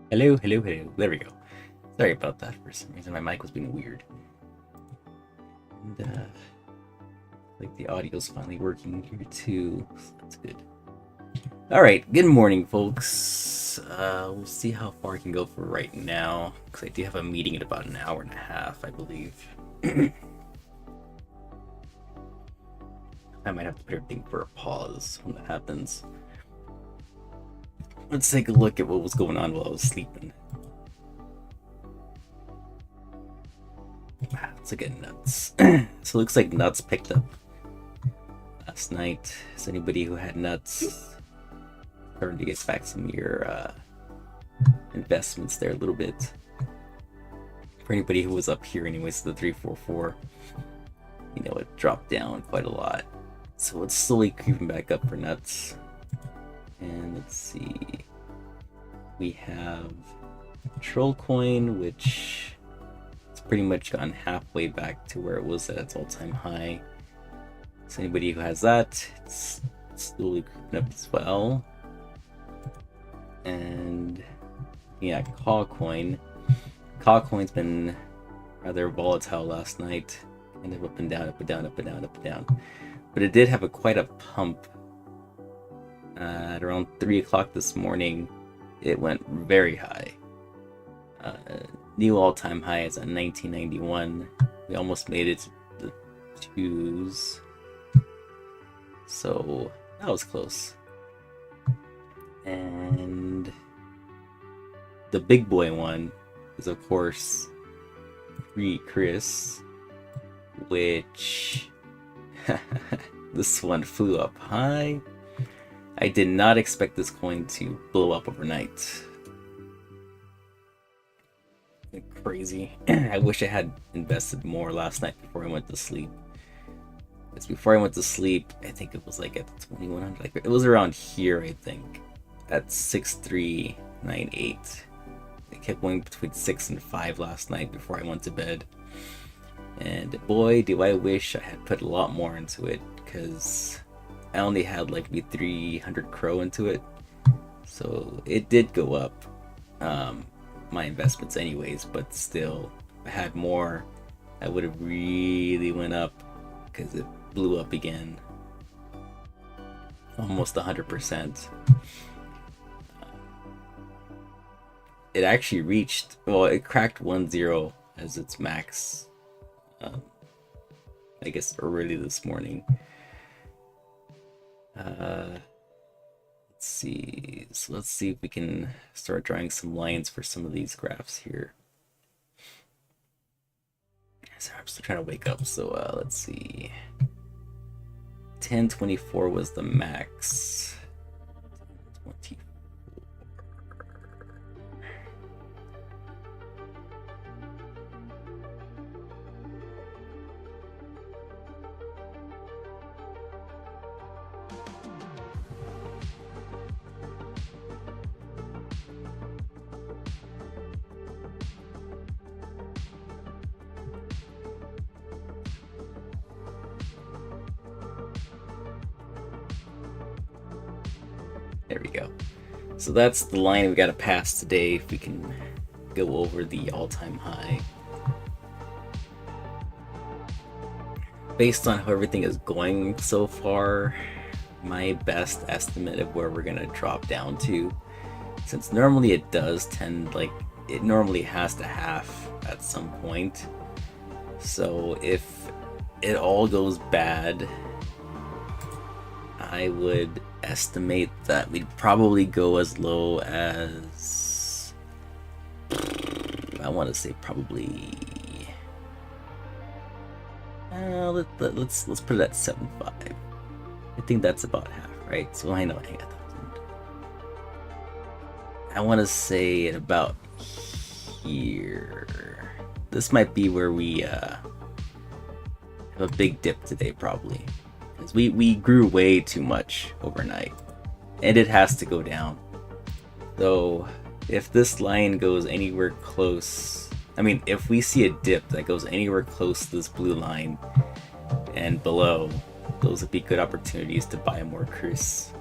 Hello, hello, hello. There we go. Sorry about that. For some reason, my mic was being weird. And, like the audio's finally working here too. So that's good. Alright, good morning, folks. We'll see how far I can go for right now. Because I do have a meeting in about an hour and a half, I believe. I might have to put everything for a pause when that happens. Let's take a look at what was going on while I was sleeping. Let's look at nuts. So it looks like nuts picked up last night. Is anybody who had nuts starting to get back some of your investments there a little bit? For anybody who was up here anyways, the 344, you know, it dropped down quite a lot. So it's slowly creeping back up for nuts. And let's see. We have Troll Coin, which it's pretty much gone halfway back to where it was at its all-time high. So anybody who has that, it's slowly creeping up as well. And yeah, CAW Coin. CAW Coin's been rather volatile last night. Kind of up and down, up and down, up and down, up and down. But it did have quite a pump. At around 3 o'clock this morning, it went very high. New all-time high is at 1991. We almost made it to the twos. So that was close. And the big boy one is, of course, KREES, which this one flew up high. I did not expect this coin to blow up overnight. Crazy. I wish I had invested more last night before I went to sleep. Because before I went to sleep, I think it was like at 2100. Like it was around here, I think, at 6398. It kept going between 6 and 5 last night before I went to bed. And boy, do I wish I had put a lot more into it, because I only had like maybe 300 CRO into it. So it did go up, my investments anyways, but still, if I had more, I would have really went up, because it blew up again. Almost 100%. It actually reached, well, it cracked 1-0 as its max, I guess early this morning. Let's see. So let's see if we can start drawing some lines for some of these graphs here. Sorry, I'm still trying to wake up. So let's see. 1024 was the max. 1024. There we go. So that's the line we got to pass today if we can go over the all-time high. Based on how everything is going so far, my best estimate of where we're going to drop down to, since normally it does tend, like, it normally has to half at some point. So if it all goes bad, I would estimate that we'd probably go as low as, I want to say probably, let's put it at 7.5. I think that's about half, right? So I know I got that. I want to say at about here. This might be where we have a big dip today, probably. Because we grew way too much overnight, and it has to go down. So if this line goes anywhere close, I mean, if we see a dip that goes anywhere close to this blue line and below, those would be good opportunities to buy more KREES.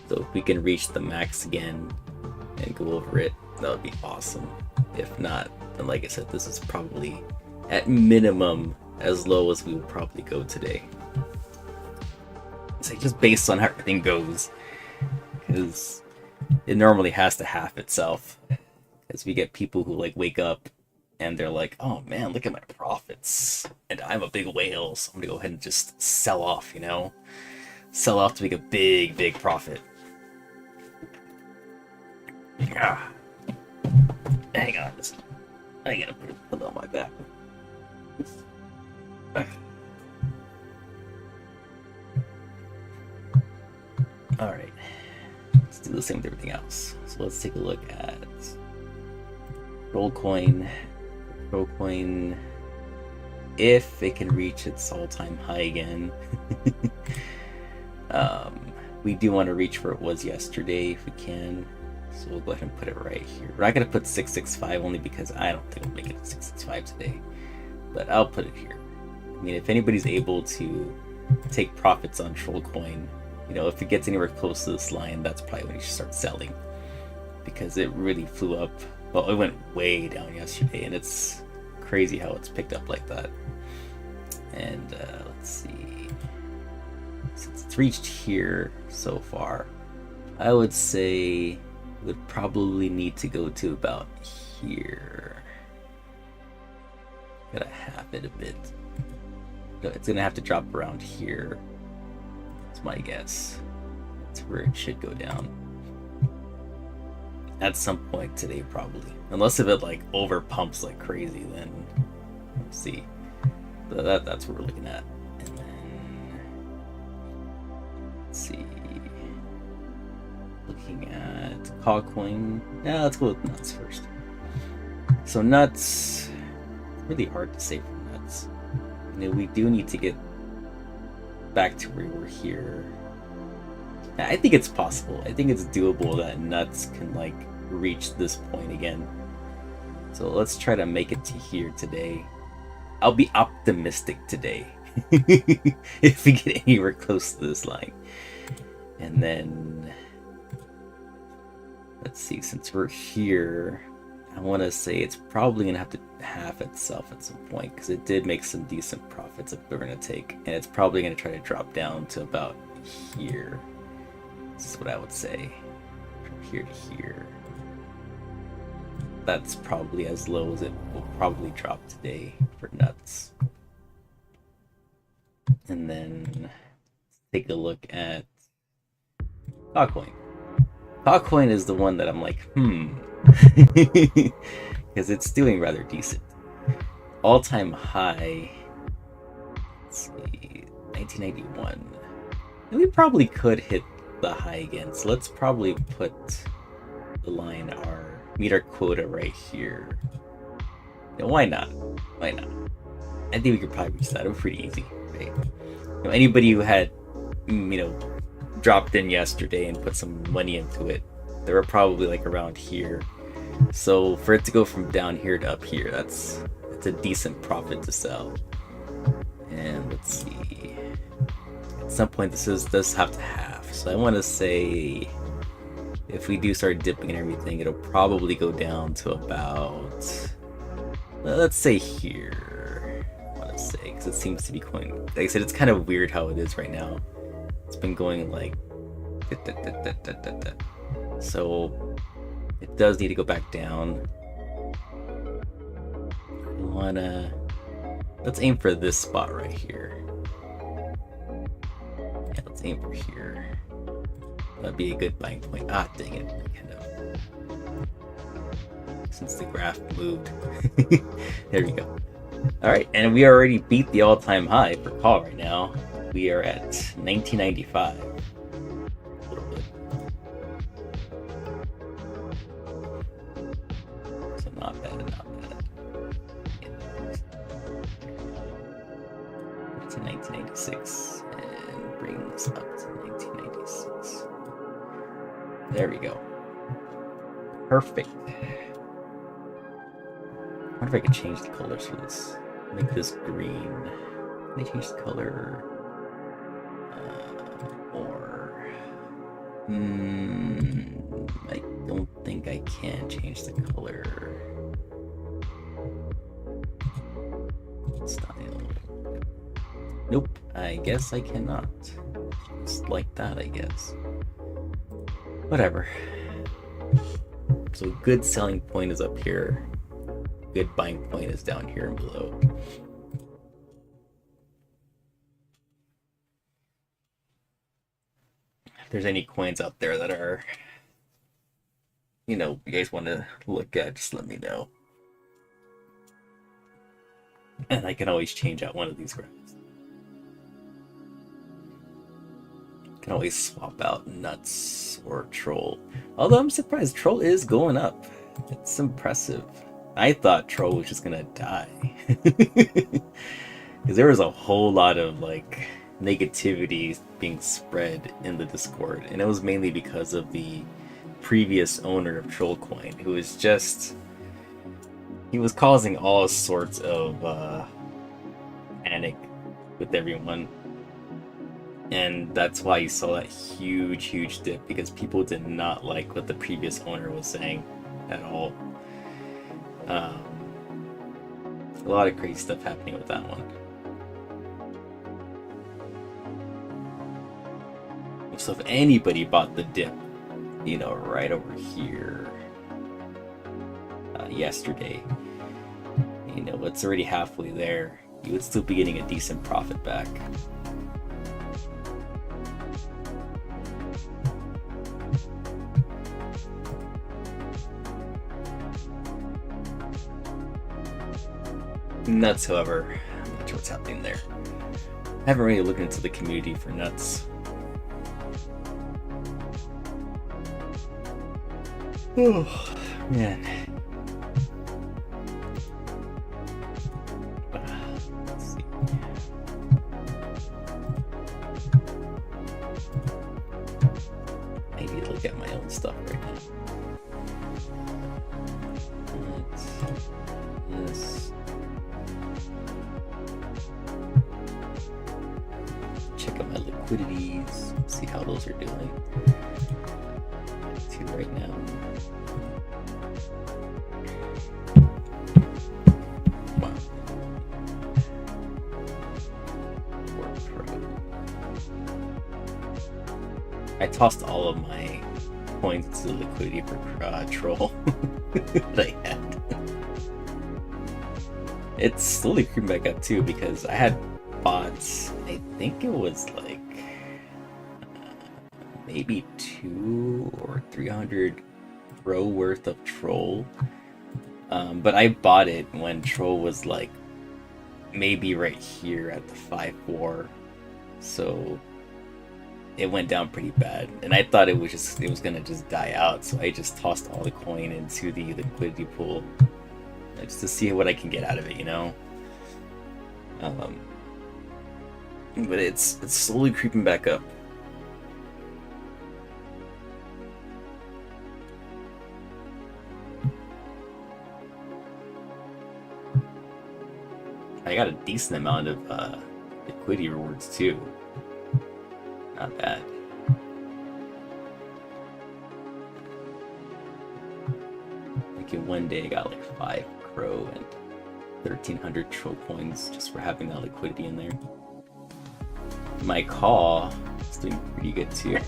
So if we can reach the max again and go over it, that would be awesome. If not, then like I said, this is probably at minimum as low as we will probably go today. So just based on how everything goes, because it normally has to half itself. Because we get people who like wake up and they're like, oh man, look at my profits, and I'm a big whale, so I'm gonna go ahead and just sell off, you know? Sell off to make a big profit. Ah. Hang on, I gotta put it on my back. Alright, let's do the same with everything else. So let's take a look at Rollcoin. Rollcoin, if it can reach its all-time high again. We do want to reach where it was yesterday if we can. So we'll go ahead and put it right here. We're not going to put 665 only because I don't think we'll make it to 665 today. But I'll put it here. I mean, if anybody's able to take profits on Trollcoin, you know, if it gets anywhere close to this line, that's probably when you should start selling. Because it really flew up. Well, it went way down yesterday, and it's crazy how it's picked up like that. And let's see. Since it's reached here so far, I would say would probably need to go to about here. Gotta half it a bit. It's gonna have to drop around here. That's my guess. That's where it should go down. At some point today, probably. Unless if it like over pumps like crazy, then we'll see. But that's what we're looking at. And then let's see. Looking at CAW coin. Yeah, let's go with nuts first. So nuts, really hard to say for nuts. You know, we do need to get back to where we're here. I think it's possible. I think it's doable that nuts can like reach this point again. So let's try to make it to here today. I'll be optimistic today if we get anywhere close to this line. And then let's see, since we're here, I want to say it's probably gonna have to half itself at some point because it did make some decent profits that we're gonna take, and it's probably gonna try to drop down to about here. This is what I would say, from here to here. That's probably as low as it will probably drop today for nuts. And then take a look at CAW coin. CAW coin is the one that I'm like, because it's doing rather decent. All-time high, let's see, 1991. And we probably could hit the high again, so let's probably put the line meet our quota right here. You know, why not? Why not? I think we could probably reach that. It was pretty easy, right? You know, anybody who had, you know, dropped in yesterday and put some money into it, they were probably like around here. So for it to go from down here to up here, that's a decent profit to sell. And let's see. At some point, this does have to half. So I want to say, if we do start dipping and everything, it'll probably go down to about, let's say here. I want to say, because it seems to be going, like I said, it's kind of weird how it is right now. It's been going like, so it does need to go back down. I wanna, let's aim for this spot right here. Yeah, let's aim for here. That'd be a good buying point. Ah, dang it. Kind of. Since the graph moved. There we go. Alright, and we already beat the all-time high for CAW right now. We are at 1995. A little bit. So not bad, not bad. To 1986 and bring this up to 1996. There we go. Perfect. I wonder if I could change the colors for this. Make this green. Can I change the color? Or I don't think I can change the color. Style. Nope, I guess I cannot. Just like that, I guess. Whatever. So good selling point is up here. Good buying point is down here and below. If there's any coins out there that are, you guys want to look at, just let me know. And I can always change out one of these graphs. Can always swap out Nuts or Troll. Although I'm surprised Troll is going up. It's impressive. I thought Troll was just gonna die. Because there was a whole lot of like negativity being spread in the Discord, and it was mainly because of the previous owner of Trollcoin, who was just, he was causing all sorts of panic with everyone. And that's why you saw that huge dip, because people did not like what the previous owner was saying at all. A lot of crazy stuff happening with that one. So if anybody bought the dip, right over here yesterday, it's already halfway there, you would still be getting a decent profit back. Nuts, however, I'm not sure what's happening there. I haven't really looked into the community for Nuts. Oh, man. Let's see. I need to look at my own stuff right now. This. Check out my liquidities, see how those are doing. Two right now. Wow. I tossed all of my coins to liquidity for Troll that I had. It's slowly creeping back up too, because I had bought, I think it was like maybe 200 or 300 row worth of Troll, but I bought it when Troll was like maybe right here at the 5.4, so it went down pretty bad, and I thought it was gonna just die out, so I just tossed all the coin into the liquidity pool just to see what I can get out of it, but it's slowly creeping back up. I got a decent amount of liquidity rewards too. Not bad. Like in one day I got like 5 CRO and 1,300 Troll coins just for having that liquidity in there. My CAW is doing pretty good too.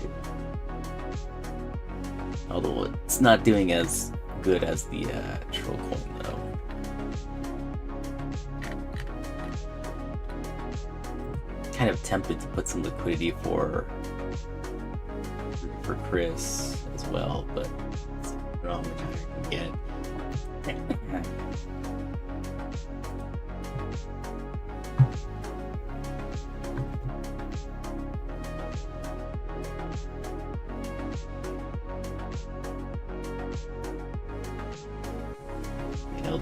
Although it's not doing as good as the Troll coin though. Kind of tempted to put some liquidity for KREES as well, but I don't know how much I can get.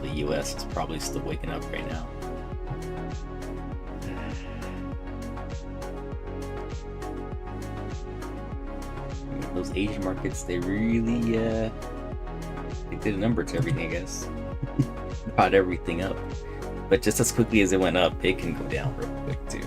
The US is probably still waking up right now. Those Asian markets, they really they did a number to everything, I guess. Brought everything up. But just as quickly as it went up, it can go down real quick too.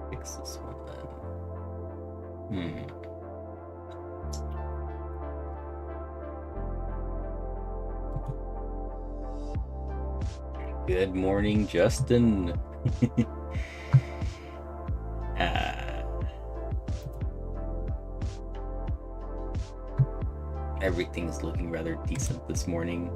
Fix this one then. Good morning, Justin. Everything's looking rather decent this morning.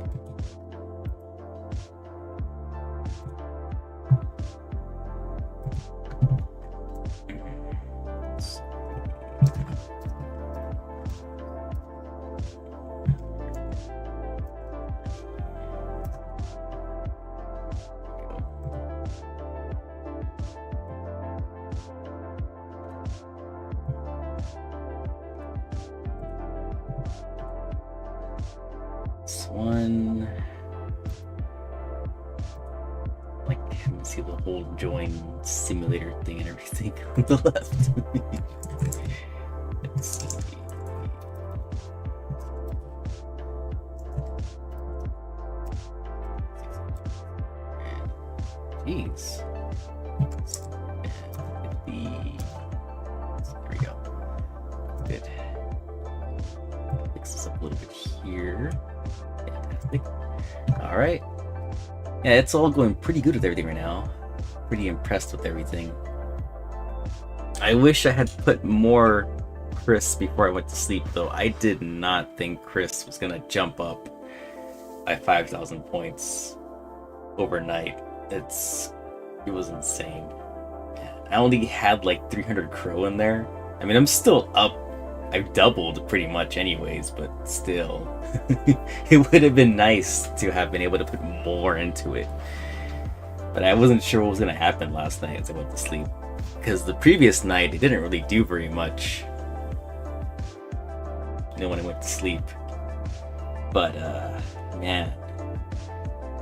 This one, like, I can see the whole join simulator thing and everything on the left. Let's see. Jeez. There we go. Good. Fix this up a little bit here. Fantastic. All right. Yeah, it's all going pretty good with everything right now. Pretty impressed with everything. I wish I had put more Chris before I went to sleep, though. I did not think Chris was gonna jump up by 5,000 points overnight. It was insane. I only had like 300 CRO in there. I mean, I'm still up. I've doubled pretty much anyways, but still. It would have been nice to have been able to put more into it. But I wasn't sure what was going to happen last night as I went to sleep. Because the previous night, it didn't really do very much. When I went to sleep. But, man.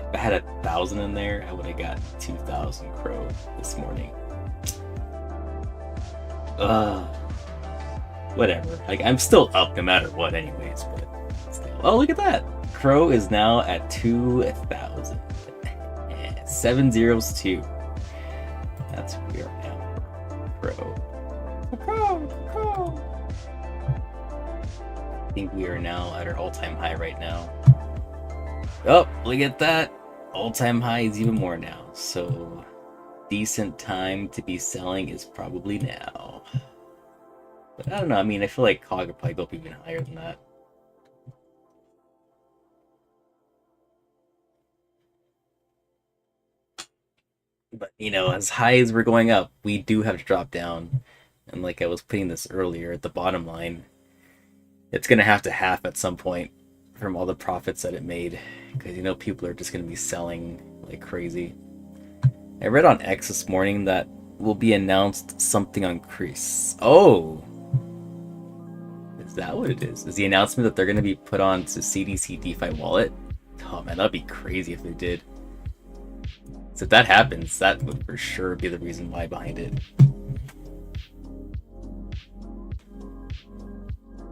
If I had 1,000 in there, I would have got 2,000 CRO this morning. Whatever. Like, I'm still up no matter what anyways, but still. Oh, look at that! CRO is now at 2,000. 702. That's where we are now. CRO. I think we are now at our all-time high right now. Oh, look at that! All-time high is even more now, so decent time to be selling is probably now. But I don't know, I mean, I feel like CAW could probably go up even higher than that. But, you know, as high as we're going up, we do have to drop down. And like I was putting this earlier at the bottom line, it's going to have to half at some point from all the profits that it made. Because, you know, people are just going to be selling like crazy. I read on X this morning that will be announced something on KREES. Oh! Is that what it is? Is the announcement that they're going to be put on to CDC DeFi wallet? Oh man, that'd be crazy if they did. So if that happens, that would for sure be the reason why behind it.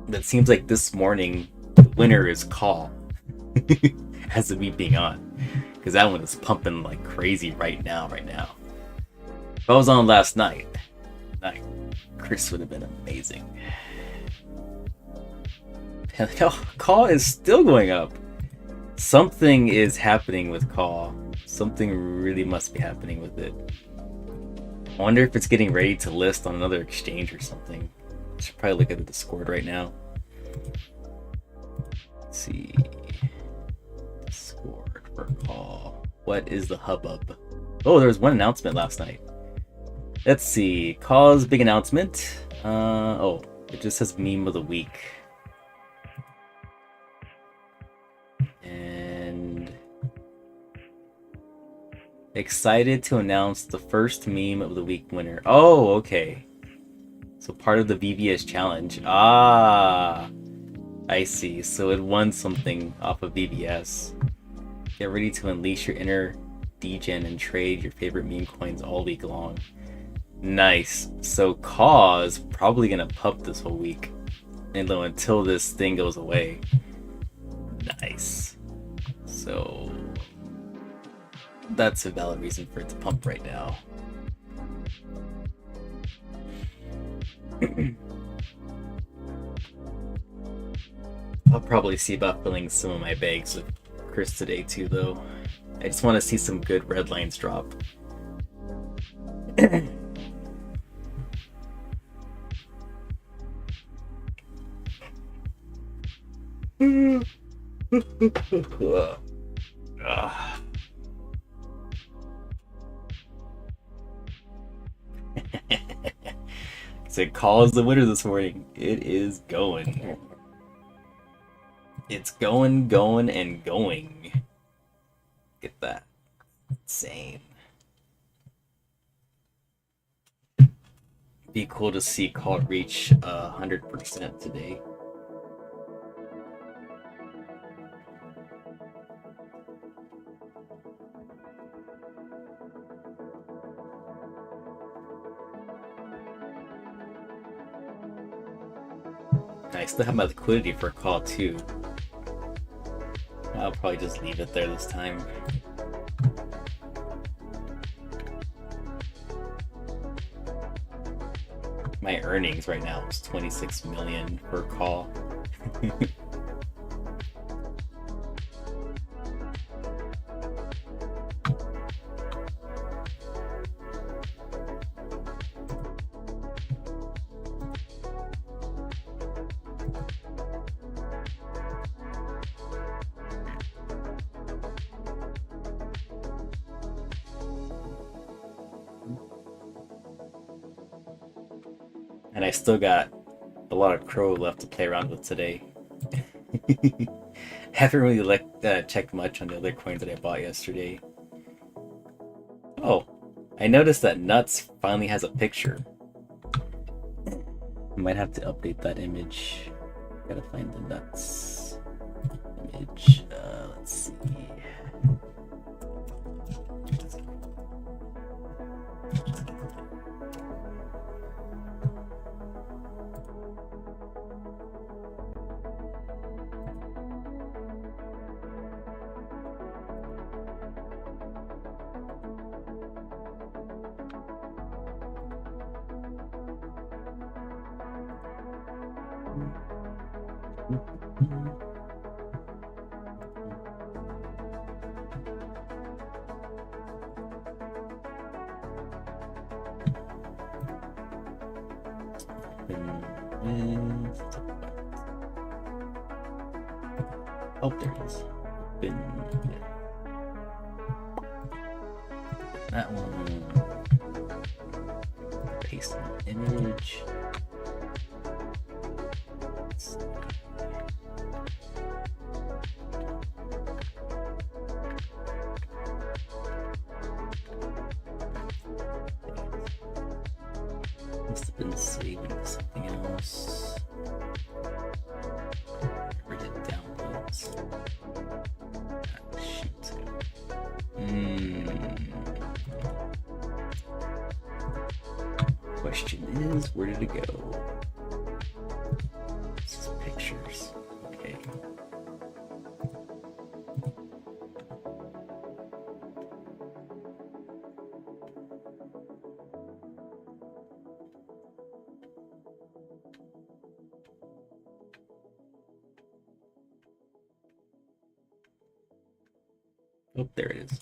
That seems like this morning, the winner is CAW. As of me being on. Because that one is pumping like crazy right now. If I was on last night, Chris would have been amazing. CAW is still going up. Something is happening with CAW. Something really must be happening with it. I wonder if it's getting ready to list on another exchange or something. I should probably look at the Discord right now. Let's see. Discord for call. What is the hubbub? Oh, there was one announcement last night. Let's see. CAW's big announcement. Oh, it just says meme of the week. And excited to announce the first meme of the week winner. Oh, okay. So part of the VBS challenge. Ah, I see. So it won something off of VBS. Get ready to unleash your inner degen and trade your favorite meme coins all week long. Nice. So CAW is probably gonna pup this whole week, until this thing goes away. Nice. So that's a valid reason for it to pump right now. I'll probably see about filling some of my bags with Chris today too, though. I just want to see some good red lines drop. So CAW is the winner this morning. It is going. It's going, and going. Get that. Insane. Be cool to see CAW reach 100% today. I still have my liquidity for CAW too. I'll probably just leave it there this time. My earnings right now is 26 million per CAW. And I still got a lot of CRO left to play around with today. Haven't really checked much on the other coins that I bought yesterday. Oh, I noticed that Nuts finally has a picture. I might have to update that image. Gotta find the Nuts image. Let's see. Oh, there it is. That one. Paste an image. Must have been saving to something else. Read it downloads. Ah, shoot. Question is, where did it go? This is pictures. Okay. Oh, there it is.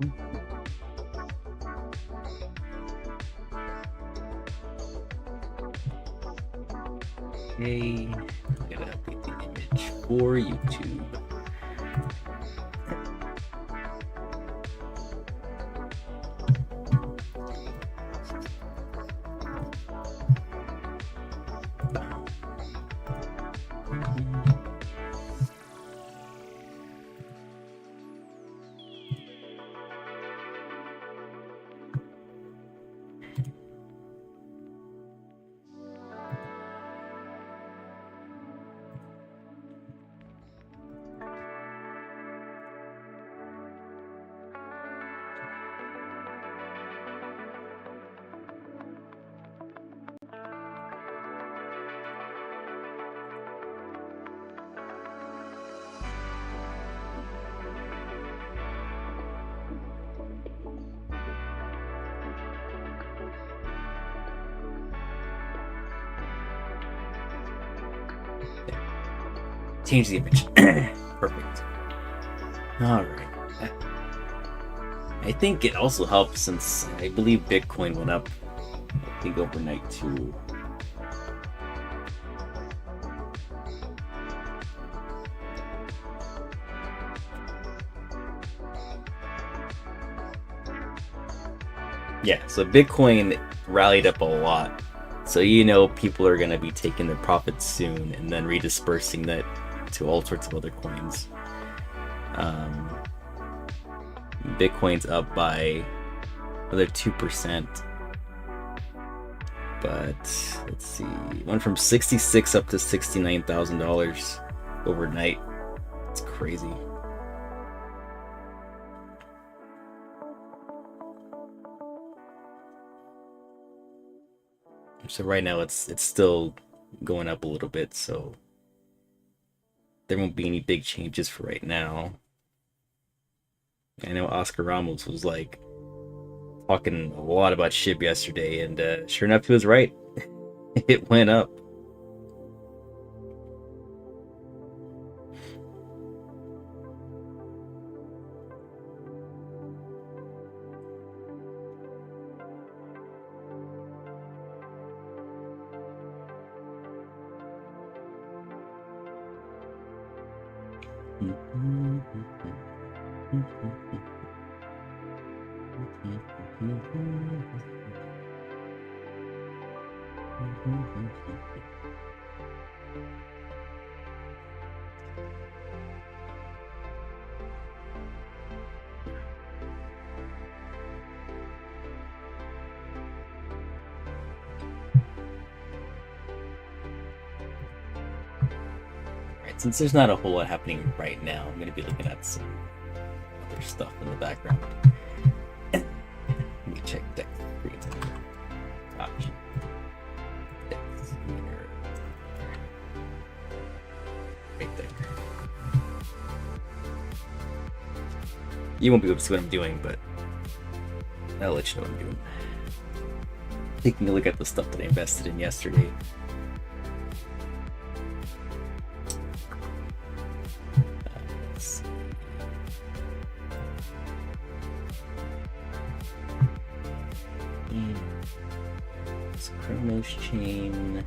Okay, I gotta update the image for YouTube. Change the image. Perfect. All right. I think it also helps since I believe Bitcoin went up, I think overnight too. Yeah, so Bitcoin rallied up a lot. So you know people are going to be taking their profits soon and then redispersing that to all sorts of other coins. Bitcoin's up by another 2%. But let's see, it went from 66 up to $69,000 overnight. It's crazy. So right now it's still going up a little bit, so there won't be any big changes for right now. I know Oscar Ramos was like talking a lot about SHIB yesterday, and sure enough, he was right. It went up. Right, since there's not a whole lot happening right now, I'm going to be looking at some other stuff in the background. Let me check deck screens. Dex meter. Right there. You won't be able to see what I'm doing, but I'll let you know what I'm doing. Taking a look at the stuff that I invested in yesterday. Let's see. It's Chronos chain.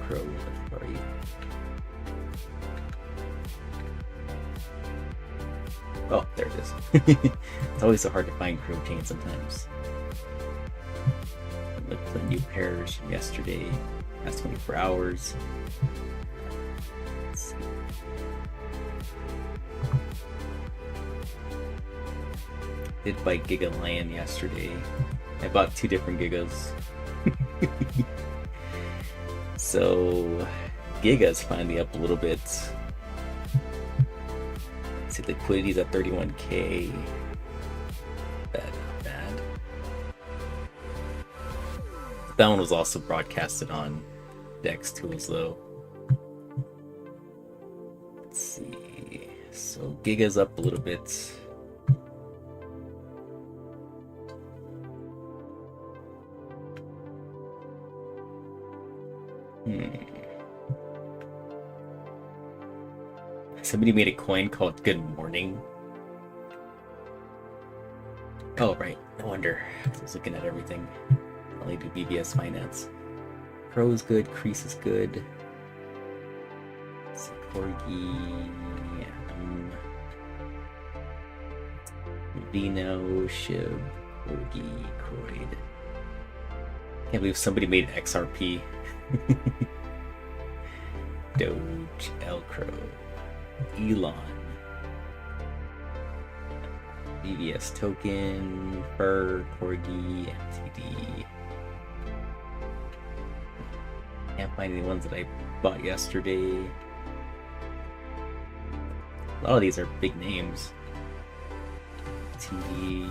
CRO, where are you? Oh, there it is. It's always so hard to find crow chain sometimes. Look at the new pairs from yesterday, past 24 hours. Let's see. Did buy Giga Lion yesterday. I bought 2 different Gigas. So Giga's finally up a little bit. Let's see, liquidity's at 31K. Not bad. That one was also broadcasted on Dex Tools though. Let's see. So Giga's up a little bit. somebody made a coin called Good Morning. Oh, right. No wonder. I was looking at everything. I only do BBS Finance. CRO is good. CREES is good. Corgi. Vino, Shib, Corgi, Croyd. Can't believe somebody made XRP. Doge, Elcro, Elon, BBS token, Fur, Corgi, MTD. Can't find any ones that I bought yesterday. A lot of these are big names. TD.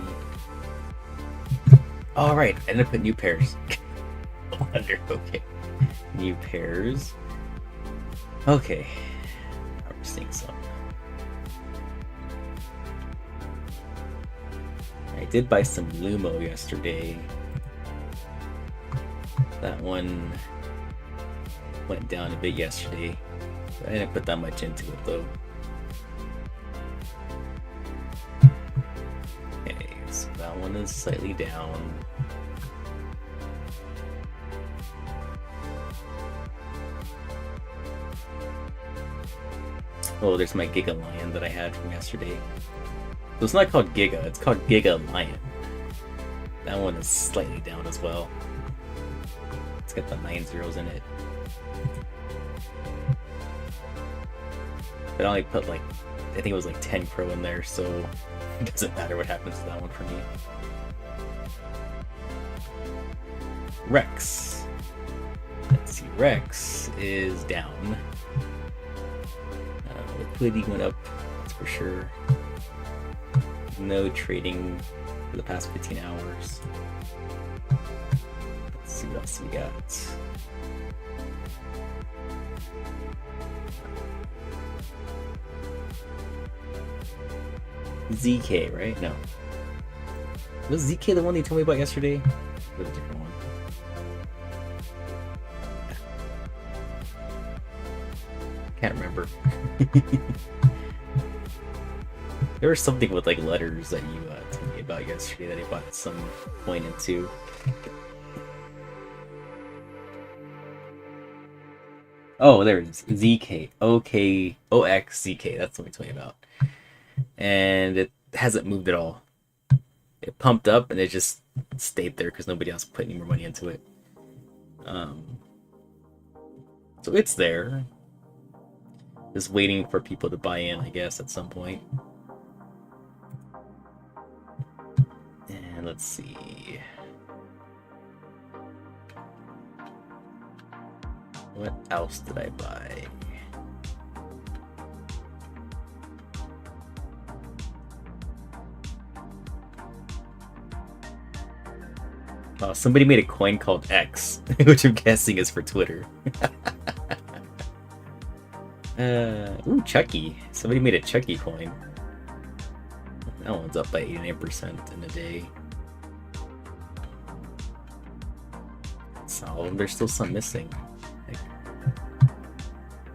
All right, I ended up with new pairs. No wonder. Okay, new pairs. Okay, we're seeing some. I did buy some Lumo yesterday. That one went down a bit yesterday. I didn't put that much into it though. Okay, so that one is slightly down. Oh, there's my Giga Lion that I had from yesterday. So it's not called Giga, it's called Giga Lion. That one is slightly down as well. It's got the 9 zeros in it. But I only put like, I think it was like 10 CRO in there, so it doesn't matter what happens to that one for me. Rex. Let's see, Rex is down. Liquidity went up, that's for sure. No trading for the past 15 hours. Let's see what else we got. ZK, right? No. Was ZK the one you told me about yesterday? Or a different one? Can't remember. There was something with like letters that you told me about yesterday that I bought some coin into. Oh, there it is. ZK. OK. OXZK. That's what we told me about. And it hasn't moved at all. It pumped up and it just stayed there because nobody else put any more money into it. So it's there. Just waiting for people to buy in, I guess, at some point. And let's see. What else did I buy? Oh, somebody made a coin called X, which I'm guessing is for Twitter. Ooh, Chucky. Somebody made a Chucky coin. That one's up by 89% in a day. So there's still some missing. I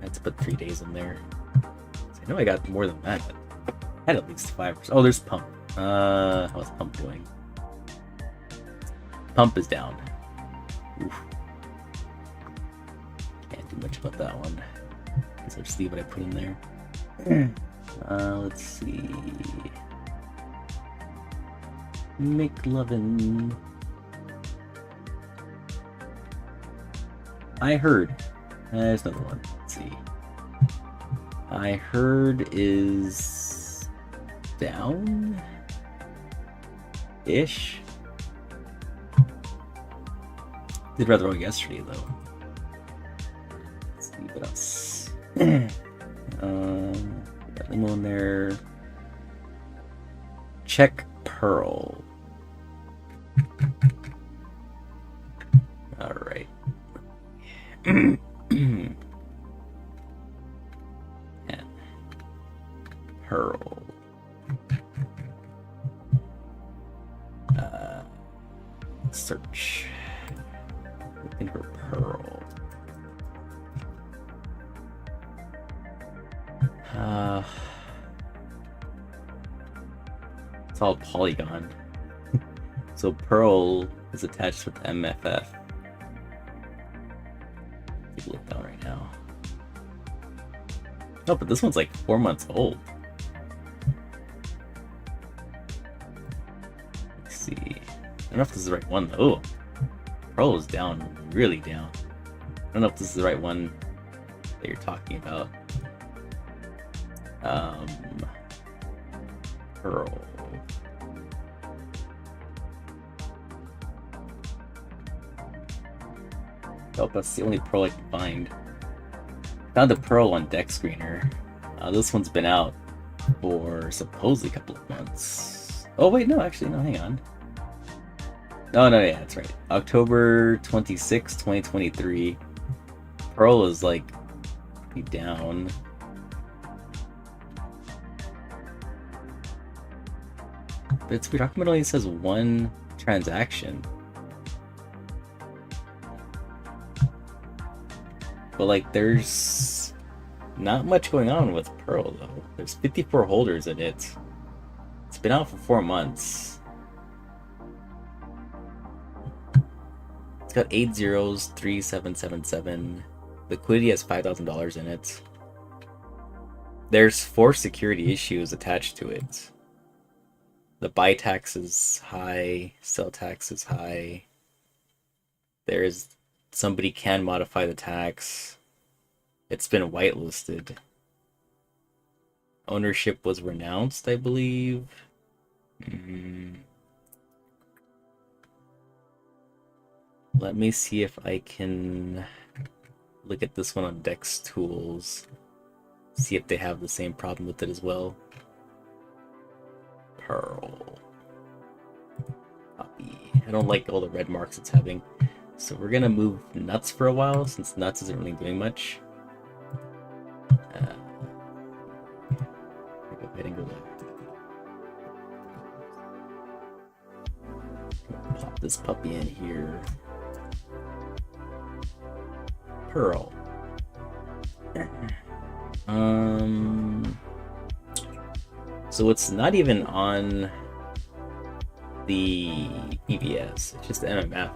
had to put 3 days in there. So I know I got more than that, but I had at least 5%. Oh, there's Pump. How's Pump doing? Pump is down. Oof. Can't do much about that one. Guess I'll just leave what I put in there. Let's see. McLovin. I heard. There's another one. Let's see. I heard is down ish. Did rather well yesterday though. Let's see what else. Got Limo in there. Check Pearl. All right. And Pearl. Search. Looking for Pearl. It's all polygon. So Pearl is attached with MFF. Take a look down right now. No, but this one's like 4 months old. Let's see. I don't know if this is the right one though. Pearl is down, really down. I don't know if this is the right one that you're talking about. Pearl. Oh, that's the only Pearl I can find. Found a Pearl on Deck Screener. This one's been out for supposedly a couple of months. Oh wait, no, actually, no, hang on. Oh no, yeah, that's right. October 26, 2023. Pearl is like pretty down. But it's weird, how come it only says one transaction? But like, there's not much going on with Pearl though. There's 54 holders in it. It's been out for 4 months. It's got 8 zeros, 3777. Liquidity has $5,000 in it. There's 4 security issues attached to it. The buy tax is high, sell tax is high. Somebody can modify the tax. It's been whitelisted. Ownership was renounced, I believe. Let me see if I can look at this one on Dex Tools. See if they have the same problem with it as well. Pearl. Copy. I don't like all the red marks it's having. So we're gonna move Nuts for a while, since Nuts isn't really doing much. Go ahead and go there. Pop this puppy in here. Pearl. So it's not even on the EBS, it's just MMF.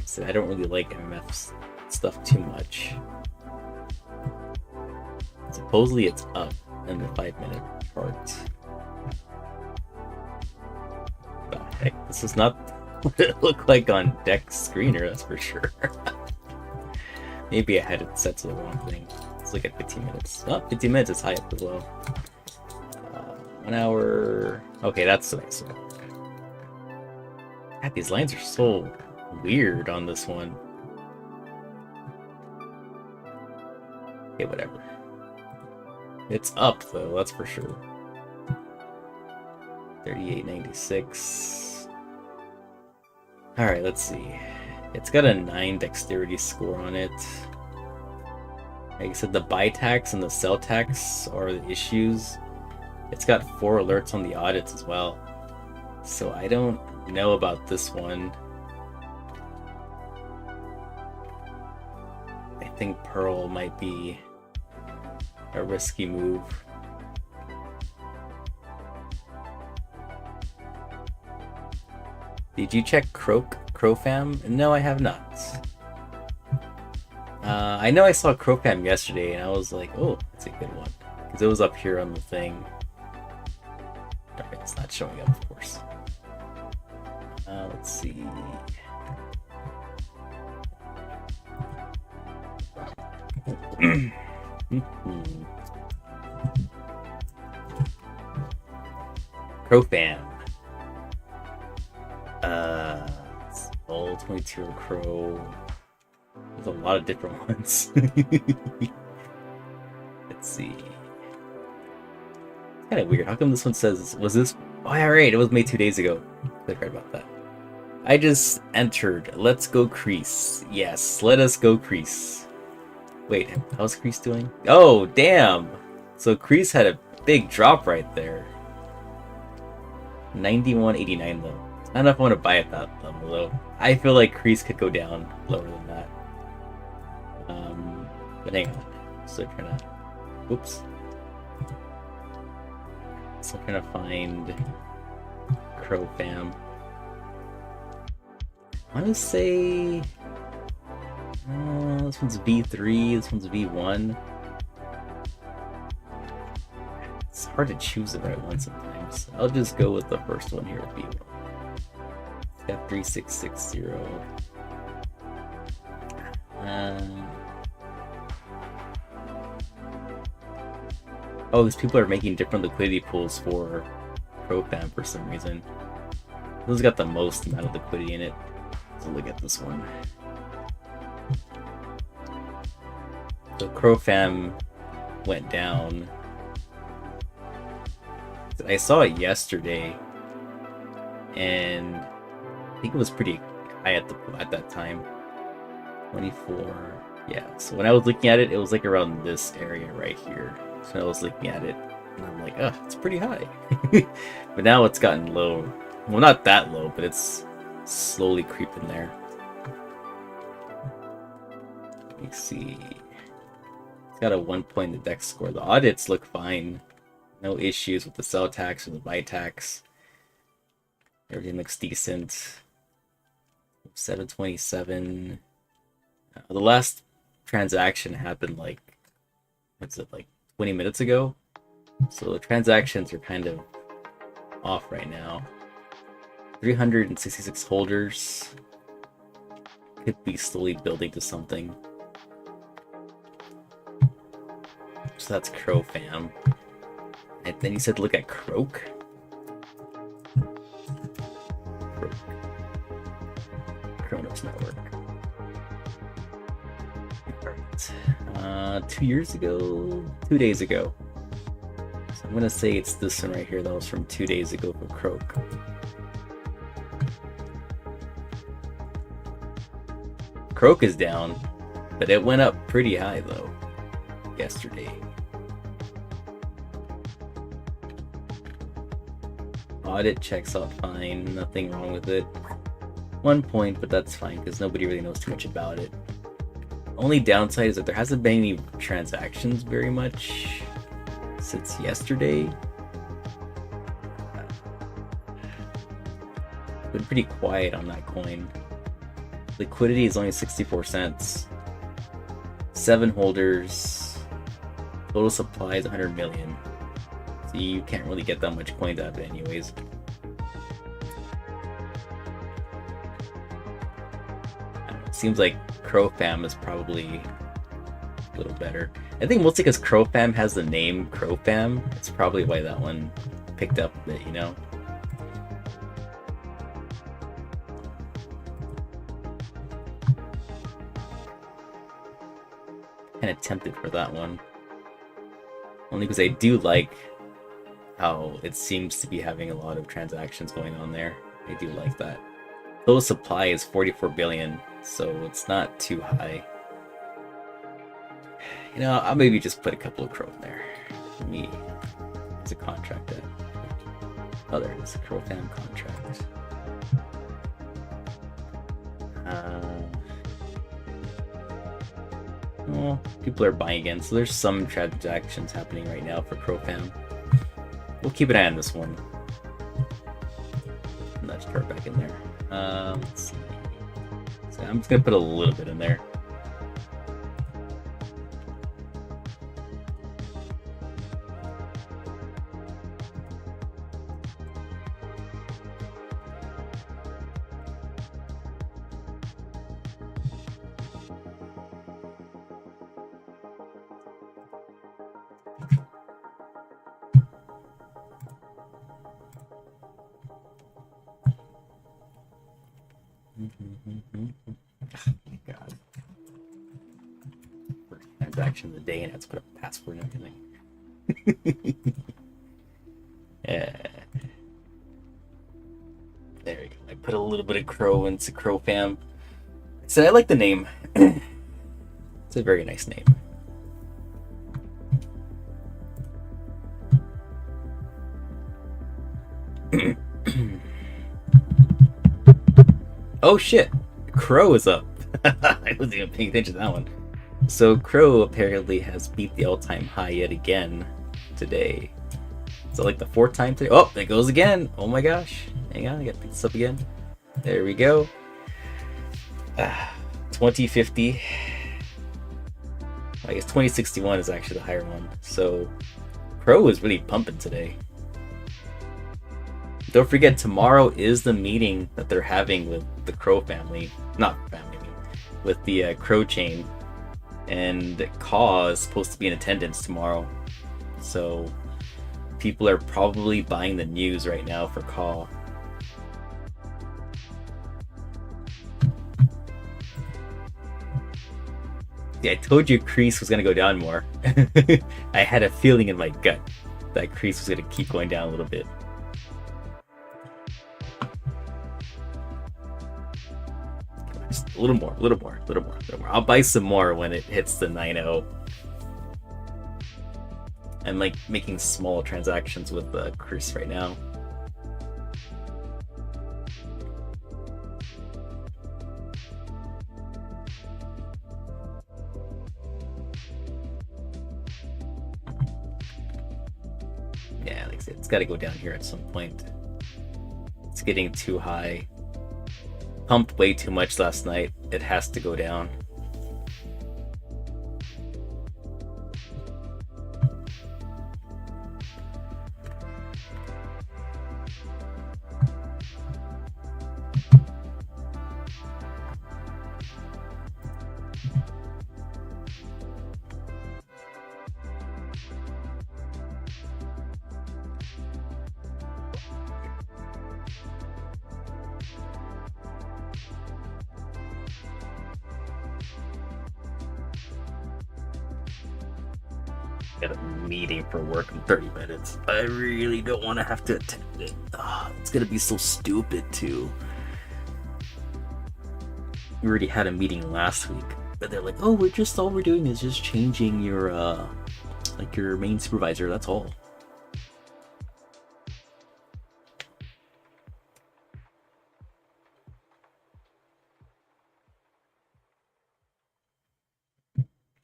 So I don't really like MMF stuff too much. Supposedly it's up in the 5-minute chart. The heck, this is not what it looked like on Deck Screener, that's for sure. Maybe I had it set to the wrong thing. Let's look at 15 minutes. Oh, 15 minutes is high up as well. 1 hour. Okay, that's nice. God, these lines are so weird on this one. Okay, whatever. It's up though, that's for sure. 38.96. Alright, let's see. It's got a 9 dexterity score on it. Like I said, the buy tax and the sell tax are the issues. It's got 4 alerts on the audits as well. So I don't know about this one. I think Pearl might be a risky move. Did you check CROFAM? No, I have not. I know I saw CROFAM yesterday and I was like, oh, that's a good one. Because it was up here on the thing. Alright, it's not showing up, of course. Let's see. CROFAM. It's all 22 Crow. There's a lot of different ones. Let's see. It's kind of weird. How come this one says, was this? Oh, yeah, right. It was made 2 days ago. I right about that. I just entered. Let's go CREES. Yes, let us go CREES. Wait, how's CREES doing? Oh, damn. So CREES had a big drop right there. 91.89 though. I don't know if I want to buy at that level though. I feel like CREES could go down lower than that. But hang on. So trying to. Oops. So I'm trying to find Crow Fam. I want to say this one's V3, this one's V1. It's hard to choose the right one sometimes. I'll just go with the first one here with V1. F3660. Oh, these people are making different liquidity pools for ProFam for some reason. This has got the most amount of liquidity in it. So look at this one. So CrowFam went down. I saw it yesterday, and I think it was pretty high at that time. 24. Yeah. So when I was looking at it, it was like around this area right here. So I was looking at it, and I'm like, oh, it's pretty high. But now it's gotten low. Well, not that low, but it's slowly creeping there. Let me see. It's got a 1 point index score. The audits look fine. No issues with the sell tax or the buy tax. Everything looks decent. 727. The last transaction happened like, what's it, like 20 minutes ago? So the transactions are kind of off right now. 366 holders. Could be slowly building to something. So that's CrowFam. And then he said look at Croak. Kronos Network. Alright. 2 years ago? 2 days ago. So I'm gonna say it's this one right here that was from 2 days ago for Croak. Croak is down, but it went up pretty high though yesterday. Audit checks out fine, nothing wrong with it. 1 point, but that's fine because nobody really knows too much about it. Only downside is that there hasn't been any transactions very much since yesterday. It's been pretty quiet on that coin. Liquidity is only 64 cents. 7 holders. Total supply is 100 million. So you can't really get that much coins out of it anyways. I don't know, it seems like CrowFam is probably a little better. I think mostly because CrowFam has the name CrowFam. It's probably why that one picked up a bit, you know? Kind of tempted for that one. Only because I do like how it seems to be having a lot of transactions going on there. I do like that. Total supply is 44 billion, so it's not too high. You know, I'll maybe just put a couple of Crow in there. Me, it's a contract. Oh, there it is, a CrowFam contract. Well, people are buying again, so there's some transactions happening right now for CrowFam. We'll keep an eye on this one. And that chart back in there. Let's see. So I'm just gonna put a little bit in there. Oh my god. First transaction of the day and I have to put a password and everything. Yeah. There we go. I put a little bit of Crow into CrowFam. So I like the name. It's a very nice name. Oh shit! Crow is up. I wasn't even paying attention to that one. So Crow apparently has beat the all-time high yet again today. So like the fourth time today. Oh, it goes again. Oh my gosh. Hang on, I gotta pick this up again. There we go. 2050. I guess 2061 is actually the higher one. So CRO is really pumping today. Don't forget, tomorrow is the meeting that they're having with the CRO family. Not family, with the CRO chain. And CAW is supposed to be in attendance tomorrow. So people are probably buying the news right now for CAW. Yeah, I told you CREES was going to go down more. I had a feeling in my gut that CREES was going to keep going down a little bit. Just a little more. I'll buy some more when it hits the 9.0. I'm like making small transactions with CREES right now. Yeah, like I said, it's got to go down here at some point. It's getting too high. Pumped way too much last night. It has to go down. Got a meeting for work in 30 minutes. I really don't want to have to attend it. It's gonna be so stupid too. We already had a meeting last week, but they're like, "Oh, all we're doing is just changing your like your main supervisor. That's all."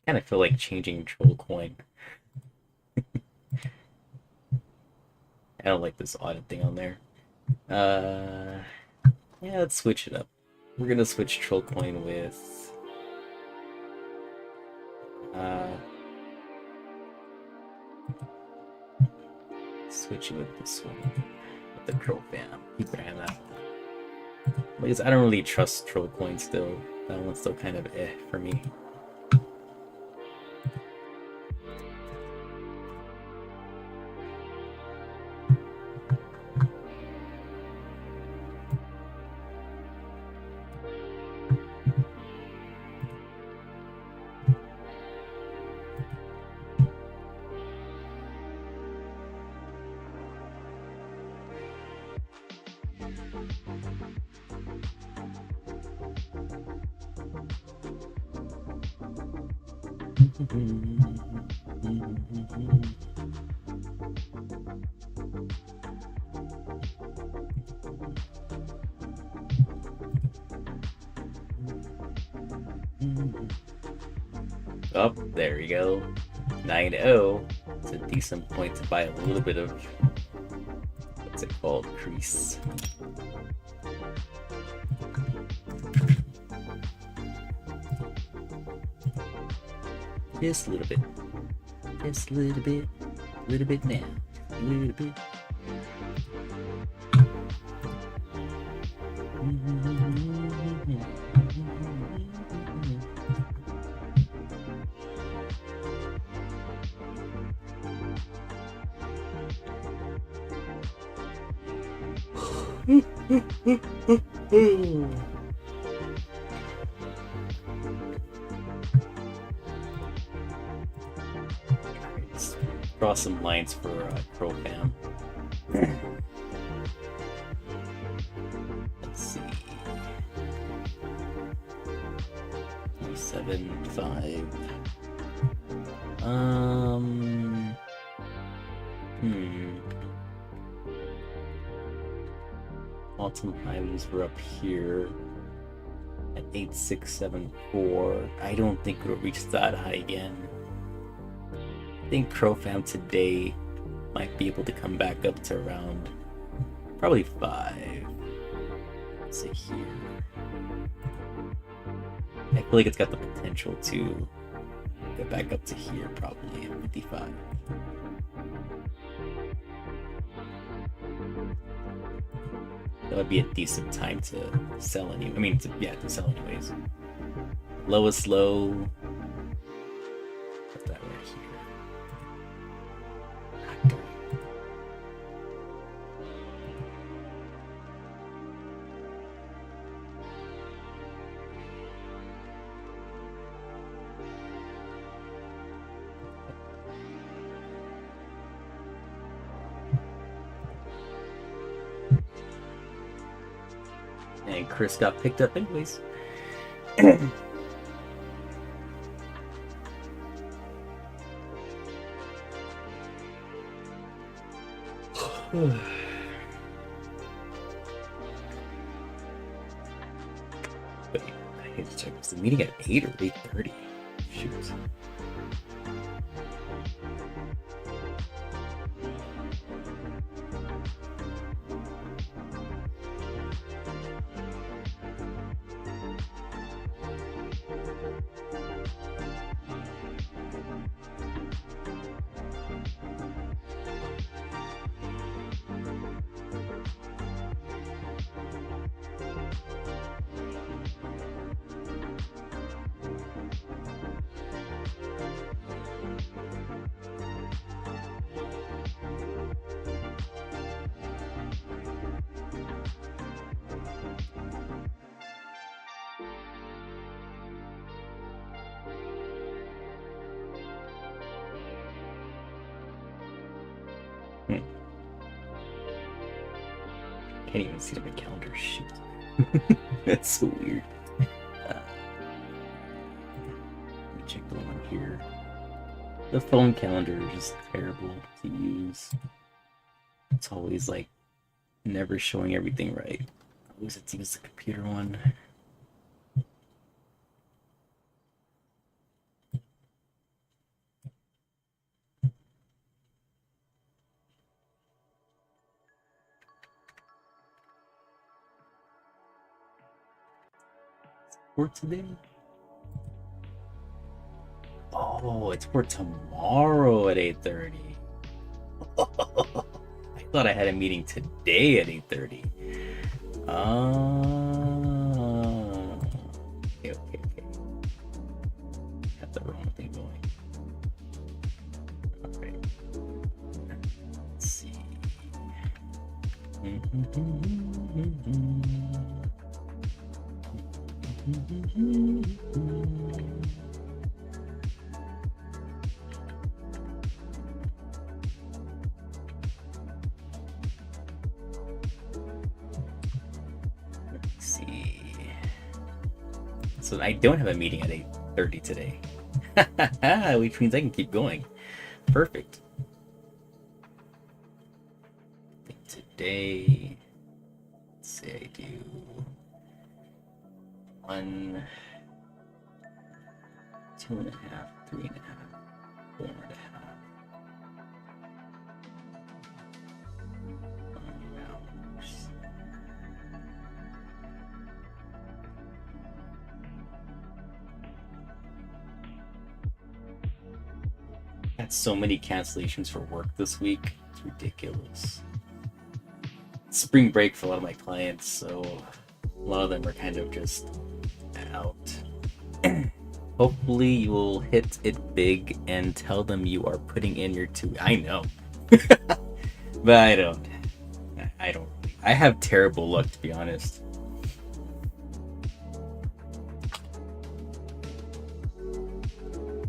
Kind of feel like changing Troll Coin. I don't like this audit thing on there. Yeah, let's switch it up. We're gonna switch Troll Coin with switch it with this one, with the Troll Fam. Keep an eye on that one. Because I don't really trust Troll Coin still. That one's still kind of for me. Oh, there we go. 9.0. It's a decent point to buy a little bit of, what's it called, CREES. Just a little bit. Just a little bit. A little bit now. A little bit. Let's draw some lines for CRO Fam. Let's see. 375. All-time highs were up here at 8674. I don't think it'll reach that high again. I think CRO Fam today Might be able to come back up to around probably 5. Let's see here. I feel like it's got the potential to go back up to here probably at 55. That would be a decent time to sell anyway. I mean, to sell anyways. Lowest low. Put that right here. And Chris got picked up anyways. Wait, I need to check. Was the meeting at 8 or 8:30? Shoot. Can't even see my calendar. Shoot. That's so weird. Let me check the one here. The phone calendar is just terrible to use. It's always like never showing everything right. I always have to use the computer one. For today? Oh, it's for tomorrow at 8:30. I thought I had a meeting today at 8:30. Okay. Got the wrong thing going. Alright. Let's see. Let's see. So I don't have a meeting at 8:30 today. Which means I can keep going. Perfect. I think today, let's say I do 1, 2.5, 3.5, 4.5. Had so many cancellations for work this week. It's ridiculous. It's spring break for a lot of my clients, so a lot of them are kind of just out. Hopefully you will hit it big and tell them you are putting in your 2. I know. But I don't. I have terrible luck, to be honest.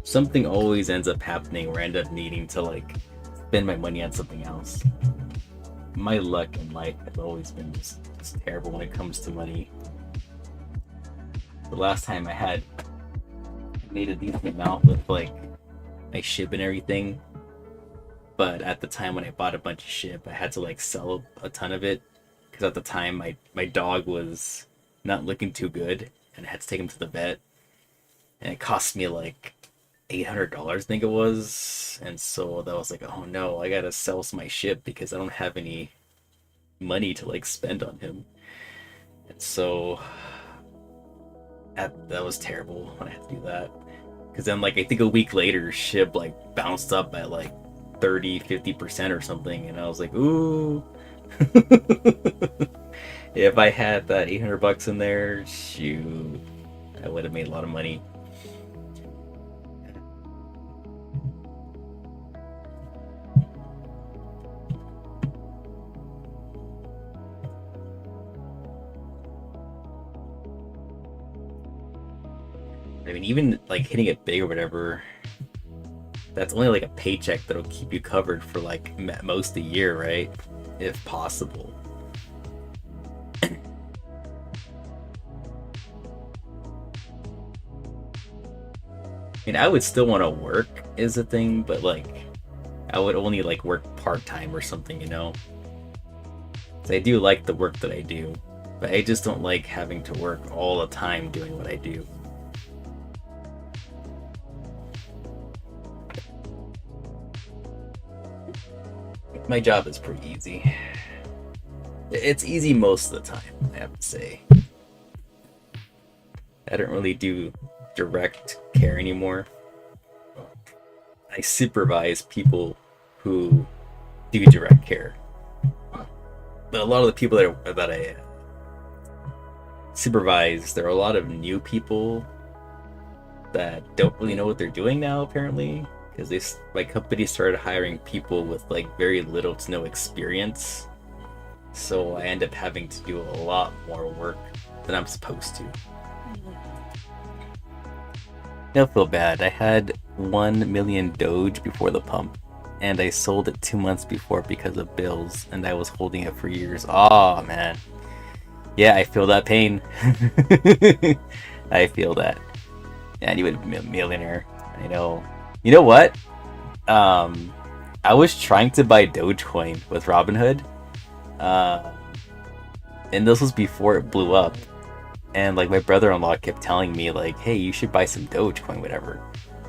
Something always ends up happening where I end up needing to like spend my money on something else. My luck in life has always been just terrible when it comes to money. The last time I made a decent amount with like my ship and everything, but at the time when I bought a bunch of ship, I had to like sell a ton of it because at the time my dog was not looking too good and I had to take him to the vet, and it cost me like $800, I think it was. And so that was like, oh no, I gotta sell my ship because I don't have any money to like spend on him. And so that was terrible when I had to do that. Because then, like, I think a week later, ship like bounced up at like 30-50% or something. And I was like, ooh. If I had that $800 in there, shoot, I would have made a lot of money. I mean, even like hitting it big or whatever, that's only like a paycheck that'll keep you covered for like at most a year, right? If possible. I mean, I would still want to work is a thing, but like, I would only like work part time or something, you know? 'Cause I do like the work that I do, but I just don't like having to work all the time doing what I do. My job is pretty easy. It's easy most of the time, I have to say. I don't really do direct care anymore. I supervise people who do direct care. But a lot of the people that I supervise, there are a lot of new people that don't really know what they're doing now, apparently. Because my company started hiring people with like very little to no experience. So I end up having to do a lot more work than I'm supposed to. Don't feel bad. I had 1 million Doge before the pump, and I sold it 2 months before because of bills, and I was holding it for years. Oh man. Yeah, I feel that pain. I feel that. Yeah, you would be a millionaire. I know. You know what? I was trying to buy Dogecoin with Robinhood. And this was before it blew up. And like my brother-in-law kept telling me like, hey, you should buy some Dogecoin, whatever.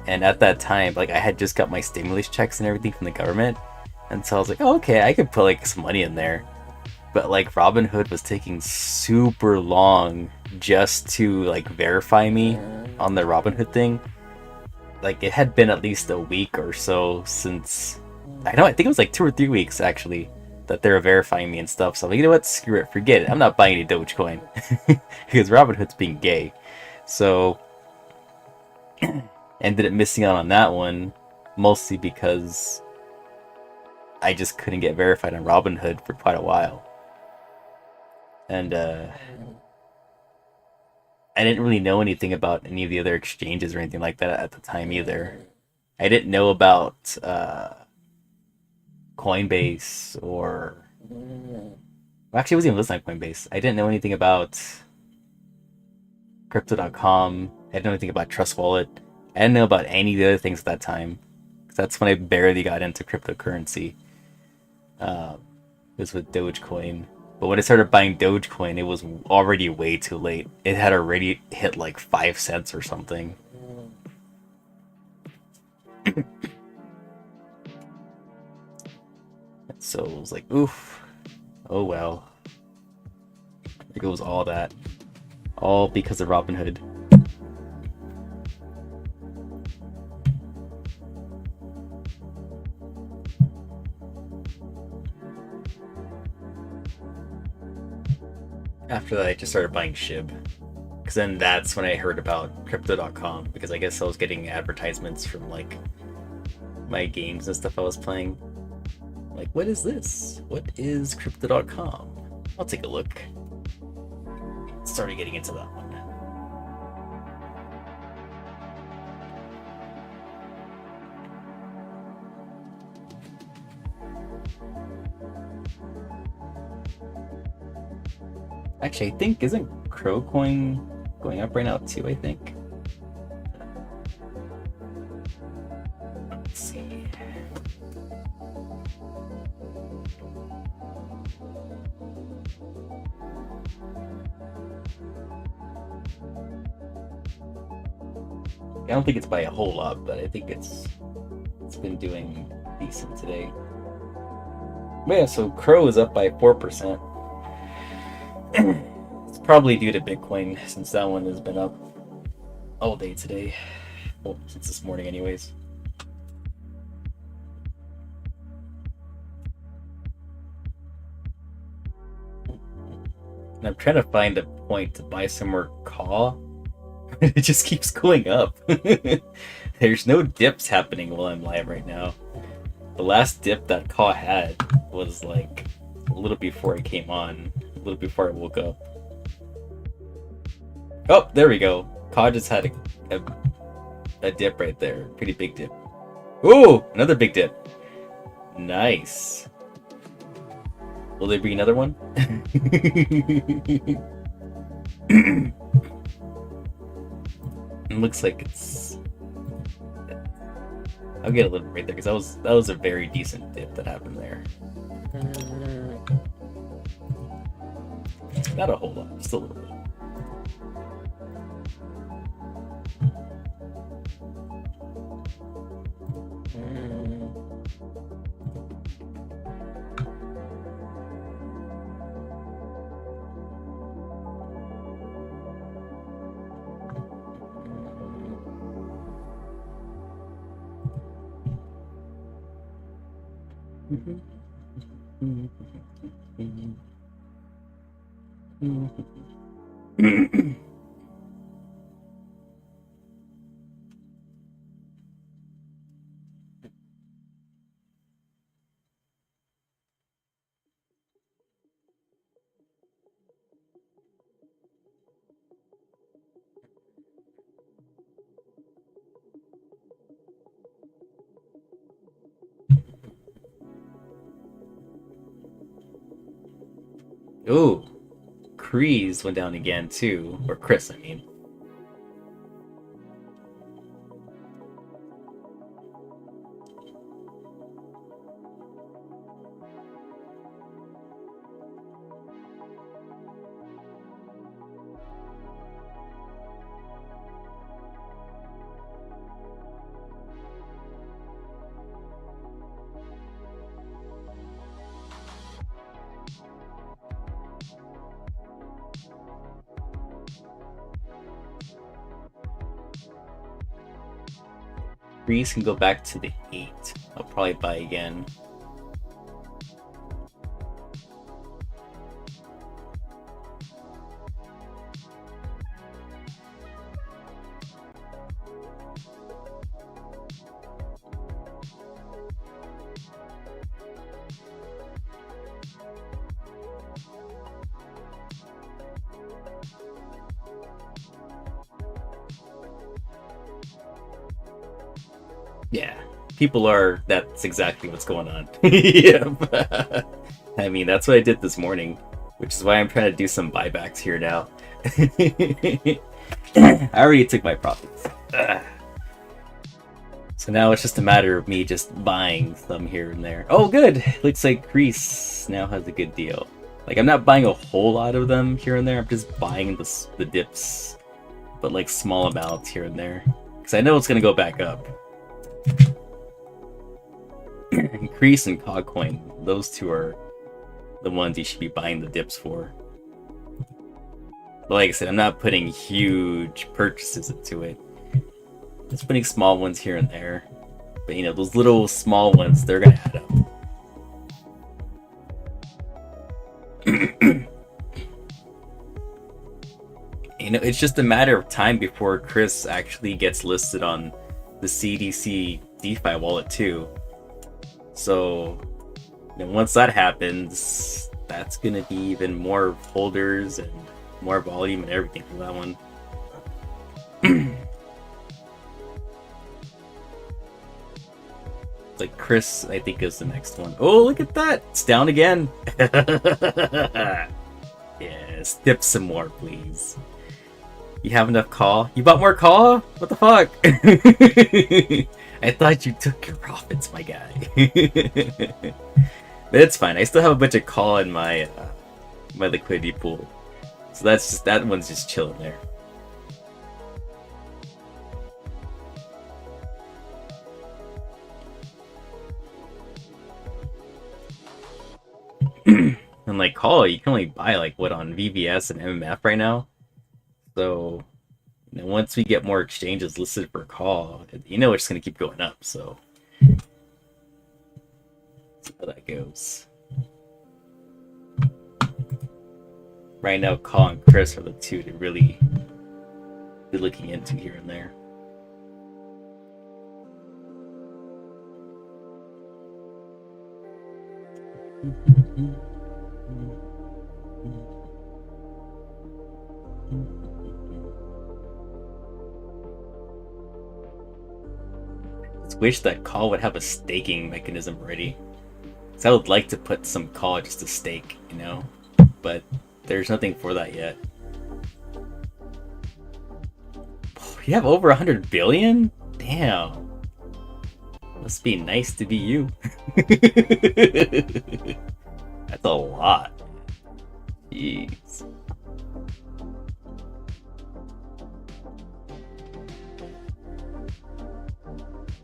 And at that time, like I had just got my stimulus checks and everything from the government. And so I was like, oh, okay, I could put like some money in there. But like Robinhood was taking super long just to like verify me on the Robinhood thing. Like it had been at least a week or so since, I think it was like 2 or 3 weeks actually, that they were verifying me and stuff. So I'm like, you know what, screw it, forget it. I'm not buying any Dogecoin because Robinhood's being gay. So ended up missing out on that one, mostly because I just couldn't get verified on Robinhood for quite a while. And I didn't really know anything about any of the other exchanges or anything like that at the time either. I didn't know about Coinbase or... Well, actually, I wasn't even listening to Coinbase. I didn't know anything about Crypto.com. I didn't know anything about Trust Wallet. I didn't know about any of the other things at that time. That's when I barely got into cryptocurrency. It was with Dogecoin. But when I started buying Dogecoin, it was already way too late. It had already hit like 5 cents or something. So it was like, oof. Oh well. There goes all that. All because of Robinhood. After that, I just started buying SHIB. Because then that's when I heard about Crypto.com. Because I guess I was getting advertisements from like my games and stuff I was playing. Like, what is this? What is Crypto.com? I'll take a look. Started getting into that one. Actually, I think, isn't Crow Coin going up right now too, I think? Let's see. I don't think it's by a whole lot, but I think it's been doing decent today. But yeah, so CRO is up by 4%. It's probably due to Bitcoin, since that one has been up all day today. Well, since this morning anyways. And I'm trying to find a point to buy some more CAW. It just keeps going up. There's no dips happening while I'm live right now. The last dip that CAW had was like a little before I came on, a little before I woke up. Oh, there we go. CAW just had a dip right there. Pretty big dip. Ooh, another big dip. Nice. Will there be another one? It looks like it's... I'll get a little right there, because that was a very decent dip that happened there. Not a whole lot, just a little bit. Ooh, KREES went down again too, or Chris, I mean. KREES can go back to the 8. I'll probably buy again. Yeah, people are, that's exactly what's going on. Yep. I mean, that's what I did this morning, which is why I'm trying to do some buybacks here now. I already took my profits. So now it's just a matter of me just buying some here and there. Oh, good! Looks like KREES now has a good deal. Like, I'm not buying a whole lot of them here and there, I'm just buying the dips, but like small amounts here and there. Because I know it's going to go back up. KREES and CAW coin, those two are the ones you should be buying the dips for. But like I said, I'm not putting huge purchases into it. Just putting small ones here and there. But you know, those little small ones, they're gonna add up. You know, it's just a matter of time before Chris actually gets listed on the CDC DeFi wallet too. So, you know, once that happens, that's gonna be even more holders and more volume and everything for that one. Like Chris, I think, is the next one. Oh, look at that! It's down again. Yes, dip some more, please. You have enough CAW? You bought more CAW? What the fuck? I thought you took your profits, my guy. But it's fine. I still have a bunch of call in my my liquidity pool, so that one's just chilling there. And like call, you can only buy like what on VVS and MMF right now. So once we get more exchanges listed for call, it's just gonna keep going up. So see how that goes. Right now, call and Chris are the two to really be looking into here and there. Just wish that call would have a staking mechanism ready. Because I would like to put some call just to stake, but there's nothing for that yet. Oh, you have over 100 billion? Damn. Must be nice to be you. That's a lot. Jeez.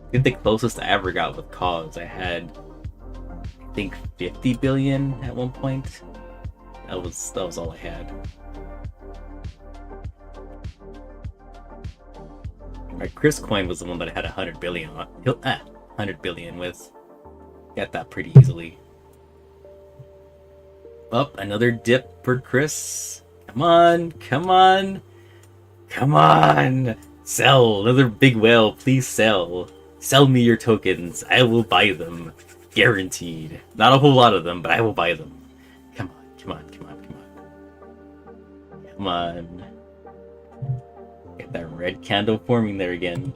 I think the closest I ever got with calls, I had, I think 50 billion at one point. That was all I had. My Chris coin was the one that I had 100 billion on. 100 billion with. Got that pretty easily. Up, another dip for Chris. Come on, come on, come on. Sell, another big whale, please sell. Sell me your tokens, I will buy them. Guaranteed. Not a whole lot of them, but I will buy them. Come on, come on, come on, come on. Come on. Get that red candle forming there again.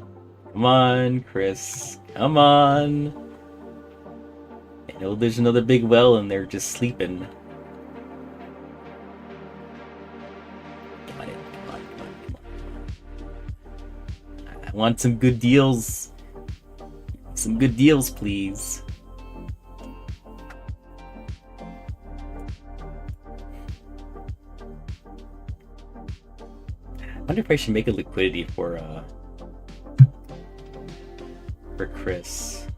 Come on, Chris. Come on. I know there's another big well and they're just sleeping. Come on, come on, come on, come on. I want some good deals. Some good deals, please. I wonder if I should make a liquidity for Chris.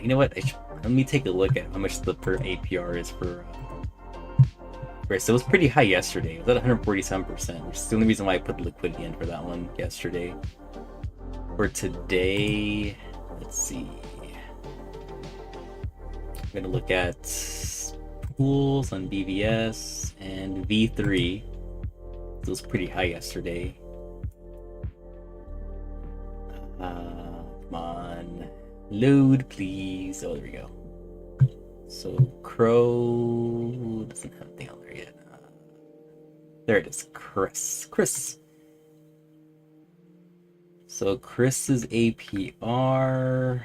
You know what? Let me take a look at how much the per APR is for Chris. It was pretty high yesterday. It was at 147%, which is the only reason why I put the liquidity in for that one yesterday. For today, let's see. I'm gonna look at pools on BVS and V3. It was pretty high yesterday. Come on, load please. Oh, there we go. So CRO doesn't have anything on there yet. There it is, Chris. So Chris's APR.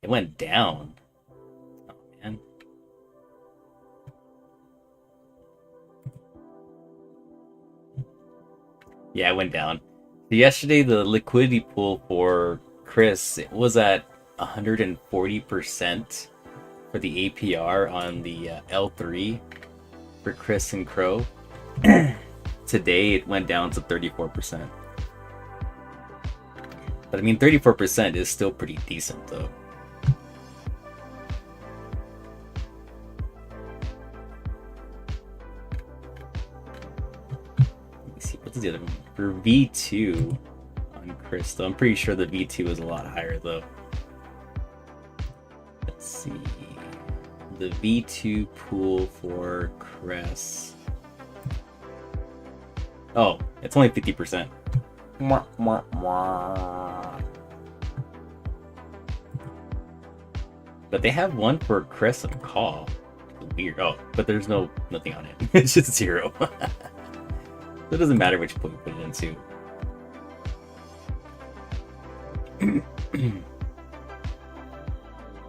It went down. Oh man. Yeah, it went down. Yesterday, the liquidity pool for Chris, it was at 140% for the APR on the L3 for Chris and CRO. Today it went down to 34%. But I mean 34% is still pretty decent though. Let me see, what's the other one? For V2 on Chris though, I'm pretty sure the V2 is a lot higher though. Let's see. The V2 pool for Chris. Oh, it's only 50%. Mwah, mwah, mwah. But they have one for Chris and CAW. Weird. Oh, but there's nothing on it. It's just 0. So it doesn't matter which pool you put it into.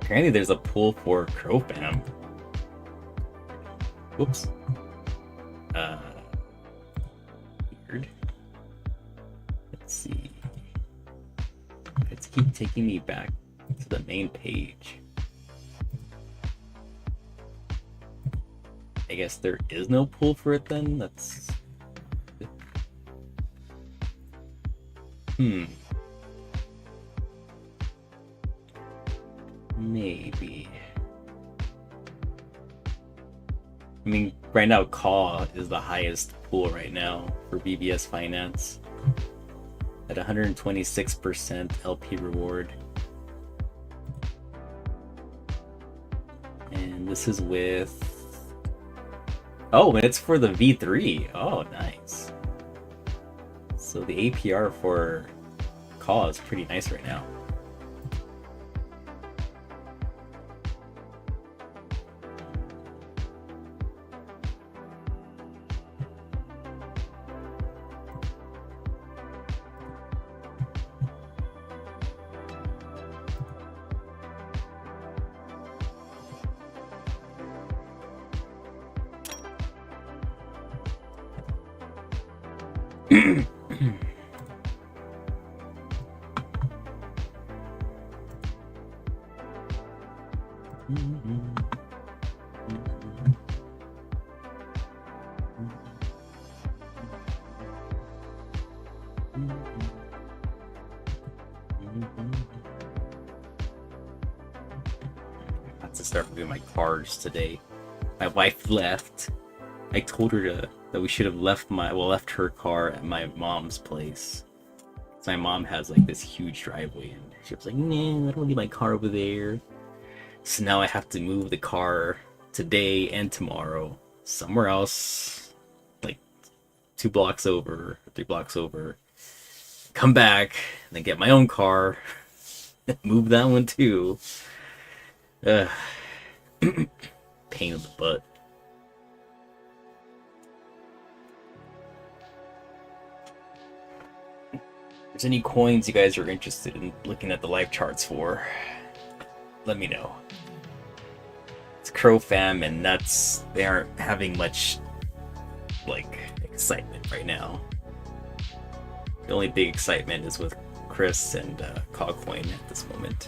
Apparently there's a pool for CRO fam. weird. Let's see. Let's keep taking me back to the main page. I guess there is no pool for it then? That's... Maybe. I mean, right now CAW is the highest pool right now for BBS Finance at 126% LP reward. And this is with... Oh, and it's for the V3. Oh, nice. So the APR for CAW is pretty nice right now. To start moving my cars today. My wife left. I told her that we should have left her car at my mom's place. So my mom has like this huge driveway, and she was like, "Nah, I don't need my car over there." So now I have to move the car today and tomorrow somewhere else, like 2 blocks over, 3 blocks over. Come back and then get my own car, move that one too. Pain in the butt. If there's any coins you guys are interested in looking at the live charts for, let me know. It's Crow Fam and Nuts. They aren't having much like excitement right now. The only big excitement is with Chris and CAW Coin at this moment.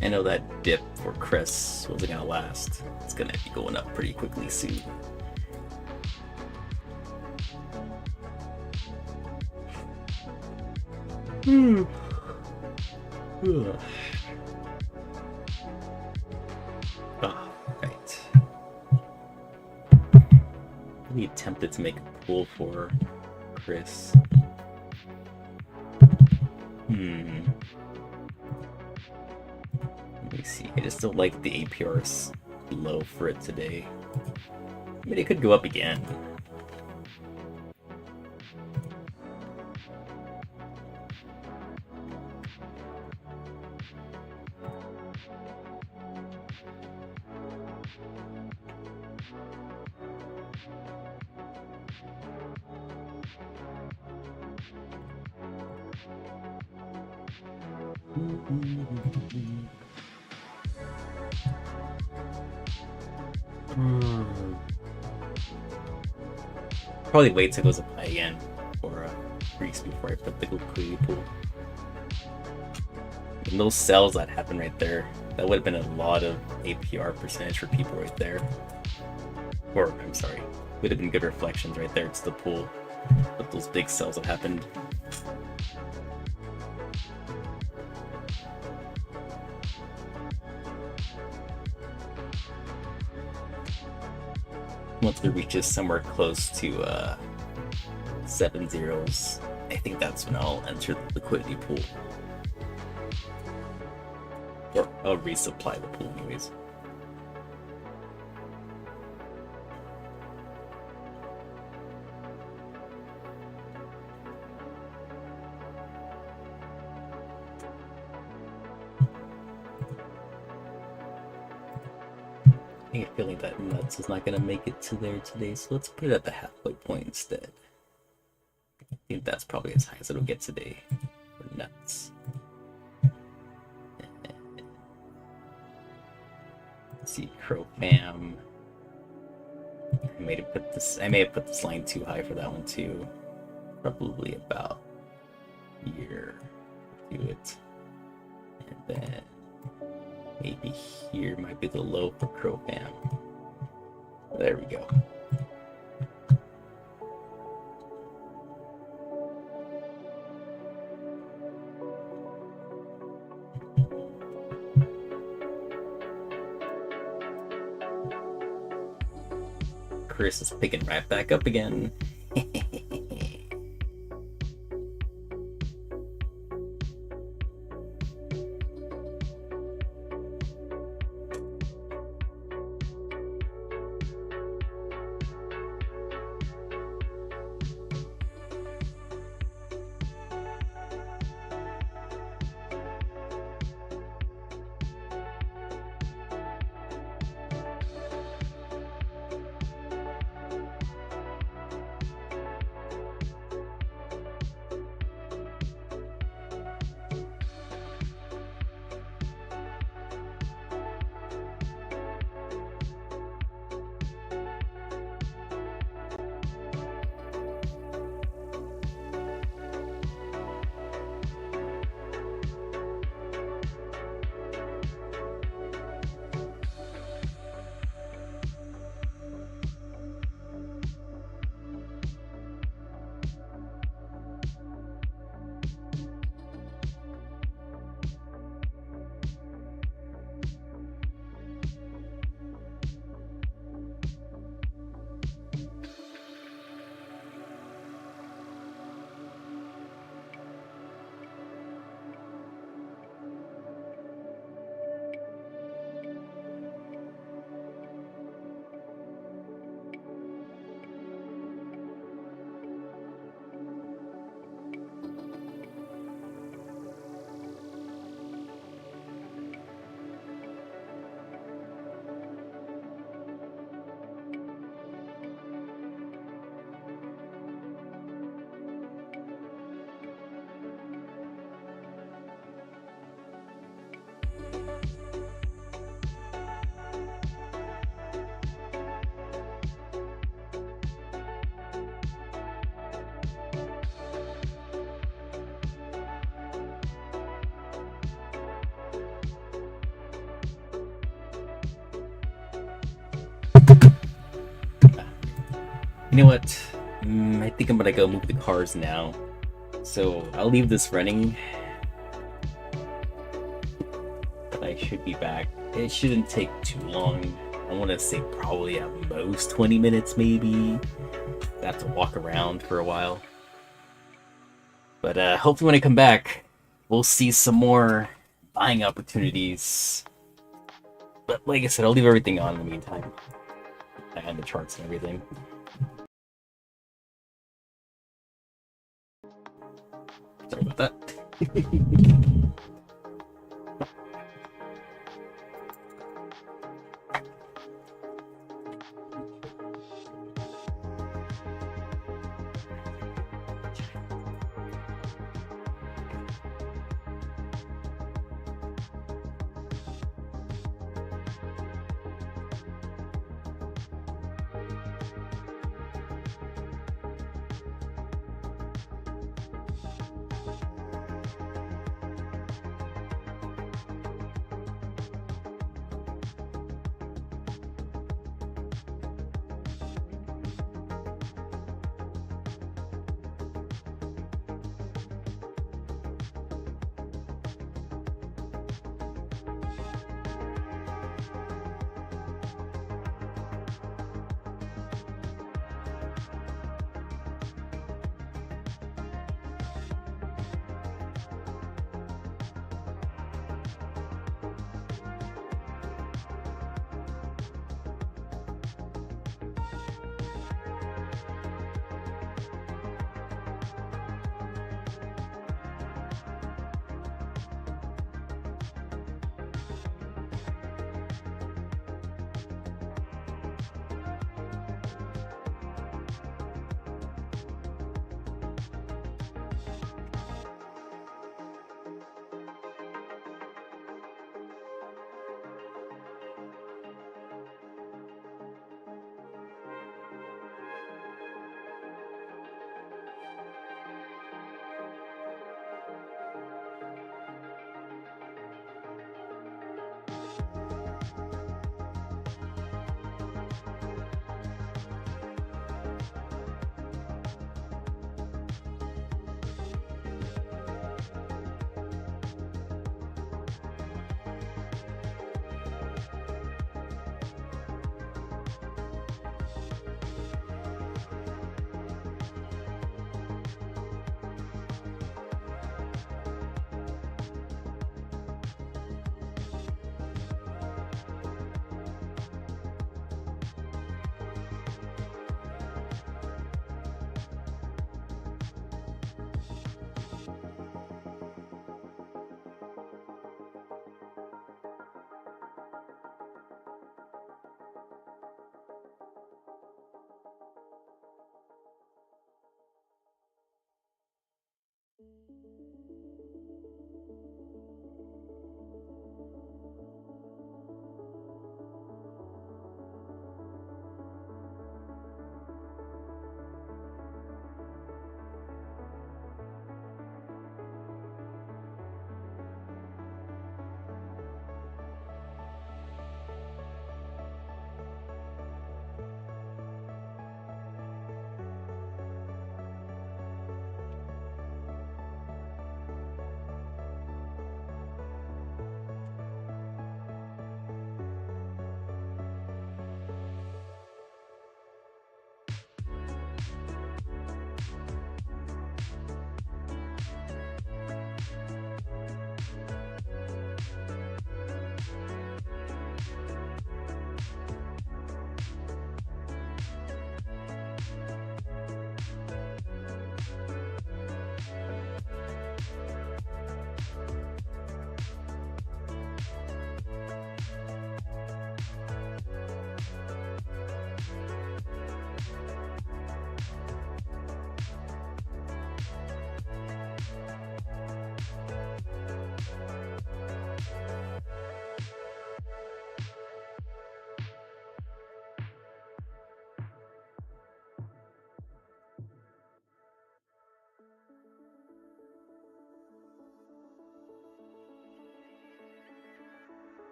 I know that dip for Chris wasn't gonna last. It's gonna be going up pretty quickly soon. Right. Really tempted to make a pool for Chris. Let me see. I just don't like the APRs low for it today. I mean, it could go up again. Probably wait till it goes up high again for CREES before I put the liquidity pool. And those sales that happened right there, that would have been a lot of APR percentage for people right there. Or, I'm sorry, would have been good reflections right there to the pool. But those big sales that happened. Once it reaches somewhere close to 7 zeros, I think that's when I'll enter the liquidity pool. Or I'll resupply the pool anyways. I get a feeling that Nuts is not going to make it to there today, so let's put it at the halfway point instead. I think think that's probably as high as it'll get today for nuts. Let's see, Crow Fam. I may have put this line too high for that one too. Probably about here. Do it. And then maybe here might be the low for Crow Fam. There we go. Chris is picking right back up again. You know what? I think I'm gonna go move the cars now. So I'll leave this running. But I should be back. It shouldn't take too long. I want to say probably at most 20 minutes maybe. I have to walk around for a while. But hopefully when I come back, we'll see some more buying opportunities. But like I said, I'll leave everything on in the meantime. And the charts and everything. Sorry about that.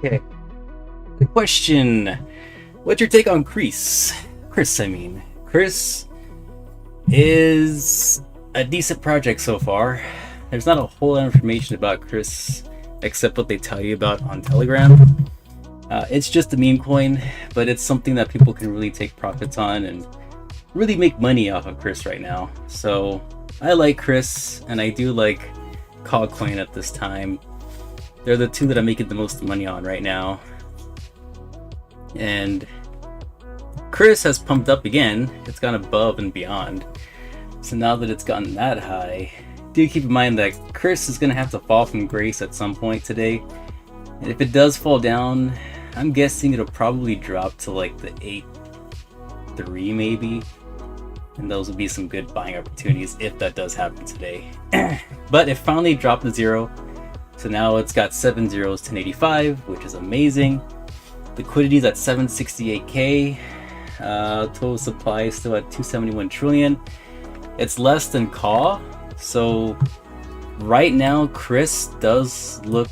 Okay. The question: what's your take on CREES? Chris, I mean. CREES is a decent project so far. There's not a whole lot of information about CREES except what they tell you about on Telegram. It's just a meme coin, but it's something that people can really take profits on and really make money off of CREES right now. So I like CREES, and I do like CAW coin at this time. They're the two that I'm making the most money on right now. And CREES has pumped up again. It's gone above and beyond. So now that it's gotten that high, do keep in mind that CREES is going to have to fall from grace at some point today. And if it does fall down, I'm guessing it'll probably drop to like the 8.3 maybe. And those would be some good buying opportunities if that does happen today. But it finally dropped to 0. So now it's got 7 zeros, 1085, which is amazing. Liquidity is at 768k. Total supply is still at 271 trillion. It's less than CAW. So right now, CREES does look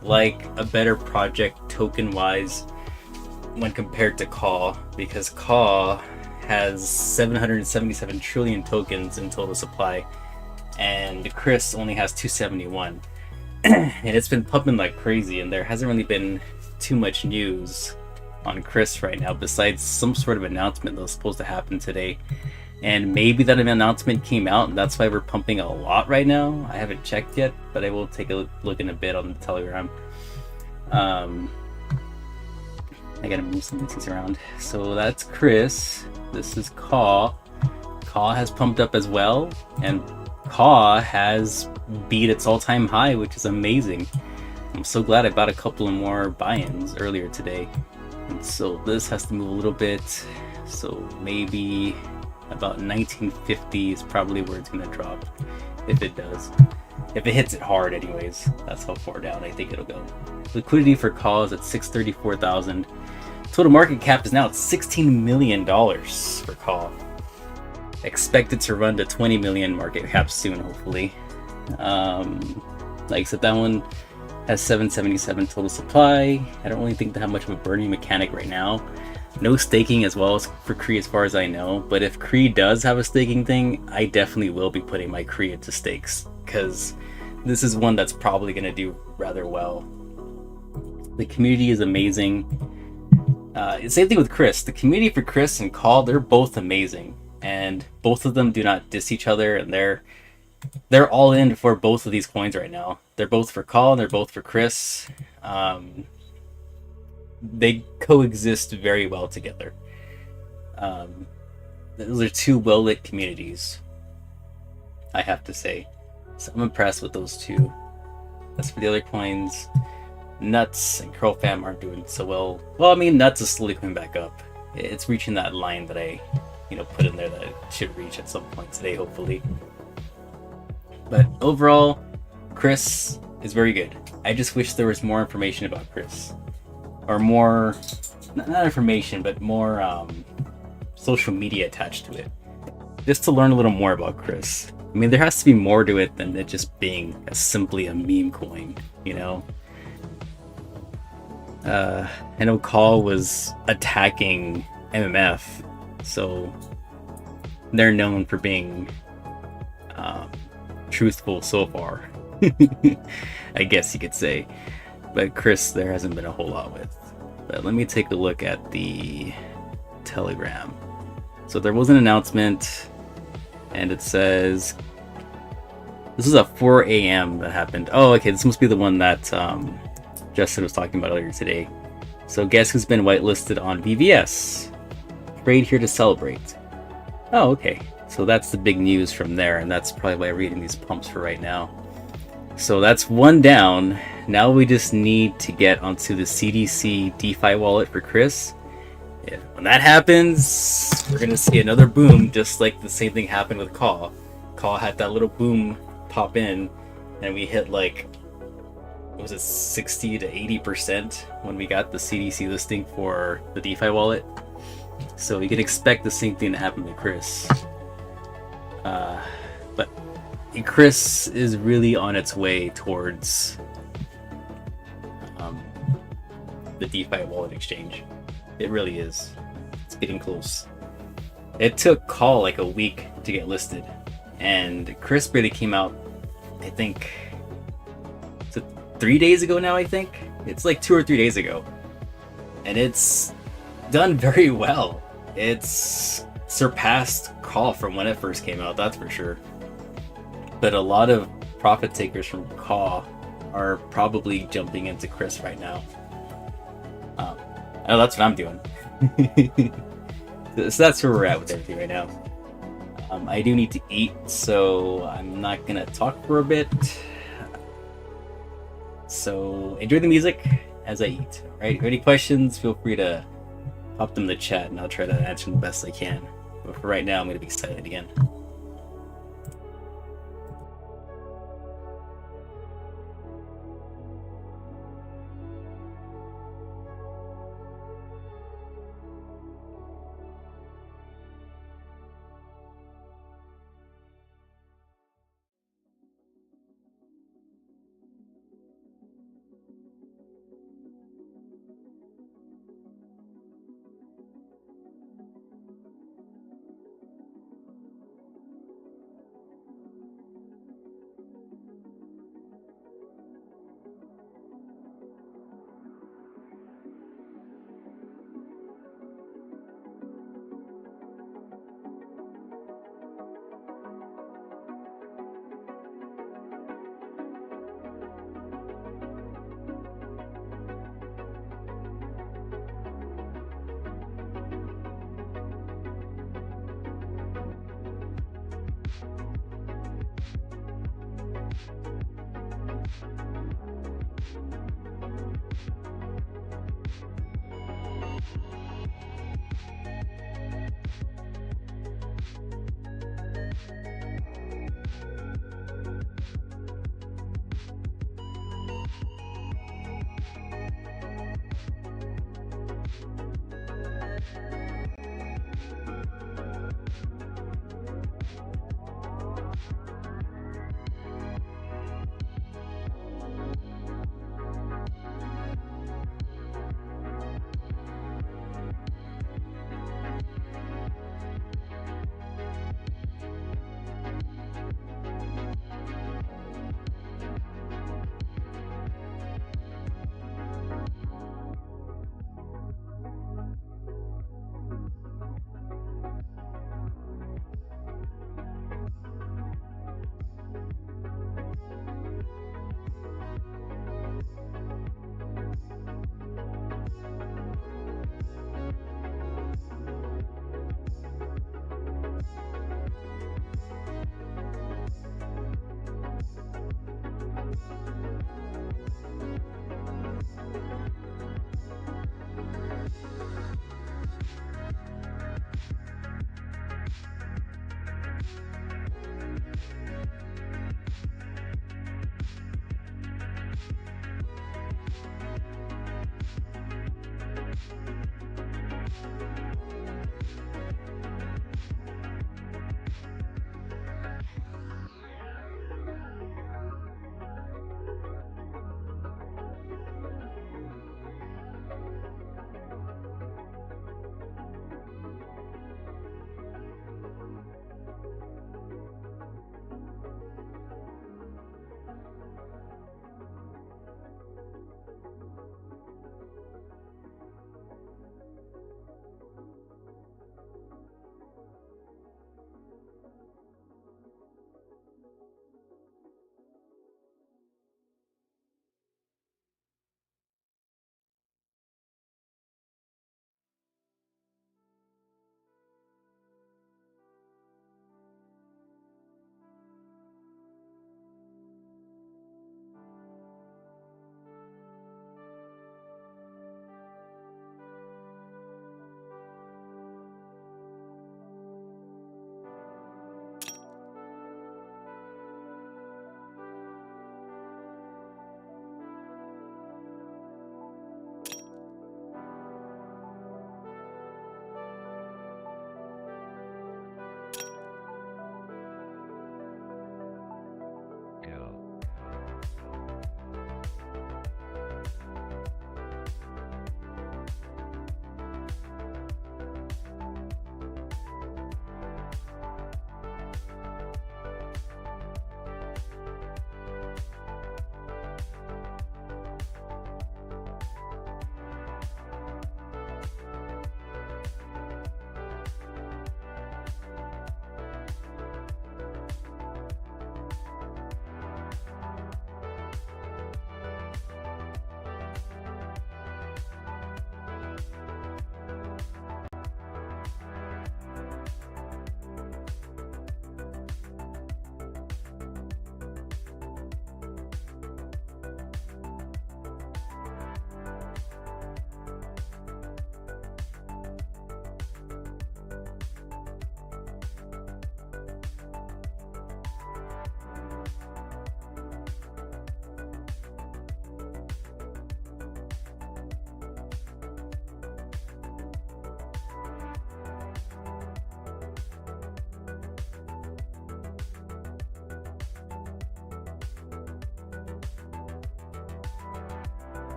like a better project token wise when compared to CAW, because CAW has 777 trillion tokens in total supply and CREES only has 271. And it's been pumping like crazy, and there hasn't really been too much news on CREES right now besides some sort of announcement that was supposed to happen today. And maybe that announcement came out and that's why we're pumping a lot right now. I haven't checked yet, but I will take a look in a bit on the Telegram. I gotta move some things around. So that's CREES. This is CAW. CAW has pumped up as well, and CAW has beat its all-time high, which is amazing. I'm so glad I bought a couple of more buy-ins earlier today. And so this has to move a little bit. So maybe about 1950 is probably where it's going to drop, if it does. If it hits it hard anyways, that's how far down I think it'll go. Liquidity for CAW is at 634,000. Total market cap is now at $16 million for CAW. Expected to run to 20 million market cap soon, hopefully. Like I said, that one has 777 total supply. I don't really think they have much of a burning mechanic right now. No staking as well as for CREE as far as I know, but if CREE does have a staking thing, I definitely will be putting my CREE into stakes, because this is one that's probably going to do rather well. The community is amazing. Same thing with CREES. The community for CREES and CAW, they're both amazing, and both of them do not diss each other, and they're all in for both of these coins right now. They're both for CAW and they're both for CREES. They coexist very well together. Those are two well-lit communities, I have to say. So I'm impressed with those two. As for the other coins, Nuts and CurlFam aren't doing so well. Well, I mean, Nuts is slowly coming back up. It's reaching that line that I, put in there that it should reach at some point today, hopefully. But overall, CREES is very good. I just wish there was more information about CREES. Or more, not information, but more social media attached to it. Just to learn a little more about CREES. I mean, there has to be more to it than it just being simply a meme coin, I know CAW was attacking MMF, so they're known for being truthful so far. I guess you could say. But CREES there hasn't been a whole lot with. But let me take a look at the Telegram. So there was an announcement, and it says this is at 4 a.m. that happened. Oh, okay, this must be the one that Justin was talking about earlier today. So guess who's been whitelisted on BVS? Trade here to celebrate. Oh, okay. So that's the big news from there, and that's probably why I'm reading these pumps for right now. So that's one down. Now we just need to get onto the CDC DeFi wallet for CREES. Yeah, when that happens, we're going to see another boom, just like the same thing happened with CAW. CAW had that little boom pop in, and we hit like, was it 60 to 80% when we got the CDC listing for the DeFi wallet. So we can expect the same thing to happen with CREES. But CREES is really on its way towards the DeFi wallet exchange. It really is. It's getting close. It took CAW like a week to get listed, and CREES really came out, I think, 3 days ago now. I think it's like 2 or 3 days ago, and it's done very well. It's surpassed CAW from when it first came out, that's for sure. But a lot of profit takers from CAW are probably jumping into CREES right now. I know that's what I'm doing. So that's where we're at with everything right now. I do need to eat, so I'm not gonna talk for a bit. So enjoy the music as I eat. All right, any questions, feel free to pop them in the chat and I'll try to answer them the best I can. But for right now, I'm gonna be silent again.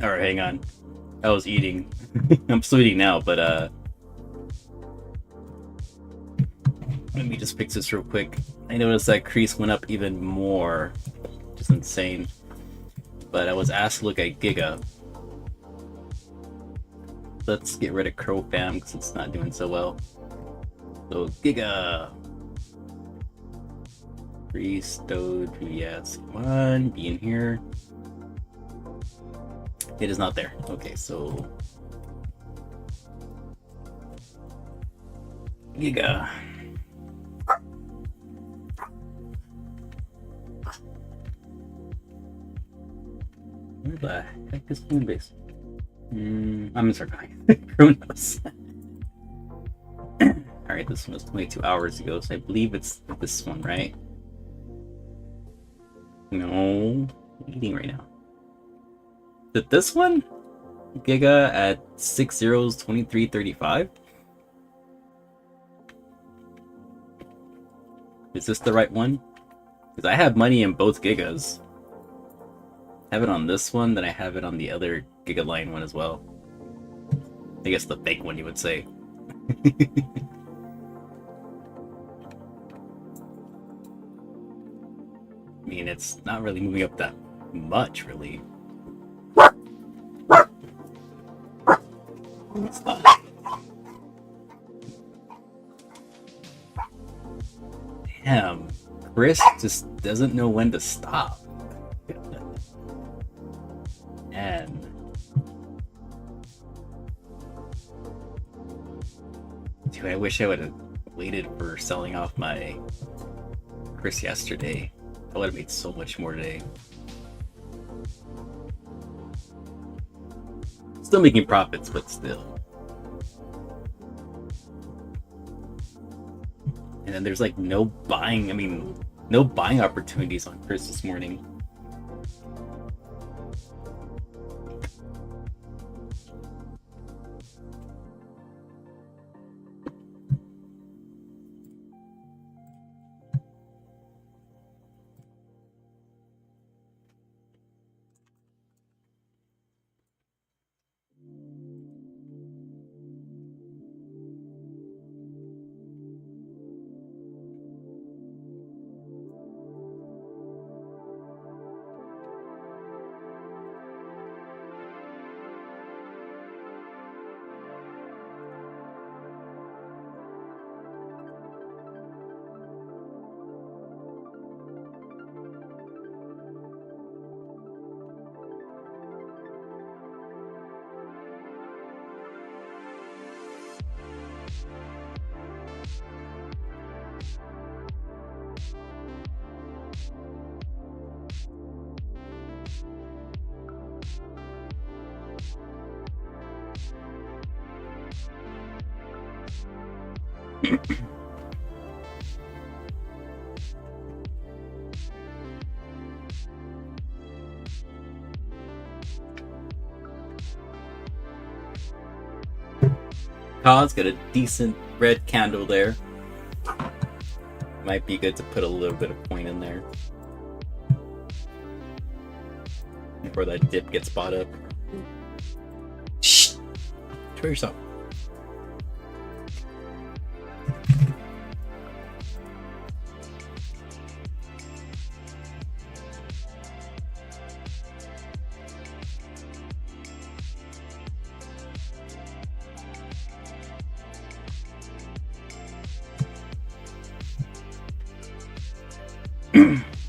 Alright, hang on. I was eating. I'm still eating now, but let me just fix this real quick. I noticed that CREES went up even more, which is insane. But I was asked to look at Giga. Let's get rid of Crow Fam because it's not doing so well. So Giga. CREES, Doge, yes. Come on, be in here. It is not there. Okay, so Giga. Where the heck is Coinbase? I'm gonna start going. Who knows? Alright, this one was 22 hours ago, so I believe it's this one, right? No, I'm eating right now. Is it this one? Giga at 6 zeros, 23.35? Is this the right one? Because I have money in both Gigas. I have it on this one, then I have it on the other Giga Line one as well. I guess the fake one, you would say. I mean, it's not really moving up that much, really. It's not. Damn, Chris just doesn't know when to stop. And dude, I wish I would have waited for selling off my Chris yesterday. I would have made so much more today. Still making profits, but still. And then there's like no buying, no buying opportunities on Chris this morning. CAW's got a decent red candle there. Might be good to put a little bit of point in there before that dip gets bought up. Shh! Try yourself.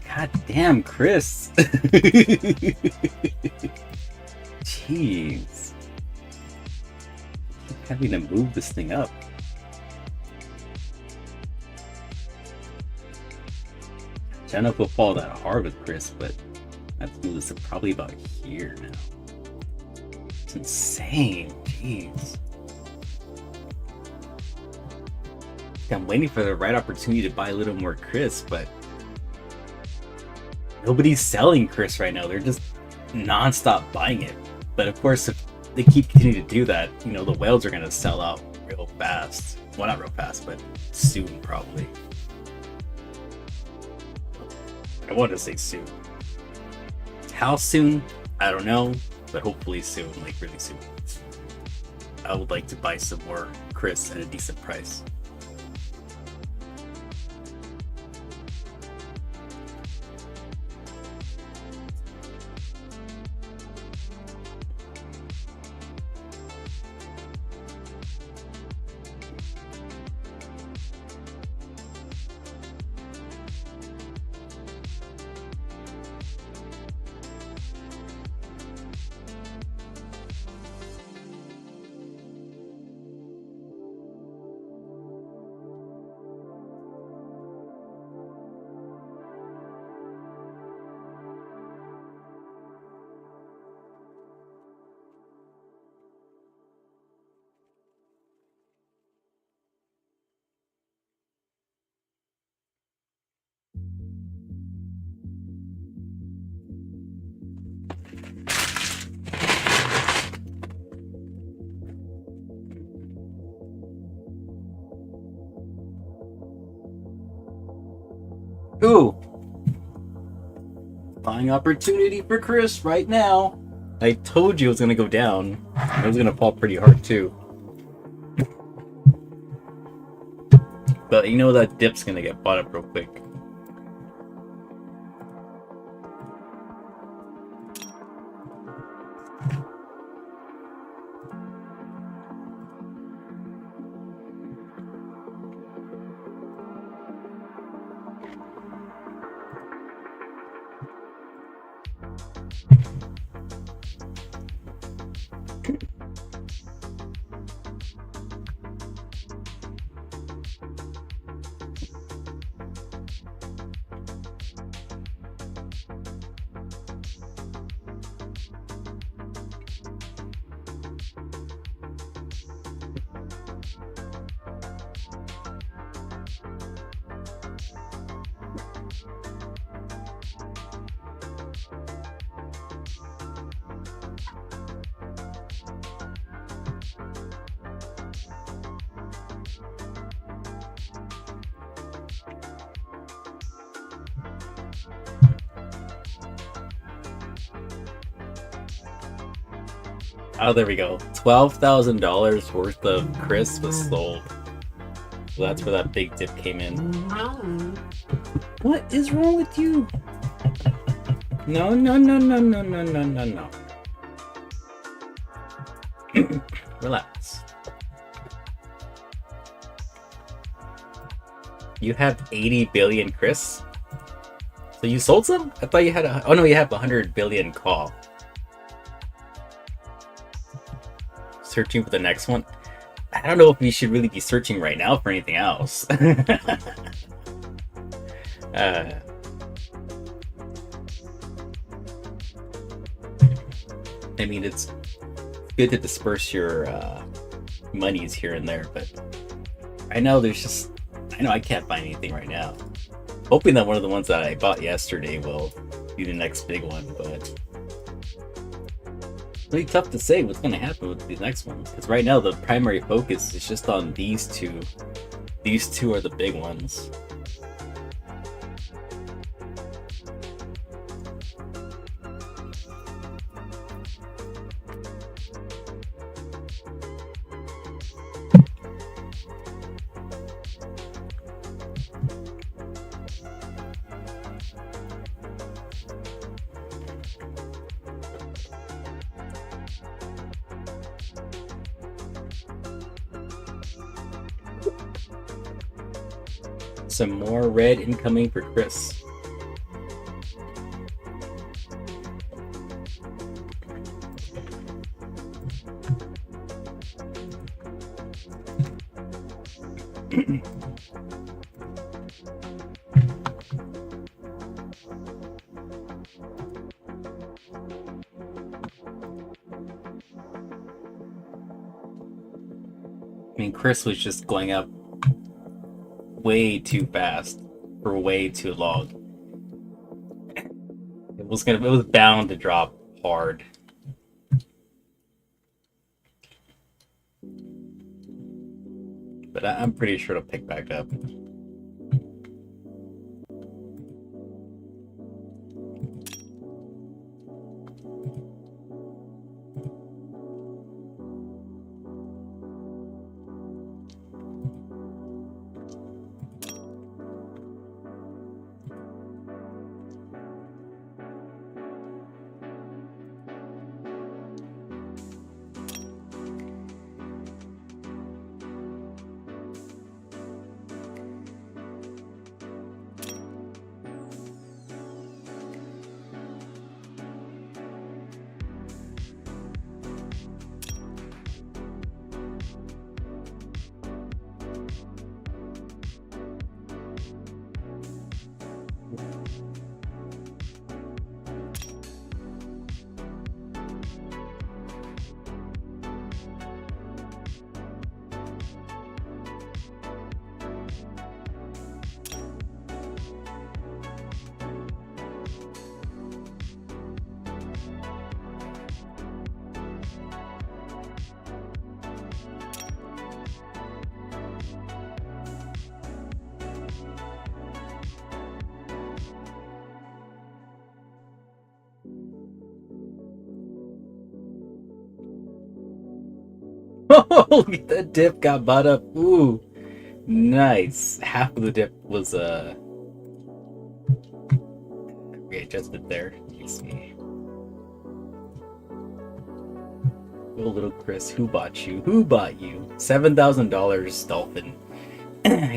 God damn, Chris. Jeez. I'm having to move this thing up. I don't know if it'll fall that hard with Chris, but I have to move this to probably about here now. It's insane. Jeez. I'm waiting for the right opportunity to buy a little more Chris, but nobody's selling Chris right now. They're just non-stop buying it. But of course, if they keep continuing to do that, you know, the whales are going to sell out real fast. Well, not real fast, but soon probably. I want to say soon. How soon? I don't know, but hopefully soon, like really soon. I would like to buy some more CREES at a decent price. Ooh! Buying opportunity for CREES right now. I told you it was gonna go down. It was gonna fall pretty hard too. But you know that dip's gonna get bought up real quick. Oh, there we go. $12,000 worth of CREES was sold. So that's where that big dip came in. What is wrong with you? No, no, no, no, no, no, no, no, no. Relax. You have 80 billion CREES? So you sold some? I thought you had oh no, you have 100 billion CAW. Searching for the next one. I don't know if we should really be searching right now for anything else. I mean, it's good to disperse your monies here and there, but I know I can't find anything right now. Hoping that one of the ones that I bought yesterday will be the next big one, but it's really tough to say what's going to happen with these next ones, because right now the primary focus is just on these two. These two are the big ones. Some more red incoming for Chris. I mean, Chris was just going up way too fast for way too long. It was bound to drop hard. But I'm pretty sure it'll pick back up. Oh, the dip got bought up. Ooh, nice. Half of the dip was readjusted there. Let me see. Oh, little Chris, who bought you? Who bought you? $7,000 dolphin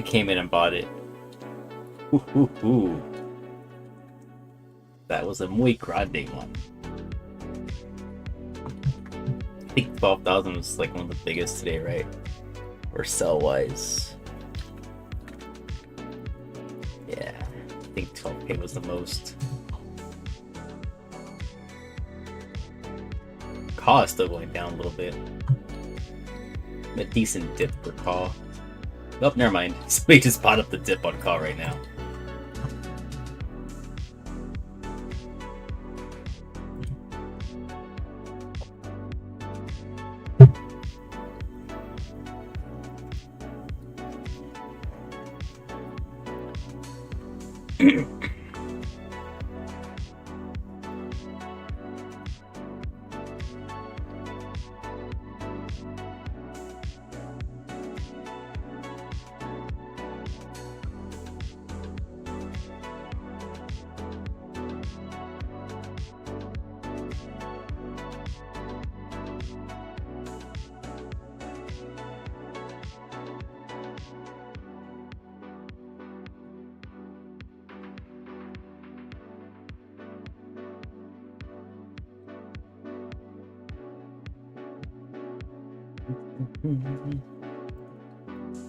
came in and bought it. Ooh, ooh, ooh. That was a muy grande one. I think 12,000 was like one of the biggest today, right? Or sell wise. Yeah, I think 12K was the most. CAW is still going down a little bit. A decent dip for CAW. Oh, never mind. Somebody just bought up the dip on CAW right now.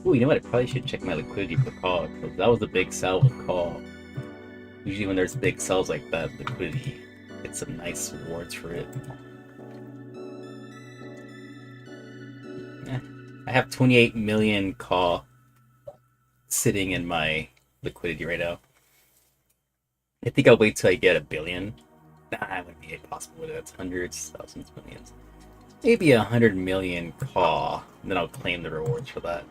Ooh, you know what? I probably should check my liquidity for CAW, because that was a big sell with CAW. Usually when there's big sells like that, liquidity gets some nice rewards for it. I have 28 million CAW sitting in my liquidity right now. I think I'll wait till I get 1 billion. Nah, it wouldn't be possible. That's hundreds, thousands, millions. Maybe 100 million CAW, and then I'll claim the rewards for that.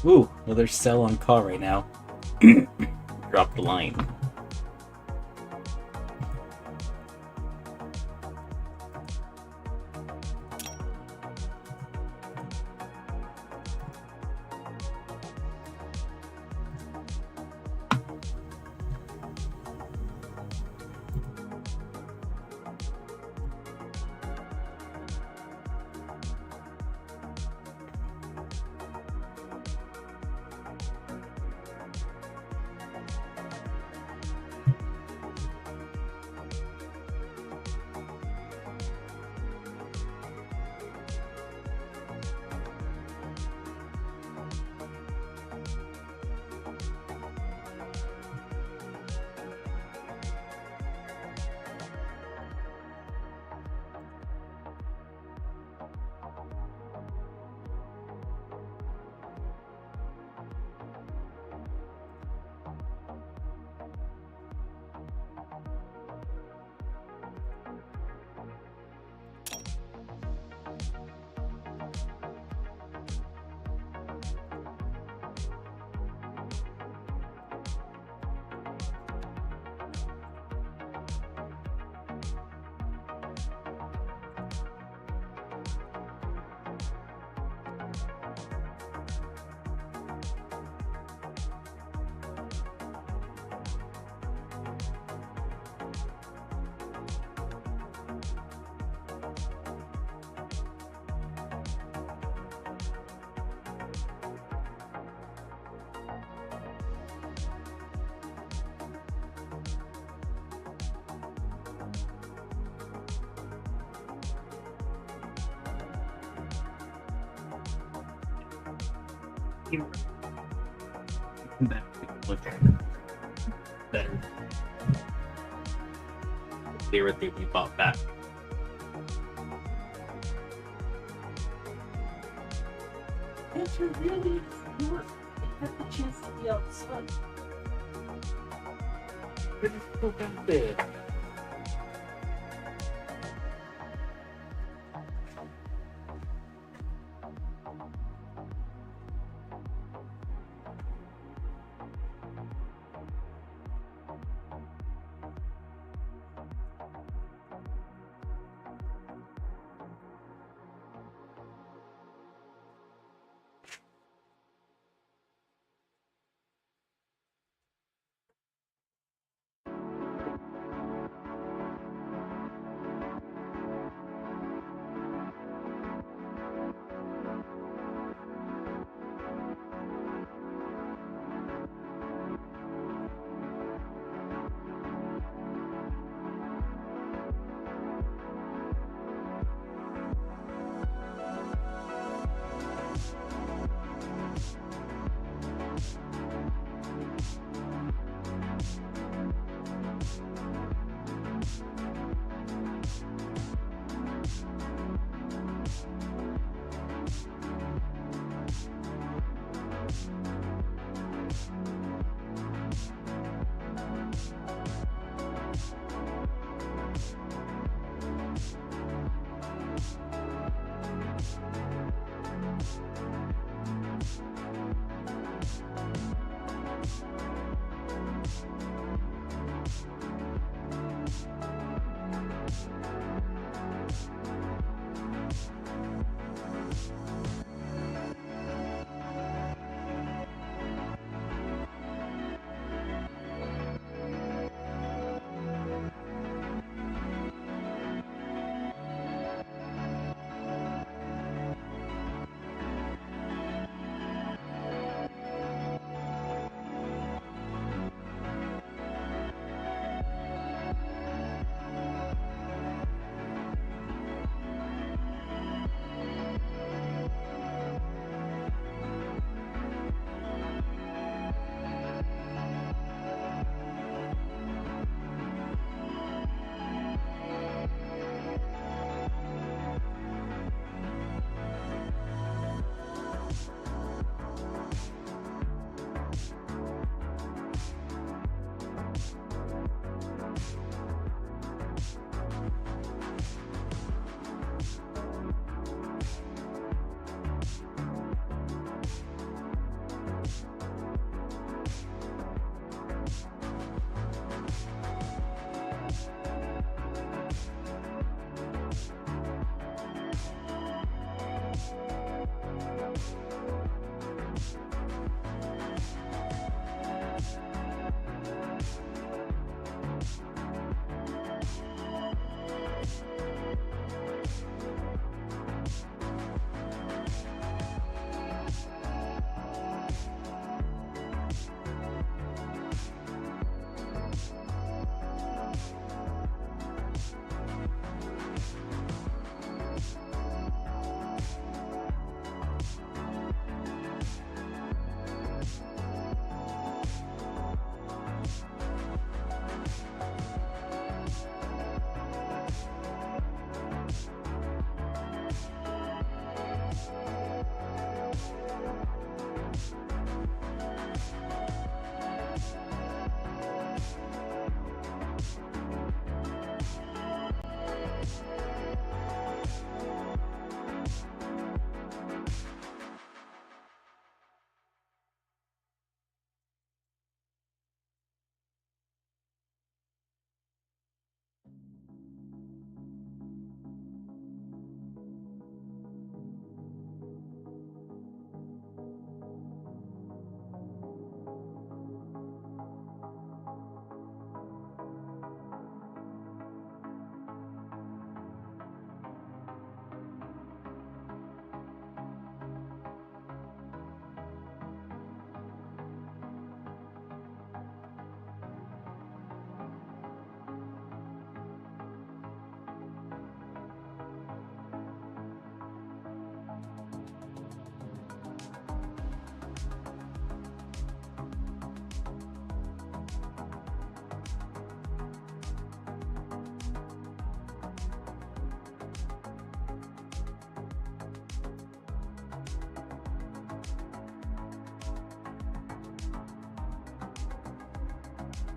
Ooh, another sell on CAW right now. Drop the line. Look better. They were they bought back. Can't you really work? Have the chance to be outside. Ready to go back to bed.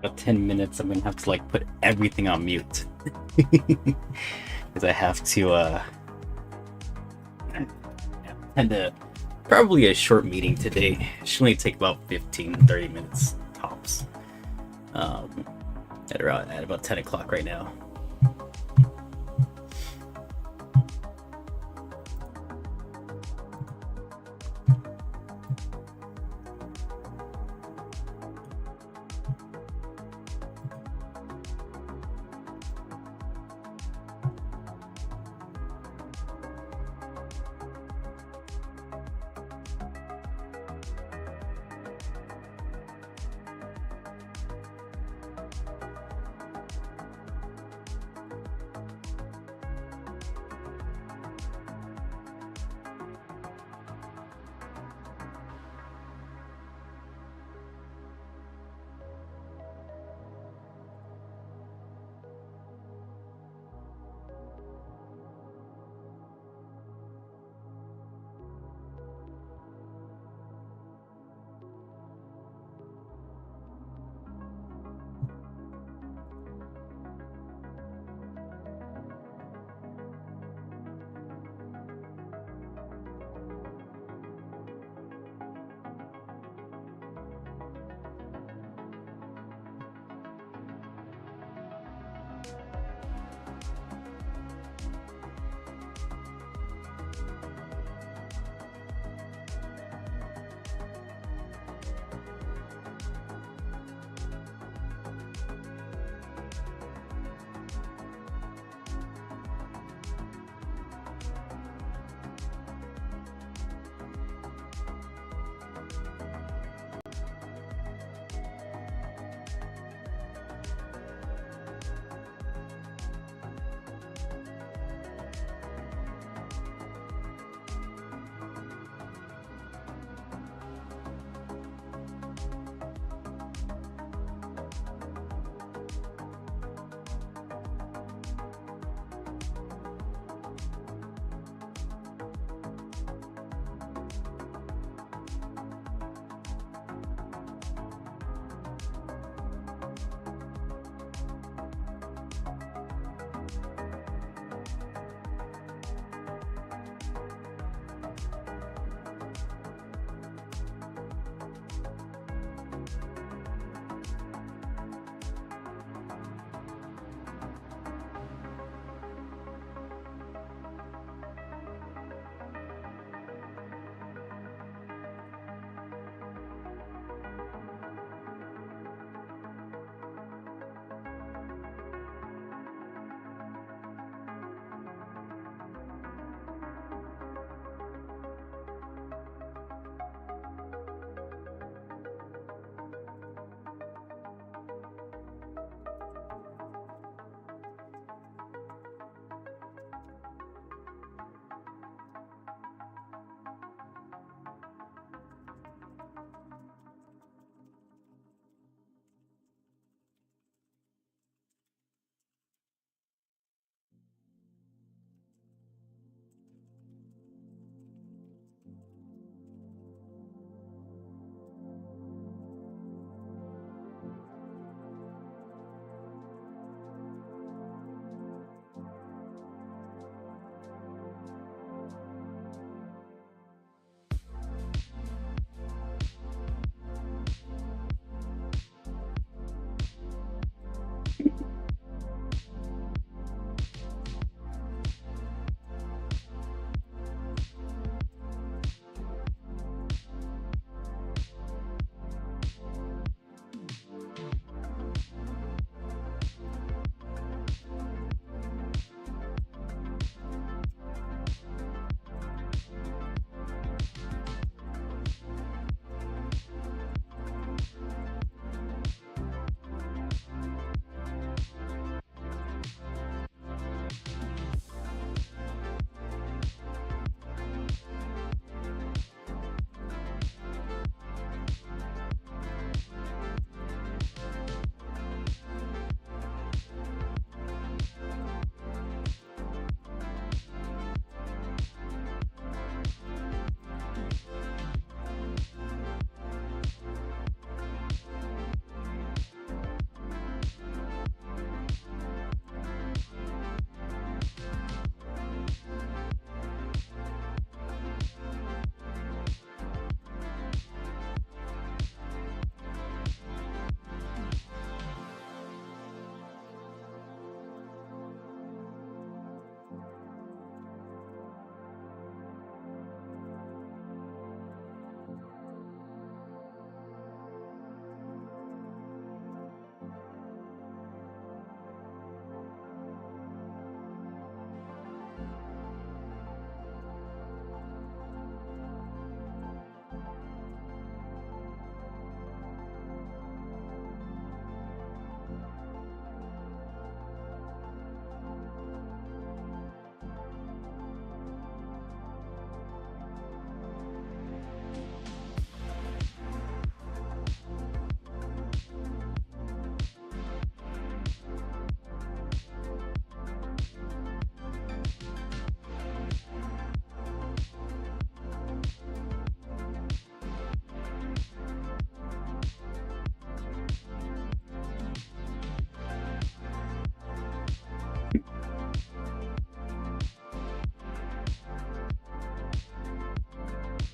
about 10 minutes, I'm gonna have to like put everything on mute. Because I have to attend a probably a short meeting today. It should only take about 15-30 minutes tops. At about 10 o'clock right now.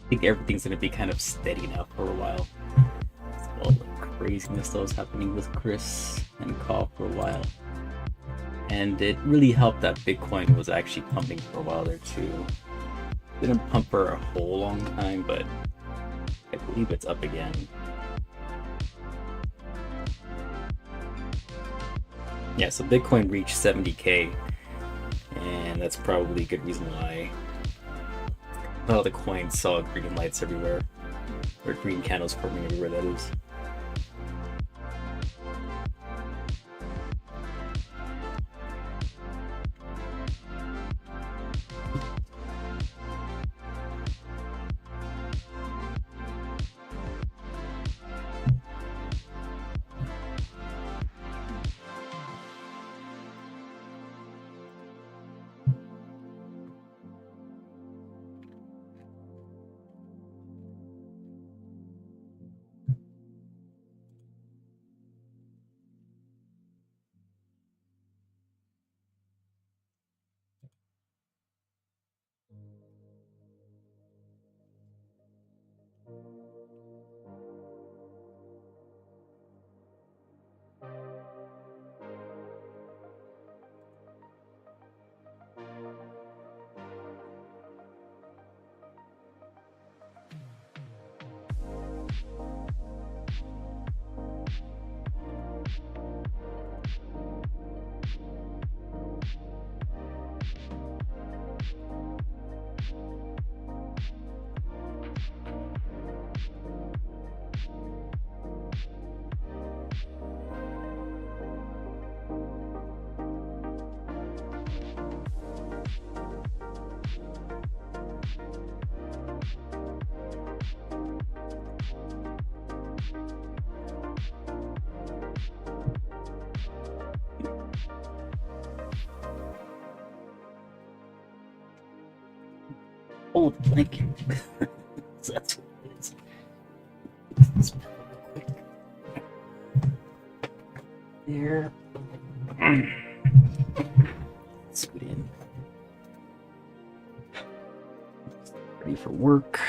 think everything's gonna be kind of steady now for a while. All the craziness that was happening with Chris and CAW for a while. And it really helped that Bitcoin was actually pumping for a while there too. Didn't pump for a whole long time, but I believe it's up again. Yeah, so Bitcoin reached 70K, and that's probably a good reason why all the coins saw green lights everywhere, or green candles forming everywhere, that is. Old blanket. That's what it is. Let's put it real quick. There. Scoot in. Ready for work.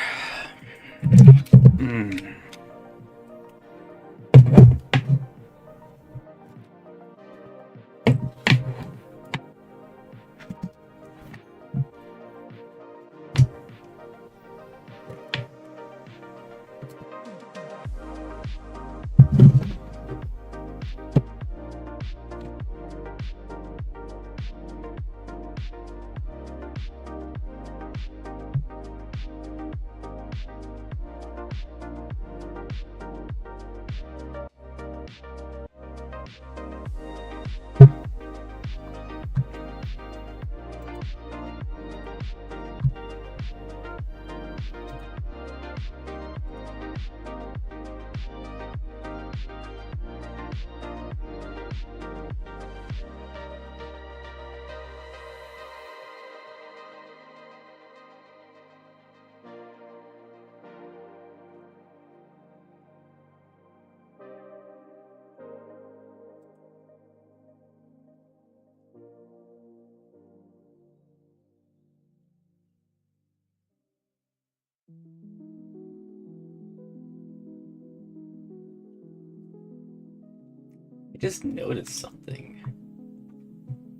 I just noticed something.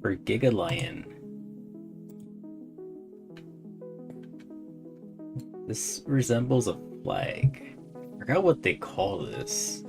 For Giga Lion, this resembles a flag. I forgot what they call this.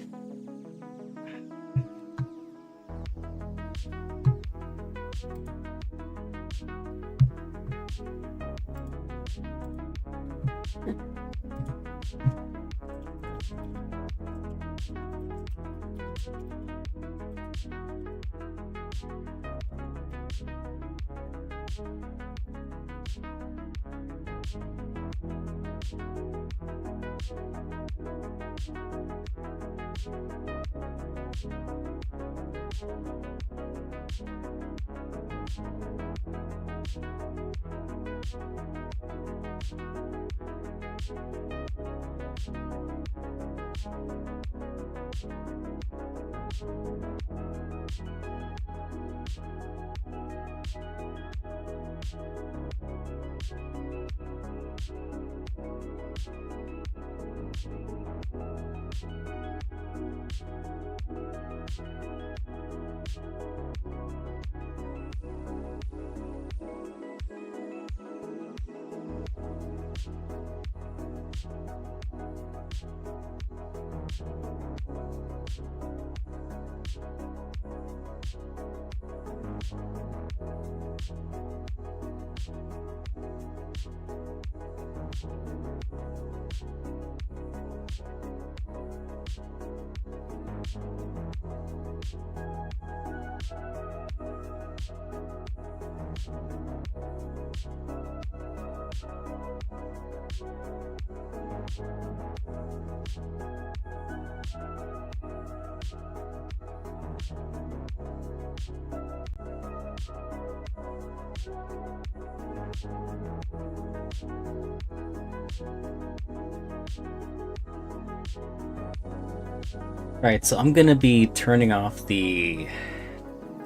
Alright, so I'm gonna be turning off the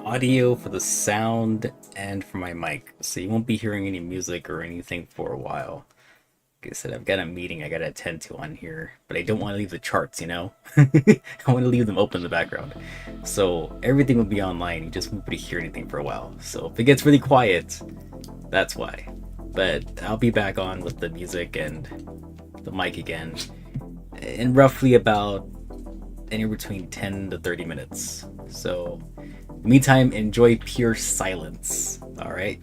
audio for the sound and for my mic, so you won't be hearing any music or anything for a while. Like I said, I've got a meeting I gotta attend to on here, but I don't want to leave the charts, you know? I want to leave them open in the background. So everything will be online, you just won't be able to hear anything for a while. So if it gets really quiet, that's why. But I'll be back on with the music and the mic again in roughly about anywhere between 10 to 30 minutes. So, in the meantime, enjoy pure silence. Alright?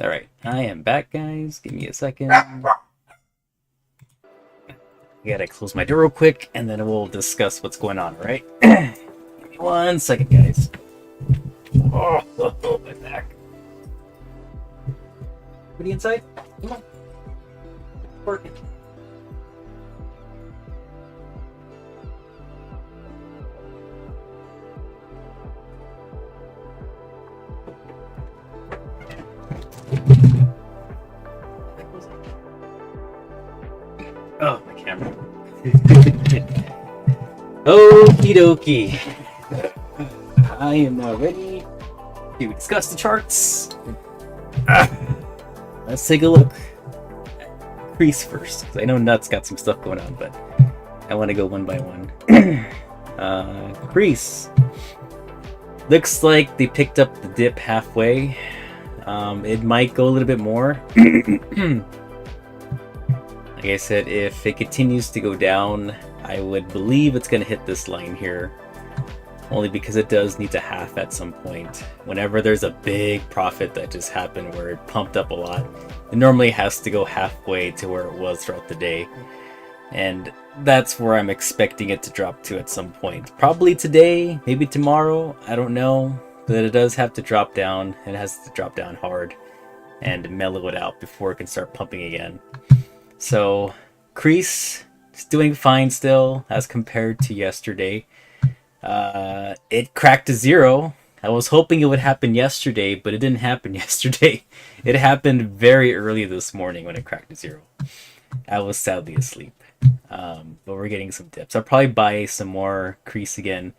Alright, I am back, guys. Give me a second. I gotta close my door real quick, and then we'll discuss what's going on, right? Give me 1 second, guys. Oh, my back. What are you inside? Come on. It's working. Oh, my camera. Okie dokie. I am now ready to discuss the charts. Let's take a look at CREES first, because I know Nuts got some stuff going on, but I want to go one by one. CREES. Looks like they picked up the dip halfway. It might go a little bit more. Like I said, if it continues to go down, I would believe it's going to hit this line here. Only because it does need to half at some point. Whenever there's a big profit that just happened where it pumped up a lot, it normally has to go halfway to where it was throughout the day. And that's where I'm expecting it to drop to at some point. Probably today, maybe tomorrow, I don't know. But it does have to drop down. It has to drop down hard and mellow it out before it can start pumping again. So, CREES is doing fine still as compared to yesterday. It cracked a 0. I was hoping it would happen yesterday, but it didn't happen yesterday. It happened very early this morning when it cracked a 0. I was sadly asleep. But we're getting some dips. I'll probably buy some more CREES again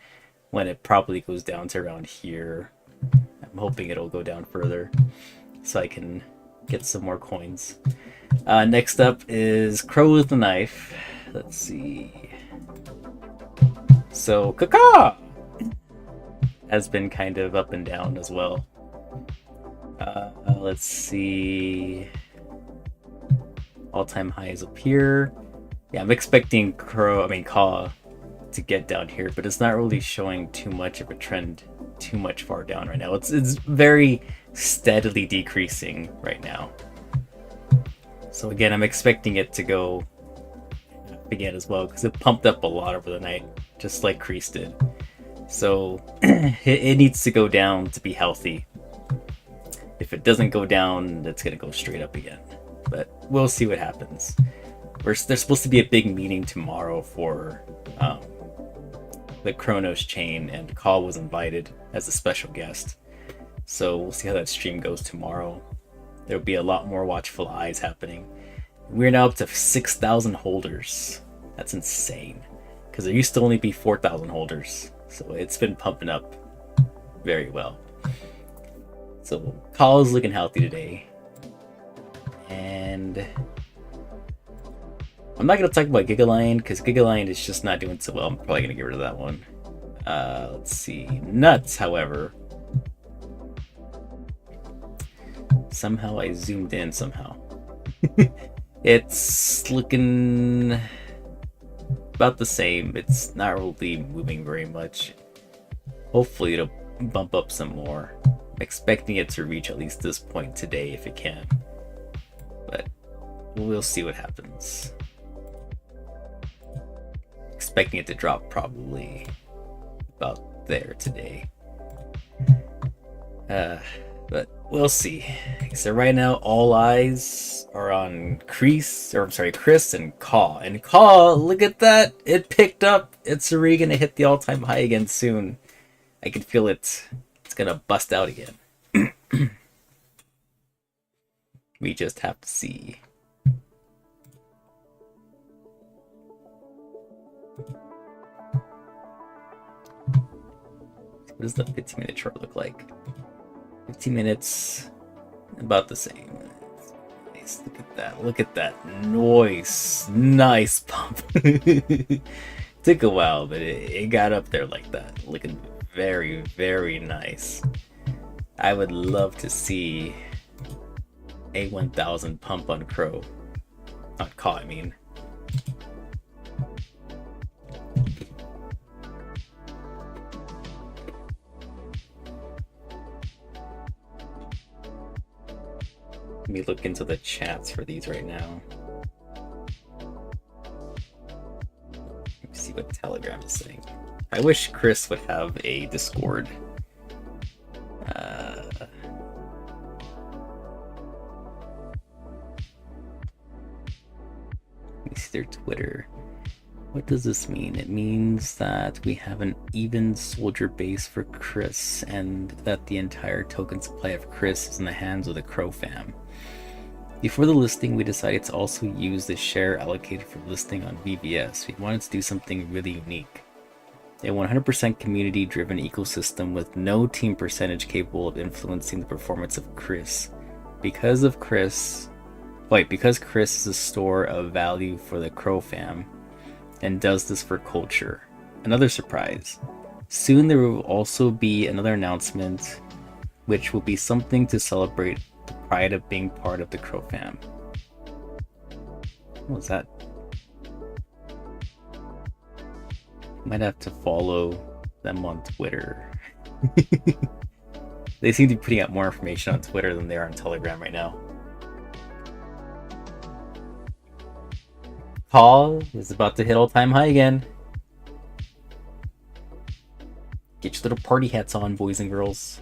when it probably goes down to around here. I'm hoping it'll go down further so I can get some more coins. Next up is Crow with the Knife. Let's see. So, CAW has been kind of up and down as well. Let's see. All-time highs up here. Yeah, I'm expecting CAW to get down here, but it's not really showing too much of a trend too much far down right now. It's very steadily decreasing right now. So again, I'm expecting it to go up again as well because it pumped up a lot over the night, just like CREES did. So it needs to go down to be healthy. If it doesn't go down, it's going to go straight up again. But we'll see what happens. There's supposed to be a big meeting tomorrow for the Kronos chain, and CAW was invited as a special guest. So we'll see how that stream goes tomorrow. There'll be a lot more watchful eyes happening. We're now up to 6,000 holders. That's insane. Because there used to only be 4,000 holders. So it's been pumping up very well. So CAW is looking healthy today. And I'm not going to talk about Gigalion because Gigalion is just not doing so well. I'm probably going to get rid of that one. Let's see. Nuts, however. Somehow I zoomed in somehow. It's looking about the same. It's not really moving very much. Hopefully it'll bump up some more. I'm expecting it to reach at least this point today if it can. But we'll see what happens. Expecting it to drop probably about there today. But we'll see. So right now, all eyes are on CREES and CAW. And CAW, look at that! It picked up. It's already gonna hit the all-time high again soon. I can feel it. It's gonna bust out again. We just have to see. What does the 15-minute chart look like? 15 minutes, about the same. Nice. Look at that. Look at that. Nice pump. Took a while, but it got up there like that. Looking very, very nice. I would love to see a 1000 pump on Crow. Not CAW, I mean. Let me look into the chats for these right now. Let me see what Telegram is saying. I wish Chris would have a Discord. Let me see their Twitter. What does this mean? It means that we have an even soldier base for Chris, and that the entire token supply of Chris is in the hands of the CRO fam. Before the listing, we decided to also use the share allocated for listing on VBS. We wanted to do something really unique. A 100% community-driven ecosystem with no team percentage capable of influencing the performance of Chris. Because Chris is a store of value for the CRO fam, and does this for culture. Another surprise. Soon there will also be another announcement, which will be something to celebrate the pride of being part of the CRO fam. What was that? Might have to follow them on Twitter. They seem to be putting out more information on Twitter than they are on Telegram right now. CAW is about to hit all-time high again. Get your little party hats on, boys and girls.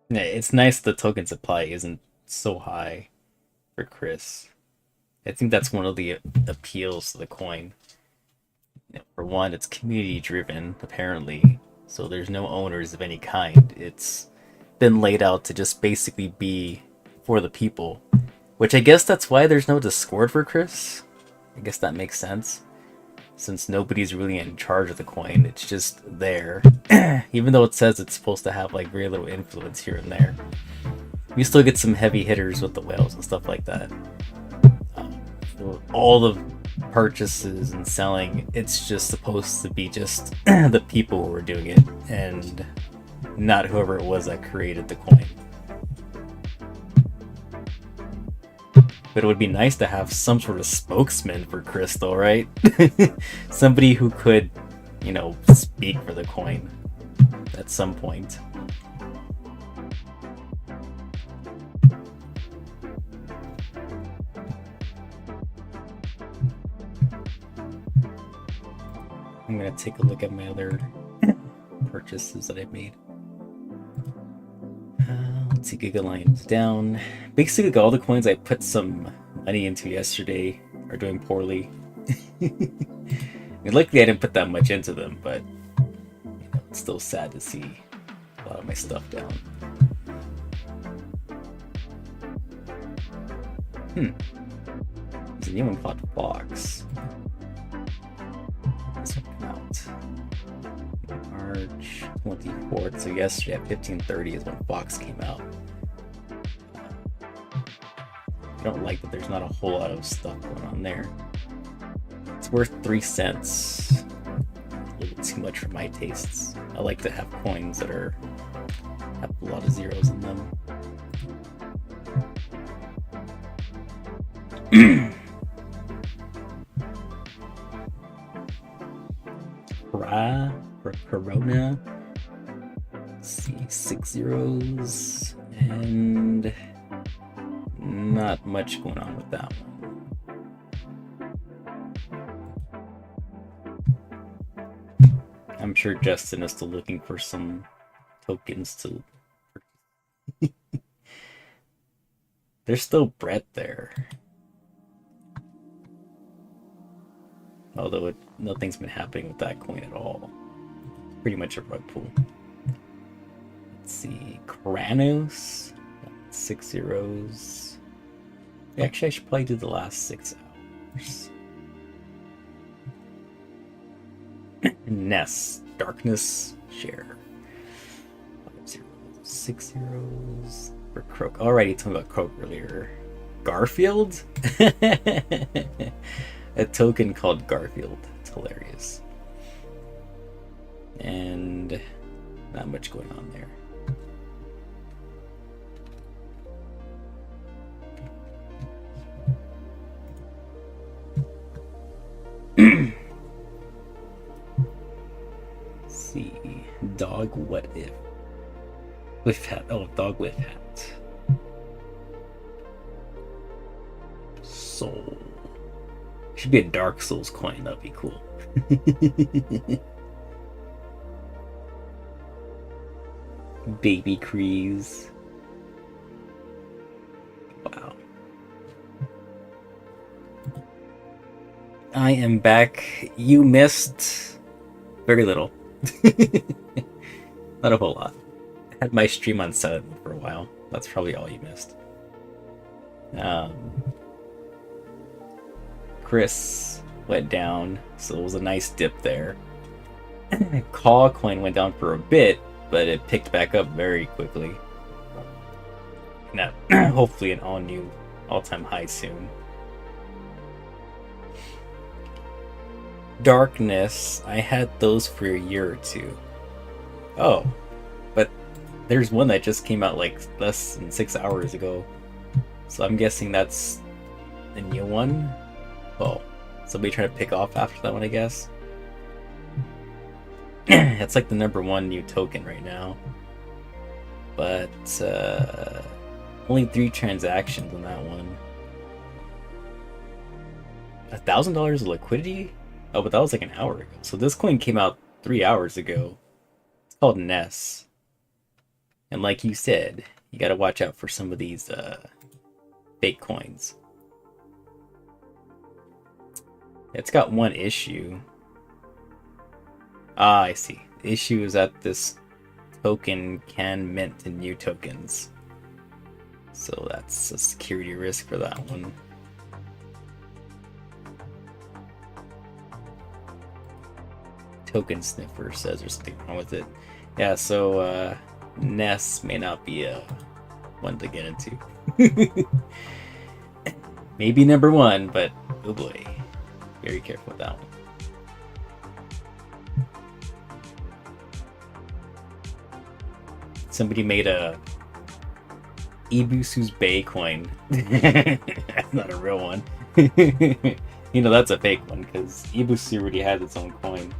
Yeah, it's nice the token supply isn't so high for Chris. I think that's one of the appeals to the coin. For one, it's community driven, apparently, so there's no owners of any kind. It's been laid out to just basically be for the people, which I guess that's why there's no Discord for Chris. I guess that makes sense, since nobody's really in charge of the coin. It's just there. Even though it says it's supposed to have like very little influence here and there, you still get some heavy hitters with the whales and stuff like that. All the purchases and selling, it's just supposed to be just the people who are doing it, and not whoever it was that created the coin. But it would be nice to have some sort of spokesman for Crystal, right? Somebody who could, you know, speak for the coin at some point. I'm gonna take a look at my other purchases that I've made. Let's see, Giga Lion's down. Basically, all the coins I put some money into yesterday are doing poorly. And luckily, I didn't put that much into them, but you know, it's still sad to see a lot of my stuff down. There's a new one called Fox. This one came out March 24th, so yesterday at 15:30 is when Fox came out. I don't like that there's not a whole lot of stuff going on there. It's worth 3 cents. A little too much for my tastes. I like to have coins that have a lot of zeros in them. Corona. Let's see, 6 zeros, and not much going on with that one. I'm sure Justin is still looking for some tokens to purchase. There's still Brett there. Although nothing's been happening with that coin at all. Pretty much a rug pull. Let's see, Kranos, 6 zeros. Actually, I should probably do the last 6 hours. Ness, Darkness, Share. 5 zeros, 6 zeros for Croak. Alrighty, talking about Croak earlier. Garfield? A token called Garfield. It's hilarious. and not much going on there. Let's see. Dog what if? With hat. Oh, dog with hat. Soul. Should be a Dark Souls coin. That'd be cool. Baby KREES. Wow. I am back. You missed very little. Not a whole lot. I had my stream on silent for a while. That's probably all you missed. Chris went down, so it was a nice dip there. CAW coin went down for a bit, but it picked back up very quickly. Now, hopefully an all-new all-time high soon. Darkness, I had those for a year or two. Oh, but there's one that just came out like less than 6 hours ago. So I'm guessing that's the new one. Oh, somebody trying to pick off after that one, I guess. It's like the #1 new token right now. But only 3 transactions on that one. $1,000 of liquidity? Oh, but that was like an hour ago. So this coin came out 3 hours ago. It's called Ness. And like you said, you gotta watch out for some of these fake coins. It's got one issue. Ah, I see. The issue is that this token can mint in new tokens. So that's a security risk for that one. Token sniffer says there's something wrong with it. Yeah, so Ness may not be a one to get into. Maybe #1, but oh boy. Very careful with that one. Somebody made a Ibusu's Bay coin. That's not a real one. You know that's a fake one because Ibusu already has its own coin.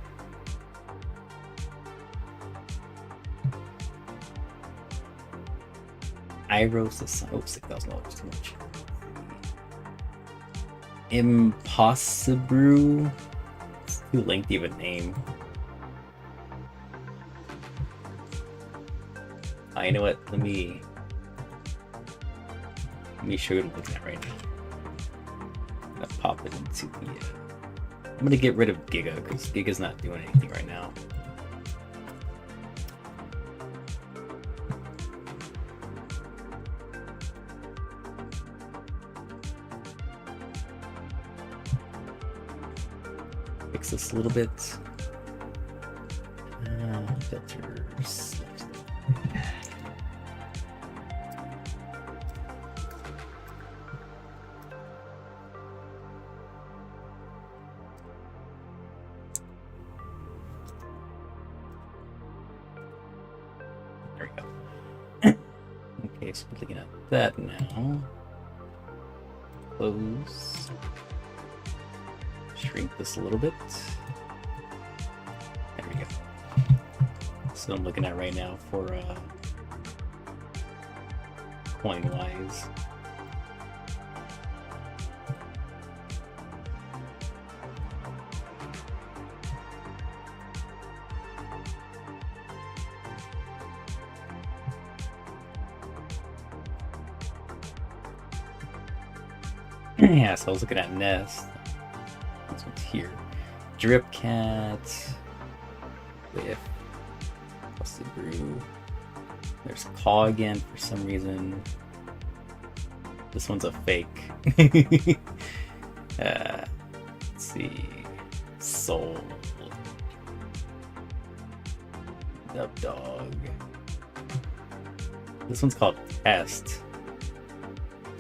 Iros the Sun. Oh, $6,000 too much. Impossibrew. It's too lengthy of a name. You know what? Let me show you what I'm looking at right now. I'm gonna pop it into the. I'm gonna get rid of Giga because Giga's not doing anything right now. Fix this a little bit. Filters. There we go. Okay, so we're looking at that now. Close. Shrink this a little bit. There we go. So I'm looking at right now for coin wise. Yeah, so I was looking at Nest. This one's here. Drip Cat with what's the brew? There's CAW again for some reason. This one's a fake. Let's see. Soul. Dub Dog. This one's called Test.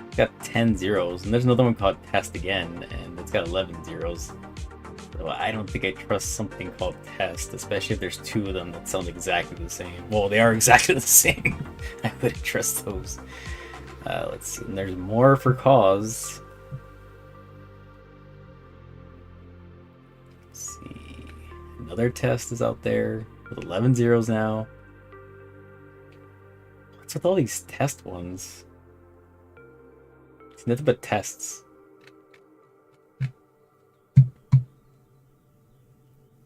It's got 10 zeros, and there's another one called Test again, and it's got 11 zeros. Well, I don't think I trust something called test, especially if there's two of them that sound exactly the same. Well, they are exactly the same. I wouldn't trust those. Let's see. And there's more for cause. Let's see. Another test is out there with 11 zeros now. What's with all these test ones? It's nothing but tests.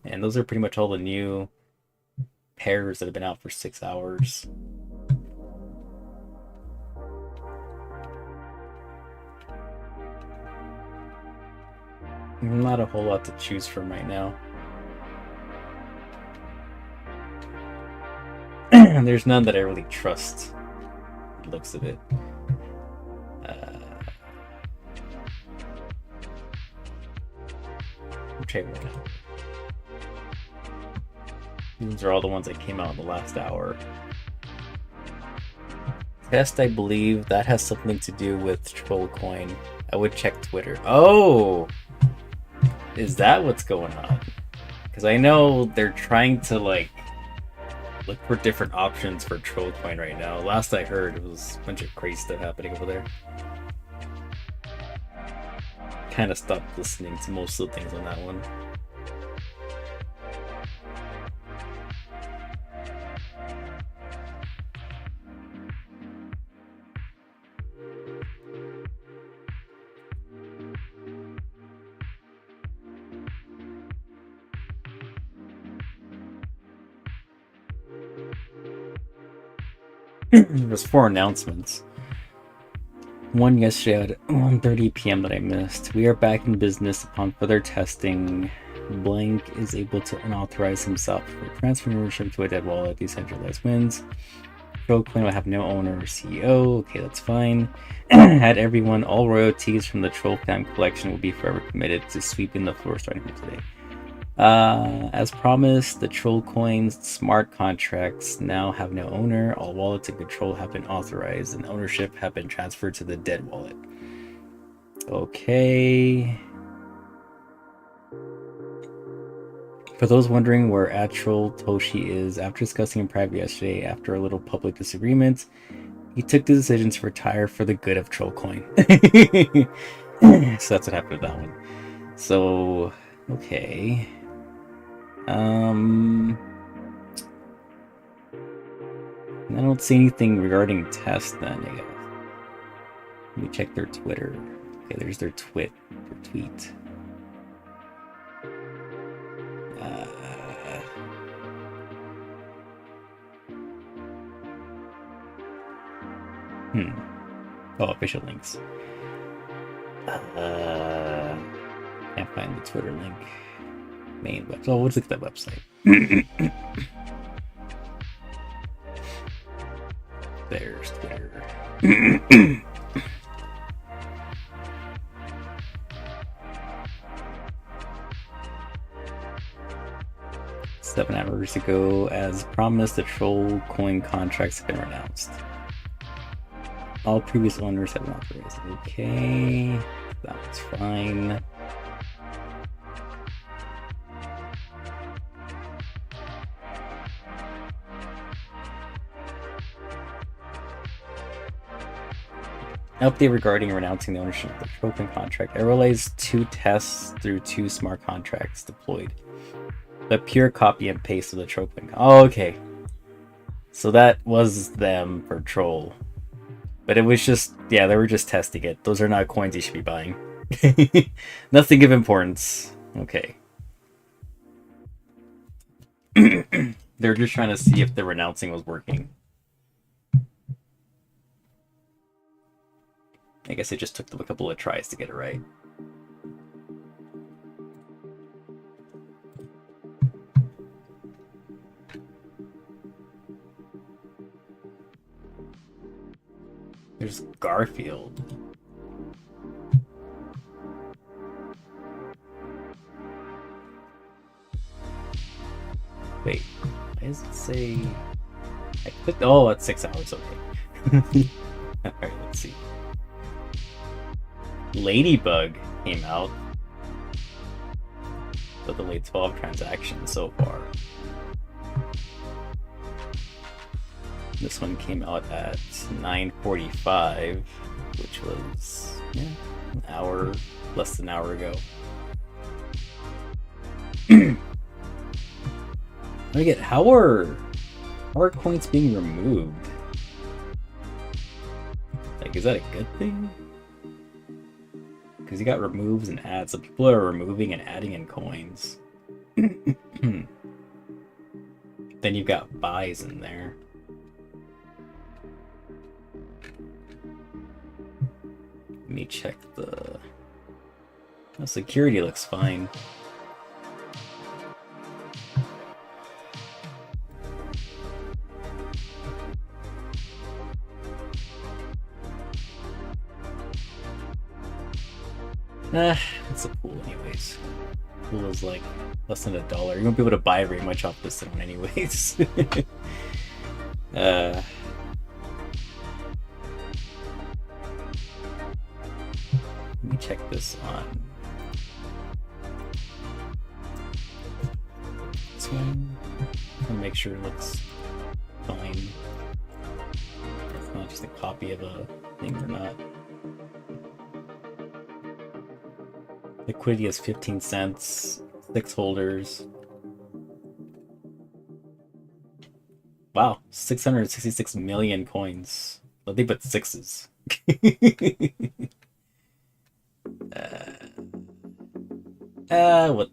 And those are pretty much all the new pairs that have been out for 6 hours. Not a whole lot to choose from right now. There's none that I really trust. The looks of it. Try one out. These are all the ones that came out in the last hour. Test, I believe that has something to do with Trollcoin. I would check Twitter. Oh! Is that what's going on? Because I know they're trying to, like, look for different options for Trollcoin right now. Last I heard, it was a bunch of crazy stuff happening over there. Kind of stopped listening to most of the things on that one. There's 4 announcements. One yesterday at 1:30 p.m. that I missed. We are back in business upon further testing. Blank is able to unauthorize himself for transferring ownership to a dead wallet. Decentralized wins. Trollcoin will have no owner or CEO. Okay, that's fine. Had everyone, all royalties from the Troll Fam collection will be forever committed to sweeping the floor starting from today. As promised, the Trollcoin's smart contracts now have no owner. All wallets and control have been authorized, and ownership have been transferred to the dead wallet. Okay. For those wondering where Atrol Toshi is, after discussing in private yesterday, after a little public disagreement, he took the decision to retire for the good of Trollcoin. So that's what happened with that one. So, okay. I don't see anything regarding tests then, I guess. Let me check their Twitter. Okay, there's their tweet. Oh, official links. Can't find the Twitter link. Main website. Oh, let's look at that website. There's Twitter. 7 hours ago, as promised, the Trollcoin contracts have been renounced. All previous owners have been authorized. Okay, that's fine. Update regarding renouncing the ownership of the Trollcoin contract. I realized 2 tests through 2 smart contracts deployed. The pure copy and paste of the Trollcoin. Oh, okay. So that was them for Troll. But it was just, yeah, they were just testing it. Those are not coins you should be buying. Nothing of importance. Okay. They're just trying to see if the renouncing was working. I guess it just took them a couple of tries to get it right. There's Garfield. Wait, why does it say... I clicked... Oh, it's 6 hours, okay. Alright, let's see. Ladybug came out. with only 12 transactions so far. This one came out at 9:45, which was an hour, less than an hour ago. I get how are coins being removed? Like, is that a good thing? Because you got removes and adds, so people are removing and adding in coins. Then you've got buys in there. Let me check the security looks fine. It's a pool anyways. Pool is like less than $1. You won't be able to buy very much off this one anyways. Let me check this on this one and make sure it looks fine. It's not just a copy of a thing or not. Liquidity is 15 cents, 6 holders. Wow, 666 million coins. Nothing but sixes. What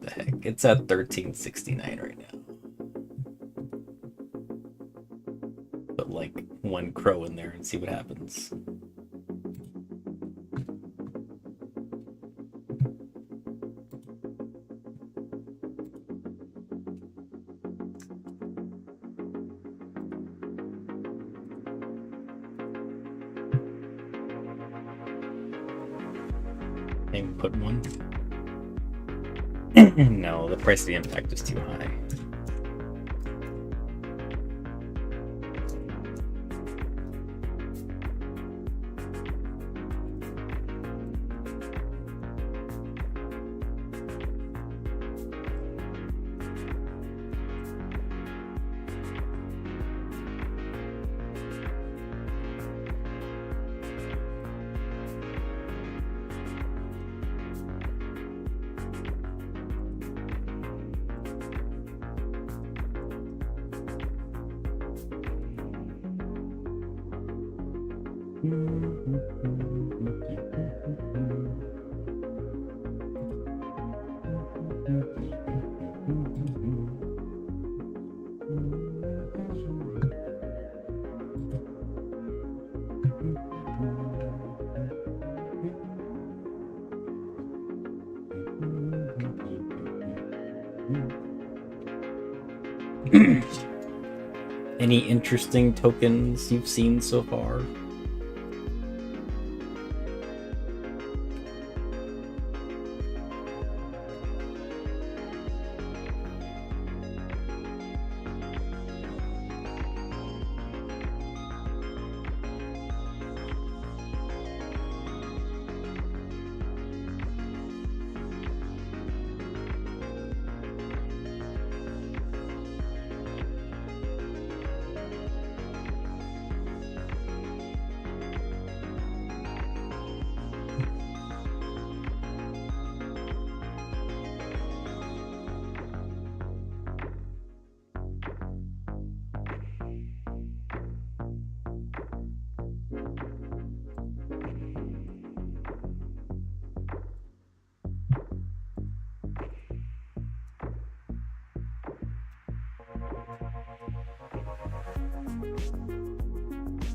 the heck? It's at 1369 right now. Put like one crow in there and see what happens. Put one. No, the price of the impact is too high. Any interesting tokens you've seen so far?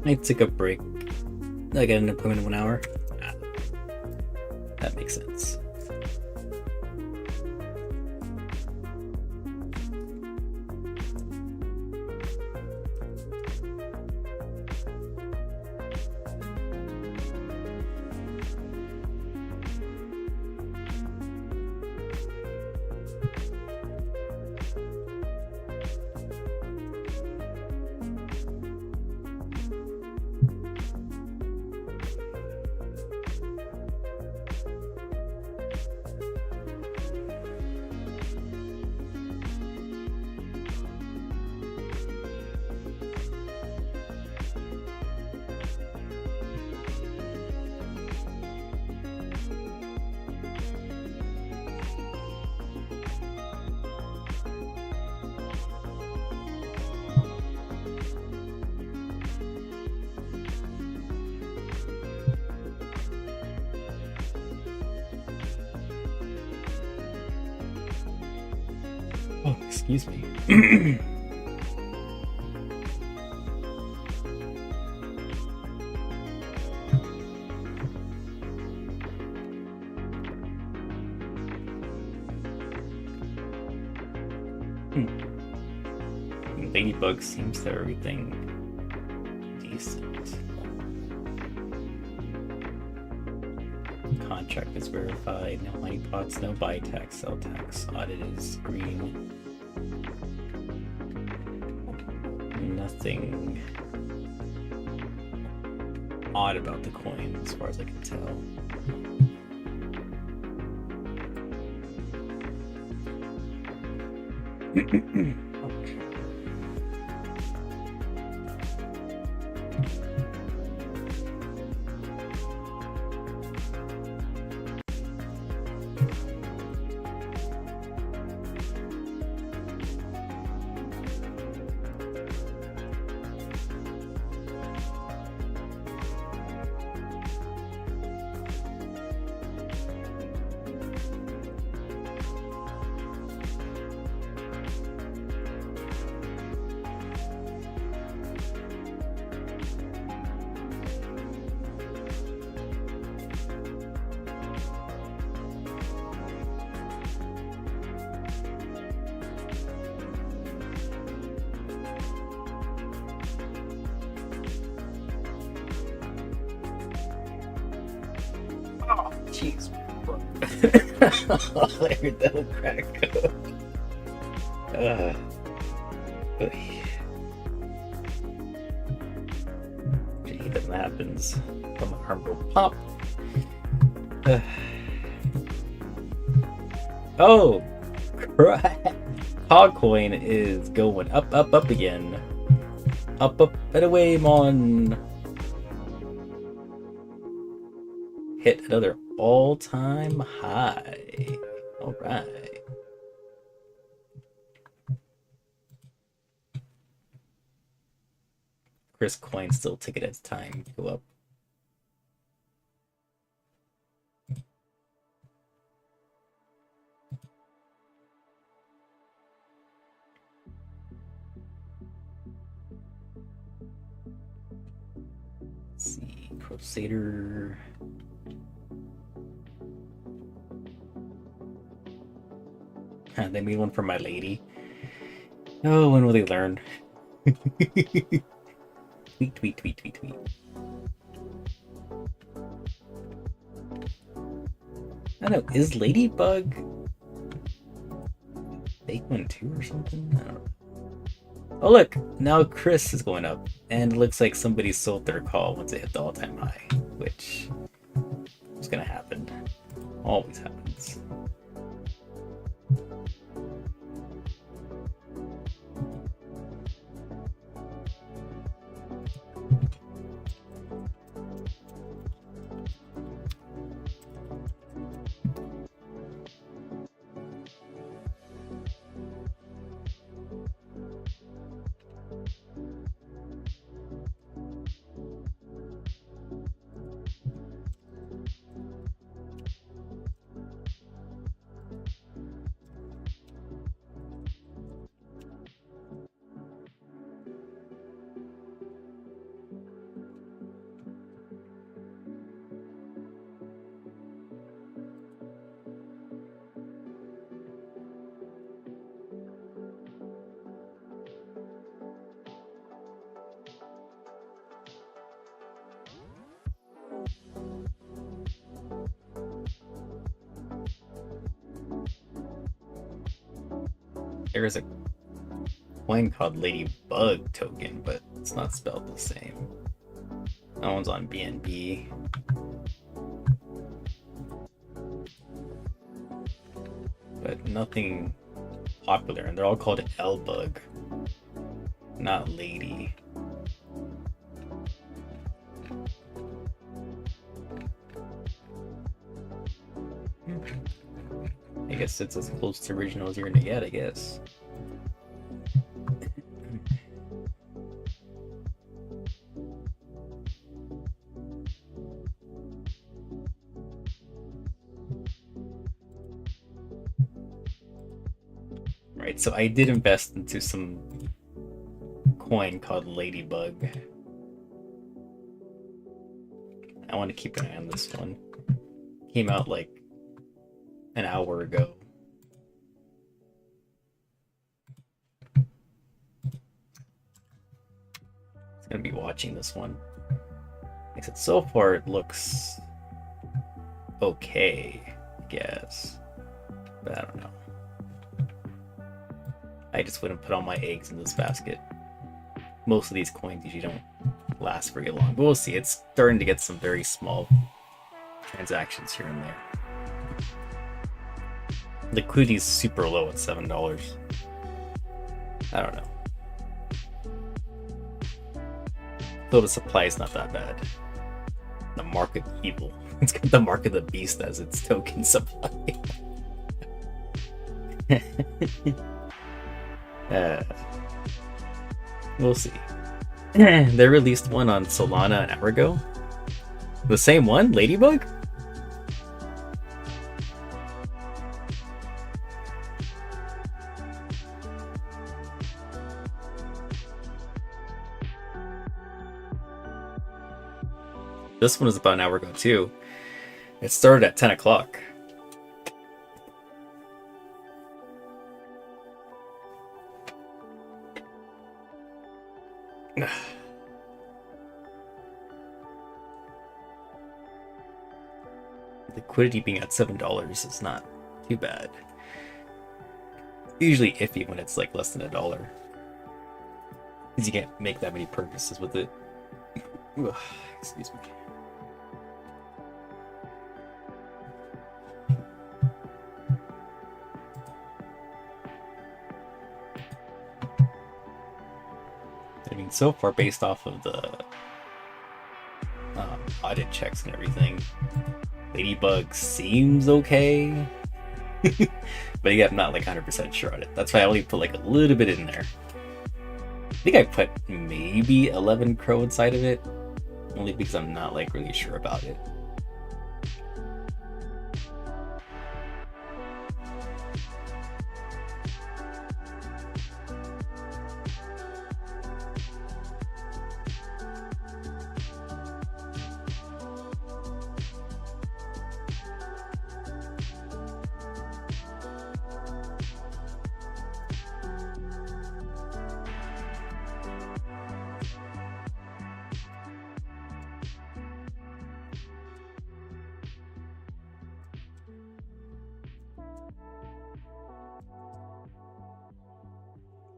I took a break. I got an appointment in 1 hour. That makes sense. Oh, excuse me. Ladybug seems to have everything decent. Contract is verified. No honeypots, no buy tax, sell tax. Audit is green. Nothing odd about the coin as far as I can tell. Jeez. I heard that little crack go. I hate that happens. From my arm go pop. Oh, crap. Hog coin is going up, up, up again. Up, up, and away, mon. Hit another all-time high. All right. Chris coin still ticket at time go up. Let's see, Crusader. They made one for my lady. Oh, when will they learn? Tweet, tweet, tweet, tweet, tweet. I don't know, is Ladybug fake one too or something? I don't know. Oh look, now Chris is going up, and it looks like somebody sold their call once it hit the all-time high, which is gonna happen. Always happens. There is a coin called Ladybug token, but it's not spelled the same. That one's on BNB. But nothing popular, and they're all called L-Bug, not Lady. I guess it's as close to original as you're gonna get, I guess. Right, so I did invest into some coin called Ladybug. I want to keep an eye on this one. Came out like an hour ago. It's gonna be watching this one. Like I said, so far it looks okay, I guess. But I don't know. I just wouldn't put all my eggs in this basket. Most of these coins usually don't last very long, but we'll see. It's starting to get some very small transactions here and there. Liquidity is super low at $7. I don't know. Though the supply is not that bad. The mark of evil. It's got the mark of the beast as its token supply. We'll see. They released one on Solana an hour ago. The same one? Ladybug? This one was about an hour ago too. It started at 10 o'clock. Liquidity being at $7 is not too bad. Usually iffy when it's like less than $1. Because you can't make that many purchases with it. Excuse me. I mean, so far, based off of the audit checks and everything, Ladybug seems okay. But yeah, I'm not like 100% sure on it. That's why I only put like a little bit in there. I think I put maybe 11 CRO inside of it, only because I'm not like really sure about it.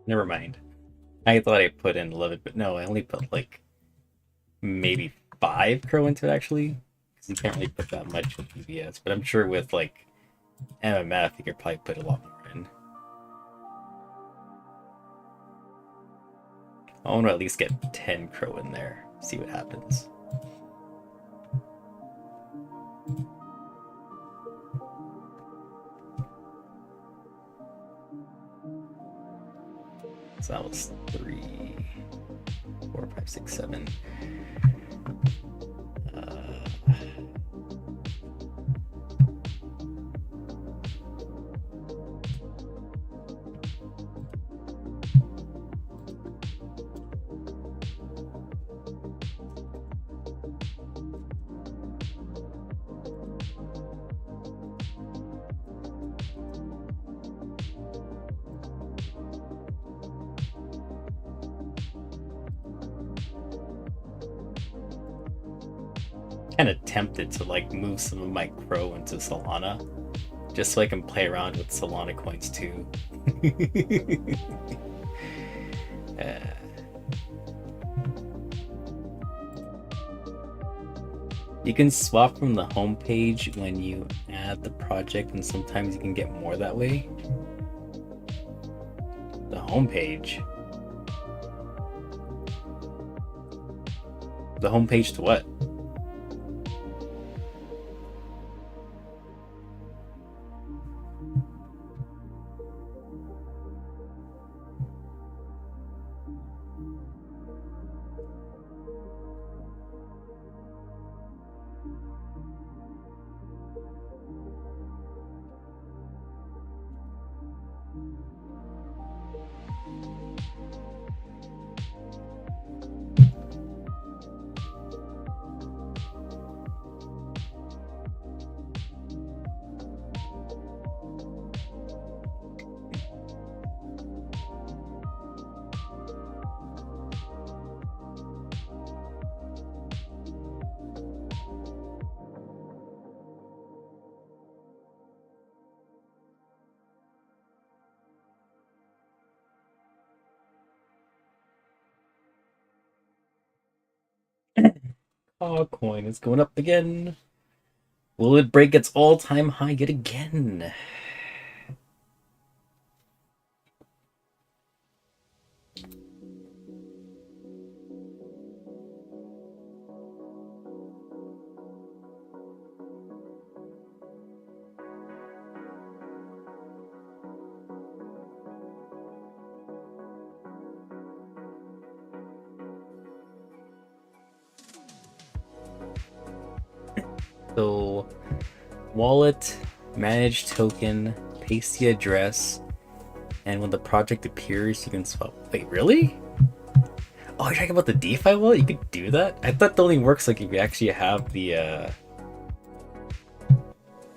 Never mind. I thought I put in 11, but no, I only put like maybe 5 CRO into it actually. Because you can't really put that much with EVS, but I'm sure with like MMF, you could probably put a lot more in. I want to at least get 10 CRO in there, see what happens. So that was 3, 4, 5, 6, 7. Kind of tempted to like move some of my CRO into Solana, just so I can play around with Solana coins too. You can swap from the home page when you add the project, and sometimes you can get more that way. The home page. The home page to what? Oh, coin is going up again. Will it break its all-time high yet again? So, wallet, manage token, paste the address, and when the project appears, you can swap. Wait, really? Oh, you're talking about the DeFi wallet? You could do that? I thought that only works like if you actually have the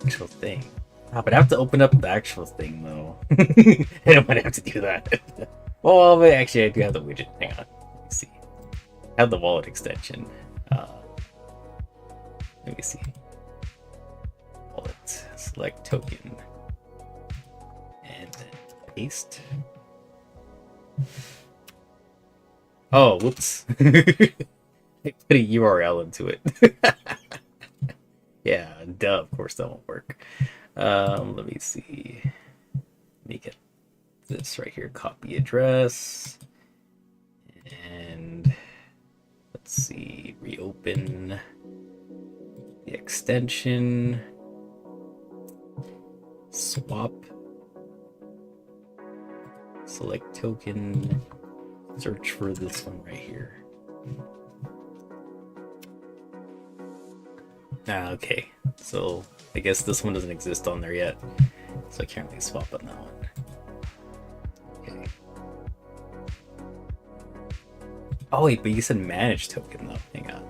actual thing. Ah, but I have to open up the actual thing though. I don't want to have to do that. Well, but actually, I do have the widget. Hang on. Let me see. I have the wallet extension. Let me see. Wallet, select token, and then paste. Oh, whoops. I put a URL into it. Yeah, duh, of course that won't work. Let me see. Let me get this right here, copy address. And let's see, reopen the extension. Swap. Select token. Search for this one right here. Ah, okay. So I guess this one doesn't exist on there yet. So I can't really swap on that one. Okay. Oh wait, but you said manage token though. Hang on.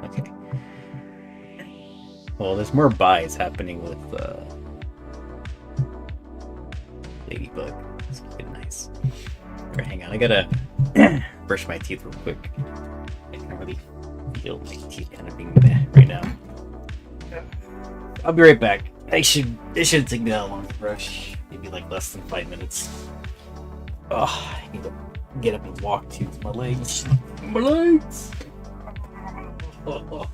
Okay. Well, there's more buys happening with Ladybug. It's looking nice. Alright, hang on. I gotta brush my teeth real quick. I can really feel my teeth kind of being meh right now. I'll be right back. It shouldn't take me that long to brush. Maybe like less than 5 minutes. Oh, I need to get up and walk too. My legs. My legs! Oh.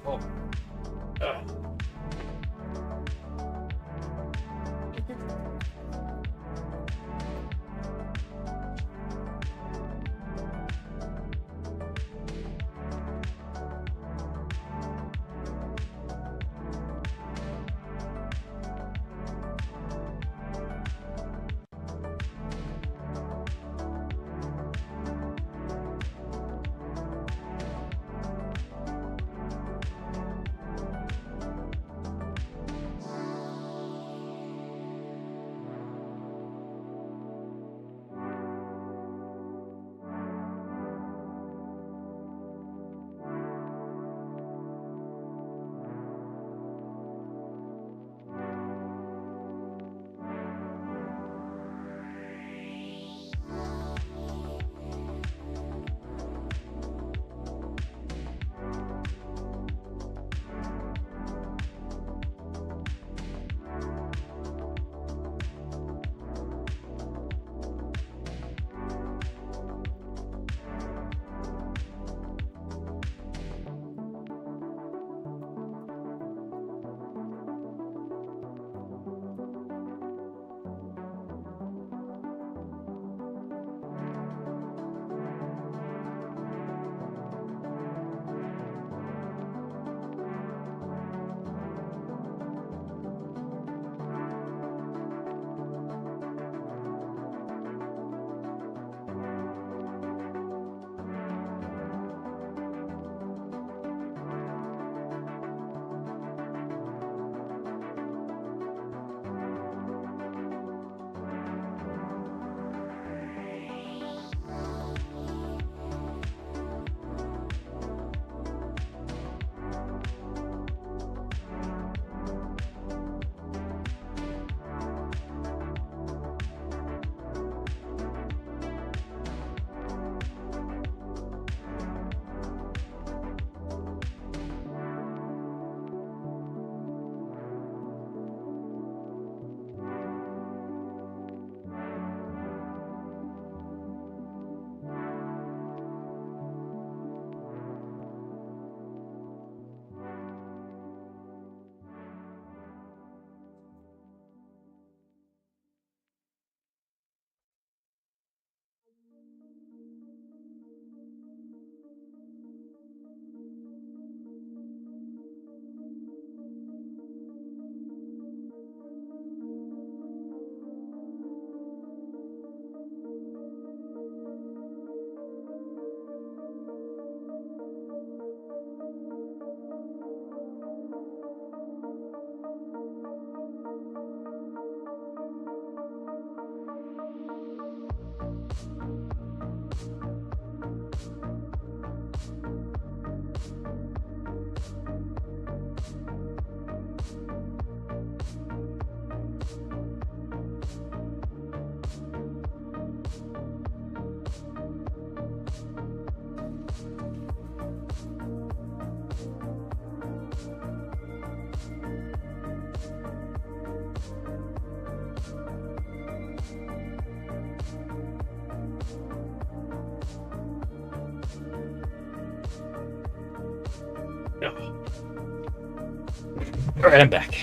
Alright, I'm back.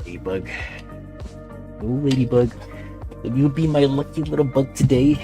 Ladybug. Oh, ladybug. Will you be my lucky little bug today?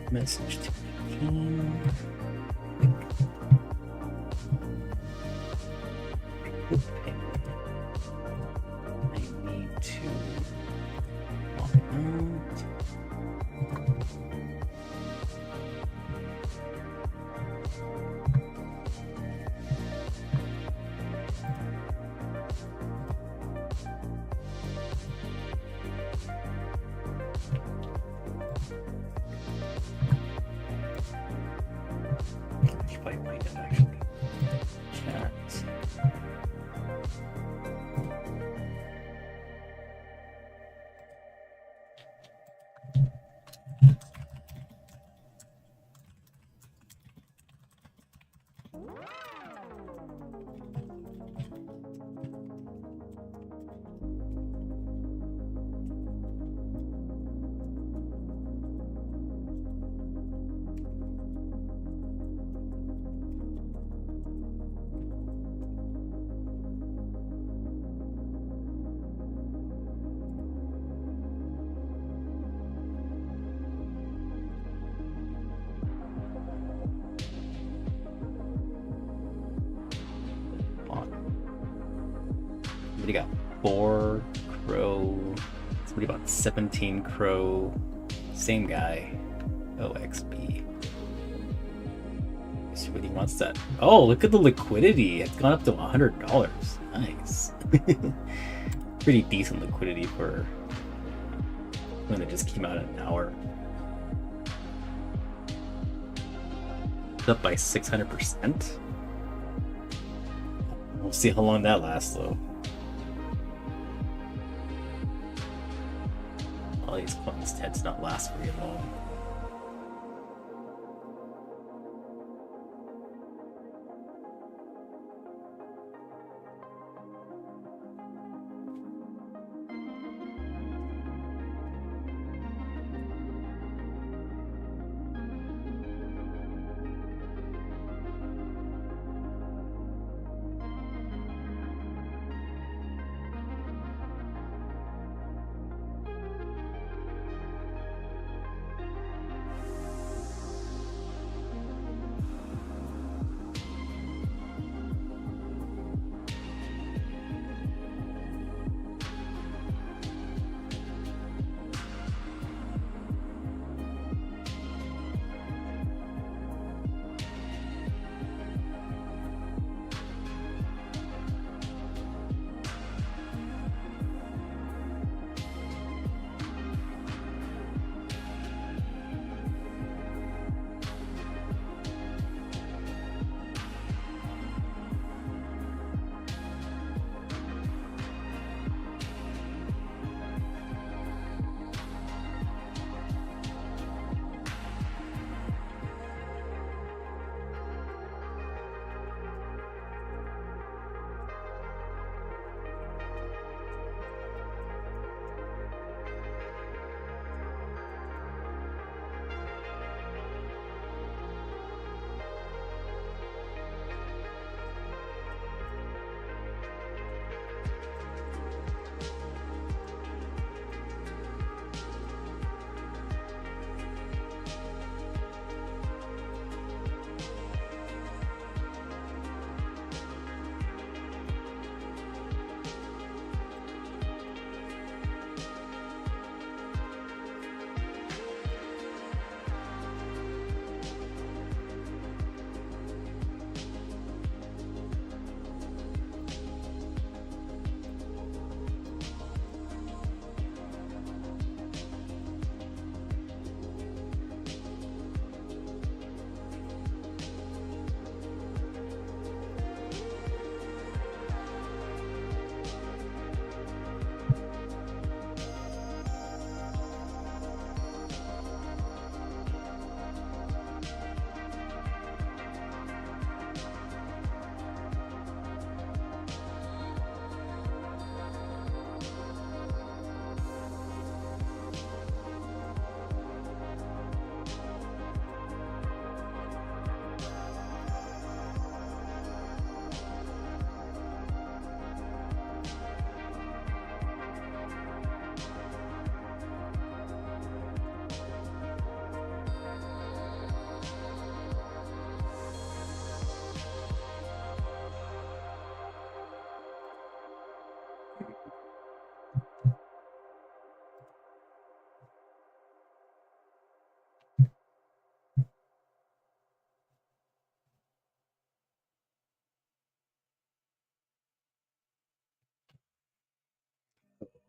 Message to the team. Okay. I need to walk out. I should probably find it actually. Chat. Somebody got 4 crow. Somebody bought 17 crow. Same guy. OXB. See what he wants that. Oh, look at the liquidity. It's gone up to $100. Nice. Pretty decent liquidity for when it just came out in an hour. It's up by 600%. We'll see how long that lasts though. All these coins tend to not last very long.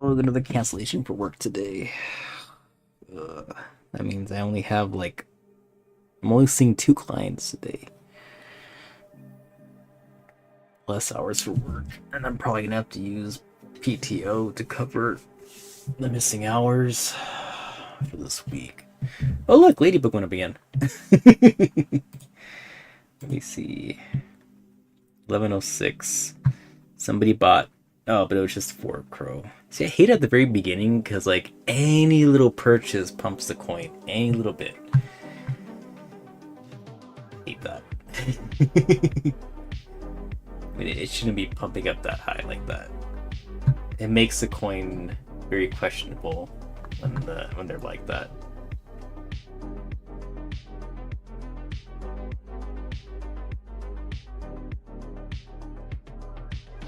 Oh, another cancellation for work today. That means I only have like I'm only seeing 2 clients today. Less hours for work, and I'm probably gonna have to use PTO to cover the missing hours for this week. Oh look, Ladybug went up again. Let me see. 11:06. Somebody bought. Oh, but it was just for CRO. See, I hate it at the very beginning because like any little purchase pumps the coin, any little bit. Hate that. I mean, it shouldn't be pumping up that high like that. It makes the coin very questionable when they're like that.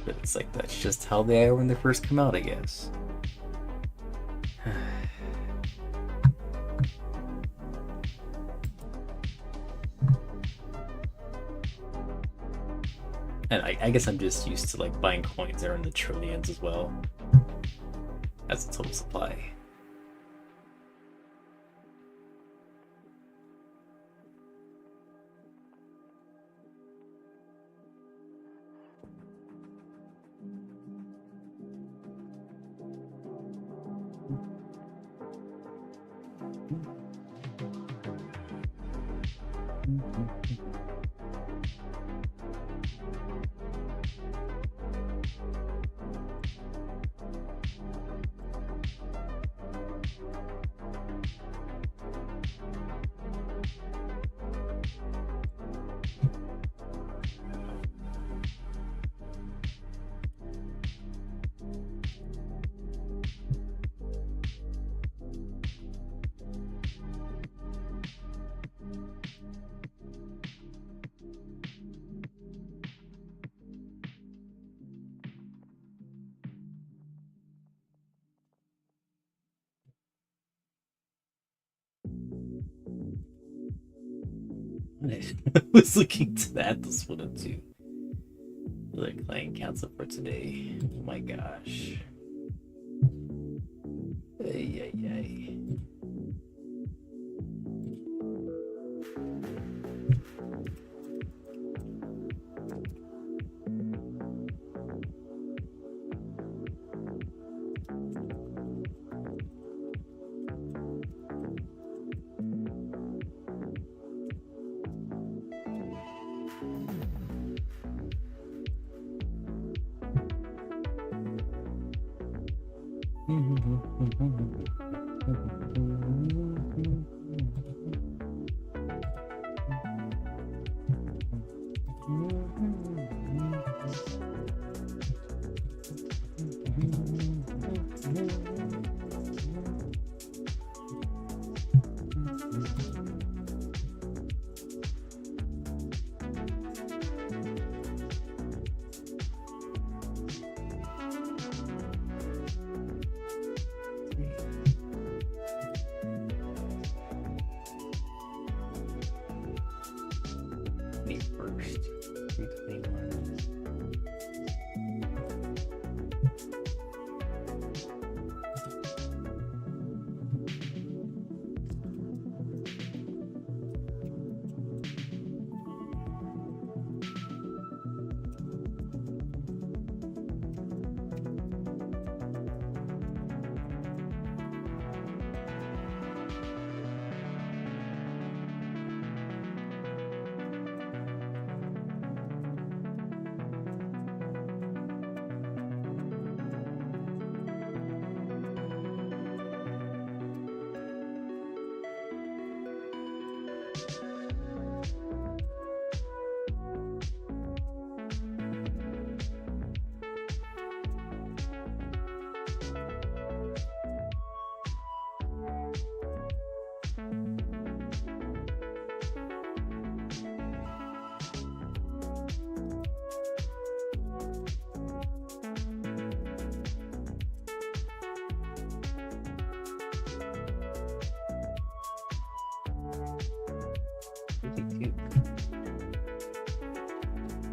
But it's like that's just how they are when they first come out, I guess. And I guess I'm just used to like buying coins that are in the trillions as well as the total supply. I was looking to that this one too. Like client cancel for today. Oh my gosh. Ay, ay, ay. May 1st, 321. 52.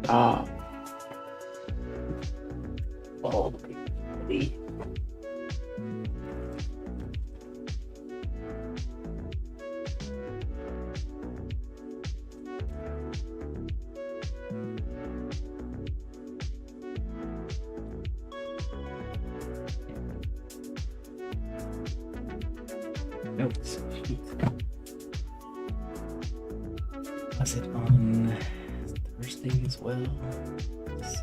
Ah. Oh, really? Notes. Was it on Thursday as well? Let's see.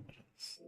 Yes.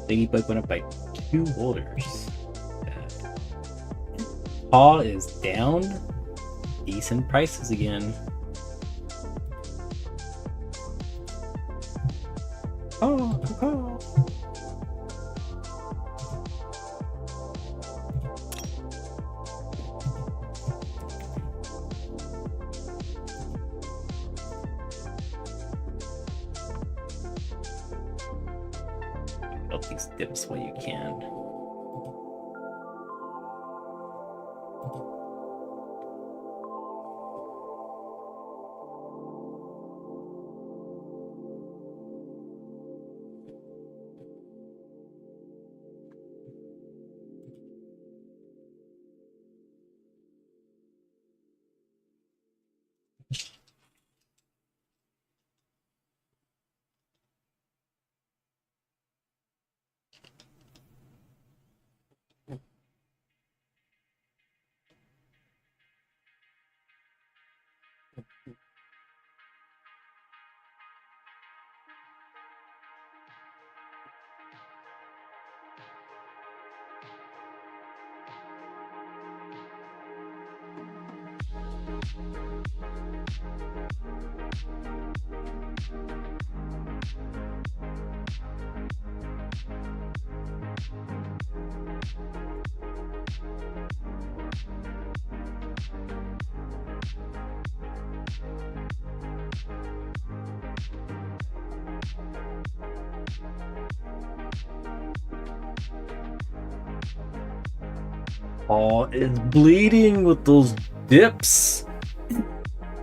Ladybug went up by 2 orders. CAW is down. Decent prices again. Oh. out these dips while you can. Paul is bleeding with those dips.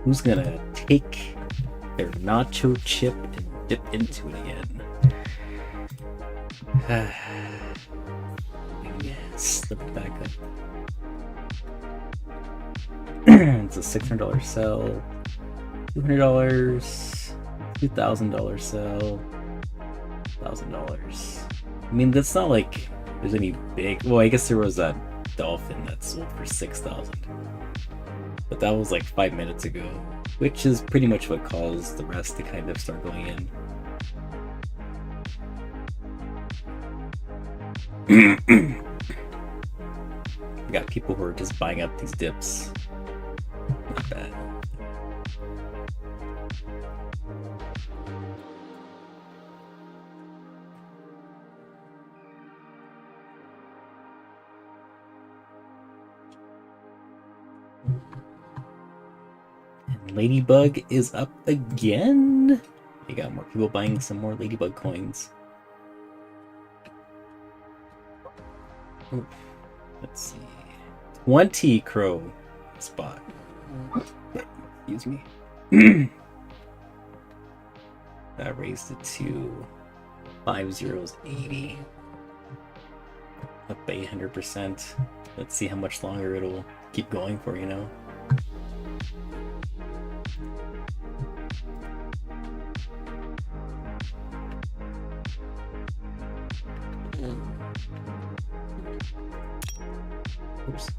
Who's gonna take their nacho chip and dip into it again? Slip it back up. It's a $600 sell, $200, $2,000 sell, $1,000. I mean, that's not like there's any big. Well, I guess there was that dolphin that sold for $6,000, but that was like 5 minutes ago, which is pretty much what caused the rest to kind of start going in. We got people who are just buying up these dips. Not bad. And Ladybug is up again. We got more people buying some more Ladybug coins. Ooh, let's see. 20 crow spot. Excuse me. That raised it to 5080. Up 800%. Let's see how much longer it'll keep going for, you know. Oops.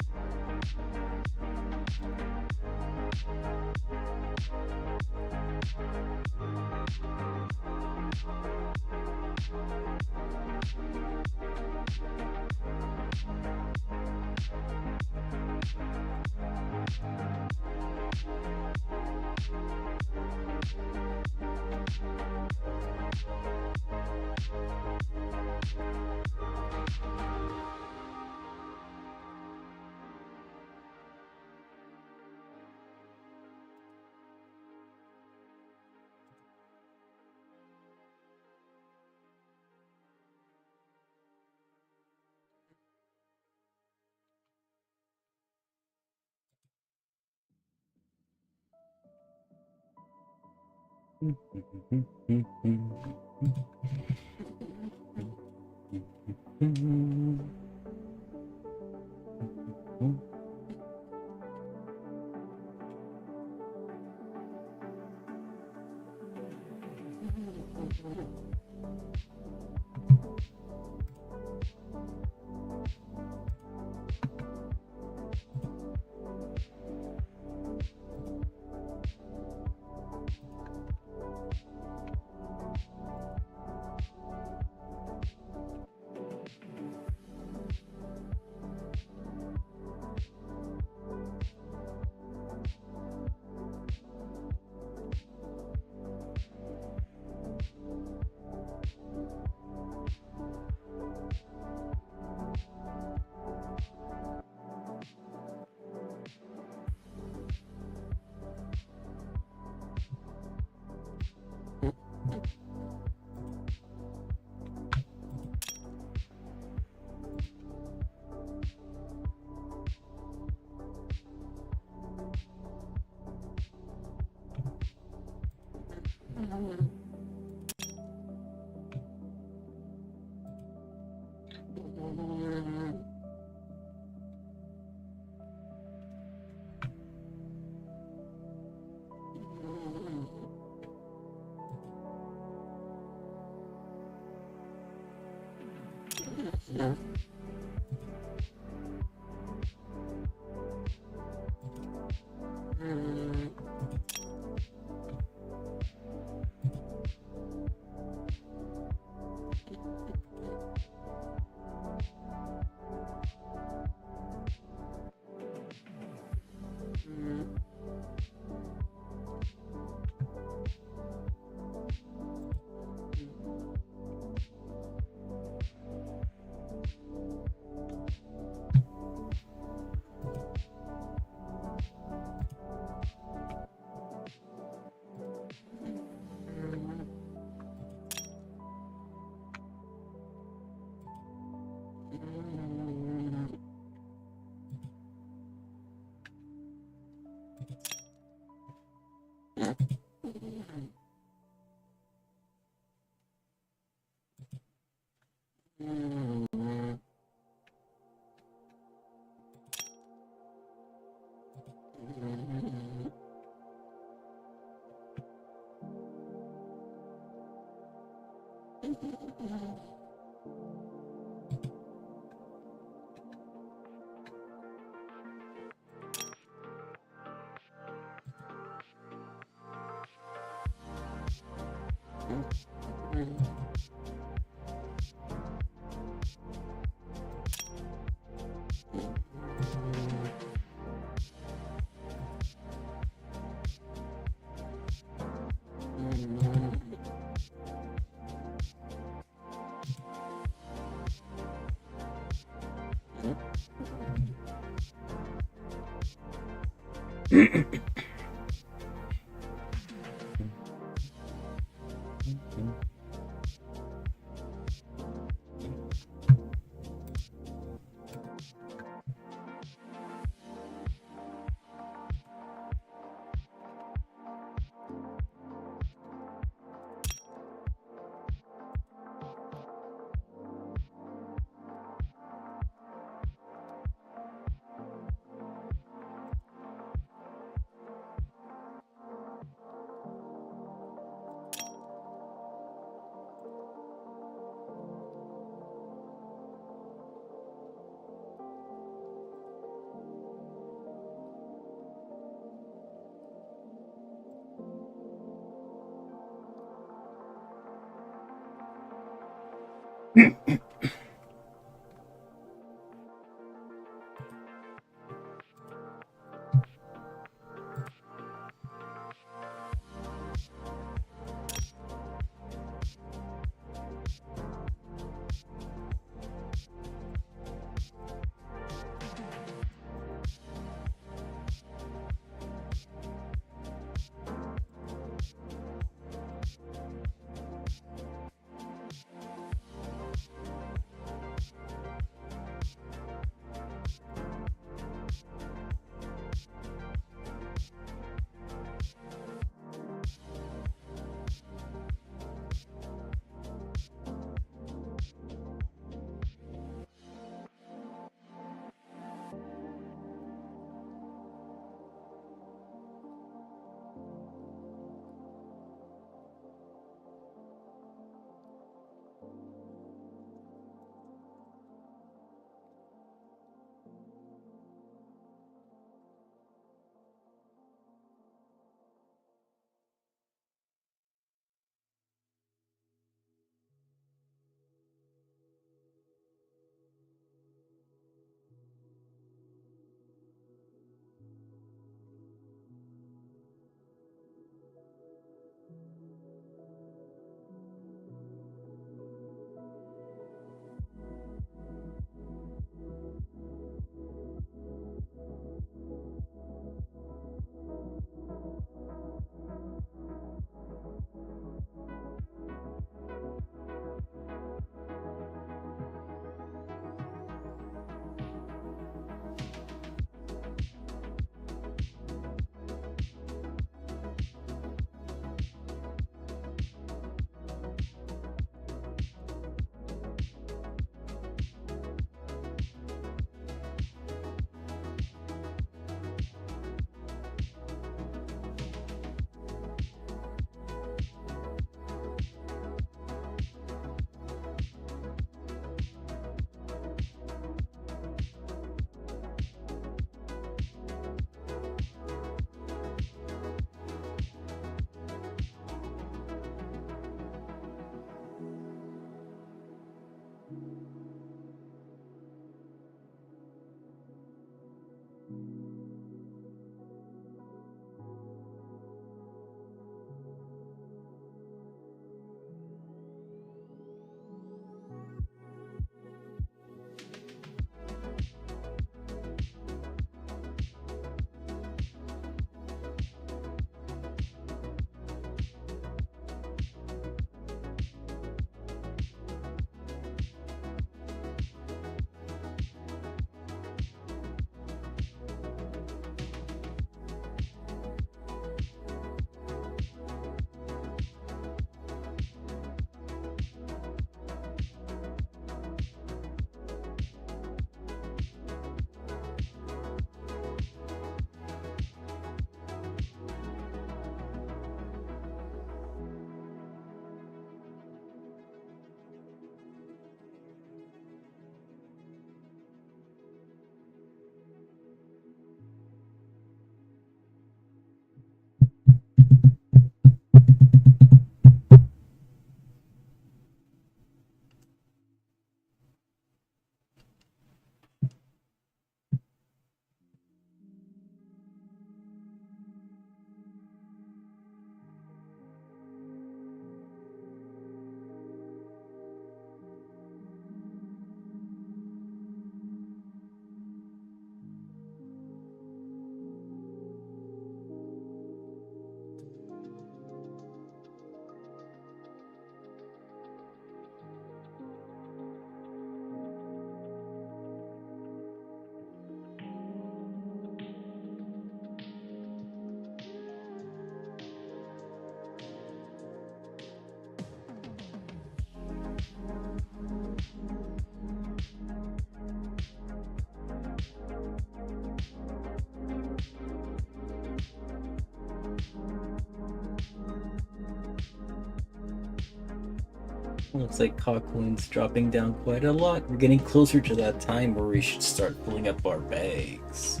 Looks like cockcoin's dropping down quite a lot. We're getting closer to that time where we should start filling up our bags.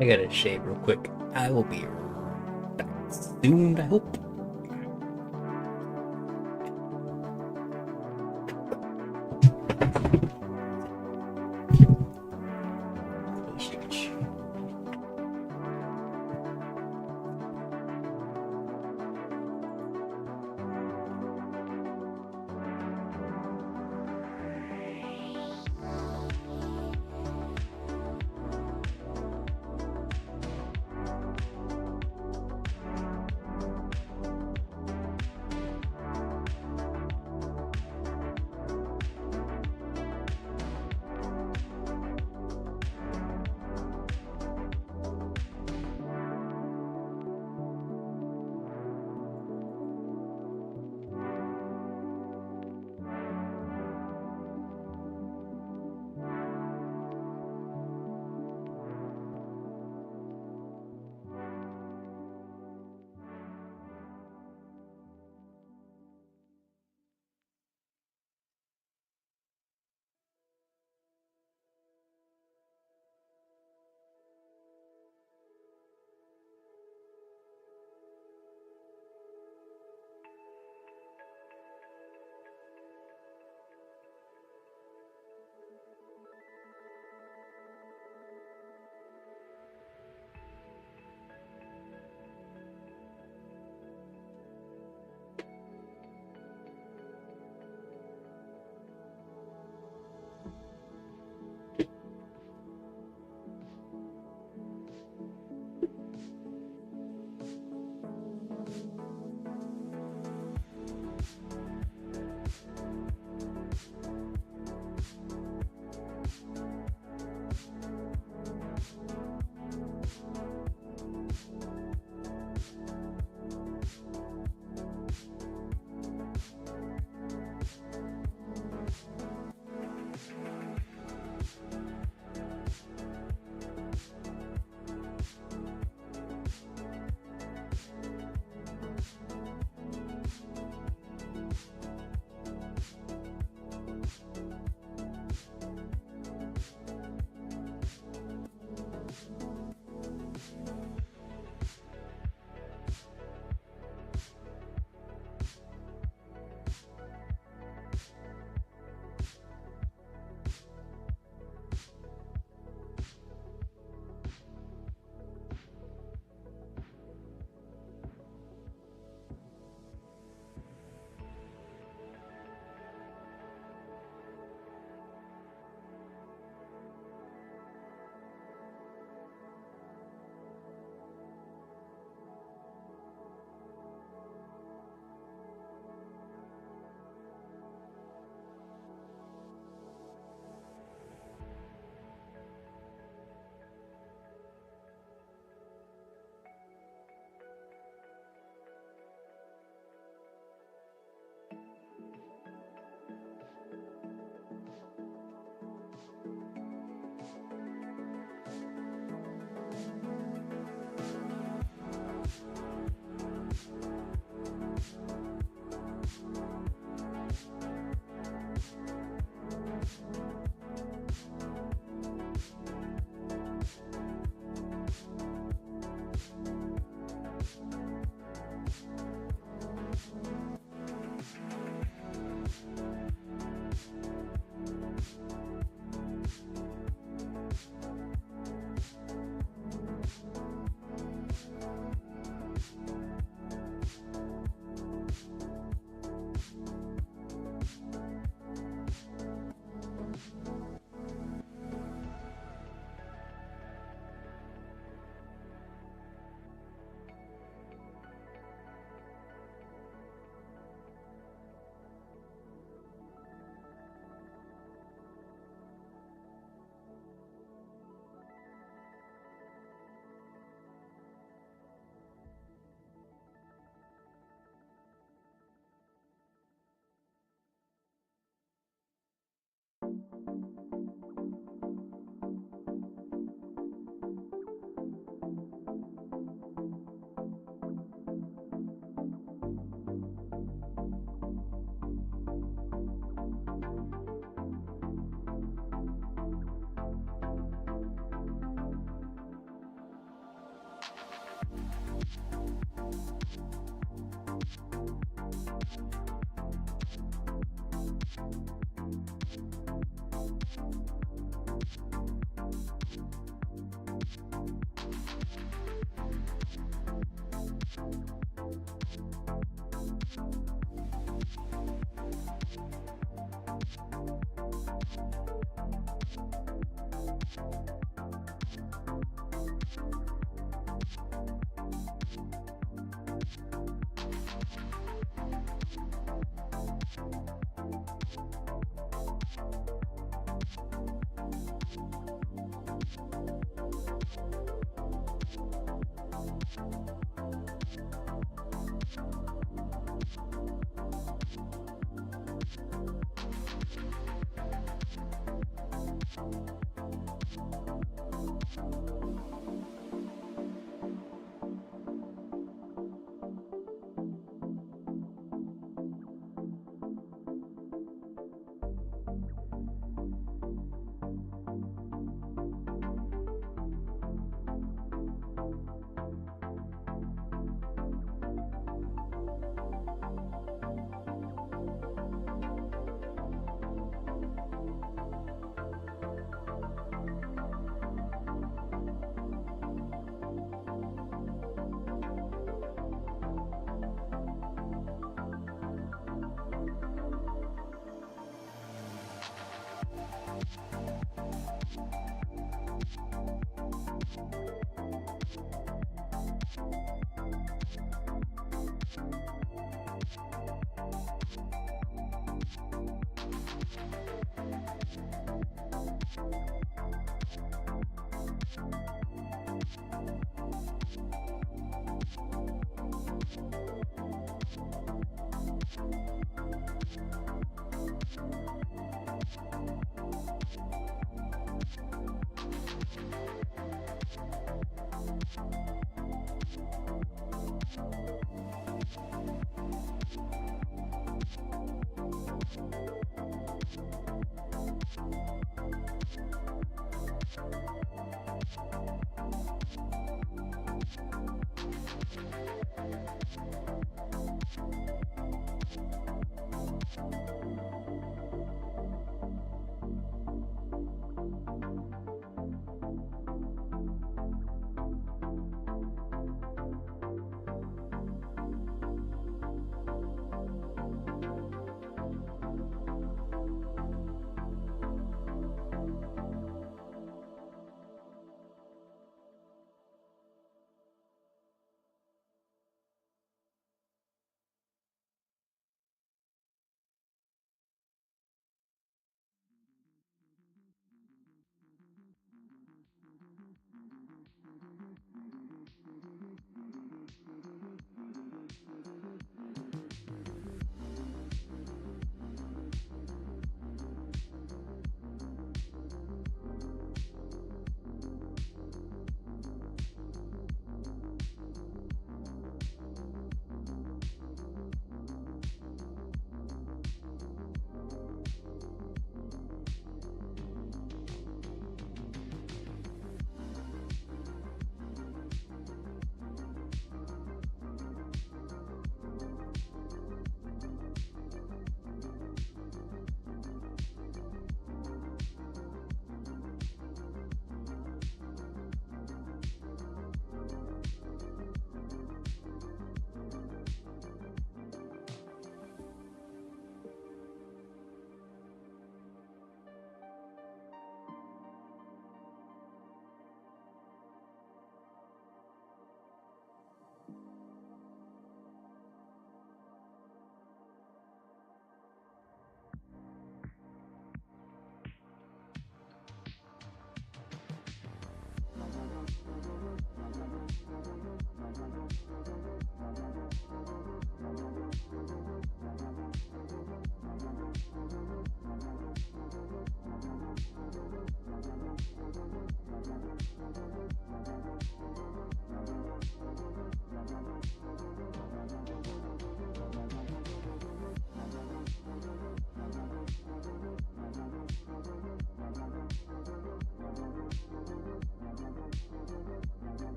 I gotta shave real quick. I will be back soon, I hope.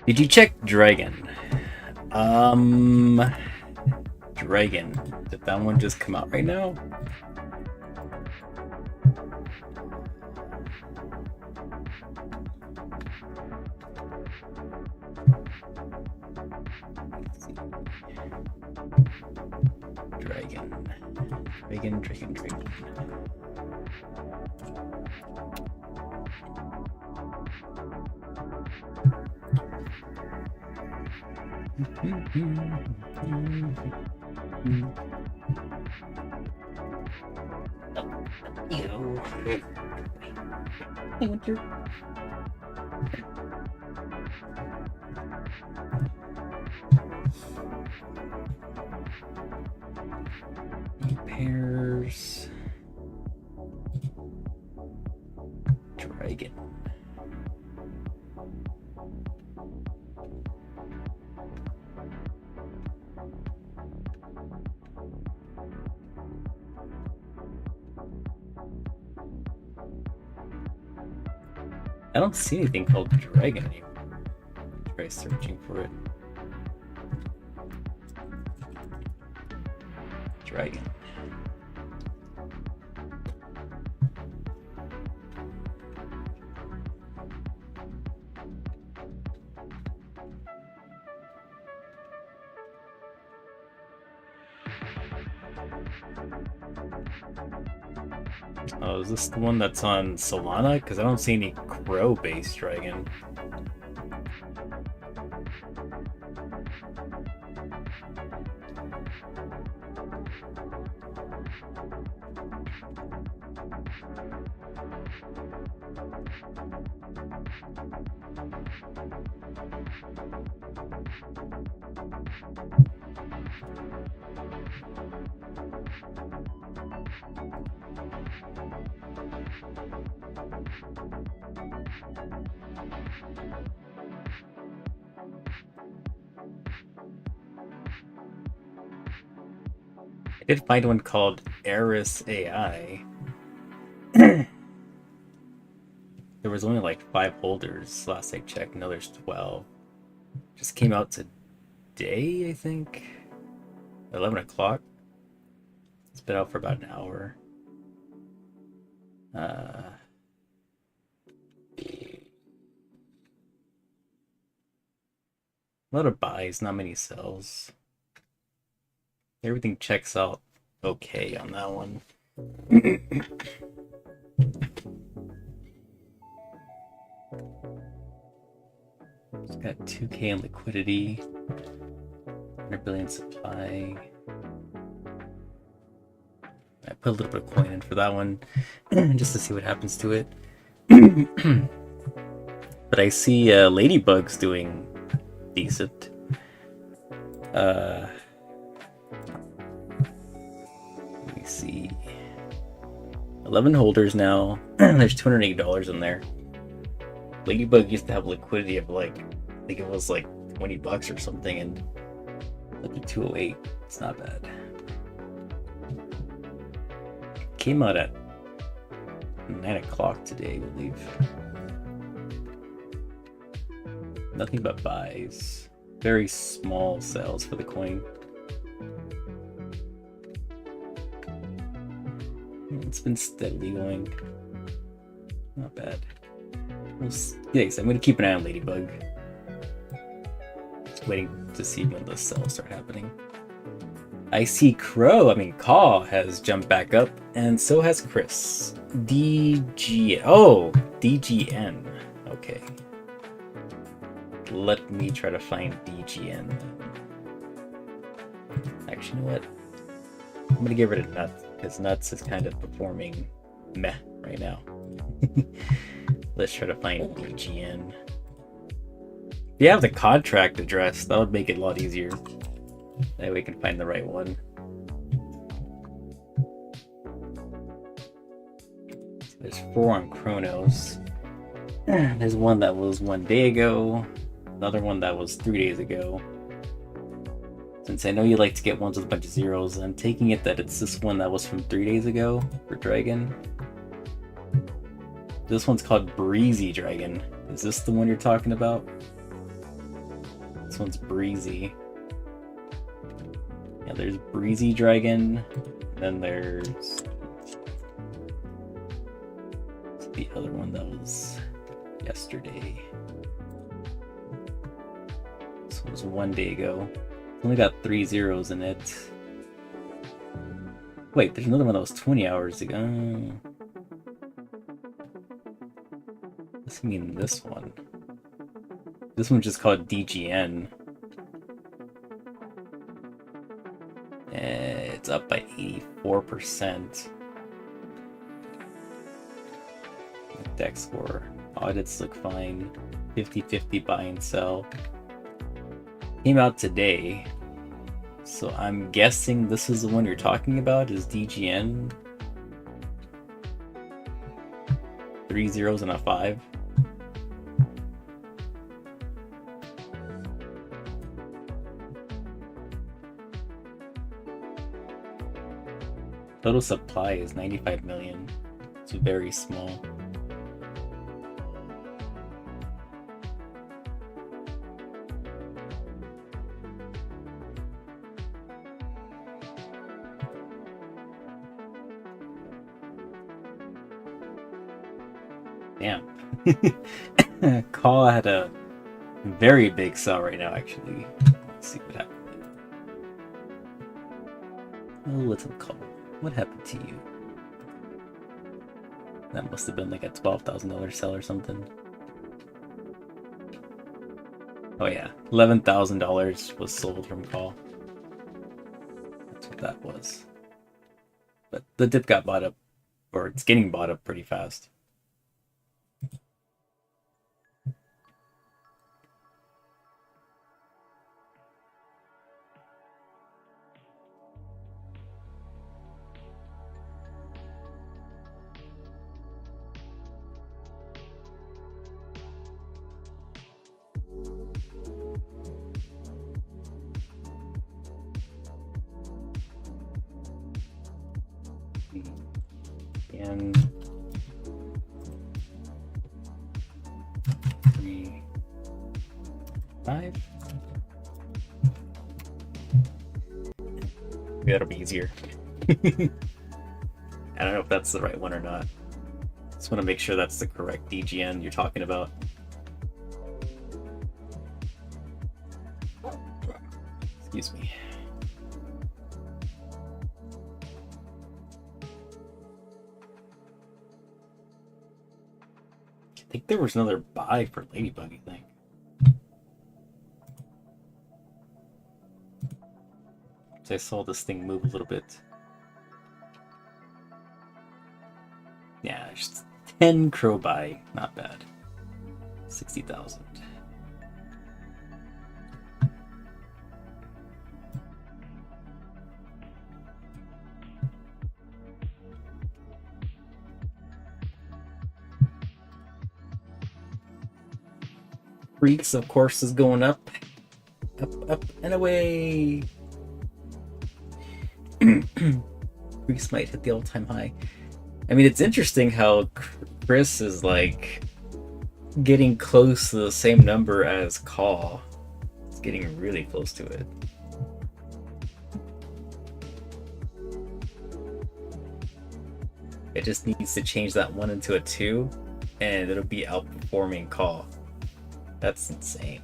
Did you check Dragon? Dragon. Did that one just come out right now? Dragon. You. Hey, Winter. Pairs. Dragon. I don't see anything called Dragon anymore. Try searching for it. Dragon. Oh, is this the one that's on Solana? Because I don't see any CRO-based dragon. I did find one called Eris AI. There was only like 5 holders last I checked. Now there's 12. Just came out today, I think. 11 o'clock. It's been out for about an hour. A lot of buys, not many sells. Everything checks out okay on that one. It's got 2K in liquidity, 100 billion supply. I put a little bit of coin in for that one just to see what happens to it. But I see Ladybug's doing decent. Let me see. 11 holders now. There's $280 in there. Ladybug used to have liquidity of like, I think it was like $20 or something, and look at 208. It's not bad. Came out at 9 o'clock today, I believe. Nothing but buys. Very small sales for the coin. It's been steadily going. Not bad. Yes, I'm gonna keep an eye on Ladybug. Just waiting to see when the sales start happening. I see CAW has jumped back up, and so has Chris. DGN. Okay. Let me try to find DGN. Actually, you know what? I'm gonna get rid of Nuts, because Nuts is kind of performing meh right now. Let's try to find DGN. If you have the contract address, that would make it a lot easier. That way we can find the right one. So there's 4 on Chronos. There's one that was 1 day ago. Another one that was 3 days ago. Since I know you like to get ones with a bunch of zeros, I'm taking it that it's this one that was from 3 days ago for Dragon. This one's called Breezy Dragon. Is this the one you're talking about? This one's Breezy. Yeah, there's Breezy Dragon. Then there's the other one that was yesterday. This was 1 day ago. It's only got 3 zeros in it. Wait, there's another one that was 20 hours ago. Does he mean this one? This one's just called DGN. It's up by 84%. Dex score. Audits look fine. 50-50 buy and sell. Came out today. So I'm guessing this is the one you're talking about, is DGN. 3 zeros and a 5. Total supply is 95 million. It's very small. Damn. CAW had a very big sell right now, actually. Let's see what happened. Oh, what's up, CAW? What happened to you? That must have been like a $12,000 sell or something. Oh yeah, $11,000 was sold from CAW. That's what that was. But the dip got bought up, or it's getting bought up pretty fast. And 3, 5. Maybe that'll be easier. I don't know if that's the right one or not. Just want to make sure that's the correct DGN you're talking about. Excuse me. I think there was another buy for Ladybug, I think. So I saw this thing move a little bit. Yeah, just 10 crow buy, not bad. 60,000. KREES, of course, is going up. Up, up, and away! KREES might hit the all-time high. I mean, it's interesting how Chris is, like, getting close to the same number as CAW. It's getting really close to it. It just needs to change that 1 into a 2, and it'll be outperforming CAW. That's insane.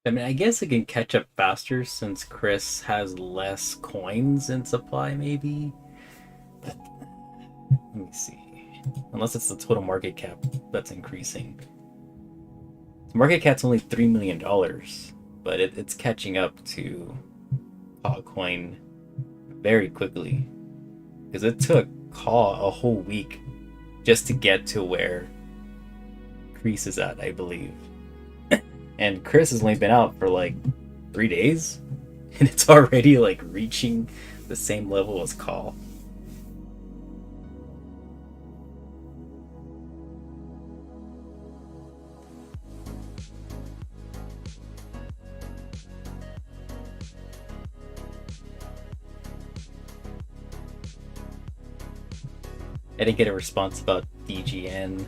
I mean, I guess it can catch up faster since Chris has less coins in supply, maybe. But let me see. Unless it's the total market cap that's increasing. The market cap's only $3 million, but it's catching up to CAW coin very quickly. Because it took CAW a whole week just to get to where KREES is at, I believe. And Chris has only been out for like 3 days, and it's already like reaching the same level as CAW. I didn't get a response about DGN. If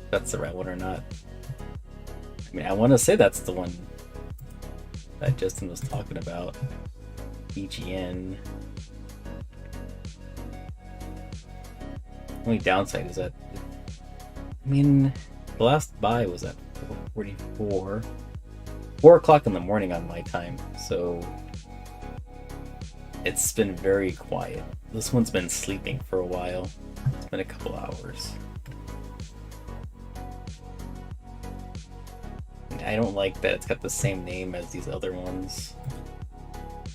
that's the right one or not. I mean, I want to say that's the one that Justin was talking about. DGN. Only downside is that, I mean, the last buy was at 4:44. 4 o'clock in the morning on my time, so it's been very quiet. This one's been sleeping for a while. It's been a couple hours. I don't like that it's got the same name as these other ones.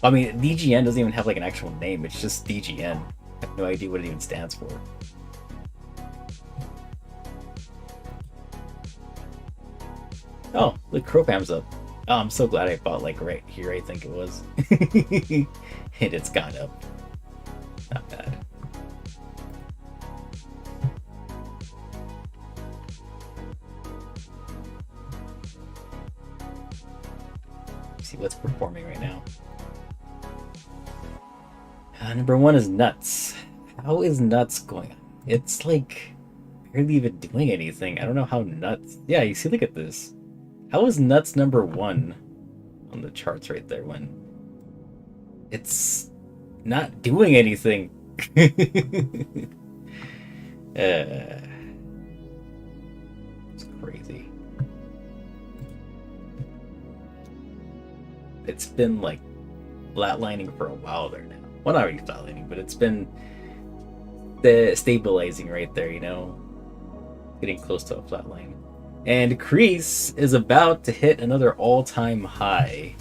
I mean, DGN doesn't even have like an actual name, it's just DGN. I have no idea what it even stands for. Oh, look, Cropam's up. Oh, I'm so glad I bought like right here, I think it was. And it's gone up. Not bad. Let's see what's performing right now. Number 1 is Nuts. How is Nuts going on? It's like barely even doing anything. I don't know how Nuts... Yeah, you see, look at this. How is Nuts number 1 on the charts right there when it's not doing anything? It's crazy. It's been like flatlining for a while there now. Well, not really flatlining, but it's been stabilizing right there, you know? Getting close to a flat line. And KREES is about to hit another all-time high.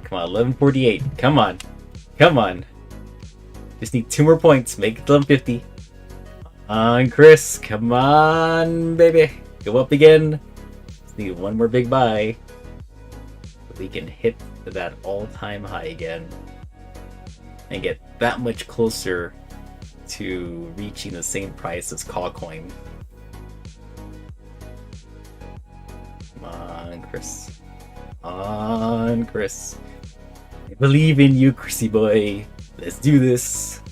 Come on, 1148. Come on. Come on. Just need 2 more points. Make it to 1150. On Chris. Come on, baby. Go up again. Just need 1 more big buy. So we can hit that all-time high again. And get that much closer to reaching the same price as CAW coin. Come on, Chris. On, Chris. I believe in you, Chrissy boy. Let's do this.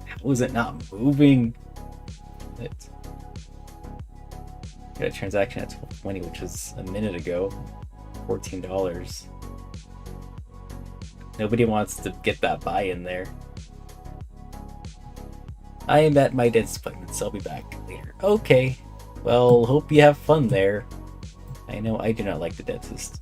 How is it not moving? Got a transaction at 12:20, which was a minute ago. $14. Nobody wants to get that buy in there. I am at my dentist appointment, so I'll be back later. Okay. Well, hope you have fun there. I know I do not like the dentist.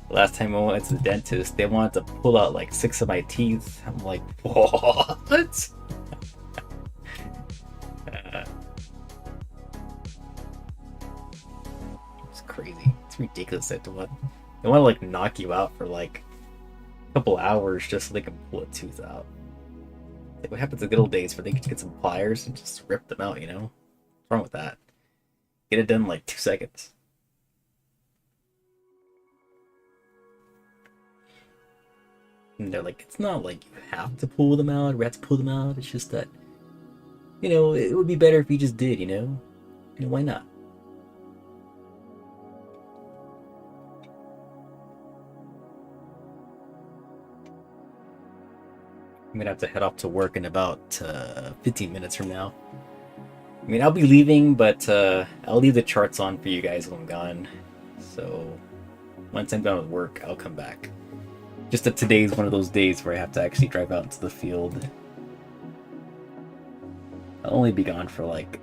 Last time I went to the dentist, they wanted to pull out like 6 of my teeth. I'm like, what? It's crazy. It's ridiculous that they want to like knock you out for like a couple hours just so they can pull a tooth out. Like what happened to the good old days where they could get some pliers and just rip them out, you know? What's wrong with that? Get it done in like 2 seconds. And they're like, it's not like you have to pull them out or we have to pull them out. It's just that, you know, it would be better if you just did, you know? Why not? I'm gonna have to head off to work in about 15 minutes from now. I mean, I'll be leaving, but I'll leave the charts on for you guys when I'm gone. So once I'm done with work, I'll come back. Just that today's one of those days where I have to actually drive out into the field. I'll only be gone for like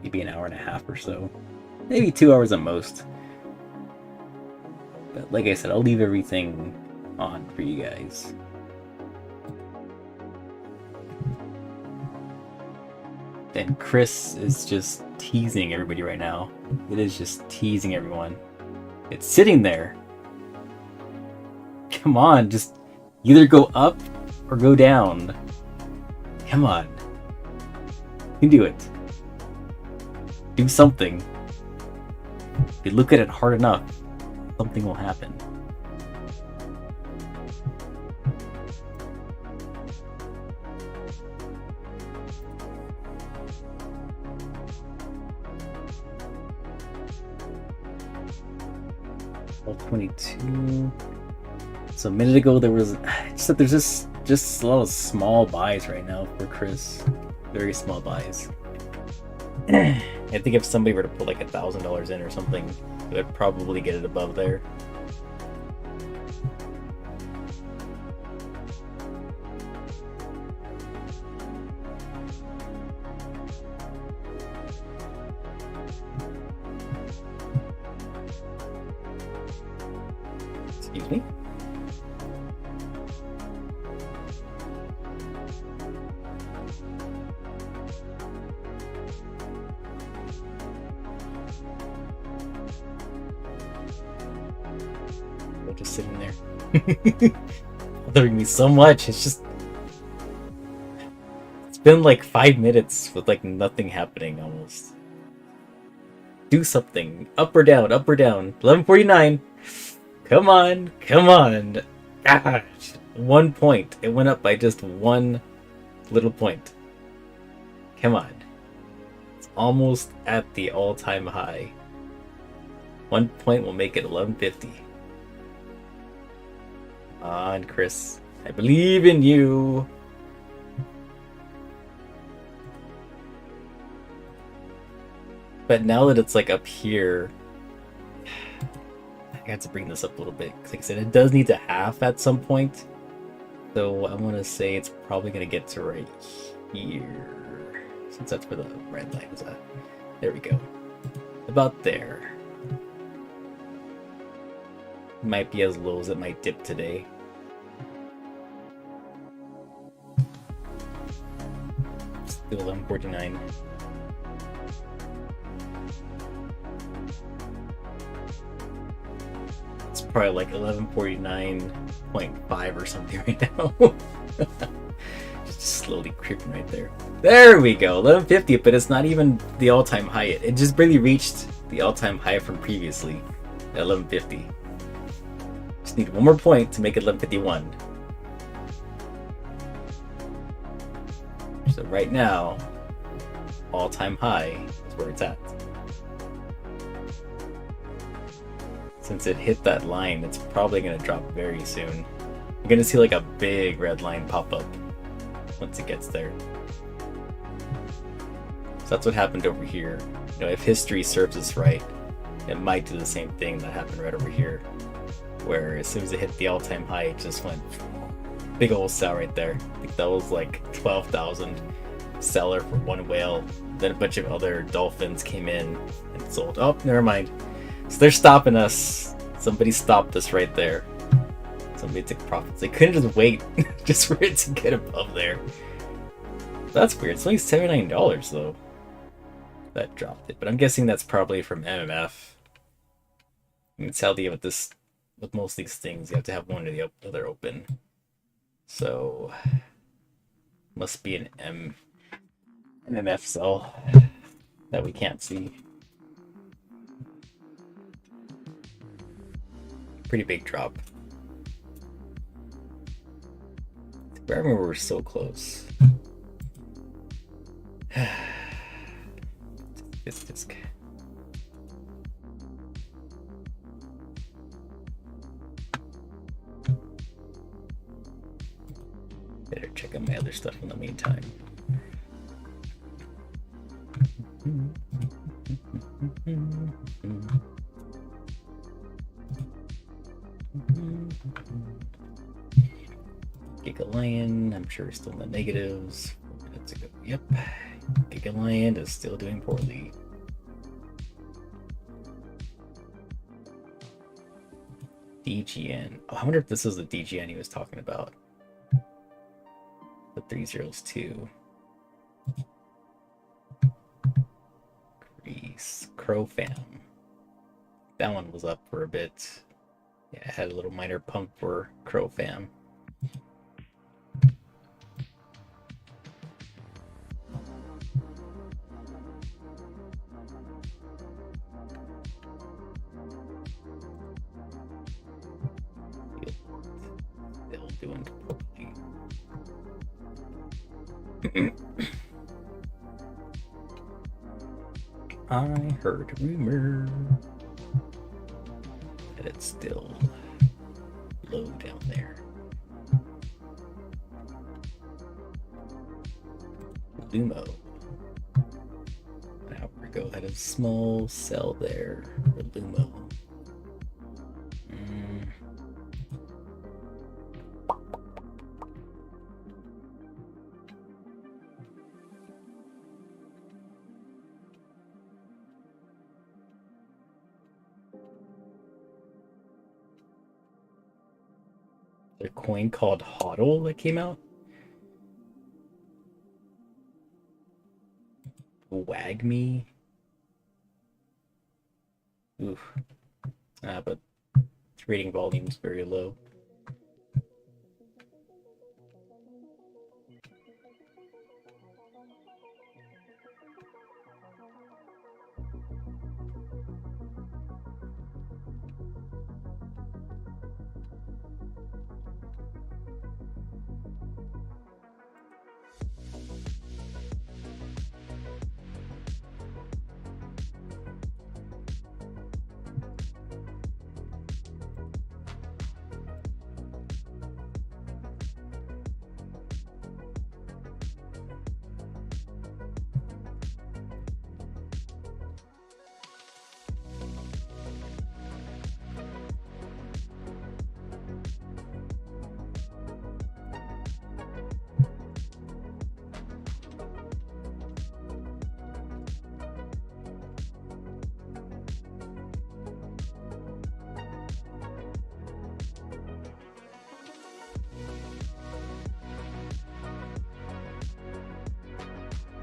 maybe an hour and a half or so. Maybe 2 hours at most. But like I said, I'll leave everything on for you guys. And Chris is just teasing everybody right now. It is just teasing everyone. It's sitting there. Come on, just either go up or go down. Come on. You can do it. Do something. If you look at it hard enough, something will happen. Well, 22. So a minute ago there was there's just a lot of small buys right now for Chris. Very small buys. I think if somebody were to put like $1,000 in or something, it would probably get it above there. Excuse me? Just sitting there. Bothering me so much. It's been like 5 minutes with like nothing happening almost. Do something. Up or down, up or down. 11:49. Come on, come on. Gosh. 1 point. It went up by just one little point. Come on. It's almost at the all-time high. 1 point will make it 1150. Come on, Chris. I believe in you. But now that it's like up here, I have to bring this up a little bit. Like I said, it does need to half at some point. So I want to say it's probably going to get to right here. Since that's where the red line is at. There we go. About there. Might be as low as it might dip today. Still 11:49. It's probably like 11:49.5 or something right now. Just slowly creeping right there. There we go, 1150, but it's not even the all-time high. It just barely reached the all-time high from previously at 1150. Just need one more point to make it 1151. So right now, all-time high is where it's at. Since it hit that line, it's probably going to drop very soon. You're going to see like a big red line pop up once it gets there. So that's what happened over here. You know, if history serves us right, it might do the same thing that happened right over here, where as soon as it hit the all-time high, it just went big old sell right there. I think that was like 12,000 seller for one whale. Then a bunch of other dolphins came in and sold. Oh, never mind. So they're stopping us. Somebody stopped us right there. Somebody took profits. They couldn't just wait just for it to get above there. That's weird. It's only $79 though. That dropped it. But I'm guessing that's probably from MMF. I mean, it's how they with this, with most of these things, you have to have one or the other open. So must be an MMF sell that we can't see. Pretty big drop. I remember we're so close. This disc. Better check out my other stuff in the meantime. Giga Lion, I'm sure still in the negatives. 4 minutes ago. Yep. Giga Lion is still doing poorly. DGN. Oh, I wonder if this is the DGN he was talking about. The 3 zeros too. Nice. Crow fam. That one was up for a bit. Yeah, I had a little minor pump for Crow fam. Still doing poorly. I heard a rumor that it's still low down there. Lumo. Now we're go ahead of small sell there for Lumo. Their coin called HODL that came out. Wag me. Oof. But trading volume's very low.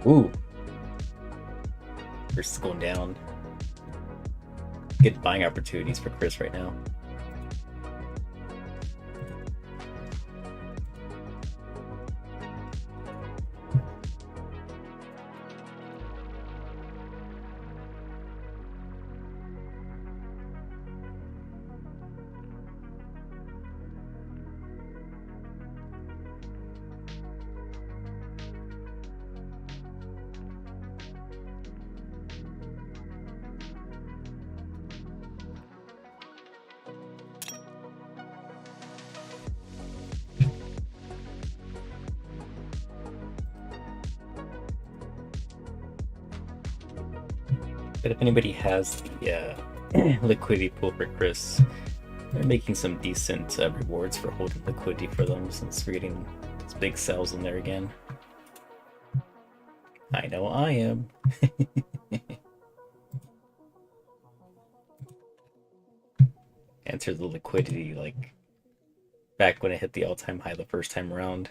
Ooh. Chris is going down. Good buying opportunities for Chris right now. But if anybody has the liquidity pool for Chris, they're making some decent rewards for holding liquidity for them since we're getting these big sells in there again. I know I am. Enter the liquidity like back when it hit the all-time high the first time around.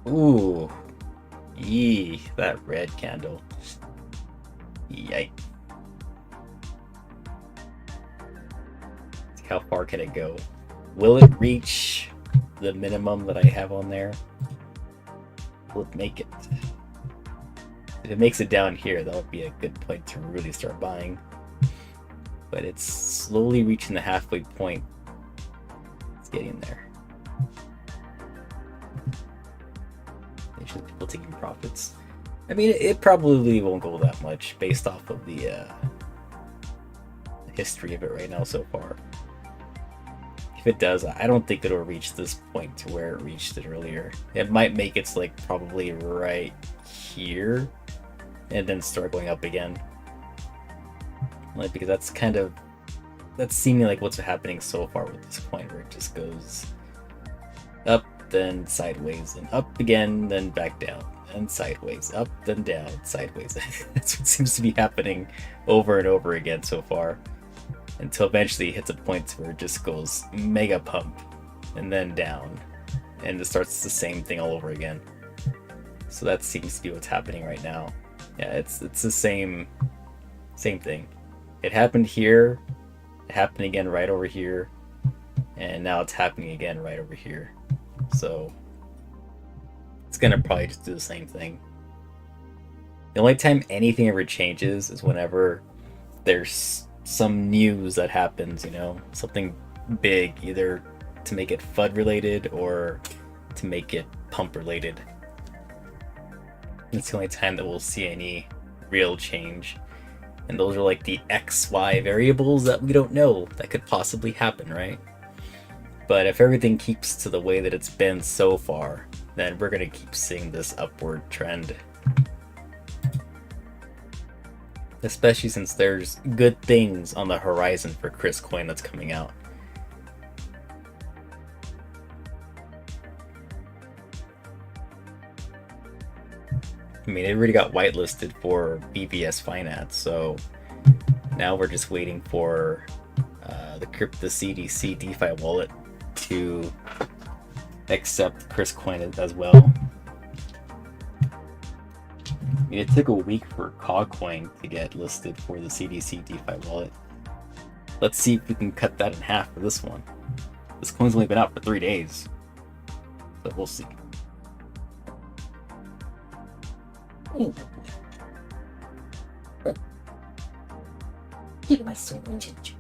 Ooh, yee, that red candle. Yikes. How far can it go? Will it reach the minimum that I have on there? Will it make it? If it makes it down here, that would be a good point to really start buying. But it's slowly reaching the halfway point. It's getting there. People taking profits. I mean, it probably won't go that much based off of the history of it right now so far. If it does, I don't think it'll reach this point to where it reached it earlier. It might make its like probably right here and then start going up again. Like, because that's kind of that's seeming like what's happening so far with this coin, where it just goes up, then sideways, and up again, then back down, and sideways, up, then down, sideways. That's what seems to be happening over and over again so far, until eventually it hits a point where it just goes mega pump, and then down, and it starts the same thing all over again. So that seems to be what's happening right now. Yeah, it's the same thing. It happened here, it happened again right over here, and now it's happening again right over here. So it's gonna probably just do the same thing. The only time anything ever changes is whenever there's some news that happens, you know, something big, either to make it FUD related or to make it pump related. It's the only time that we'll see any real change. And those are like the XY variables that we don't know that could possibly happen, right? But if everything keeps to the way that it's been so far, then we're going to keep seeing this upward trend. Especially since there's good things on the horizon for KREES coin that's coming out. I mean, it already got whitelisted for BBS Finance, so now we're just waiting for the CDC DeFi wallet to accept KREES coin as well. I mean, it took a week for CAW coin to get listed for the CDC DeFi wallet. Let's see if we can cut that in half for this one. This coin's only been out for 3 days, so we'll see. Give my soul ginger.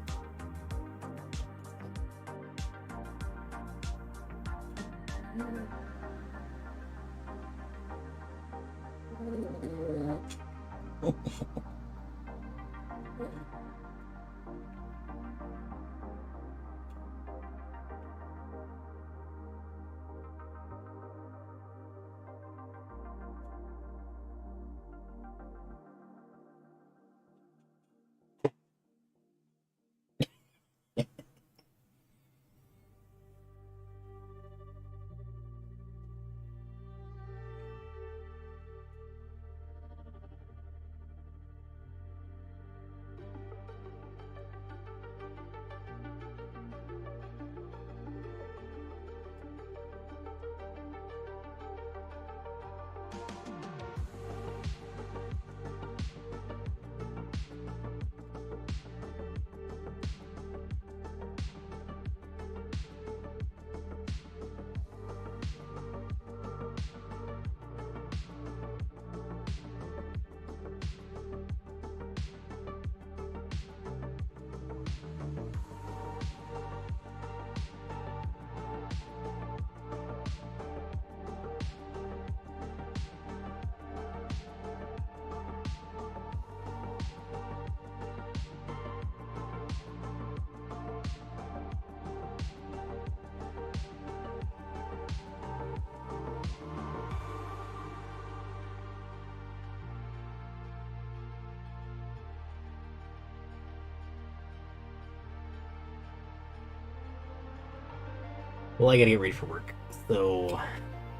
Well, I gotta get ready for work, so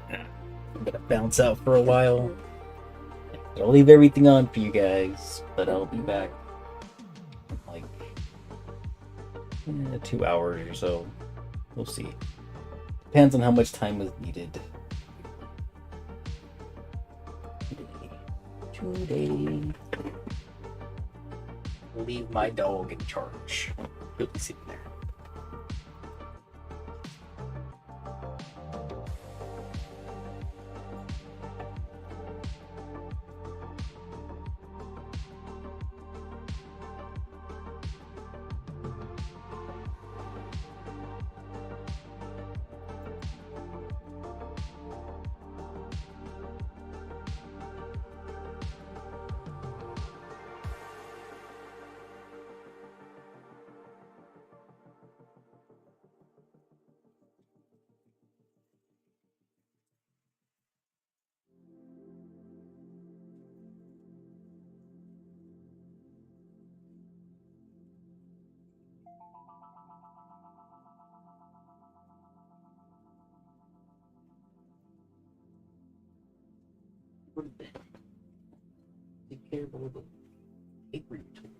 I'm gonna bounce out for a while. I'll leave everything on for you guys, but I'll be back in like 2 hours or so. We'll see. Depends on how much time is needed. Today. Leave my dog in charge. He'll be sitting there. for them. Take care of all the paper you took.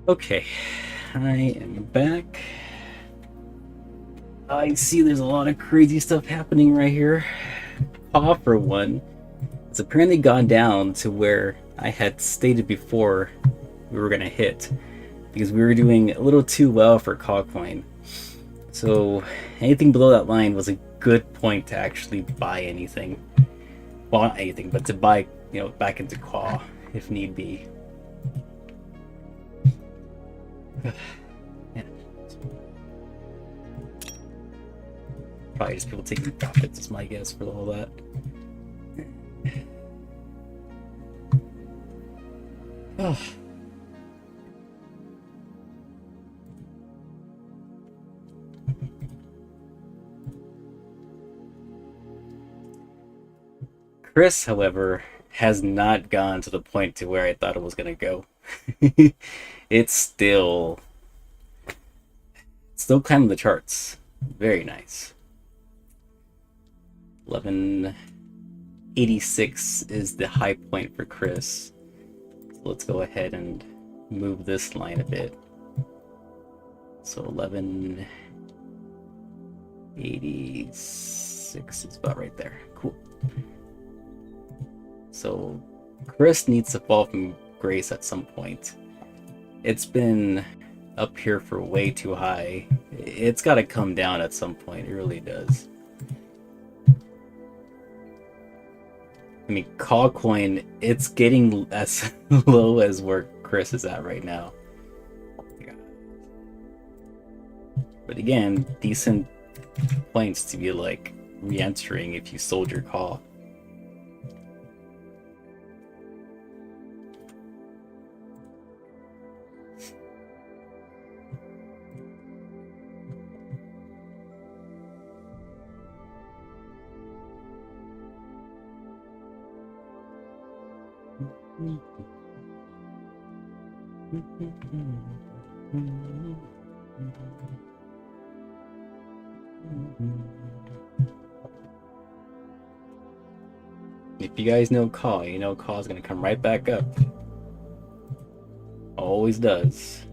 Okay, I am back. I see there's a lot of crazy stuff happening right here. CAW, for one, it's apparently gone down to where I had stated before we were gonna hit, because we were doing a little too well for CAW coin. So anything below that line was a good point to actually buy anything. Well, not anything, but to buy, back into CAW if need be. Yeah. Probably just people taking profits is my guess for all that. Oh. Chris, however, has not gone to the point to where I thought it was gonna go. It's still climbing the charts. Very nice. 1186 is the high point for Chris. So let's go ahead and move this line a bit. So 1186 is about right there. Cool. So Chris needs to fall from grace at some point. It's been up here for way too high. It's got to come down at some point. It really does. I mean, CAW coin, it's getting as low as where Chris is at right now. But again, decent points to be like re-entering if you sold your CAW. If you guys know CAW, you know CAW is going to come right back up. Always does.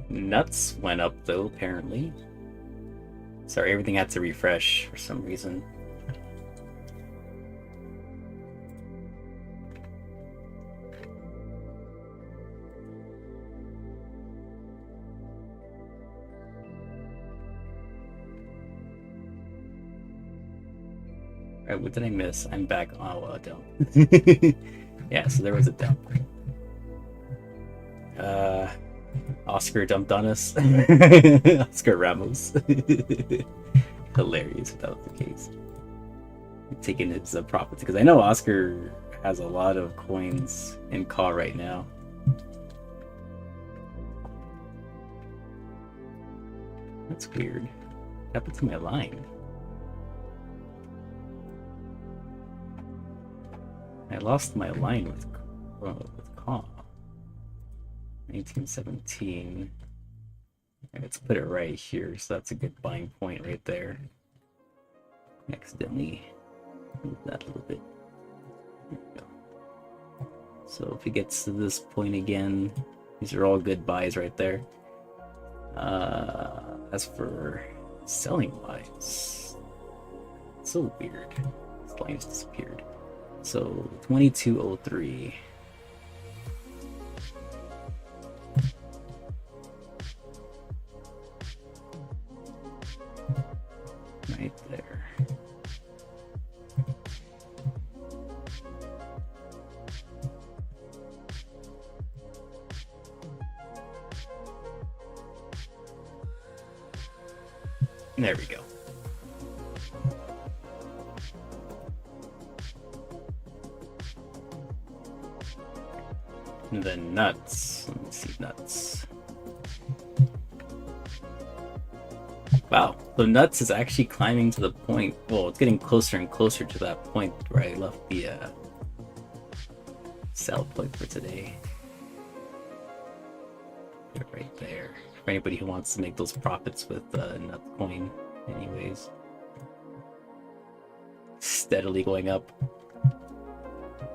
Nuts went up though, apparently. Sorry, everything had to refresh for some reason. Alright, what did I miss? I'm back. Oh, well, dump. Yeah, so there was a dump. Oscar dumped on us. Oscar Ramos. Hilarious if that was the case. Taking his profits, because I know Oscar has a lot of coins in CAW right now. That's weird. What happened to my line? I lost my line with CAW. 1917. Let's put it right here, so that's a good buying point right there. Accidentally move that a little bit. There we go. So if it gets to this point again, these are all good buys right there. As for selling wise, it's so weird. This line just disappeared. So 2203. Right there. There we go. And then nuts. Let me see nuts. Wow, the nuts is actually climbing to the point. Well, it's getting closer and closer to that point where I left the sell point for today. right there. For anybody who wants to make those profits with Nut Coin, anyways. Steadily going up.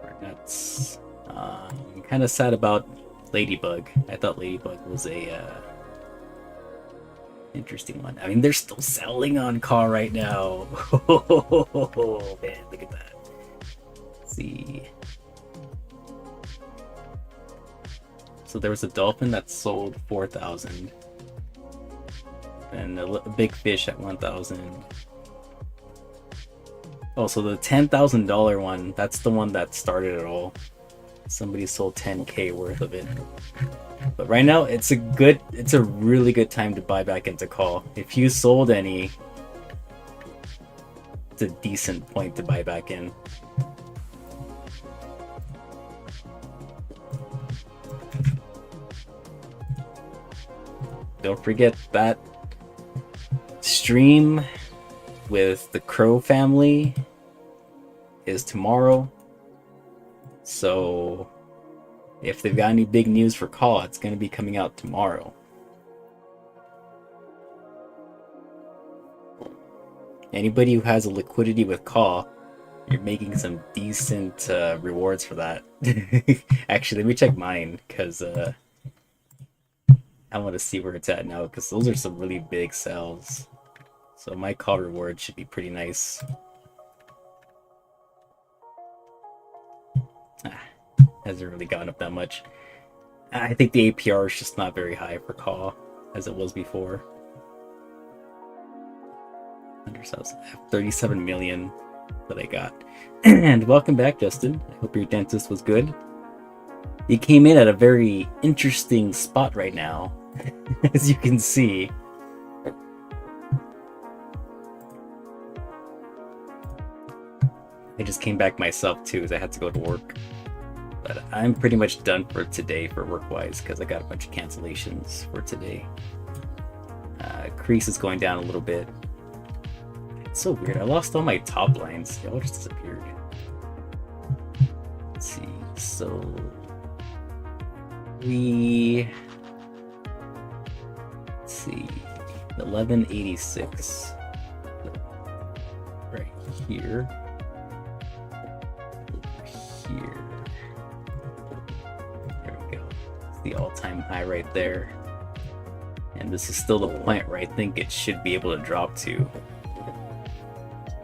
For Nuts. I'm kind of sad about Ladybug. I thought Ladybug was a interesting one. I mean, they're still selling on CAW right now. Oh man, look at that. Let's see. So there was a dolphin that sold 4,000, and a big fish at 1,000. Oh, so the $10,000 one, that's the one that started it all. Somebody sold 10K worth of it. But right now, it's a really good time to buy back into CAW. If you sold any, it's a decent point to buy back in. Don't forget that stream with the Crow family is tomorrow. So if they've got any big news for CAW, it's going to be coming out tomorrow. Anybody who has a liquidity with CAW, you're making some decent rewards for that. Actually, let me check mine, because I want to see where it's at now, because those are some really big sales. So my CAW reward should be pretty nice. Hasn't really gone up that much. I think the APR is just not very high for CAW as it was before. 37 million that I got. And welcome back, Justin. I hope your dentist was good. You came in at a very interesting spot right now, as you can see. I just came back myself too, as I had to go to work. But I'm pretty much done for today for work-wise, because I got a bunch of cancellations for today. CREES is going down a little bit. It's so weird. I lost all my top lines. They all just disappeared. Let's see. So let's see. 1186. Right here. Here. There we go. It's the all-time high right there. And this is still the point where I think it should be able to drop to.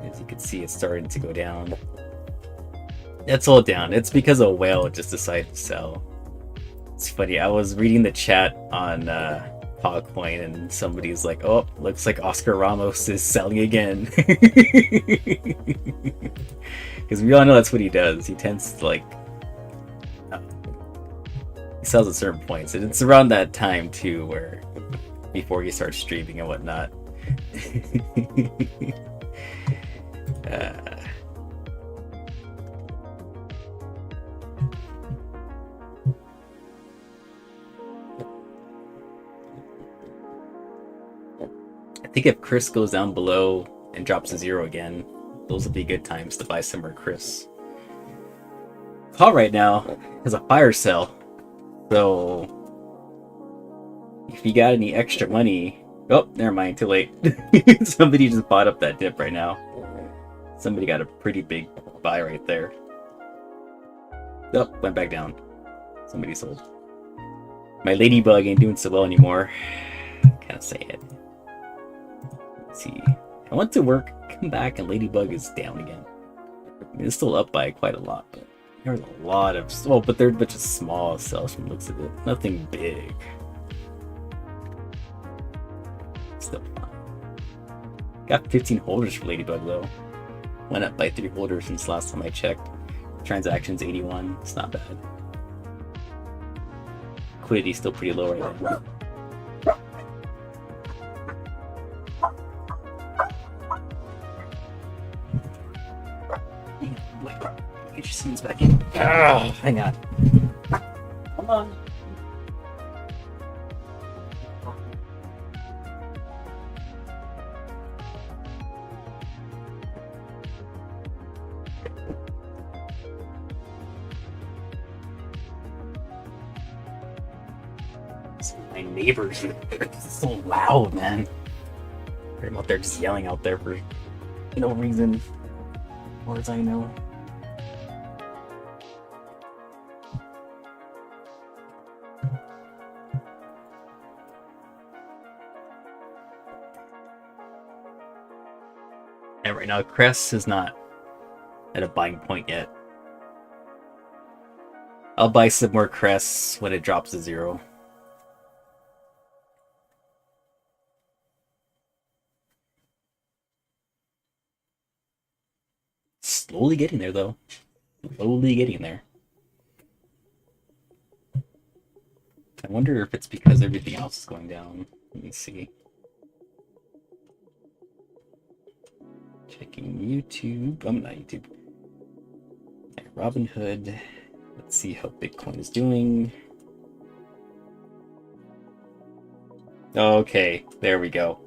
As you can see, it's starting to go down. It's all down. It's because a whale just decided to sell. It's funny, I was reading the chat on Podcoin and somebody's like, oh, looks like Oscar Ramos is selling again. Because we all know that's what he does. He tends to like... he sells at certain points. And it's around that time too, where before he starts streaming and whatnot. I think if CREES goes down below and drops to 0 again, those will be good times to buy some more CREES. CAW right now has a fire sale, so if you got any extra money, oh, never mind, too late. Somebody just bought up that dip right now. Somebody got a pretty big buy right there. Oh, went back down. Somebody sold. My Ladybug ain't doing so well anymore. Can't say it. Let's see. I went to work, come back, and Ladybug is down again. I mean, it's still up by quite a lot, but there's a lot of... oh, but there's a bunch of small sales from the looks of it. Nothing big. Still fine. Got 15 holders for Ladybug, though. Went up by 3 holders since last time I checked. Transactions 81. It's not bad. Liquidity still pretty low right now. Wait, get your scenes back in. Oh, hang on. Come on. My neighbors are so loud, man. They're out there just yelling out there for no reason, as far as I know. And right now, CREES is not at a buying point yet. I'll buy some more CREES when it drops to 0. Slowly getting there, though. Slowly getting there. I wonder if it's because everything else is going down. Let me see. Checking YouTube. I'm not YouTube. Robinhood. Let's see how Bitcoin is doing. Okay, there we go.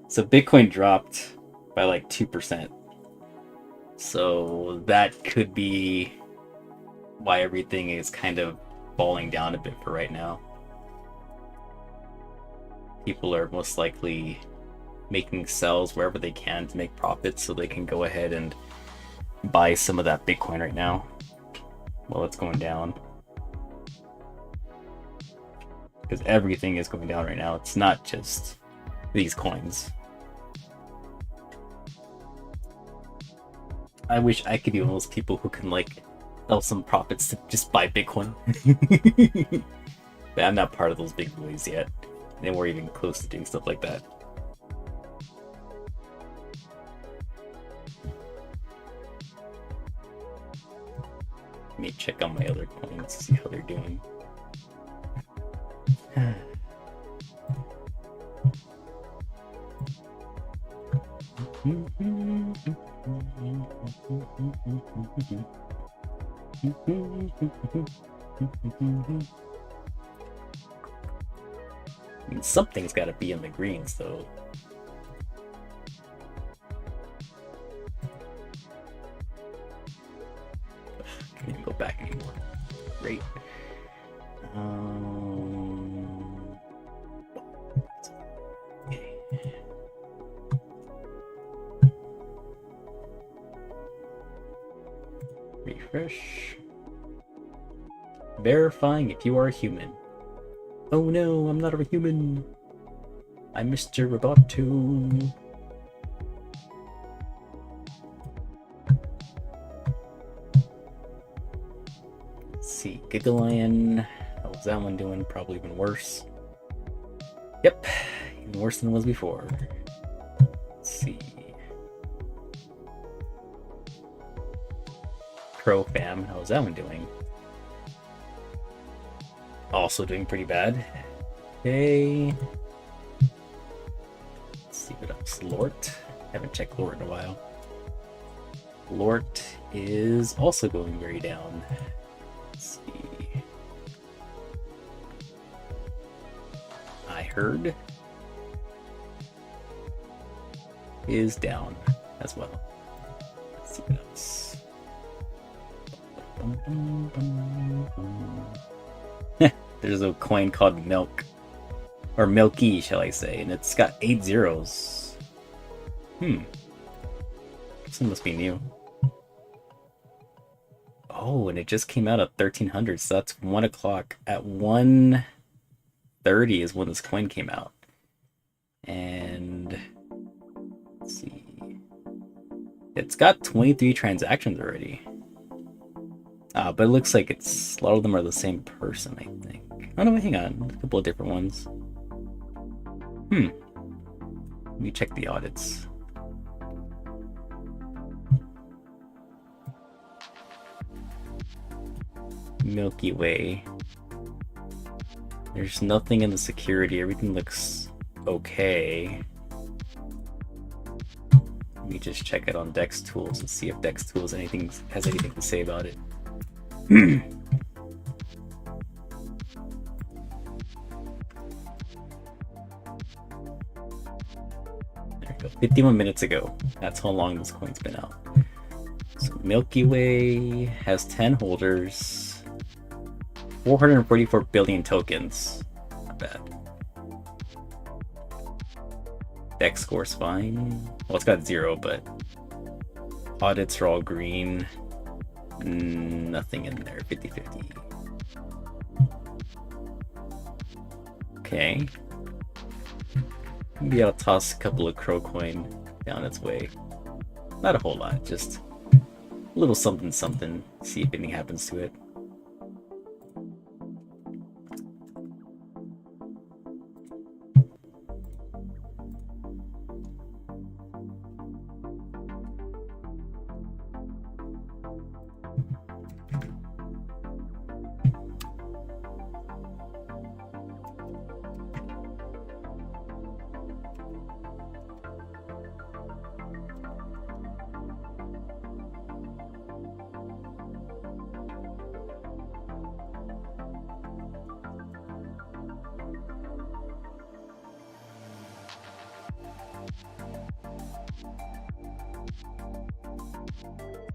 So Bitcoin dropped by like 2%. So that could be why everything is kind of falling down a bit for right now. People are most likely making sells wherever they can to make profits so they can go ahead and buy some of that Bitcoin right now while it's going down. Because everything is going down right now. It's not just these coins. I wish I could be one of those people who can like sell some profits to just buy Bitcoin. But I'm not part of those big boys yet. And we're even close to doing stuff like that. Let me check on my other coins to see how they're doing. I mean, something's got to be in the greens, though. Can't go back anymore. Great. Okay. Refresh. Verifying if you are a human. Oh no, I'm not a human. I'm Mr. Roboto. Let's see, Gigalion. How's that one doing? Probably even worse. Yep, even worse than it was before. Let's see. Crow Fam, how's that one doing? Also doing pretty bad. Okay. Let's see what else. Lort. Haven't checked Lort in a while. Lort is also going very down. Let's see. I heard is down as well. Let's see what else. There's a coin called Milk, or Milky, shall I say, and it's got 8 zeros. This one must be new. Oh, and it just came out at 1300, so that's 1 o'clock. At 1:30 is when this coin came out. And let's see, it's got 23 transactions already. But it looks like a lot of them are the same person, I think. Oh no, wait, hang on. A couple of different ones. Let me check the audits. Milky Way. There's nothing in the security. Everything looks okay. Let me just check it on Dex Tools and see if Dex Tools has anything to say about it. There we go. 51 minutes ago. That's how long this coin's been out. So Milky Way has 10 holders, 444 billion tokens. not bad. Dex score's fine. Well, it's got 0, but audits are all green. Nothing in there. 50-50. Okay. Maybe I'll toss a couple of crow coin down its way. Not a whole lot, just a little something something. See if anything happens to it.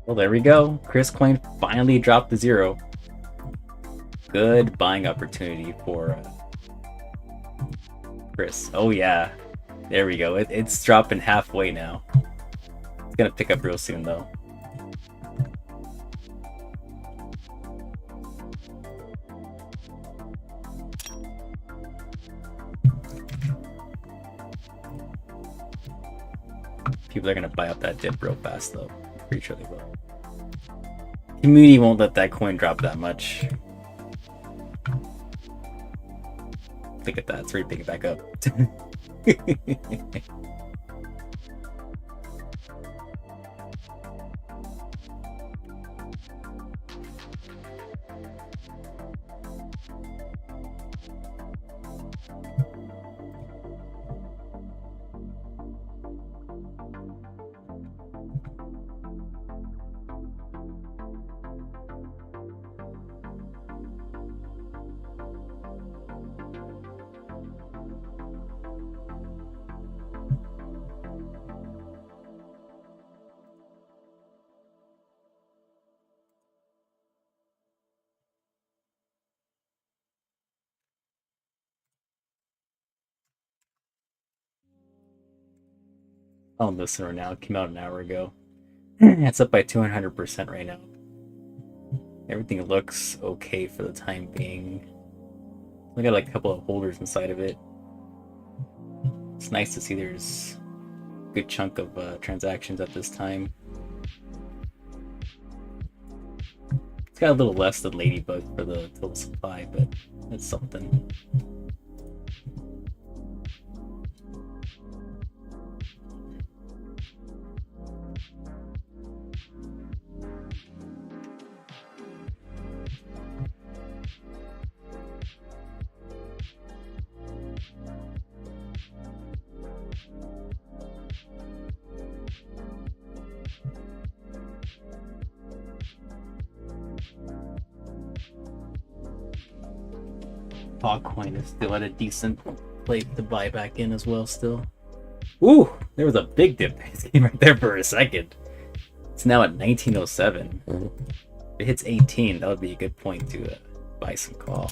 Well, there we go. Chris Coin finally dropped to 0. Good buying opportunity for Chris. Oh yeah, there we go. It's dropping halfway now. It's gonna pick up real soon though. People are gonna buy up that dip real fast though. Pretty sure they will. Community won't let that coin drop that much. Look at that, it's already picking back up. I'll listen right now. It came out an hour ago. It's up by 200% right now. Everything looks okay for the time being. We got like a couple of holders inside of it. It's nice to see there's a good chunk of transactions at this time. It's got a little less than Ladybug for the total supply, but it's something. CAW coin is still at a decent place to buy back in as well still. Ooh, there was a big dip right there for a second. It's now at 1907. If it hits 18, that would be a good point to buy some CAW.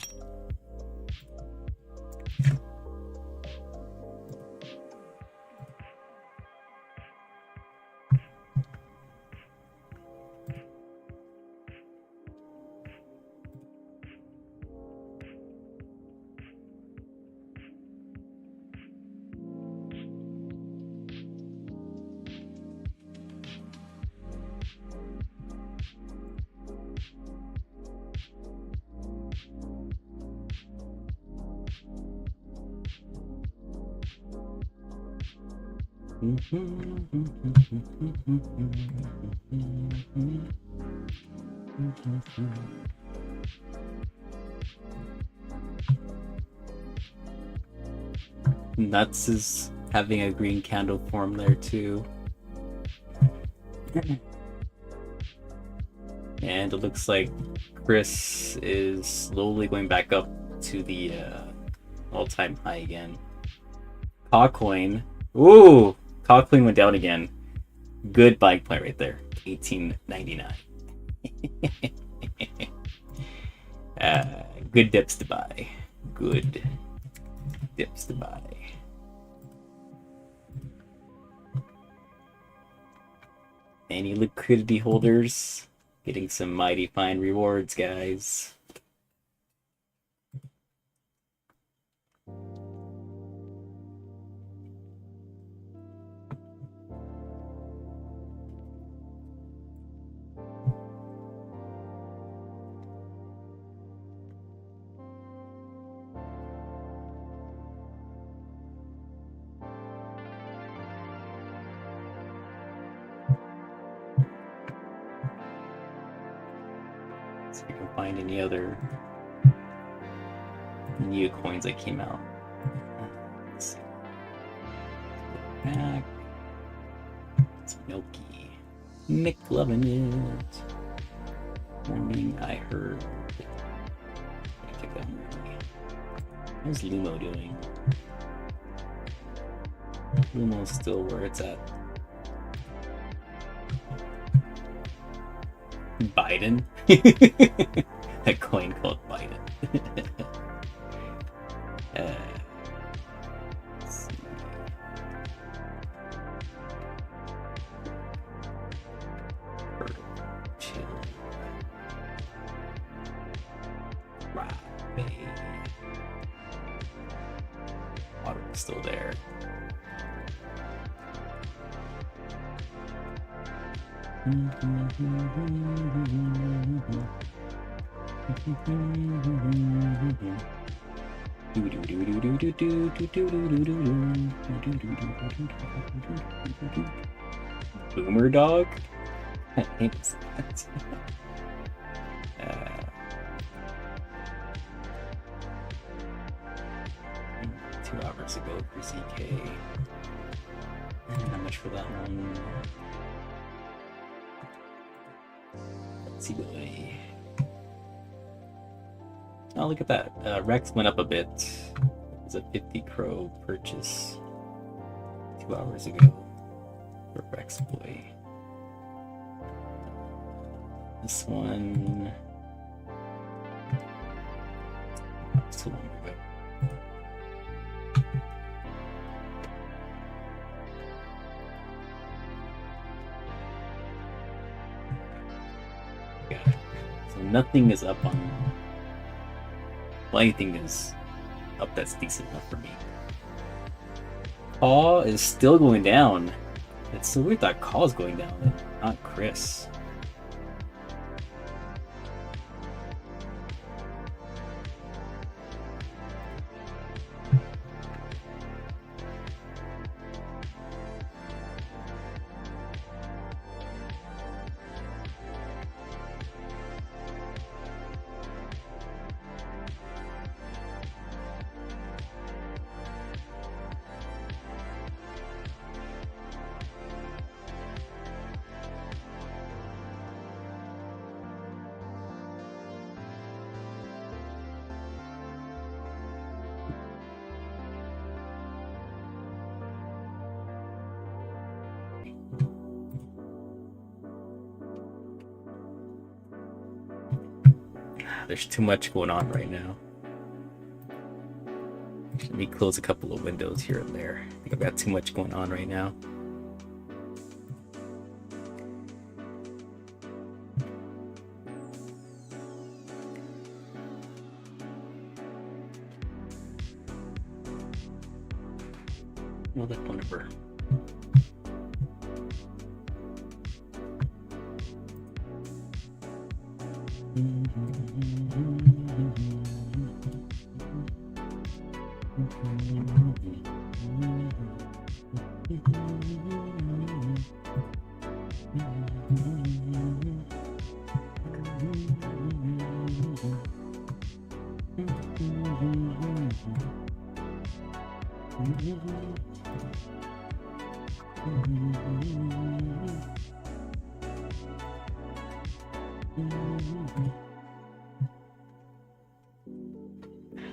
Nuts is having a green candle form there too. And it looks like Chris is slowly going back up to the all-time high again. CAW coin. Ooh! CAW coin went down again. Good buying point right there. 18.99. Good dips to buy. Good. dips to buy. Any liquidity holders getting some mighty fine rewards, guys. See if I can find any other new coins that came out. Let's see. Back. It's Milky. Mick loving it. Morning, I heard. I check that movie. How's Lumo doing? Lumo's still where it's at. Biden? A coin called Biden. Let's see. Chill. Right. Water is still there. Boomer dog? What name is that? 2 hours ago for CK. How much for that one? Let's see, boy. Oh, look at that. Rex went up a bit. It was a 50 CRO purchase 2 hours ago for Rex boy. This one. So long ago. Got it. So nothing is up on. Well, anything is up that's decent enough for me. CAW is still going down. It's so weird that CAW is going down and not Chris. There's too much going on right now. Let me close a couple of windows here and there. I think I've got too much going on right now. Well, that phone number.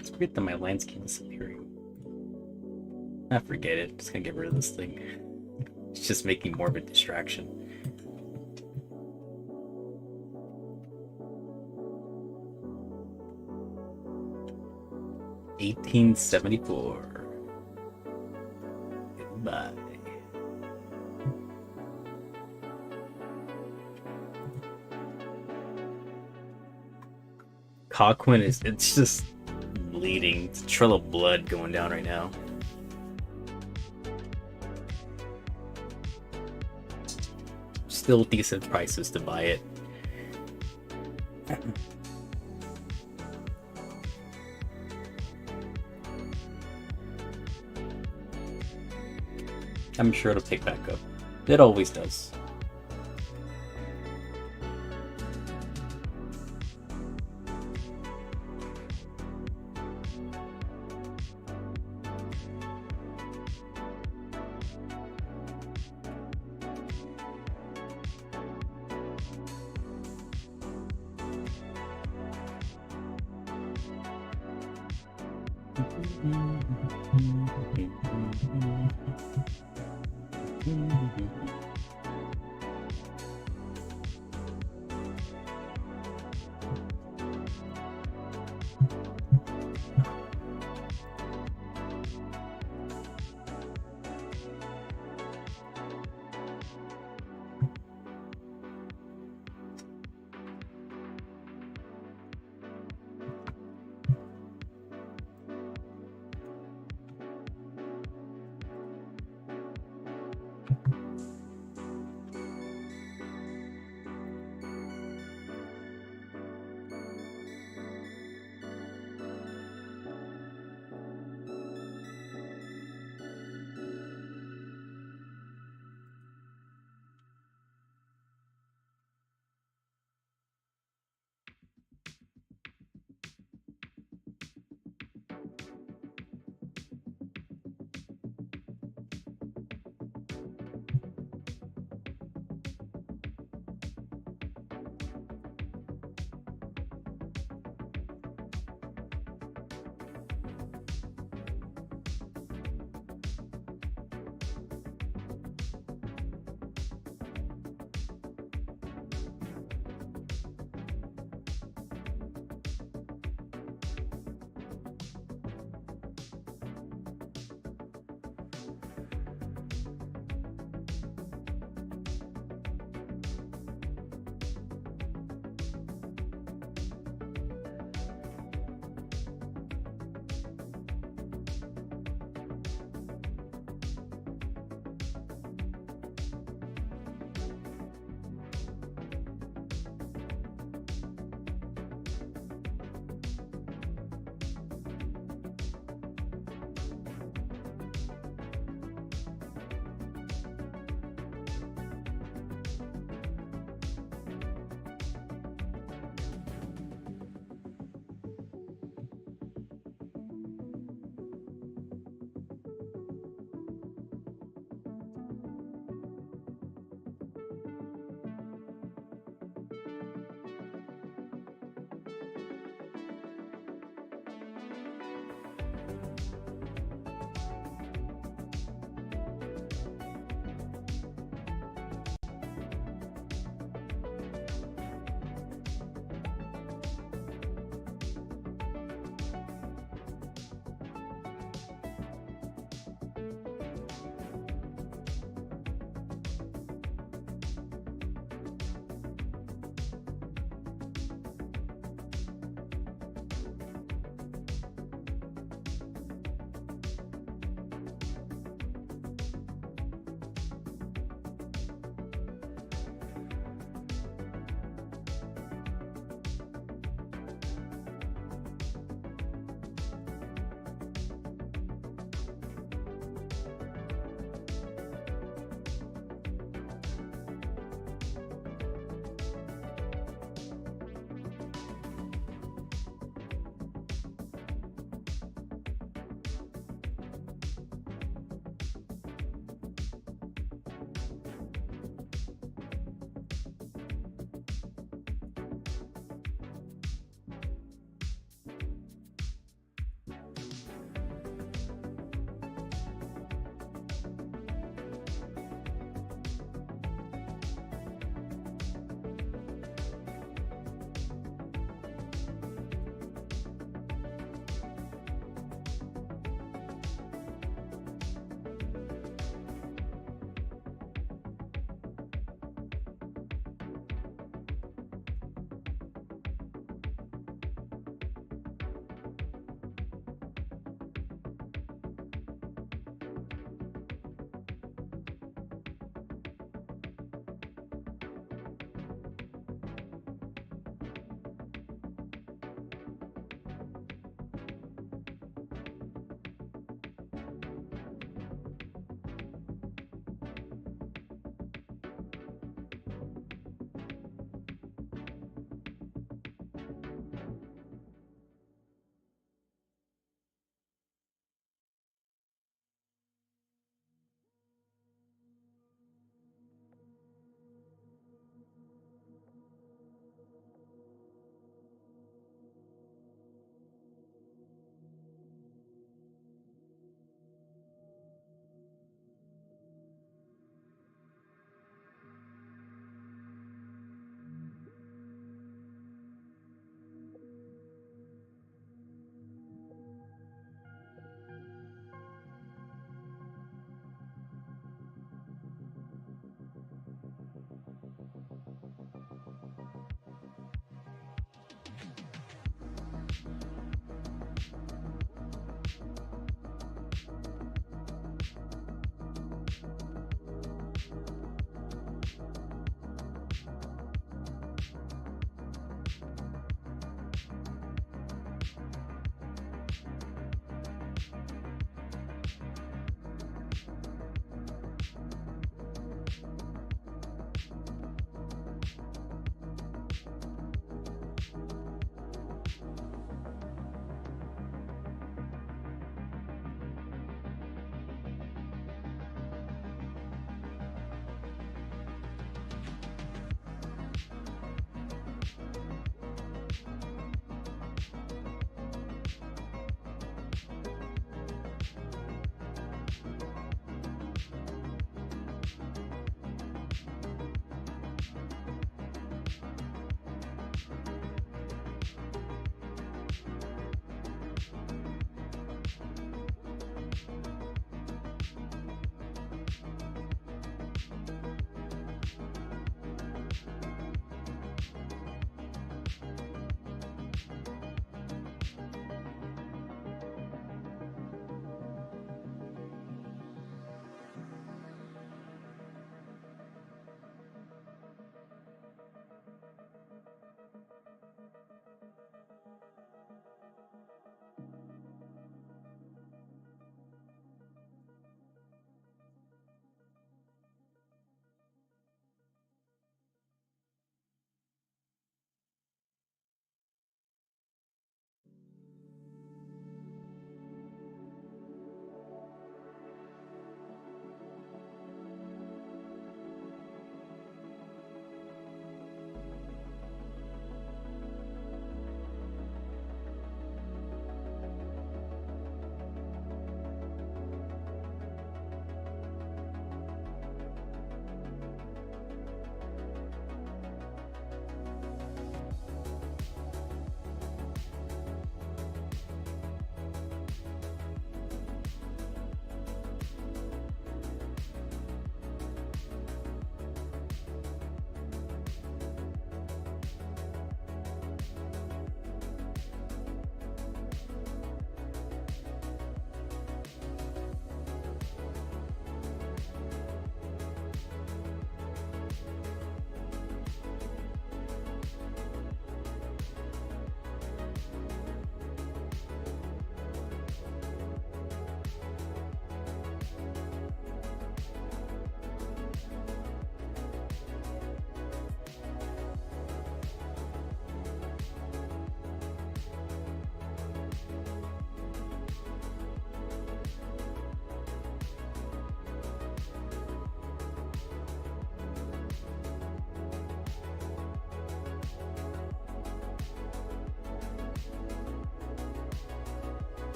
It's weird that my landscape is appearing. I forget it. Just gonna get rid of this thing. It's just making more of a distraction. $18.74. Bye. Coquin it's just bleeding. It's a trail of blood going down right now. Still decent prices to buy it. I'm sure it'll pick back up. It always does.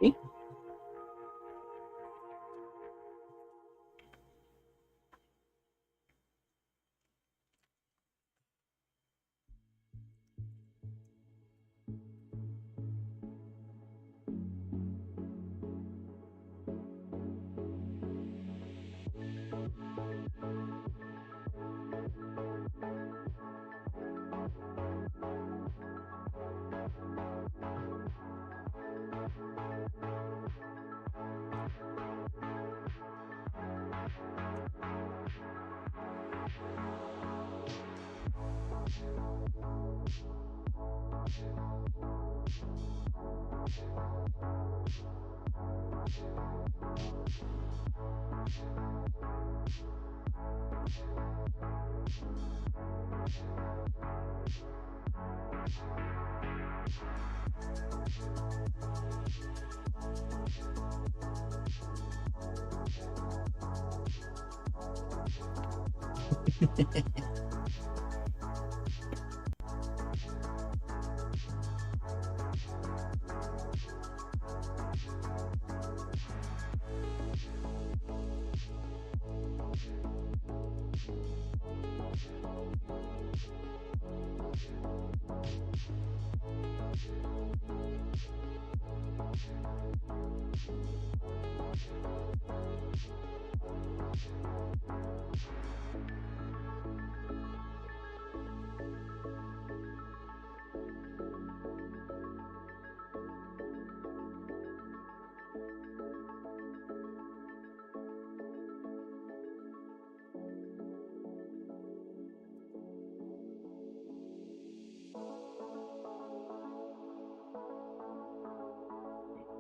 Me?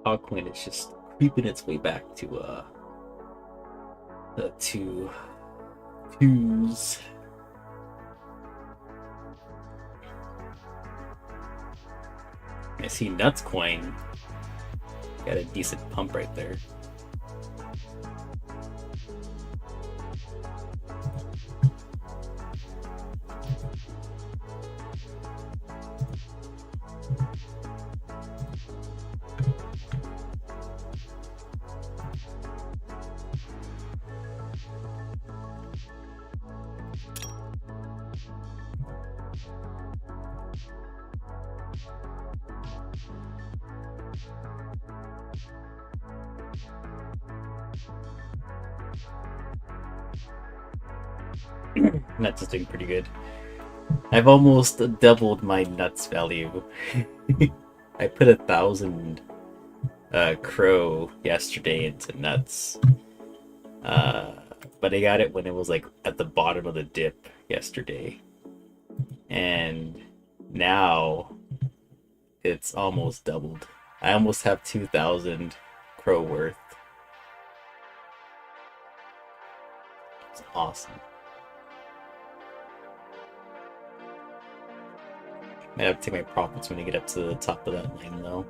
Altcoin is just creeping its way back to the twos. I see Nuts Coin got a decent pump right there. Nuts is doing pretty good. I've almost doubled my nuts value. I put 1,000 CRO yesterday into nuts. But I got it when it was like at the bottom of the dip yesterday. And now it's almost doubled. I almost have 2,000 CRO worth. It's awesome. Might have to take my profits when I get up to the top of that line though.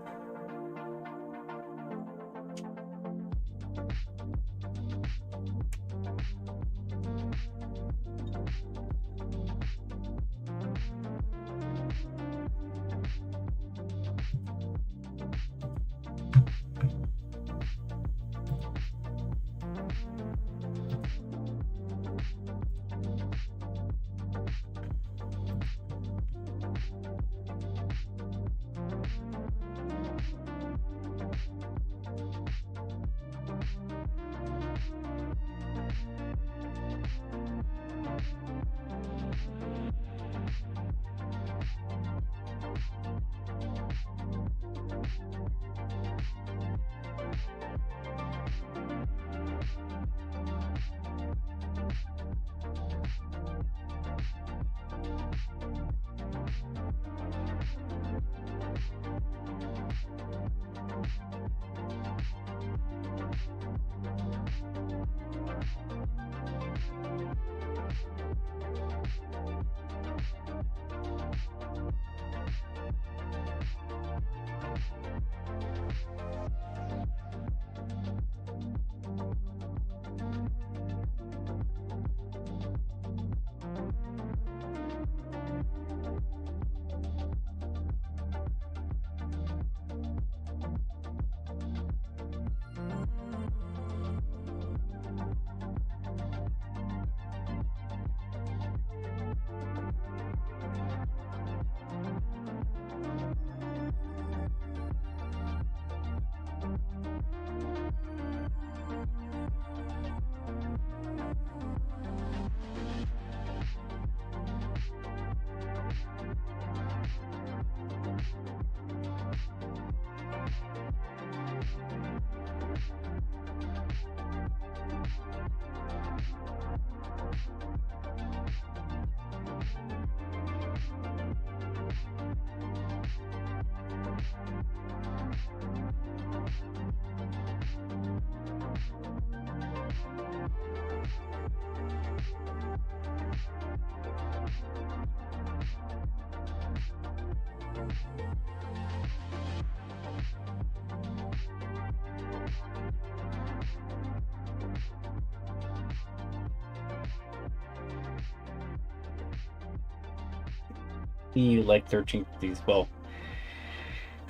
You like searching for these? Well,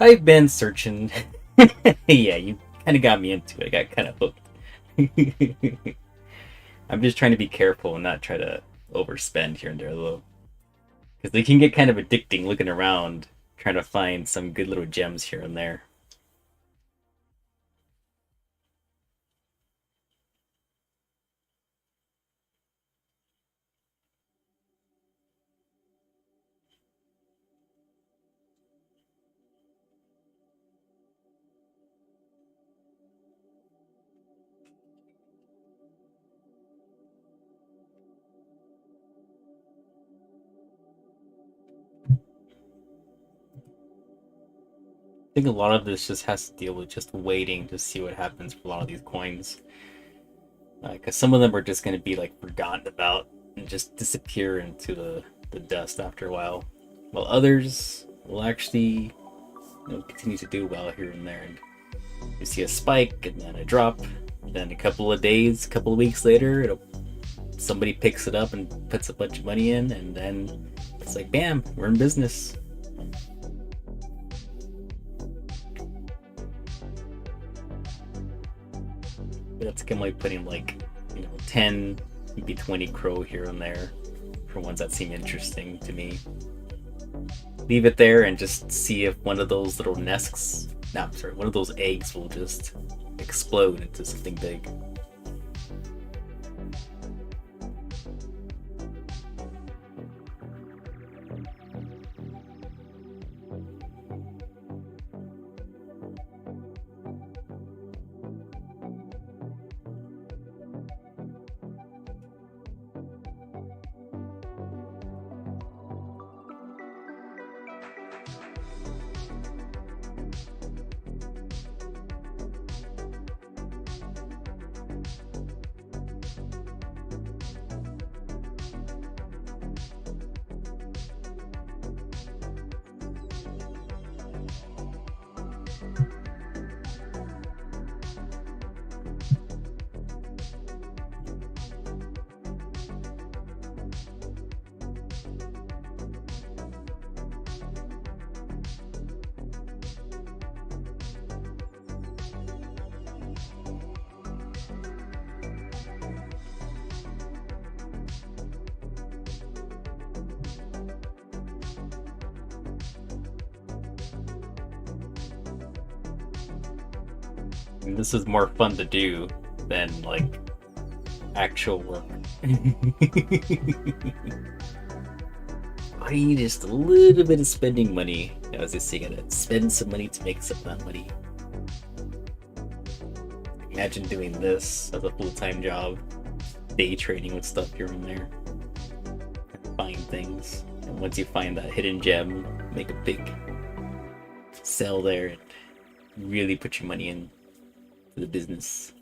I've been searching. Yeah, you kind of got me into it. I got kind of hooked. I'm just trying to be careful and not try to overspend here and there, though. Because they can get kind of addicting looking around, trying to find some good little gems here and there. I think a lot of this just has to deal with just waiting to see what happens for a lot of these coins. Because some of them are just going to be like forgotten about and just disappear into the dust after a while. While others will actually continue to do well here and there. And you see a spike and then a drop. Then a couple of days, a couple of weeks later, somebody picks it up and puts a bunch of money in, and then it's like, bam, we're in business. That's kind of like putting like 10, maybe 20 crow here and there for ones that seem interesting to me. Leave it there and just see if one of those little nests, one of those eggs will just explode into something big. And this is more fun to do than like actual work. I need just a little bit of spending money. I was just saying it. Spend some money to make some of that money. Imagine doing this as a full-time job, day trading with stuff here and there, buying things. And once you find that hidden gem, make a big sell there and really put your money in to the business.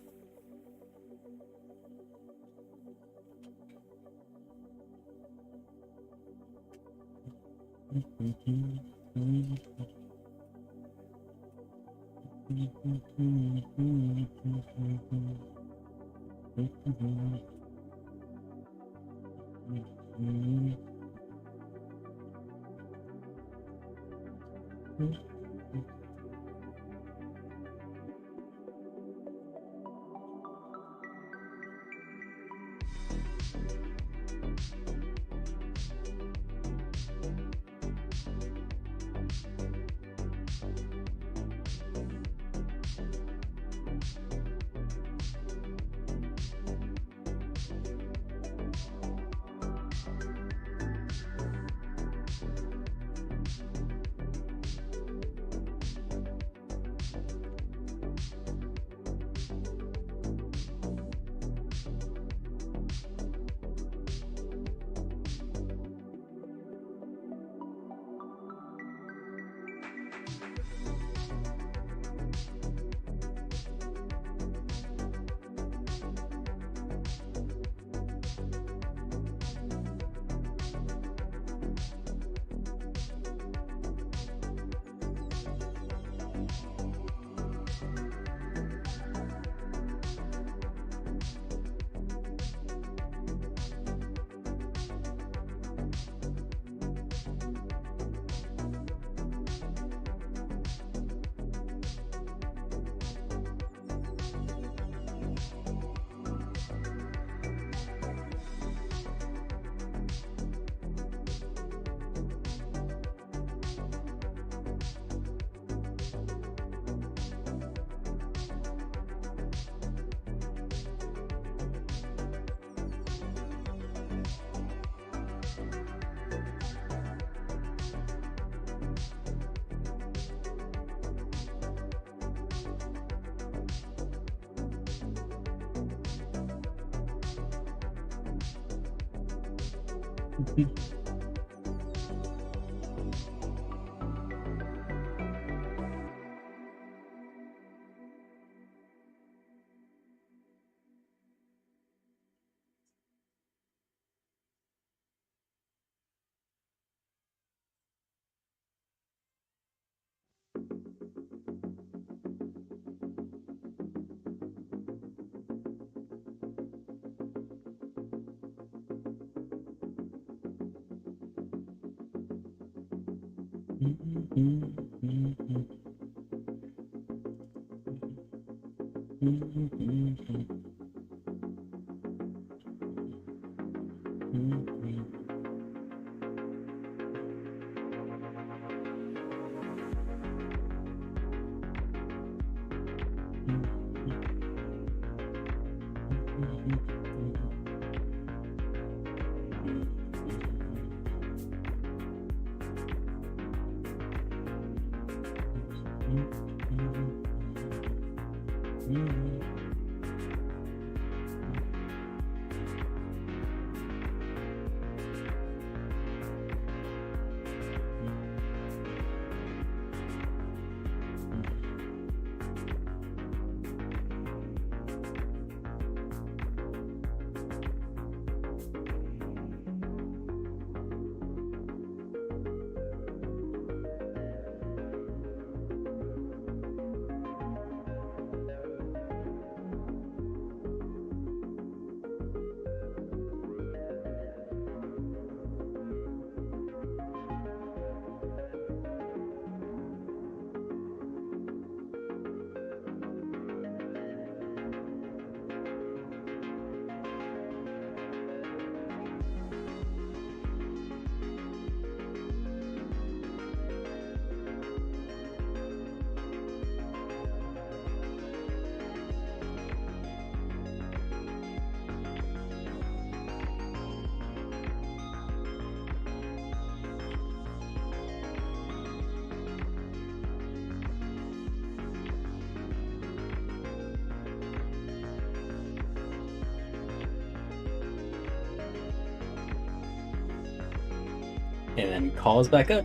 And then calls back up.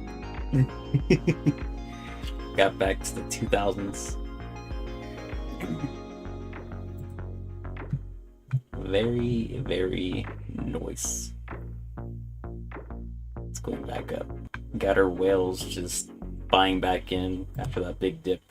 Got back to the 2000s. Very, very nice. It's going back up. Got our whales just buying back in after that big dip.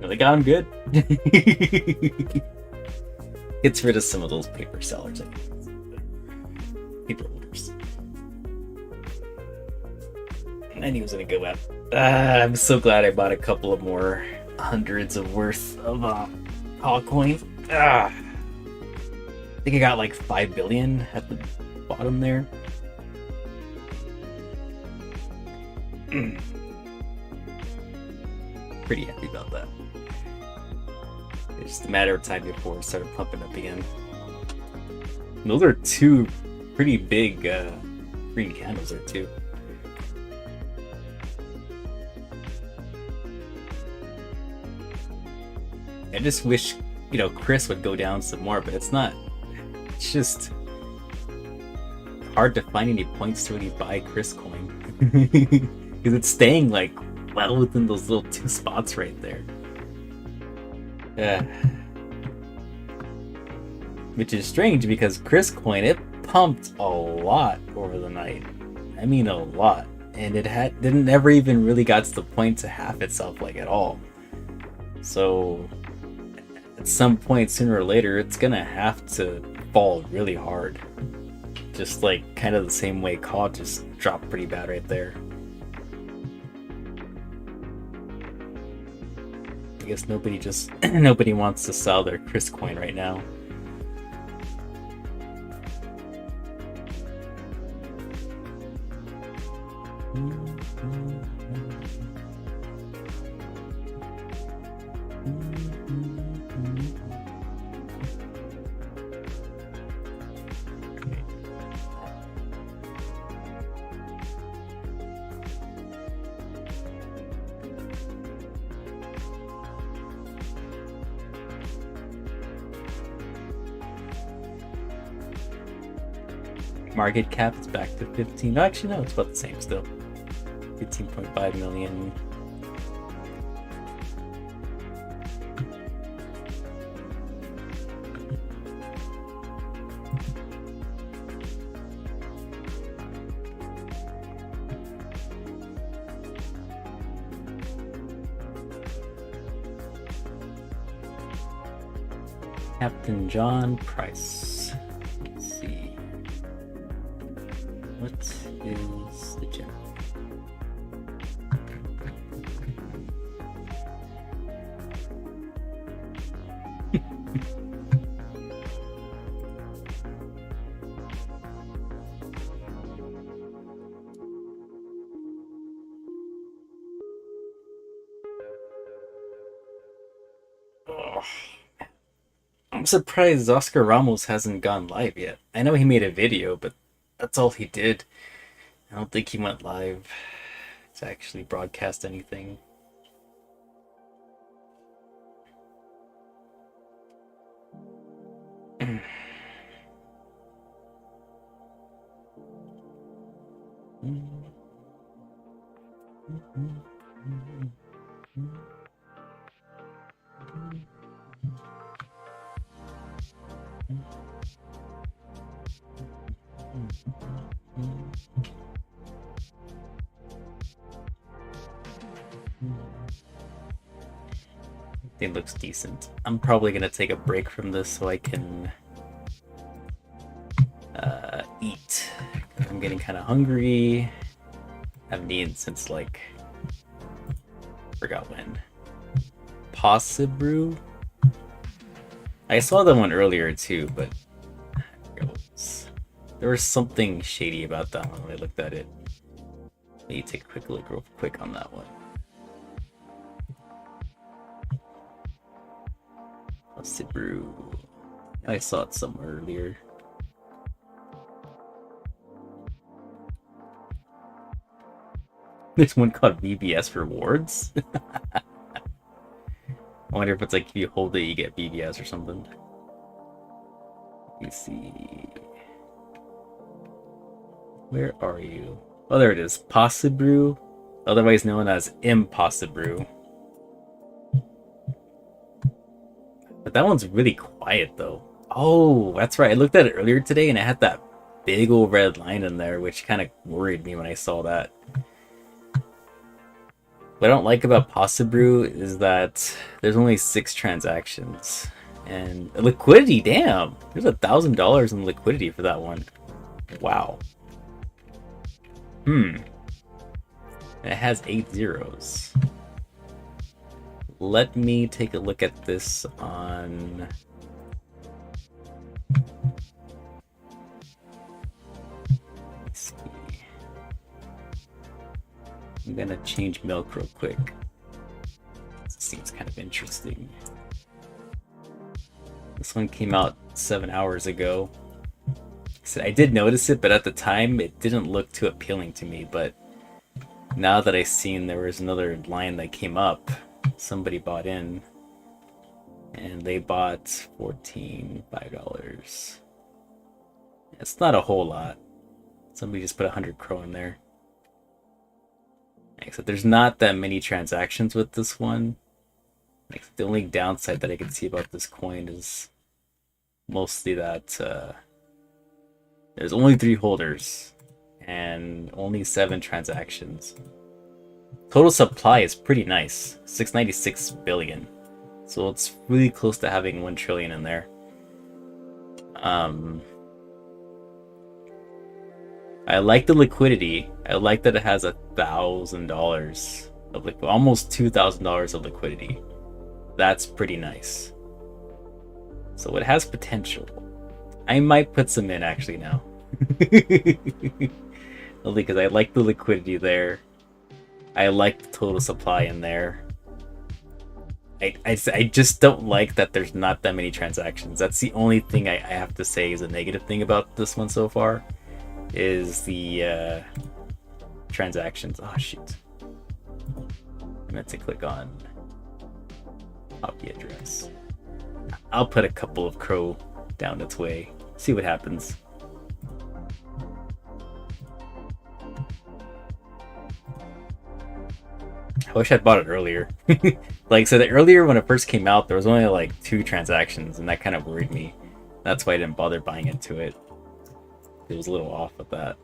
They got him good. Gets rid of some of those paper sellers, I guess. Paper holders. And he was gonna go up. I'm so glad I bought a couple of more hundreds of worth of CAW coin. I think I got like 5 billion at the bottom there. Pretty happy about that. It's just a matter of time before it started pumping up again. And those are two pretty big green candles there too. I just wish, Chris would go down some more, but it's not. It's just hard to find any points to really buy Chris coin. Because it's staying like well within those little two spots right there. Which is strange because Chris coin, it pumped a lot over the night. I mean a lot. And it didn't ever even really got to the point to half itself like at all. So at some point sooner or later it's gonna have to fall really hard. Just like kind of the same way CAW just dropped pretty bad right there. I guess nobody wants to sell their Chris coin right now. Market cap is back to 15. No, actually, no, it's about the same still. 15.5 million. Captain John Price. Let's see. What is the gem? I'm surprised Oscar Ramos hasn't gone live yet. I know he made a video, but that's all he did. I don't think he went live to actually broadcast anything. It looks decent. I'm probably gonna take a break from this so I can eat. I'm getting kind of hungry. I haven't eaten since like forgot when. Possibrew. I saw that one earlier too, but there was something shady about that one when I looked at it. Let me take a quick look real quick on that one. Possibrew. I saw it somewhere earlier. There's one called VBS Rewards. I wonder if it's like if you hold it, you get VBS or something. Let me see. Where are you? Oh, there it is. Possibrew, otherwise known as Impossibrew. But that one's really quiet though. Oh, that's right. I looked at it earlier today and it had that big old red line in there, which kind of worried me when I saw that. What I don't like about Possibrew is that there's only 6 transactions. And liquidity, damn! There's $1,000 in liquidity for that one. Wow. And it has 8 zeros. Let me take a look at this on... Let's see. I'm gonna change milk real quick. This seems kind of interesting. This one came out 7 hours ago. So I did notice it, but at the time it didn't look too appealing to me. But now that I seen there was another line that came up, somebody bought in, and they bought $5. It's not a whole lot. Somebody just put 100 CRO in there. Except there's not that many transactions with this one. Like, the only downside that I can see about this coin is mostly that there's only 3 holders and only 7 transactions. Total supply is pretty nice, 696 billion. So it's really close to having 1 trillion in there. I like the liquidity. I like that it has $1,000 of almost $2,000 of liquidity. That's pretty nice. So it has potential. I might put some in actually now. Only because I like the liquidity there. I like the total supply in there. I just don't like that there's not that many transactions. That's the only thing I have to say is a negative thing about this one so far. Is the transactions. Oh shoot. I meant to click on copy address. I'll put a couple of CRO down its way. See what happens. I wish I'd bought it earlier. Like, so earlier when it first came out, there was only like 2 transactions, and that kind of worried me. That's why I didn't bother buying into it. It was a little off with that.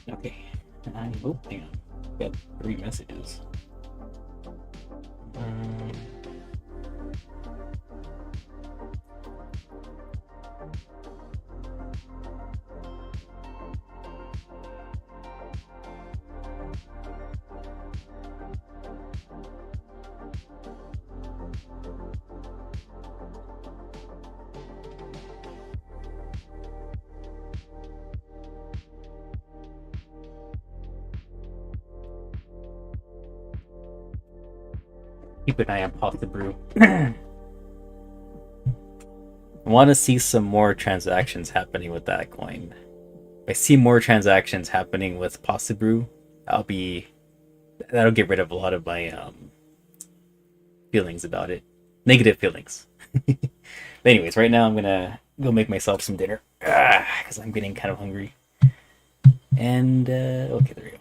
Okay. Oh, hang on. Got 3 messages. Keep an eye on Pasta Brew. I want to see some more transactions happening with that coin. If I see more transactions happening with Pasta Brew, that'll get rid of a lot of my feelings about it. Negative feelings. But anyways, right now I'm gonna go make myself some dinner because I'm getting kind of hungry. And okay, there we go.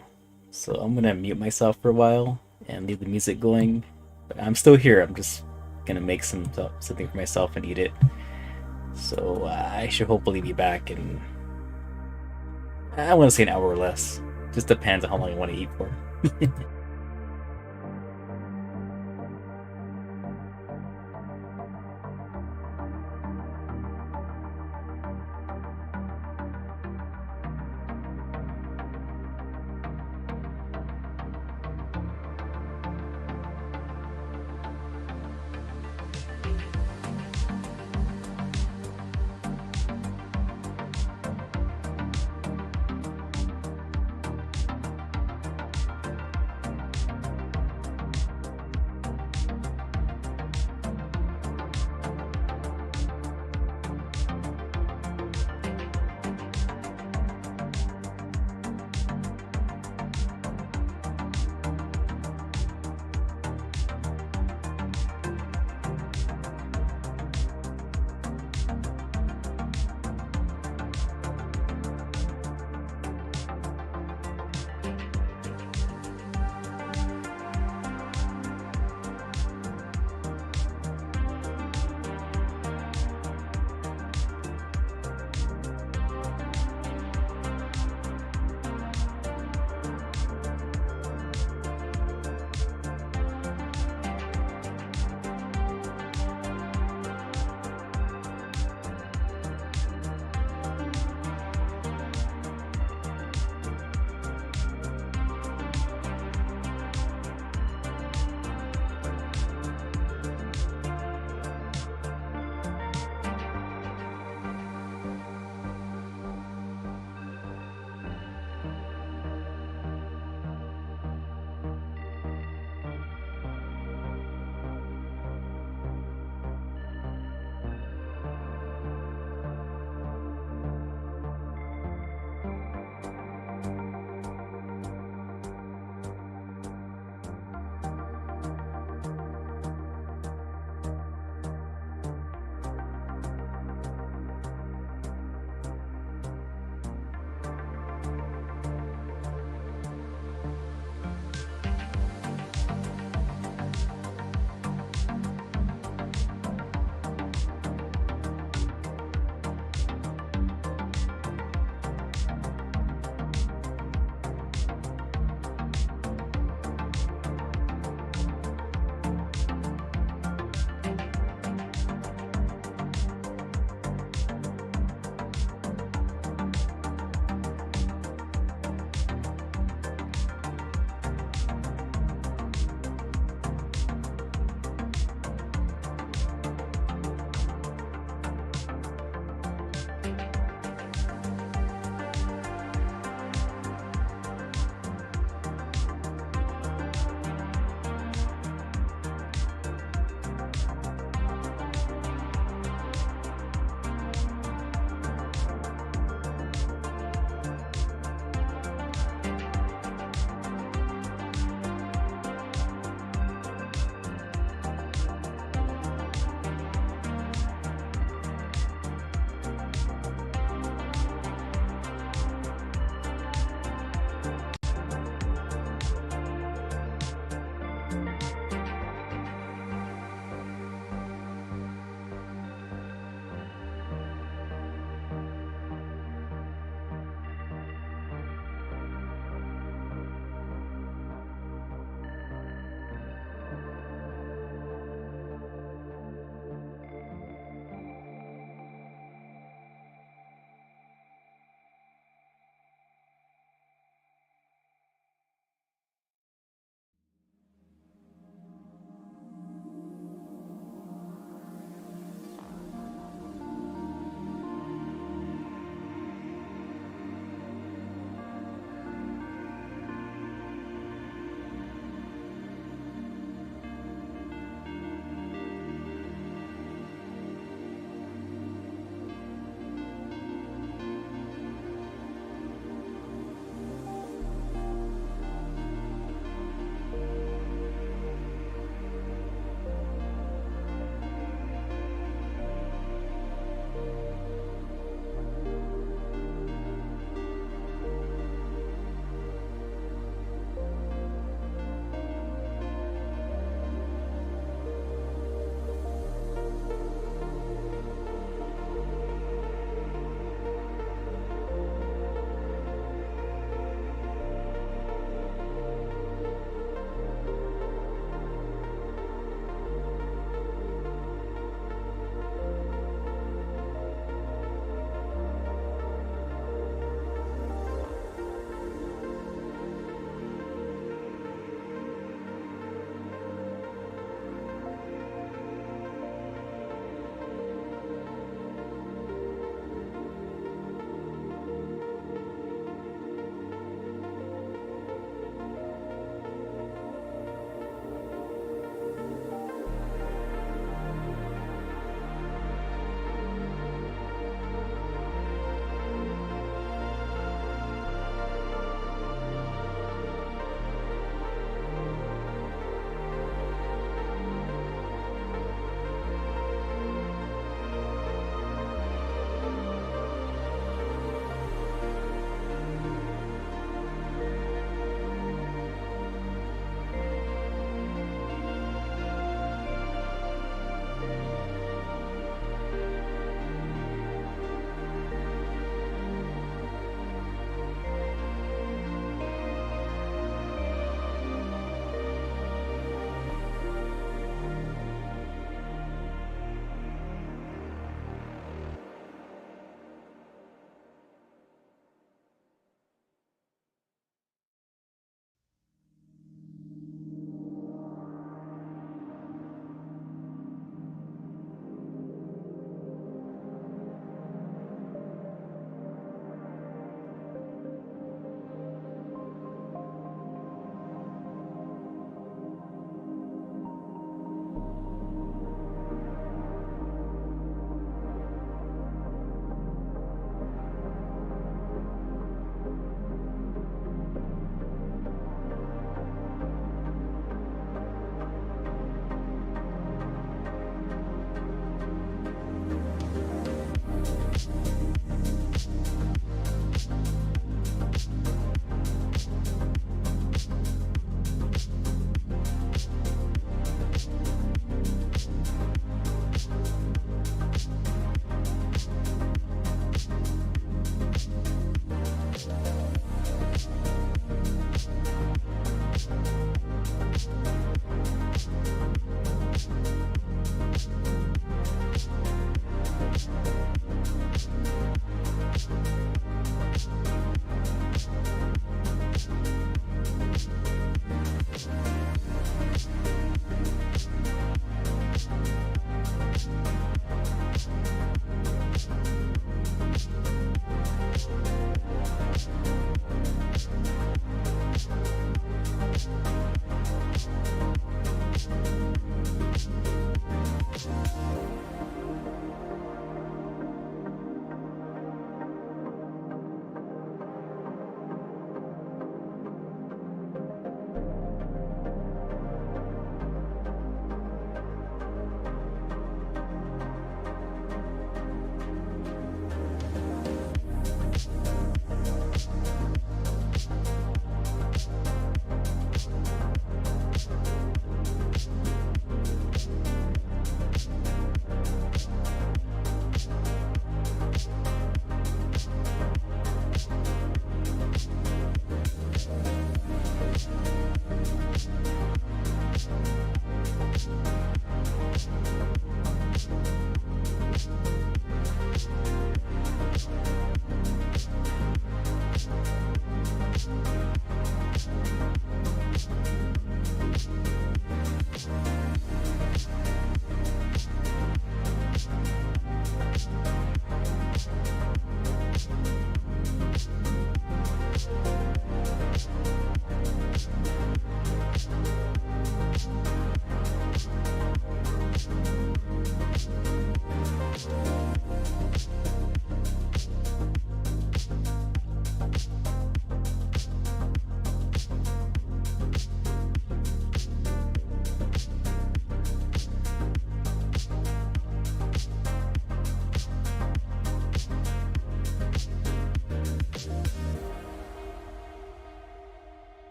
So I'm gonna mute myself for a while and leave the music going. But I'm still here. I'm just gonna make something for myself and eat it. So I should hopefully be back in, I want to say, an hour or less. Just depends on how long I want to eat for.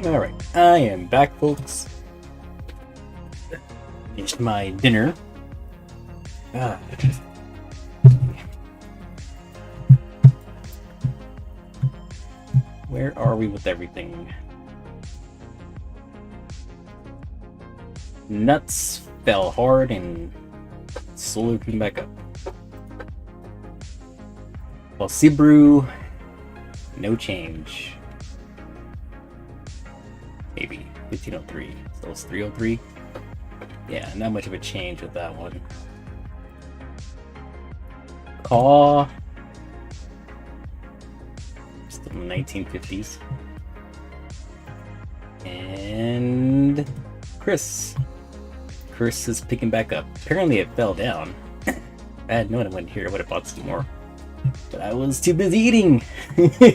Alright, I am back, folks. Finished my dinner. Where are we with everything? Nuts fell hard and slowly came back up. Well, Sibru, no change. Maybe 1503. So it's 303. Yeah, not much of a change with that one. CAW, still in the 1950s. And Chris is picking back up. Apparently it fell down. I had known it went here, I would have bought some more. But I was too busy eating,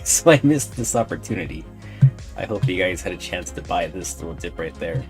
so I missed this opportunity. I hope you guys had a chance to buy this little dip right there.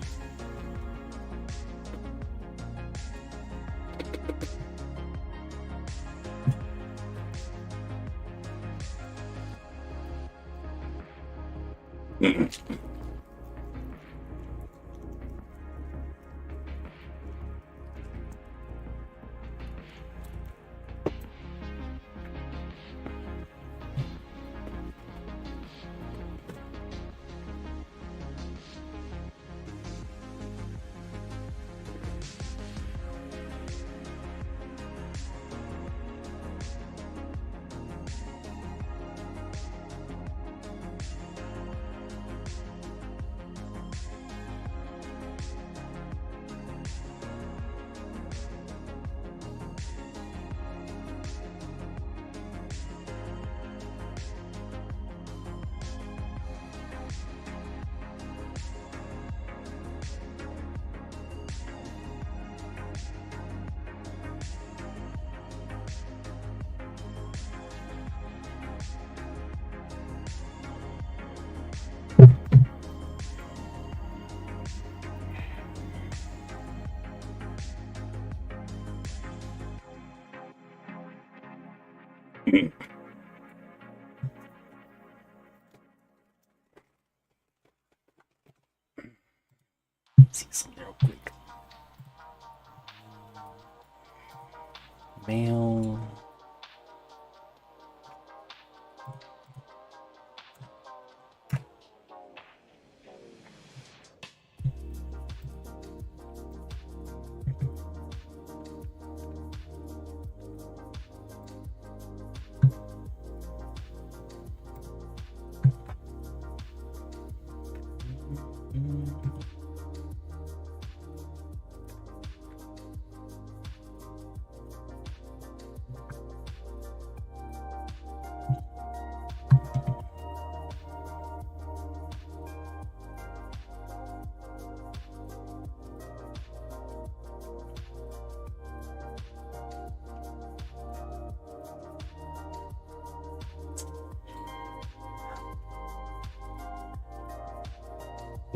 See something real quick. Mail.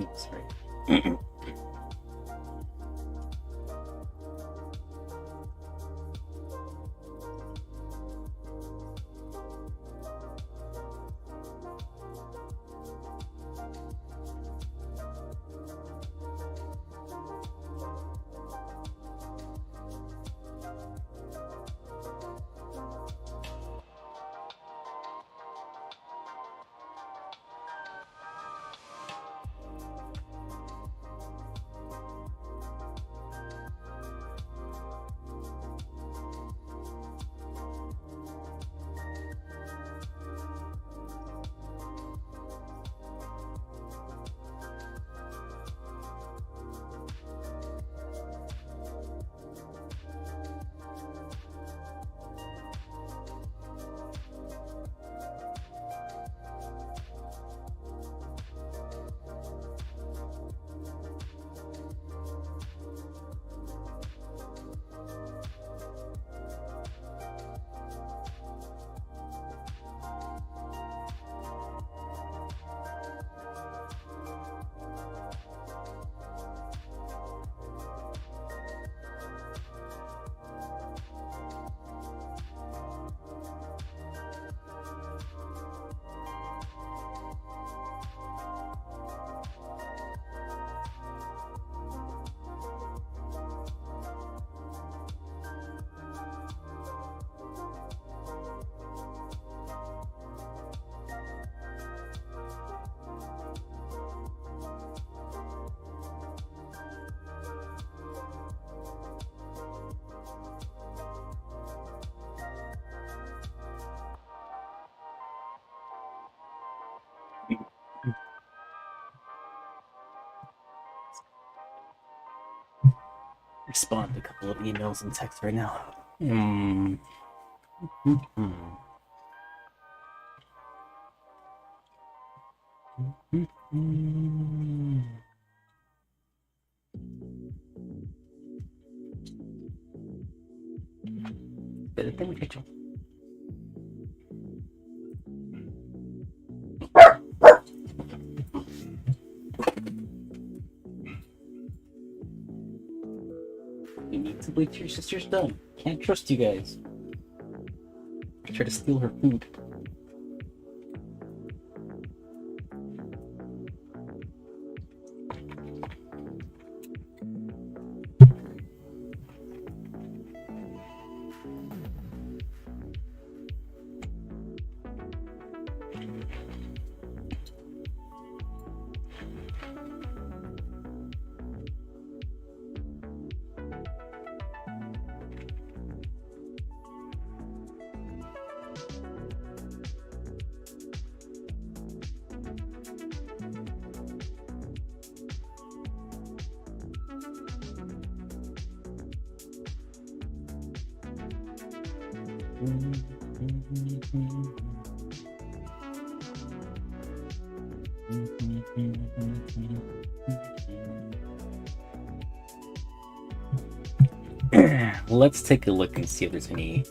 Oops, sorry. respond to a couple of emails and texts right now. Hmm. Better than Rachel. You need to wait till your sister's done. Can't trust you guys. Try to steal her food. Let's take a look and see if there's any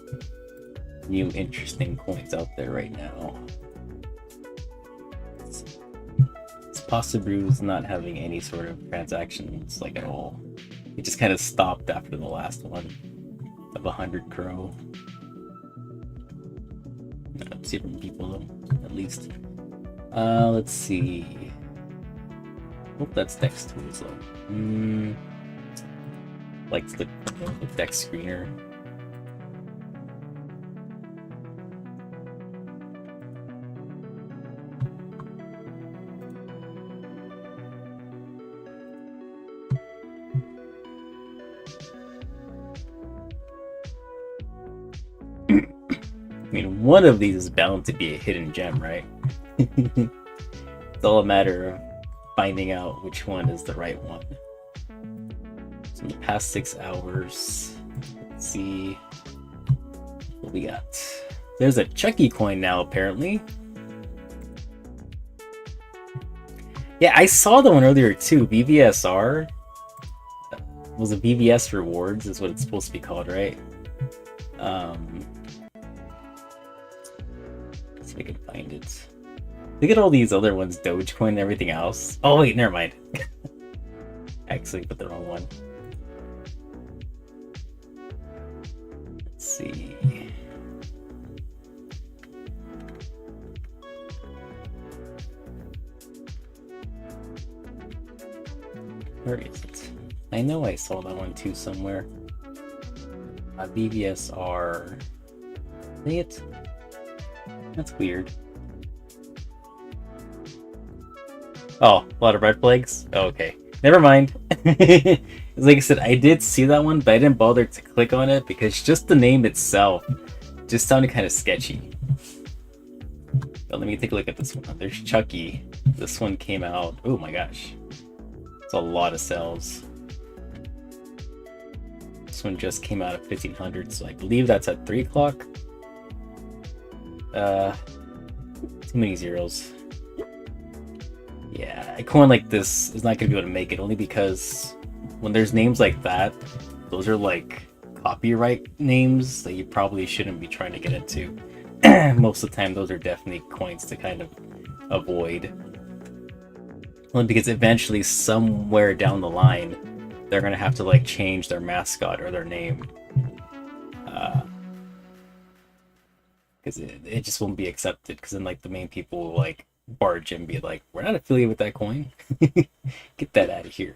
new interesting coins out there right now. This Pasta Brew's not having any sort of transactions like at all. It just kind of stopped after the last one of 100 CRO. See from people though, at least. Let's see. Hope that's Dex tools though. Like the Dex screener. I mean, one of these is bound to be a hidden gem, right? It's all a matter of finding out which one is the right one. So in the past 6 hours, let's see what we got. There's a Chucky coin now, apparently. Yeah, I saw the one earlier too. VVSR was a VVS rewards, is what it's supposed to be called, right? Let's see if I can find it. Look at all these other ones, Dogecoin and everything else. Oh wait, never mind. Actually put the wrong one. Let's see. Where is it? I know I saw that one too somewhere. BVSR. See it? That's weird. Oh, a lot of red flags? Oh, okay. Never mind. Like I said, I did see that one, but I didn't bother to click on it because just the name itself just sounded kind of sketchy. But let me take a look at this one. There's Chucky. This one came out. Oh my gosh. It's a lot of sales. This one just came out at 1500, so I believe that's at 3 o'clock. Too many zeros. Yeah, a coin like this is not going to be able to make it only because when there's names like that, those are like copyright names that you probably shouldn't be trying to get into. Most of the time, those are definitely coins to kind of avoid. Only because eventually, somewhere down the line, they're going to have to like change their mascot or their name. Because it just won't be accepted, because then like the main people will like barge and be like, we're not affiliated with that coin. Get that out of here.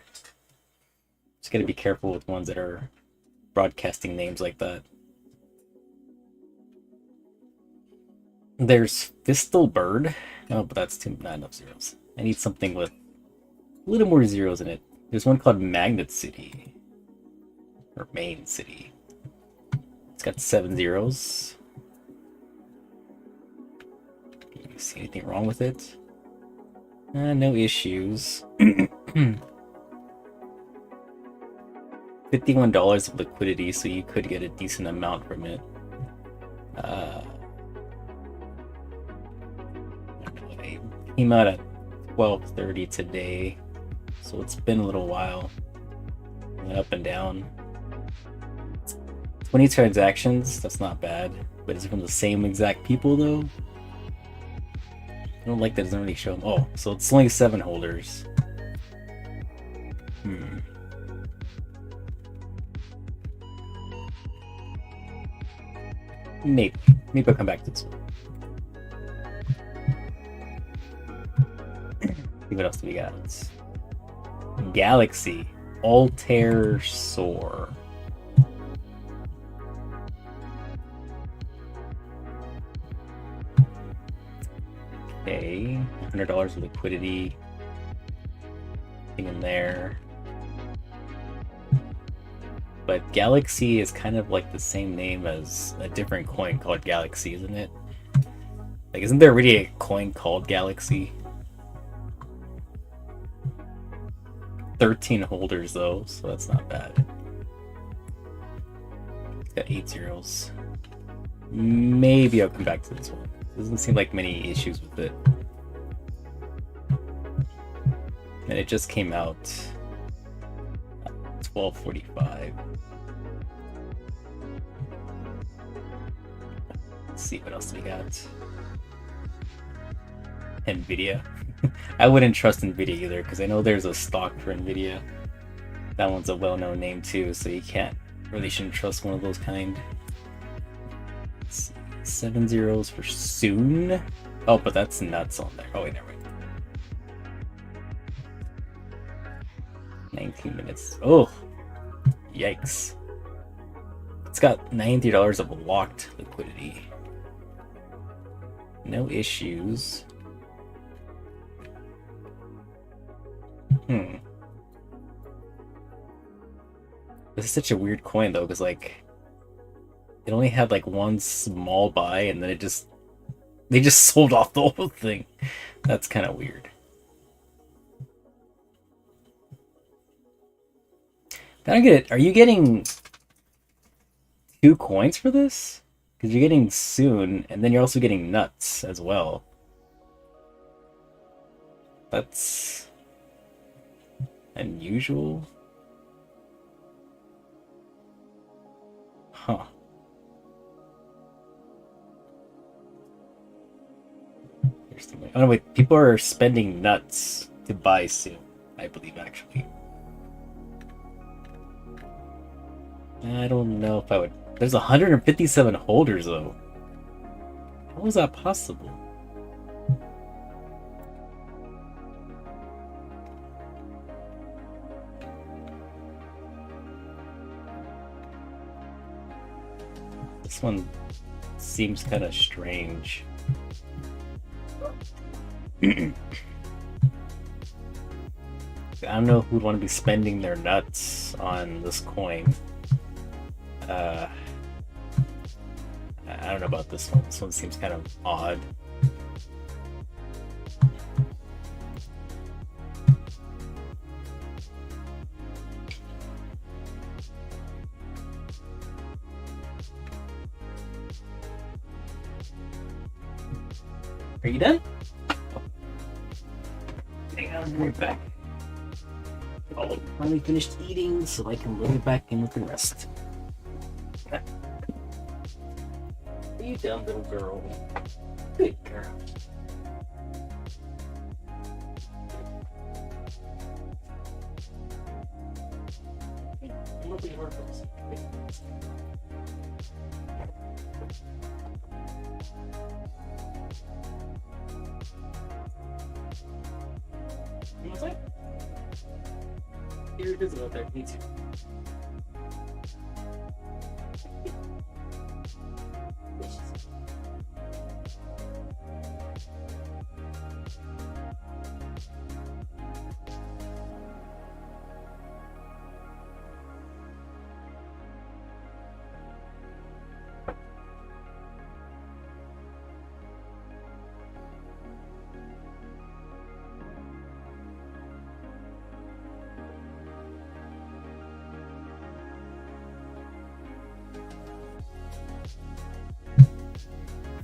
Just gotta be careful with ones that are broadcasting names like that. There's Fistal Bird. Oh, but that's not enough zeros. I need something with a little more zeros in it. There's one called Magnet City. Or Main City. It's got 7 zeros. See anything wrong with it? No issues. $51 of liquidity, so you could get a decent amount from it. It came out at 12:30 today, so it's been a little while. Went up and down. 20 transactions, that's not bad, but it's from the same exact people though. I don't like that it doesn't really show them. Oh, so it's only 7 holders. Maybe I'll come back to this one. See what else do we got? Galaxy Altair Soar. Okay, $100 of liquidity. Thing in there. But Galaxy is kind of like the same name as a different coin called Galaxy, isn't it? Like, isn't there really a coin called Galaxy? 13 holders though, so that's not bad. It's got 8 zeros. Maybe I'll come back to this one. Doesn't seem like many issues with it. And it just came out 12:45. Let's see what else we got. Nvidia. I wouldn't trust Nvidia either because I know there's a stock for Nvidia. That one's a well-known name too, so you shouldn't trust one of those kind. Let's see. 7 zeros for soon. Oh, but that's nuts on there. Oh wait, never mind. 19 minutes. Oh, yikes. It's got $90 of locked liquidity. No issues. This is such a weird coin though, because like it only had like one small buy and then they just sold off the whole thing. That's kind of weird. I don't get it. Are you getting 2 coins for this? Because you're getting soon, and then you're also getting nuts as well. That's unusual. Huh. Oh no, wait. People are spending nuts to buy soon, I believe, actually. I don't know if I would. There's 157 holders, though. How is that possible? This one seems kind of strange. I don't know who'd want to be spending their nuts on this coin. I don't know about this one. This one seems kind of odd. Are you done? Oh. Hang on, I'll be right back. Oh, finally finished eating, so I can load it back in with the rest. You dumb little girl. Good girl. What's that? You're visible there. Me too.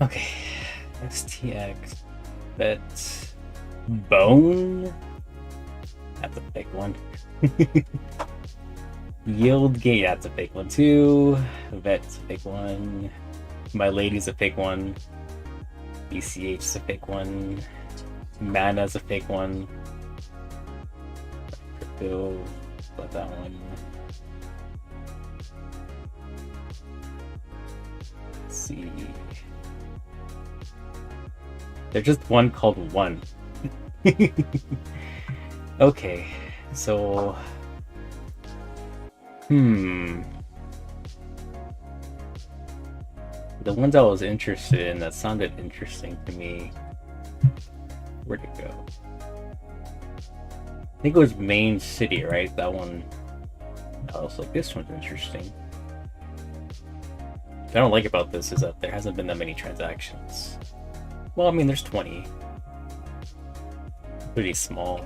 Okay, STX. Bet bone. That's a big one. Yield gain. That's a big one too. Vet's a big one. My lady's a big one. BCH's a big one. Mana's a big one. Crypto. But that one. Let's see. There's just one called one. Okay, so the ones I was interested in that sounded interesting to me. Where'd it go? I think it was Main City, right? That one. Also, this one's interesting. What I don't like about this is that there hasn't been that many transactions. Well, I mean, there's 20. Pretty small.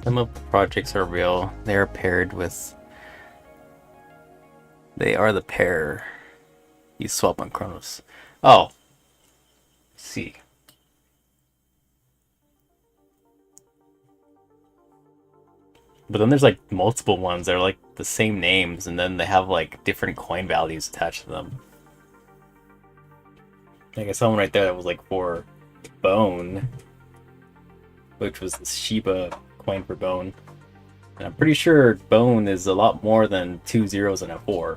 Some of the projects are real. They are paired with. They are the pair. You swap on Chronos. Oh. Let's see. But then there's like multiple ones that are like the same names, and then they have like different coin values attached to them. Like I saw one right there that was like for bone, which was the Shiba coin for bone. And I'm pretty sure bone is a lot more than 2 zeros and a 4.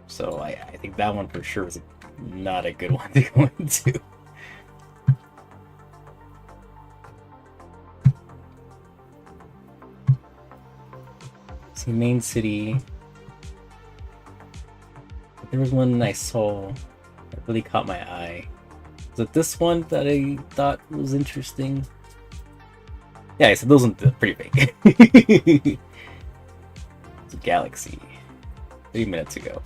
So I think that one for sure is not a good one to go into. See, Main City. There was one I saw that really caught my eye. Was it this one that I thought was interesting? Yeah, I said those ones are pretty big. It's a Galaxy. 3 minutes ago.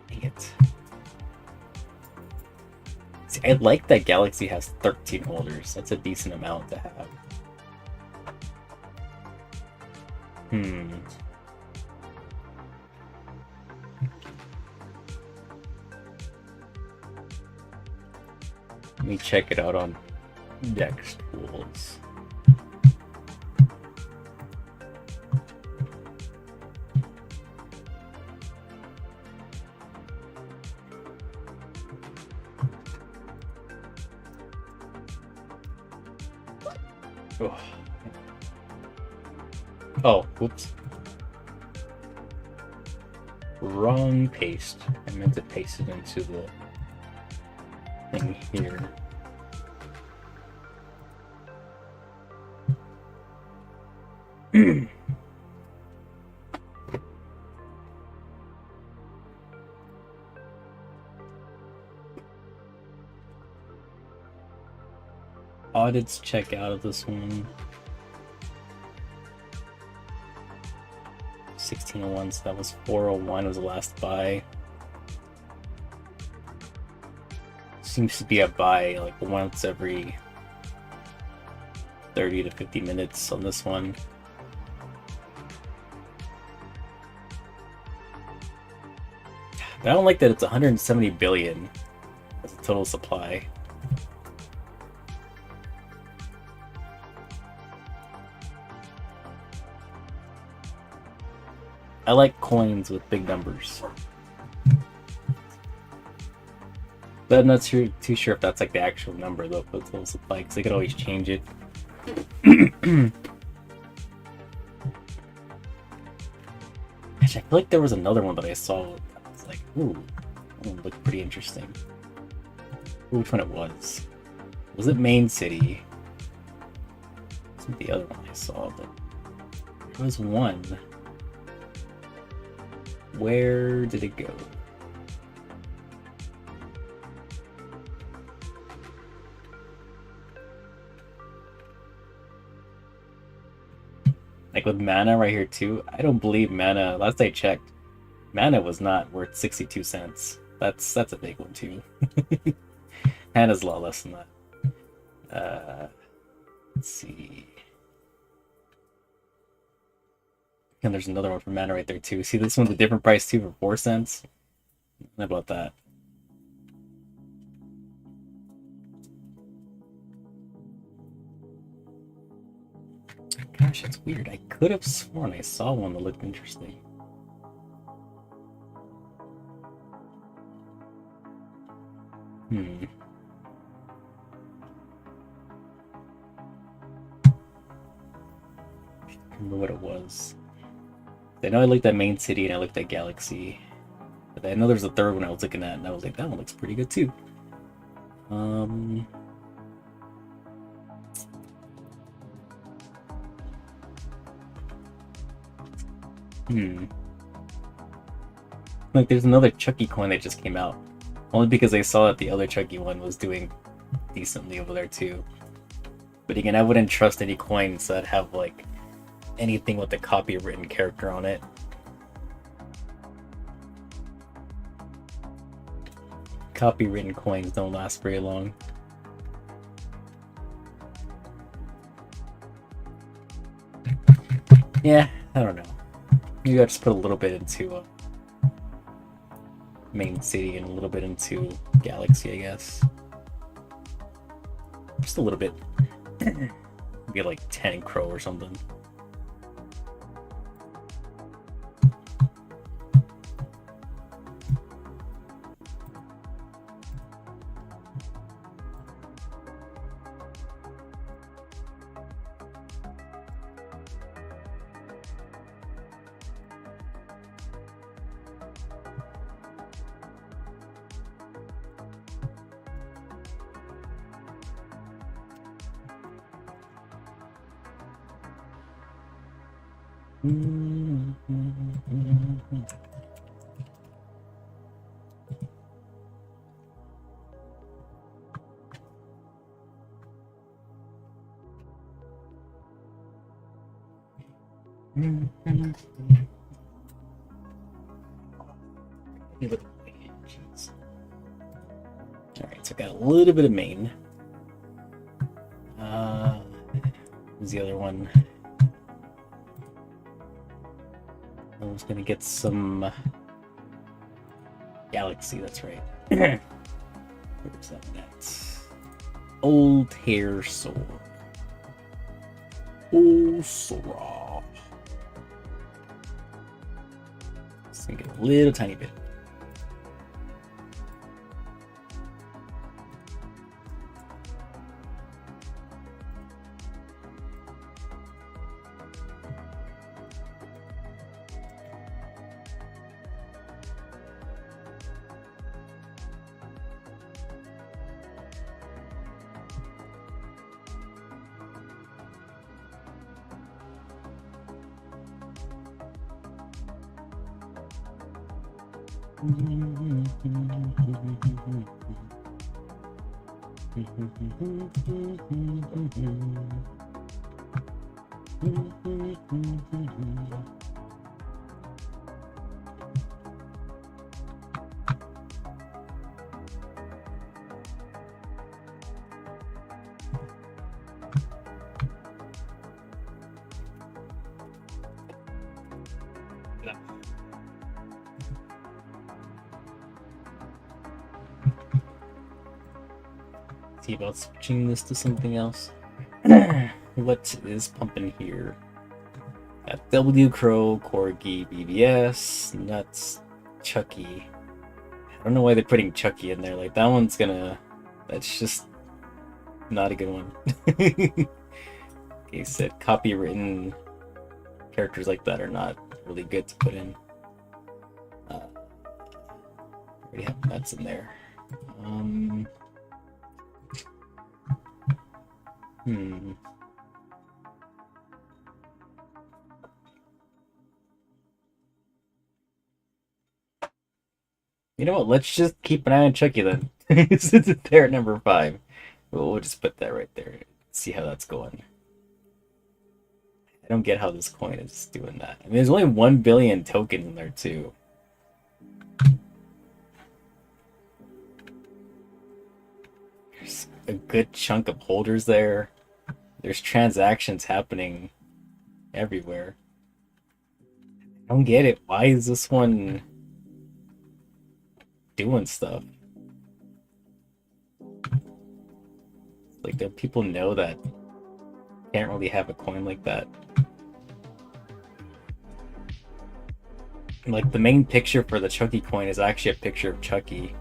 Dang it. See, I like that Galaxy has 13 holders. That's a decent amount to have. Let me check it out on Dex Tools. Oh, whoops. Wrong paste. I meant to paste it into the thing here. Audits check out of this one. 1601, so that was 401 was the last buy. Seems to be a buy like once every 30 to 50 minutes on this one. But I don't like that it's 170 billion as a total supply. I like coins with big numbers. But I'm not too sure if that's like the actual number though for the total supply, because they could always change it. Actually, I feel like there was another one that I saw that was like, ooh, that one looked pretty interesting. Which one it was? Was it Main City? It wasn't the other one I saw, but there was one. Where did it go? Like with Mana right here too, I don't believe Mana, last I checked, Mana was not worth 62 cents. That's a big one too. Hannah's a lot less than that. Let's see. And there's another one for mana right there too. See, this one's a different price too for 4 cents. How about that? Gosh, it's weird. I could have sworn I saw one that looked interesting. Hmm. I remember what it was. I know I looked at Main City and I looked at Galaxy. But I know there's a third one I was looking at and I was like, that one looks pretty good too. Like, there's another Chucky coin that just came out. Only because I saw that the other Chucky one was doing decently over there too. But again, I wouldn't trust any coins that have, like, anything with a copywritten character on it. Copywritten coins don't last very long. Yeah, I don't know. Maybe I'll just put a little bit into Main City and a little bit into Galaxy, I guess. Just a little bit. Maybe like 10 CRO or something. Alright, so I got a little bit of main. Who's the other one? I was gonna get some Galaxy, that's right. Where's that at? Old Hair Sword. Oh, Sora. Just gonna get a little tiny bit. See about switching this to something else. What is pumping here? Got W Crow, Corgi, BBS, Nuts, Chucky. I don't know why they're putting Chucky in there. Like, that one's gonna. That's just not a good one. Okay, said copywritten characters like that are not really good to put in. Already have Nuts in there. You know what? Let's just keep an eye on Chucky then. Since it's there at number 5. We'll just put that right there. See how that's going. I don't get how this coin is doing that. I mean, there's only 1 billion tokens in there too. a good chunk of holders there. There's transactions happening everywhere. I don't get it. Why is this one doing stuff? Like, do people know that can't really have a coin like that? Like, the main picture for the Chucky coin is actually a picture of Chucky.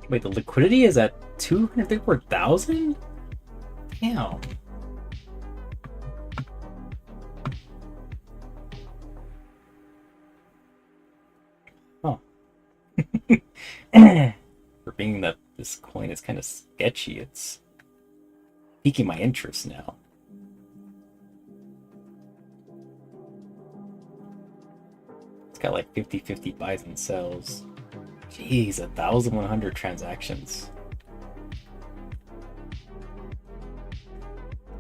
Wait, the liquidity is at 234,000? Damn. Huh. For being that this coin is kind of sketchy, it's piquing my interest now. It's got like 50-50 buys and sells. Jeez, 1,100 transactions.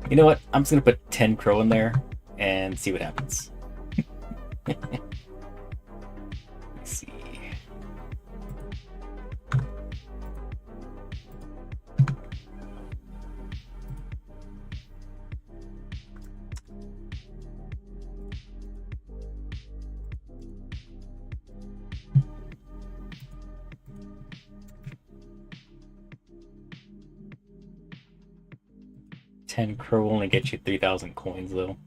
You know what? I'm just gonna put 10 CRO in there and see what happens. Let's see. $10 CRO will only get you 3,000 coins though.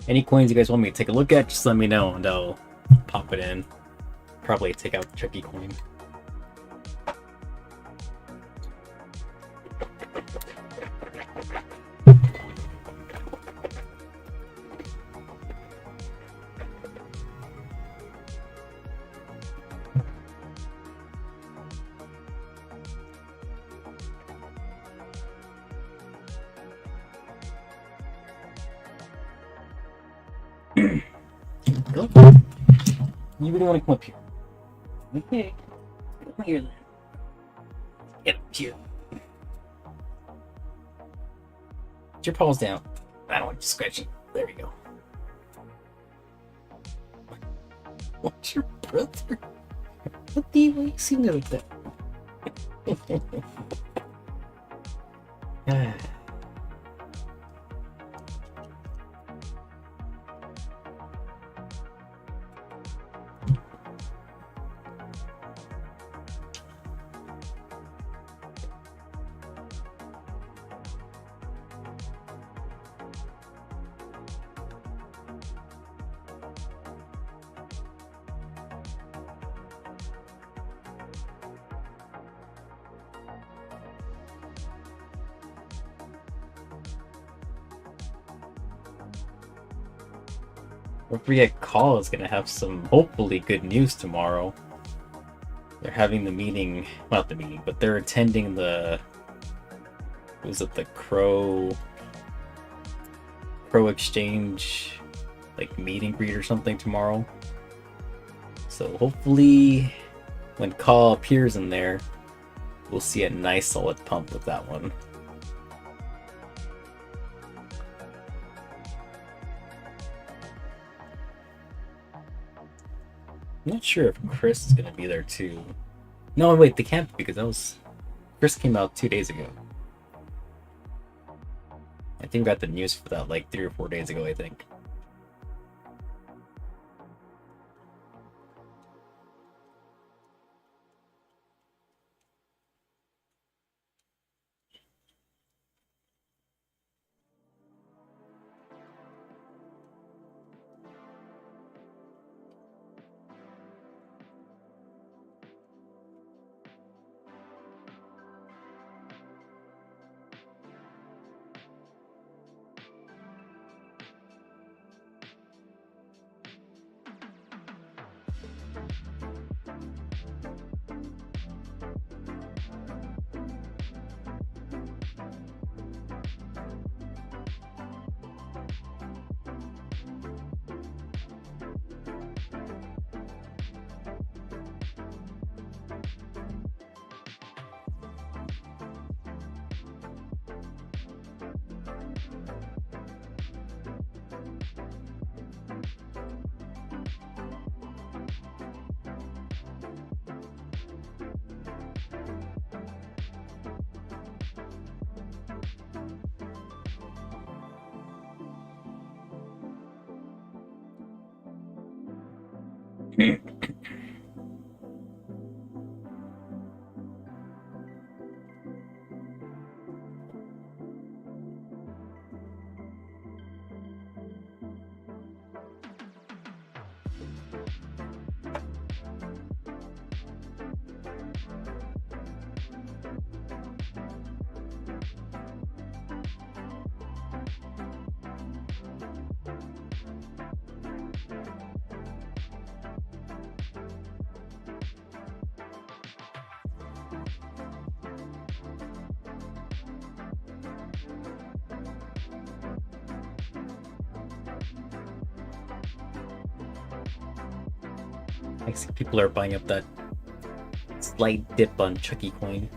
Any coins you guys want me to take a look at, just let me know and I'll pop it in. Probably take out the Chucky coin. You really want to come up here? Okay. Come here then. Get up here. Put your paws down. I don't want you scratching. There we go. What's your brother? What do you see me like that? Don't forget, CAW is going to have some hopefully good news tomorrow. They're having the meeting, well, not the meeting, but they're attending the, was it the CRO exchange, like meet and greet or something tomorrow. So hopefully when CAW appears in there, we'll see a nice solid pump with that one. I'm not sure if Chris is gonna be there too. No, wait, they can't because that was Chris came out 2 days ago. I think we got the news for that like 3 or 4 days ago, I think. I see people are buying up that slight dip on Chucky coin.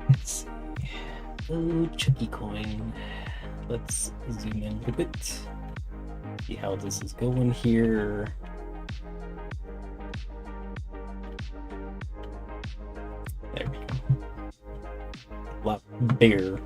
Let's see. Oh, Chucky coin. Let's zoom in a bit. See how this is going here. There we go. A lot bigger.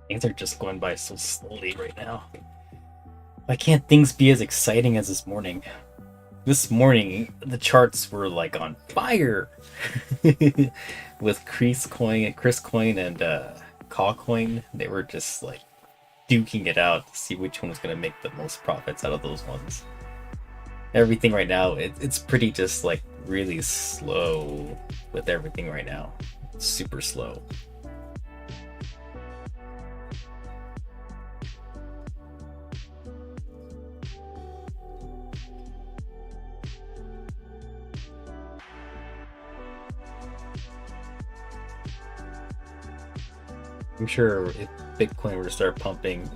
Things are just going by so slowly right now. Why can't things be as exciting as this morning? This morning, the charts were like on fire with Chris Coin, and CAW Coin. They were just like duking it out to see which one was going to make the most profits out of those ones. Everything right now, it's pretty just like really slow with everything right now. Super slow. I'm sure if Bitcoin were to start pumping,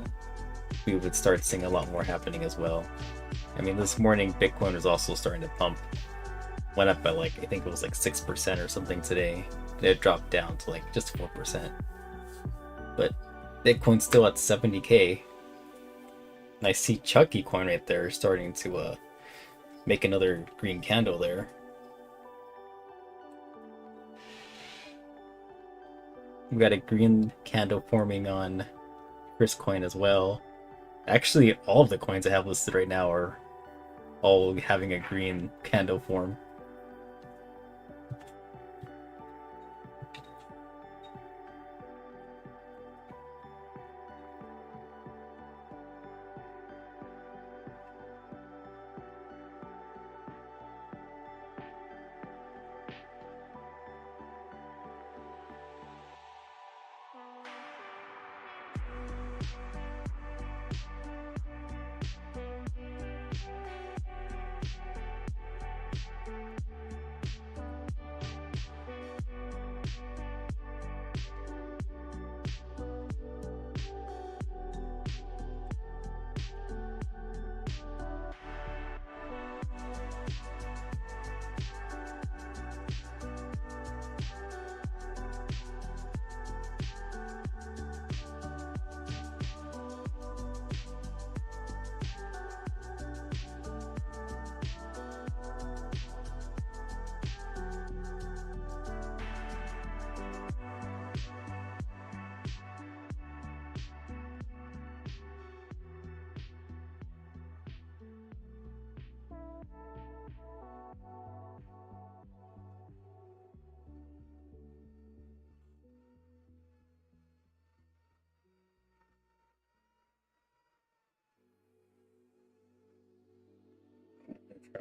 we would start seeing a lot more happening as well. I mean, this morning Bitcoin was also starting to pump. Went up by like, I think it was like 6% or something today. It dropped down to like just 4%. But Bitcoin's still at 70K. And I see Chucky Coin right there starting to make another green candle there. We got a green candle forming on Chris Coin as well. Actually, all of the coins I have listed right now are all having a green candle form.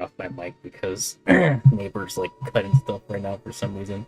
Off my mic because neighbors like cutting stuff right now for some reason.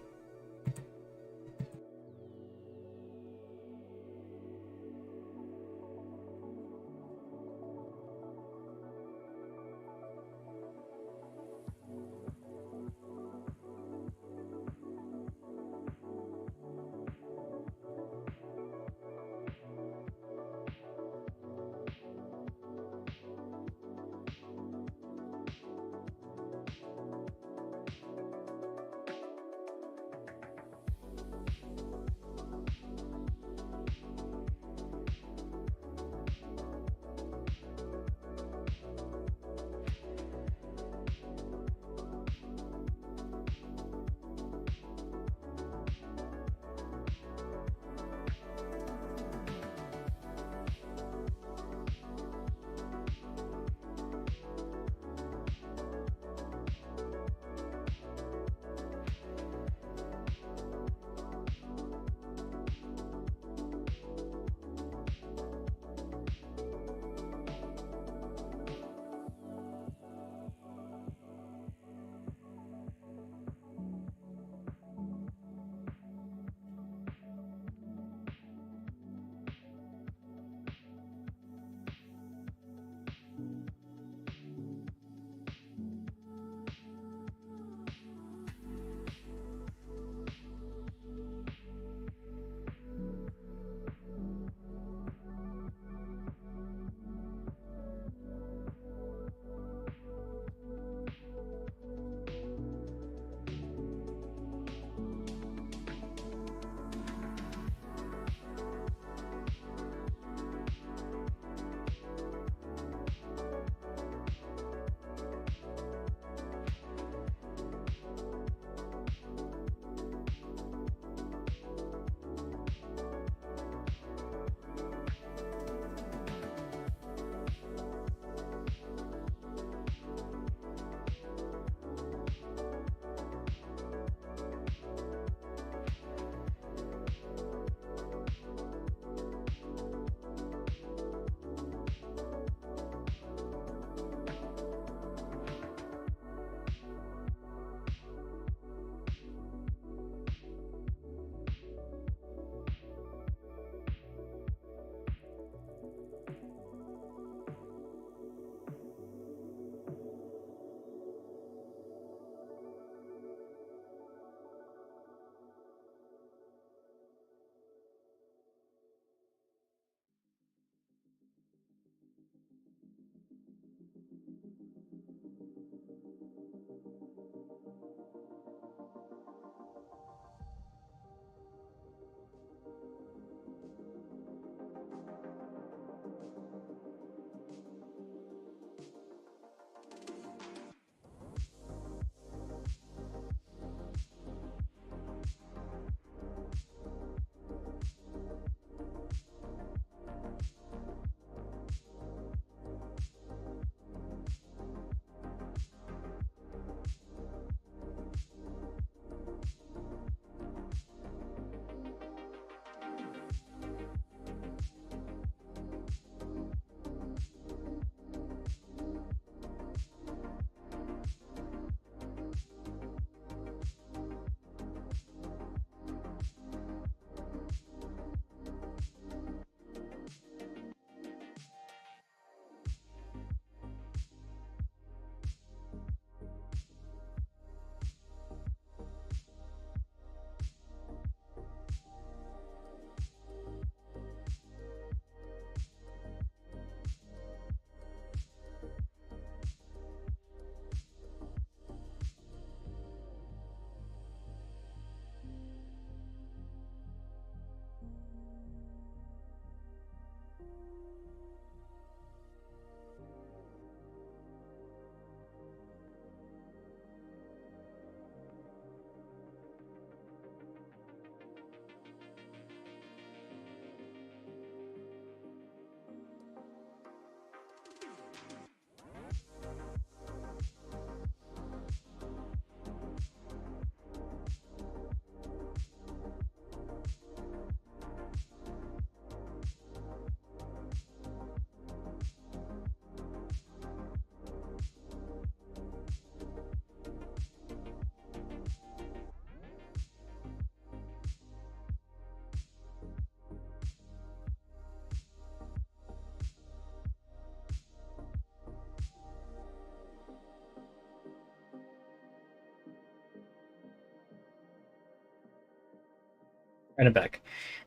And I'm back.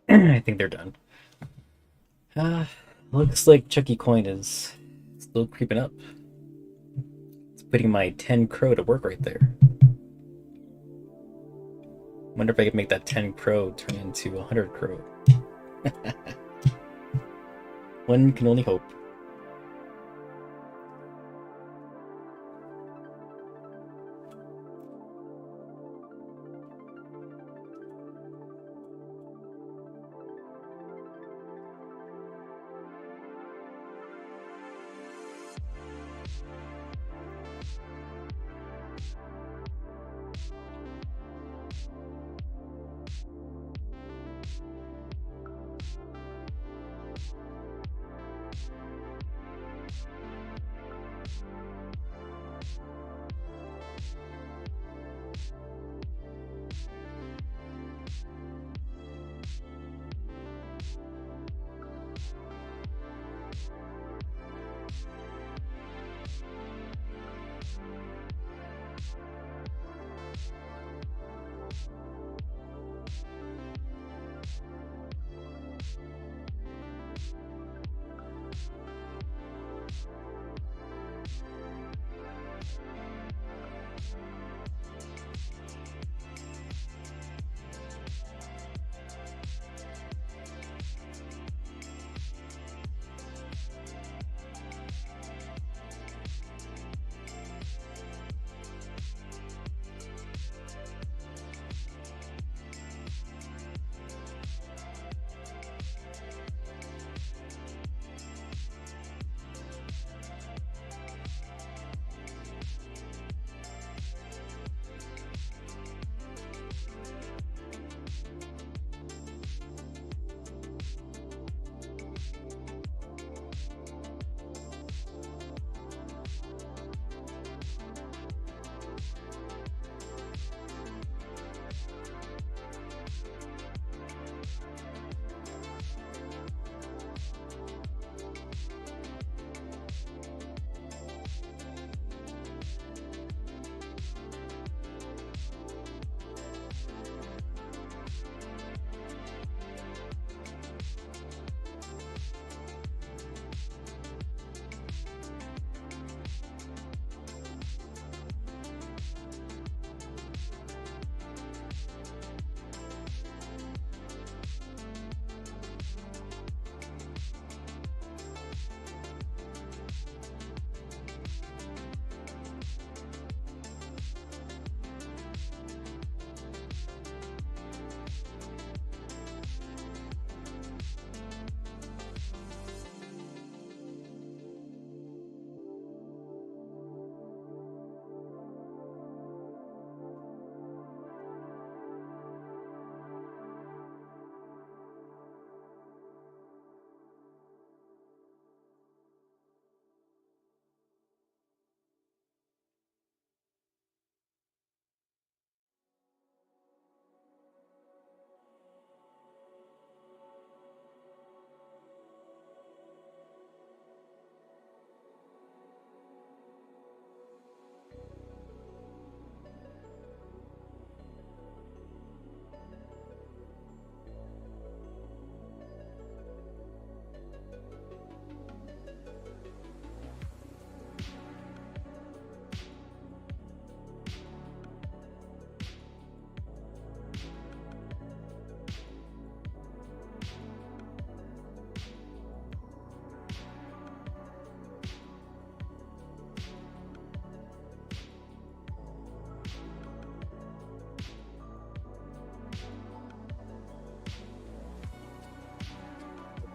I think they're done. Looks like Chucky Coin is still creeping up. It's putting my 10 crow to work right there. Wonder if I could make that 10 crow turn into 100 crow. One can only hope.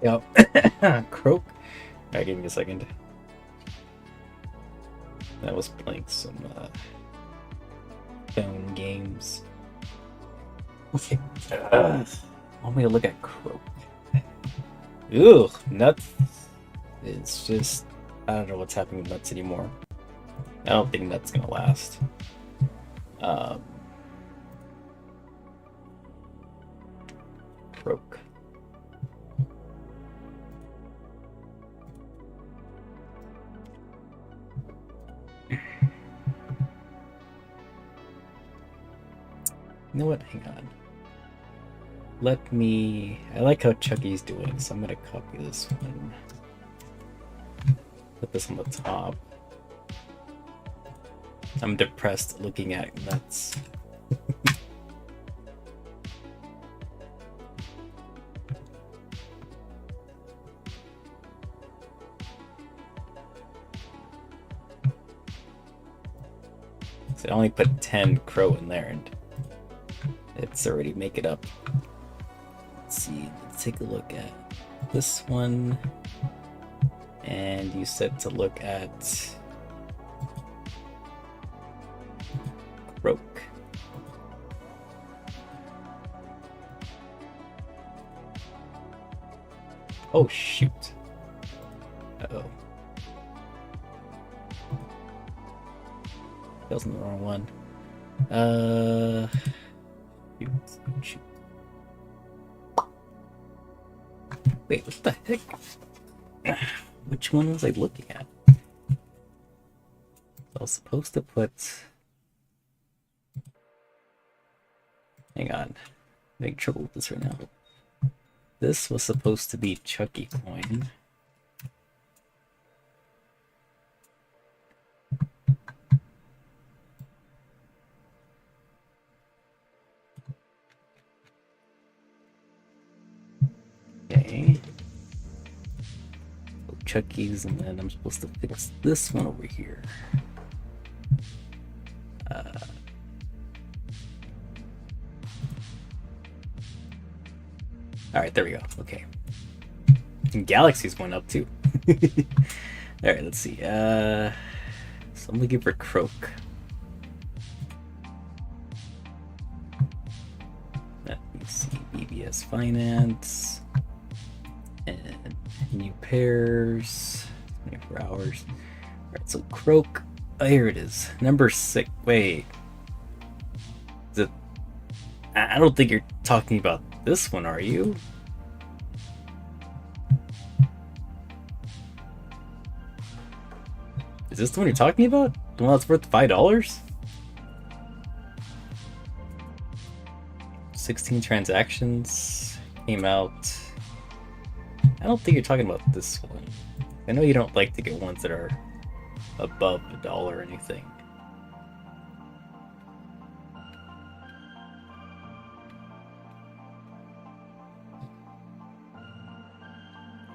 Yep. Croak. Alright, give me a second. I was playing some phone games. Okay. Want me to look at Croak? Ew, nuts. It's just, I don't know what's happening with nuts anymore. I don't think nuts gonna last. Croak. You know what? Hang on. Let me... I like how Chucky's doing, so I'm gonna copy this one. Put this on the top. I'm depressed looking at nuts. So I only put 10 crow in there and it's already make it up. Let's see, let's take a look at this one. And you said to look at Croak. Oh shoot. Uh-oh. That was the wrong one. Shoot. Wait, what the heck? Which one was I looking at? I was supposed to put... Hang on. I'm having trouble with this right now. This was supposed to be Chucky coin. Okay. So Chucky's, and then I'm supposed to fix this one over here. Alright, there we go. Okay. And Galaxy's went up too. Alright, let's see. So I'm looking for Croak. Let me see. BBS Finance. And new pairs. 24 hours. Alright, so Croak. Oh, here it is. Number 6. Wait. Is it... I don't think you're talking about this one, are you? Is this the one you're talking about? The one that's worth $5? 16 transactions came out. I don't think you're talking about this one. I know you don't like to get ones that are above $1 or anything.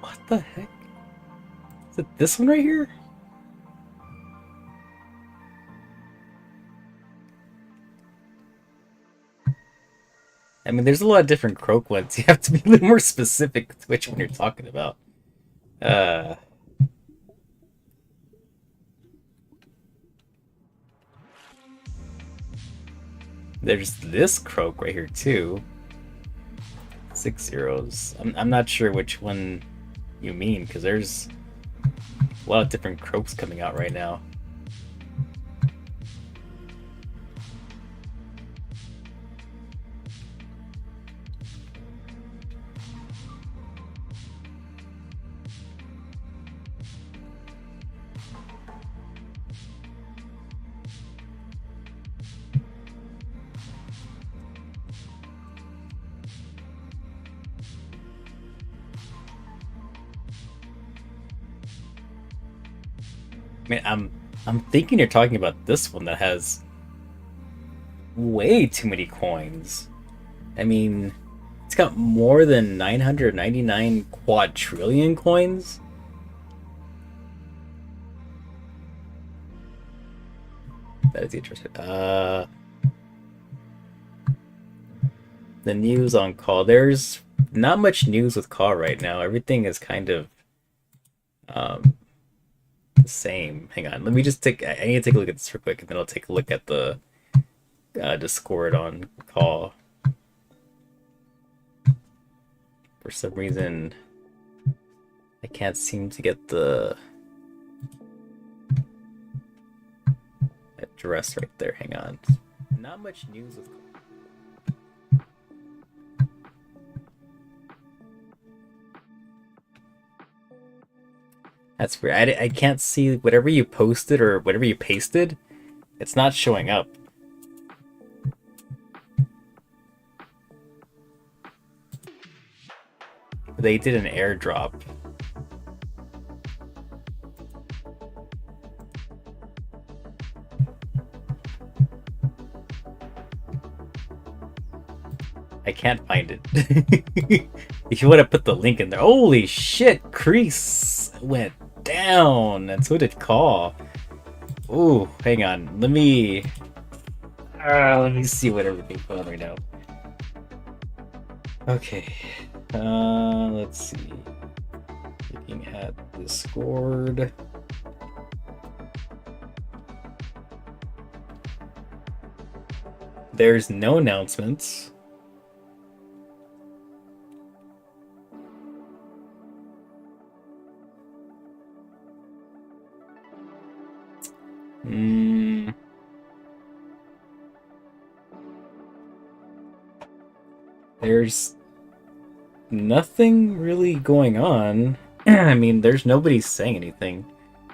What the heck? Is it this one right here? I mean, there's a lot of different Croak ones. You have to be a little more specific with which one you're talking about. There's this Croak right here too. 6 zeros. I'm not sure which one you mean, because there's a lot of different Croaks coming out right now. I mean, I'm thinking you're talking about this one that has way too many coins. I mean, it's got more than 999 quadrillion coins. That is interesting. The news on call. There's not much news with CAW right now. Everything is kind of um, the same. Hang on, let me just take. I need to take a look at this real quick, and then I'll take a look at the Discord on CAW. For some reason, I can't seem to get the address right there. Hang on. Not much news with. That's weird. I can't see whatever you posted or whatever you pasted. It's not showing up. They did an airdrop. I can't find it. If you want to put the link in there. Holy shit, CREES went down, and so did CAW. Ooh, hang on. Let me see what everything's going on right now. Okay. Let's see. Looking at Discord. There's no announcements. There's nothing really going on. I mean, there's nobody saying anything.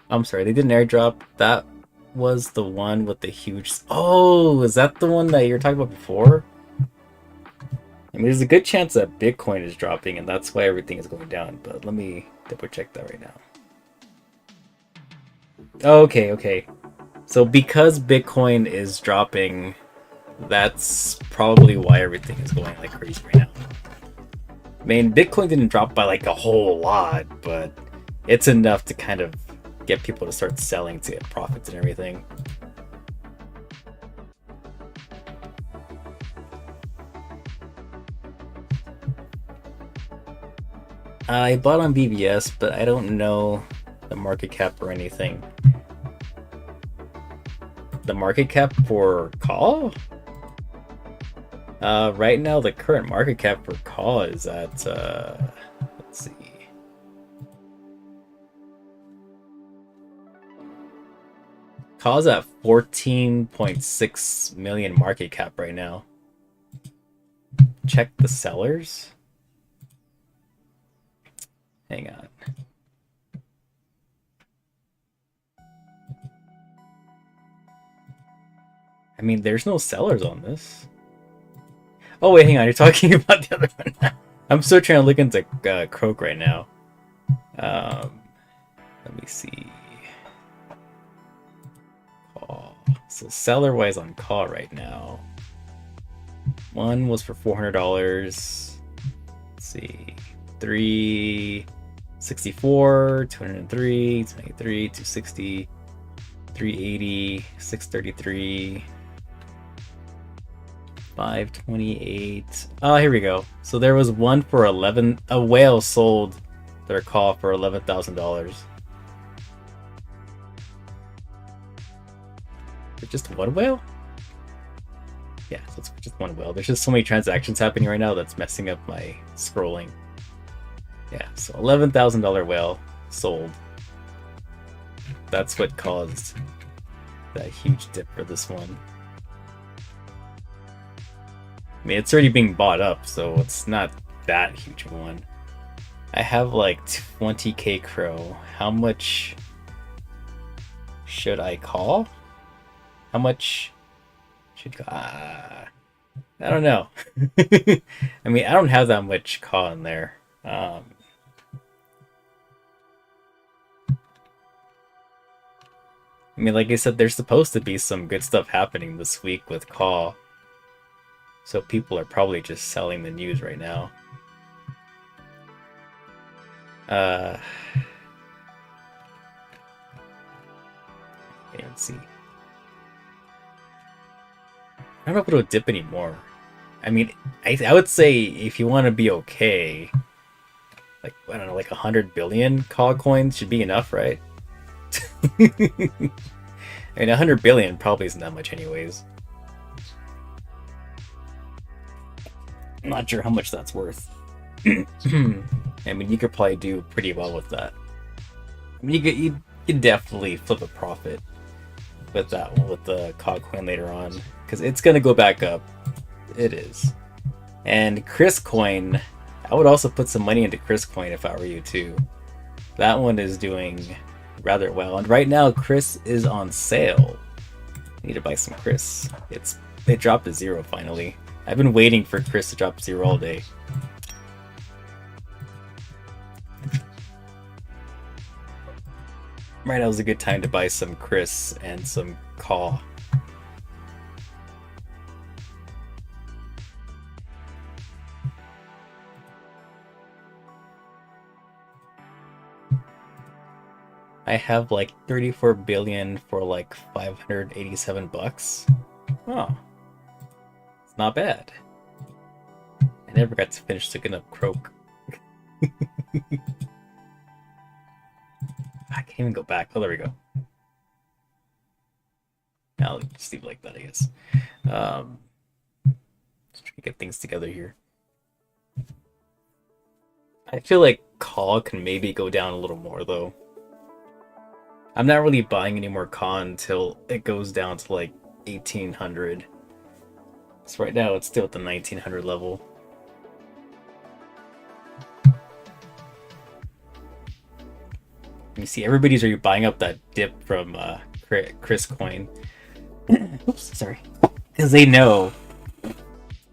I'm sorry, they did an airdrop. That was the one with the huge... Oh, is that the one that you were talking about before? I mean, there's a good chance that Bitcoin is dropping, and that's why everything is going down. But let me double check that right now. Okay, okay. So because Bitcoin is dropping, that's probably why everything is going like crazy right now. I mean, Bitcoin didn't drop by like a whole lot, but it's enough to kind of get people to start selling to get profits and everything. I bought on BBS, but I don't know the market cap or anything. The market cap for CAW? Right now, the current market cap for CAW is at, let's see. CAW's at 14.6 million market cap right now. Check the sellers. Hang on. I mean, there's no sellers on this. Oh wait, hang on. You're talking about the other one. I'm still trying to look into Croak right now. Let me see. CAW. So seller-wise on CAW right now. One was for $400. Let's see. 364, 203, 293, 260, 380, 633. 528. Oh, here we go. So there was one for 11. A whale sold their CAW for $11,000. Just one whale? Yeah, so it's just one whale. There's just so many transactions happening right now that's messing up my scrolling. Yeah, so $11,000 whale sold. That's what caused that huge dip for this one. I mean, it's already being bought up, so it's not that huge of a one. I have like 20k CRO. How much should I call? How much should I don't know. I mean, I don't have that much CAW in there. I mean, like I said, there's supposed to be some good stuff happening this week with CAW. So people are probably just selling the news right now. Okay, let's see. I don't know if it'll dip anymore. I mean, I would say if you want to be okay, like I don't know, like 100 billion CAW coins should be enough, right? I mean, 100 billion probably isn't that much, anyways. I'm not sure how much that's worth. I mean, you could probably do pretty well with that. I mean, you could definitely flip a profit with that one, with the COG coin later on, because it's gonna go back up. It is. And Chris coin, I would also put some money into Chris coin if I were you too. That one is doing rather well, and right now Chris is on sale. I need to buy some Chris. It dropped to 0 finally. I've been waiting for Chris to drop 0 all day. Right now was a good time to buy some Chris and some CAW. I have like 34 billion for like 587 bucks. Oh, it's not bad. I never got to finish looking up Croak. I can't even go back. Oh, there we go. I'll just leave it like that, I guess. Just trying to get things together here. I feel like CAW can maybe go down a little more though. I'm not really buying any more CAW until it goes down to like 1800. So right now it's still at the 1900 level. You see, everybody's already buying up that dip from Chris coin. Oops, sorry. Because they know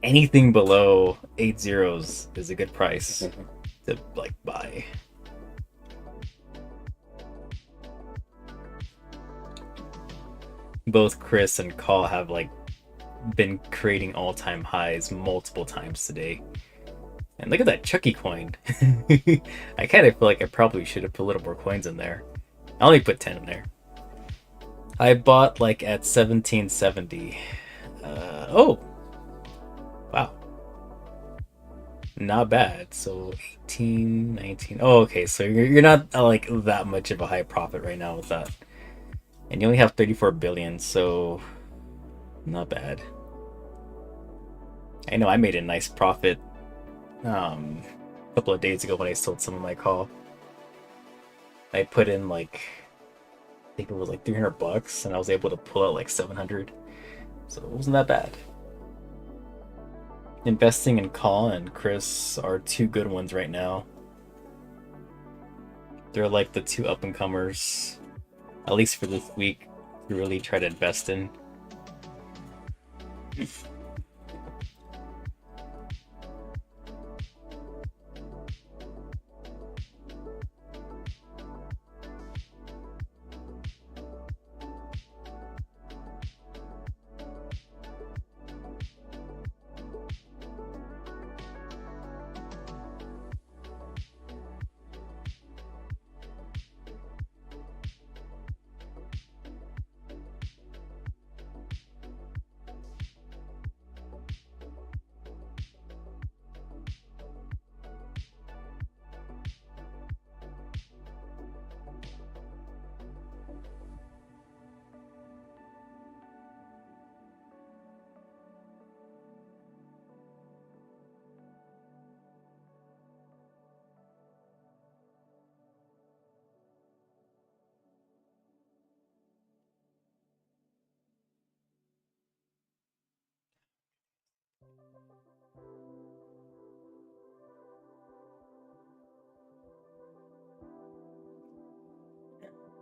anything below 8 zeros is a good price to like buy. Both Chris and CAW have like been creating all-time highs multiple times today. And look at that Chucky coin. I kind of feel like I probably should have put a little more coins in there. I only put 10 in there. I bought like at 1770. Oh, wow, not bad. So 18, 19. Oh, okay. So you're not like that much of a high profit right now with that, and you only have 34 billion. So not bad. I know I made a nice profit a couple of days ago when I sold some of my CAW. I put in like, I think it was like 300 bucks, and I was able to pull out like 700, so it wasn't that bad. Investing in CAW and Chris are two good ones right now. They're like the two up and comers, at least for this week, to really try to invest in.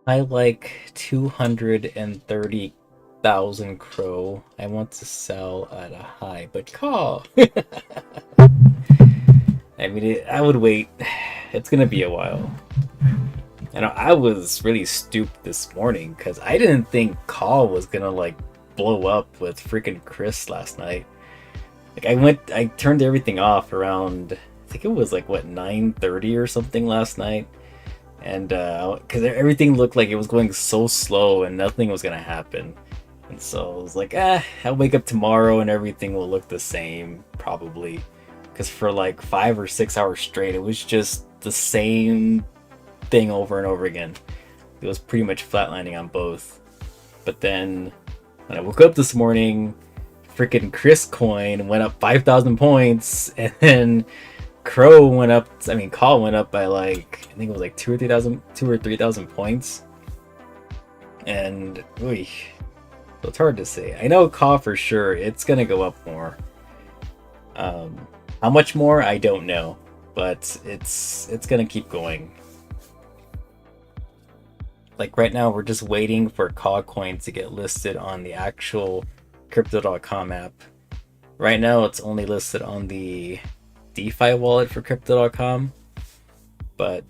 I like 230,000 CRO. I want to sell at a high, but CAW. I mean, I would wait. It's gonna be a while. And I was really stupid this morning because I didn't think CAW was gonna like blow up with freaking Chris last night. Like I turned everything off around, I think it was like what, 9:30 or something last night. And because everything looked like it was going so slow and nothing was gonna happen, And so I was like, I'll wake up tomorrow and everything will look the same, probably. Because for like 5 or 6 hours straight, it was just the same thing over and over again. It was pretty much flatlining on both. But then when I woke up this morning, freaking Chris coin went up 5,000 points, and then CAW went up by like, I think it was like 2 or 3,000 points. And so it's hard to say. I know CAW for sure, it's gonna go up more. How much more, I don't know, but it's gonna keep going. Like right now, we're just waiting for CAW coin to get listed on the actual Crypto.com app. Right now, it's only listed on the DeFi wallet for Crypto.com, but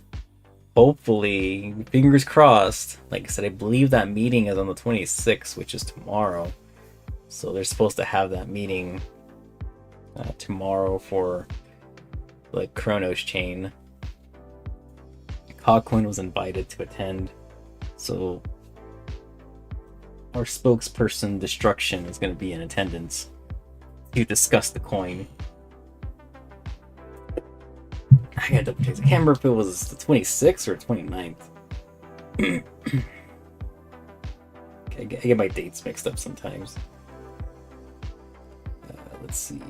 hopefully, fingers crossed. Like I said, I believe that meeting is on the 26th, which is tomorrow. So they're supposed to have that meeting tomorrow for like Chronos chain. CAW coin was invited to attend. So our spokesperson Destruction is going to be in attendance to discuss the coin. I got double check. I can't remember if it was the 26th or 29th. I get my dates mixed up sometimes. Let's see.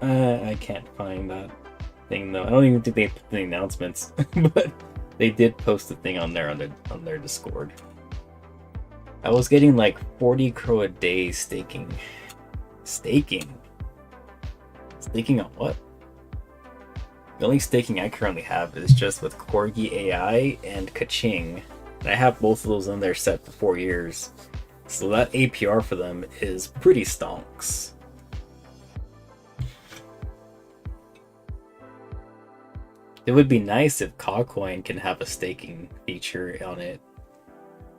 I can't find that thing though. I don't even think they put the announcements, but they did post a thing on their Discord. I was getting like 40 CRO a day staking. Staking on what? The only staking I currently have is just with Corgi AI and Kaching. And I have both of those in there set for 4 years. So that APR for them is pretty stonks. It would be nice if CAW coin can have a staking feature on it.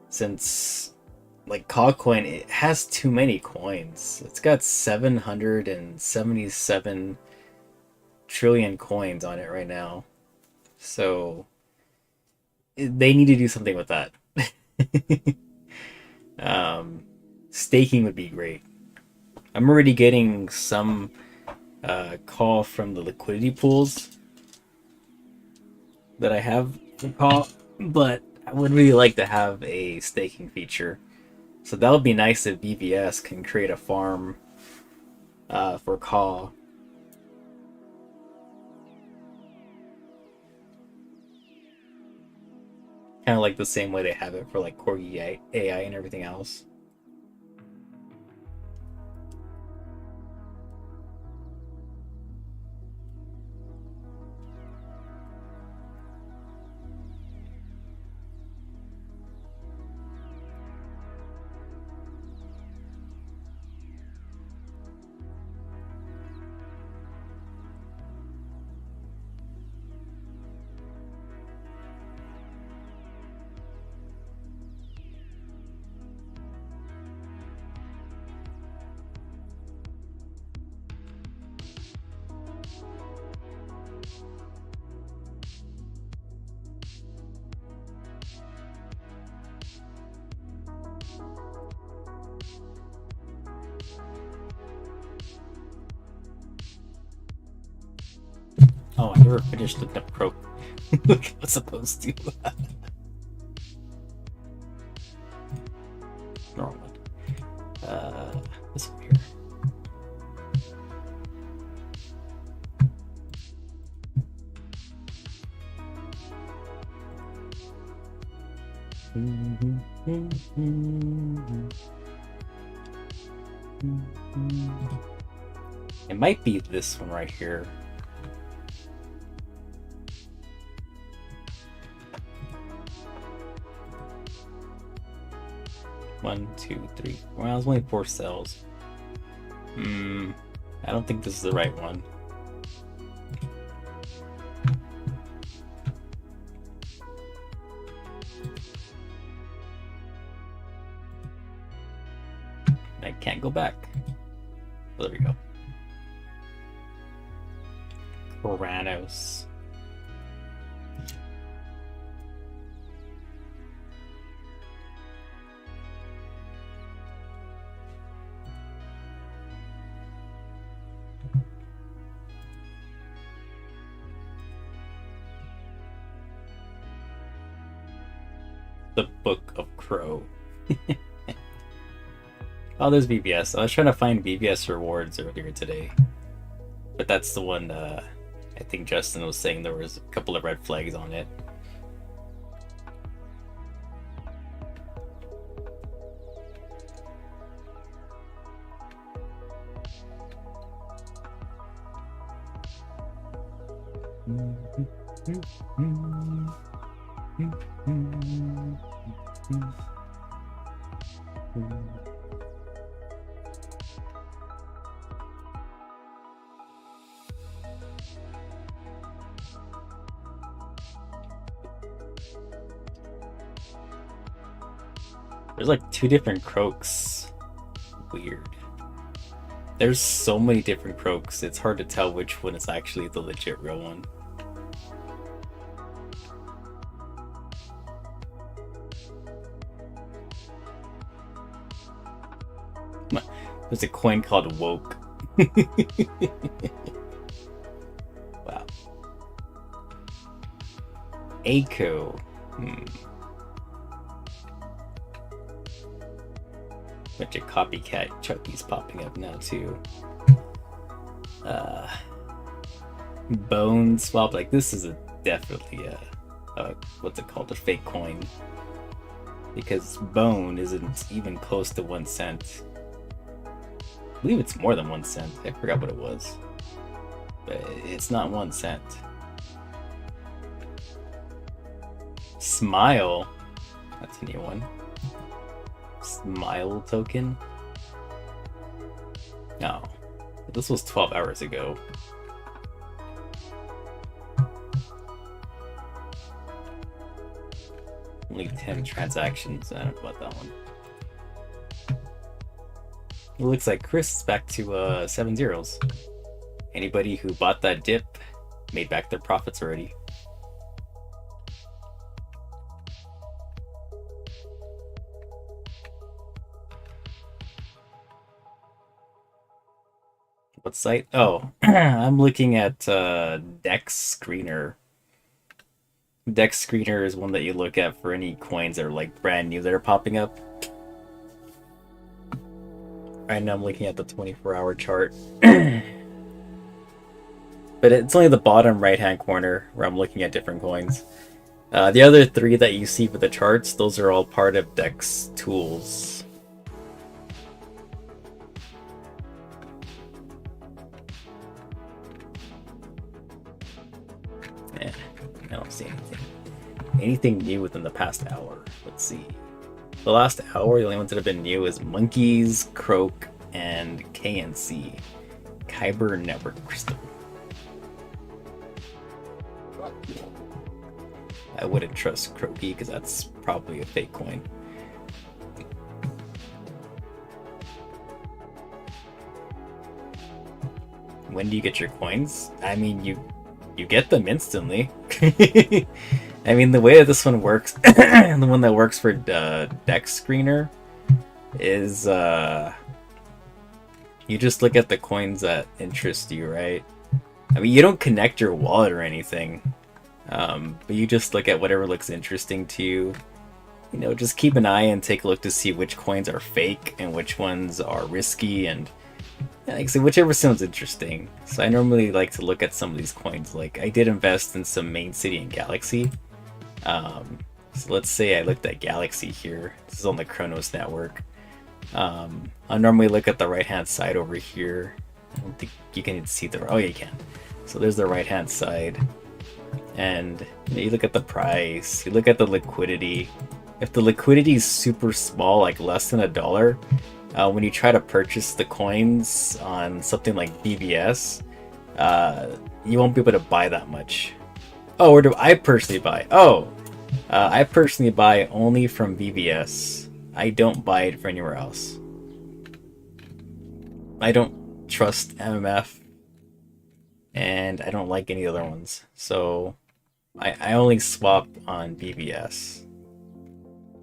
Since like CAW coin, it has too many coins. It's got 777 trillion coins on it right now. So they need to do something with that. Staking would be great. I'm already getting some call from the liquidity pools that I have for CAW, but I would really like to have a staking feature. So that would be nice if BVS can create a farm for CAW. Kind of like the same way they have it for like Corgi AI and everything else. Oh, I never finished looking up Pro. Like I was supposed to. Wrong one. This one here. It might be this one right here. One, two, three. Well, it's only 4 cells. I don't think this is the right one. can't go back. Well, there we go. Koranos. The Book of Crow. Oh, there's BBS. I was trying to find BBS rewards earlier today, but that's the one. I think Justin was saying there was a couple of red flags on it. There's like 2 different croaks. Weird. There's so many different croaks, it's hard to tell which one is actually the legit real one. There's a coin called Woke. Wow. CAW. Bunch of copycat Chuckies popping up now too. Bone swap, like this is definitely a what's it called, a fake coin, because bone isn't even close to 1 cent. I believe it's more than 1 cent. I forgot what it was, but it's not 1 cent. Smile, that's a new one. Smile token? No. This was 12 hours ago. Only 10 transactions. I don't know about that one. It looks like Chris is back to 7 zeros. Anybody who bought that dip made back their profits already. What site? Oh, I'm looking at Dex Screener. Dex Screener is one that you look at for any coins that are like brand new that are popping up. Right now I'm looking at the 24-hour chart. But it's only the bottom right-hand corner where I'm looking at different coins. The other 3 that you see for the charts, those are all part of Dex tools. Yeah, I don't see anything. Anything new within the past hour? Let's see. The last hour, the only ones that have been new is Monkeys, Croak, and KNC. Kyber Network Crystal. I wouldn't trust Croaky because that's probably a fake coin. When do you get your coins? I mean, you get them instantly. I mean, the way that this one works, the one that works for Dex Screener, is you just look at the coins that interest you, right? I mean, you don't connect your wallet or anything, but you just look at whatever looks interesting to you. You know, just keep an eye and take a look to see which coins are fake and which ones are risky, and like I said, whichever sounds interesting. So I normally like to look at some of these coins. Like I did invest in some Main City and Galaxy. So let's say I looked at Galaxy here. This is on the Kronos network. I normally look at the right hand side over here. I don't think you can see the, oh, you can. So there's the right hand side, and you look at the price, you look at the liquidity. If the liquidity is super small, like less than $1, when you try to purchase the coins on something like BBS, you won't be able to buy that much. Oh, where do I personally buy? Oh, I personally buy only from BBS. I don't buy it for anywhere else. I don't trust MMF, and I don't like any other ones. So I only swap on BBS.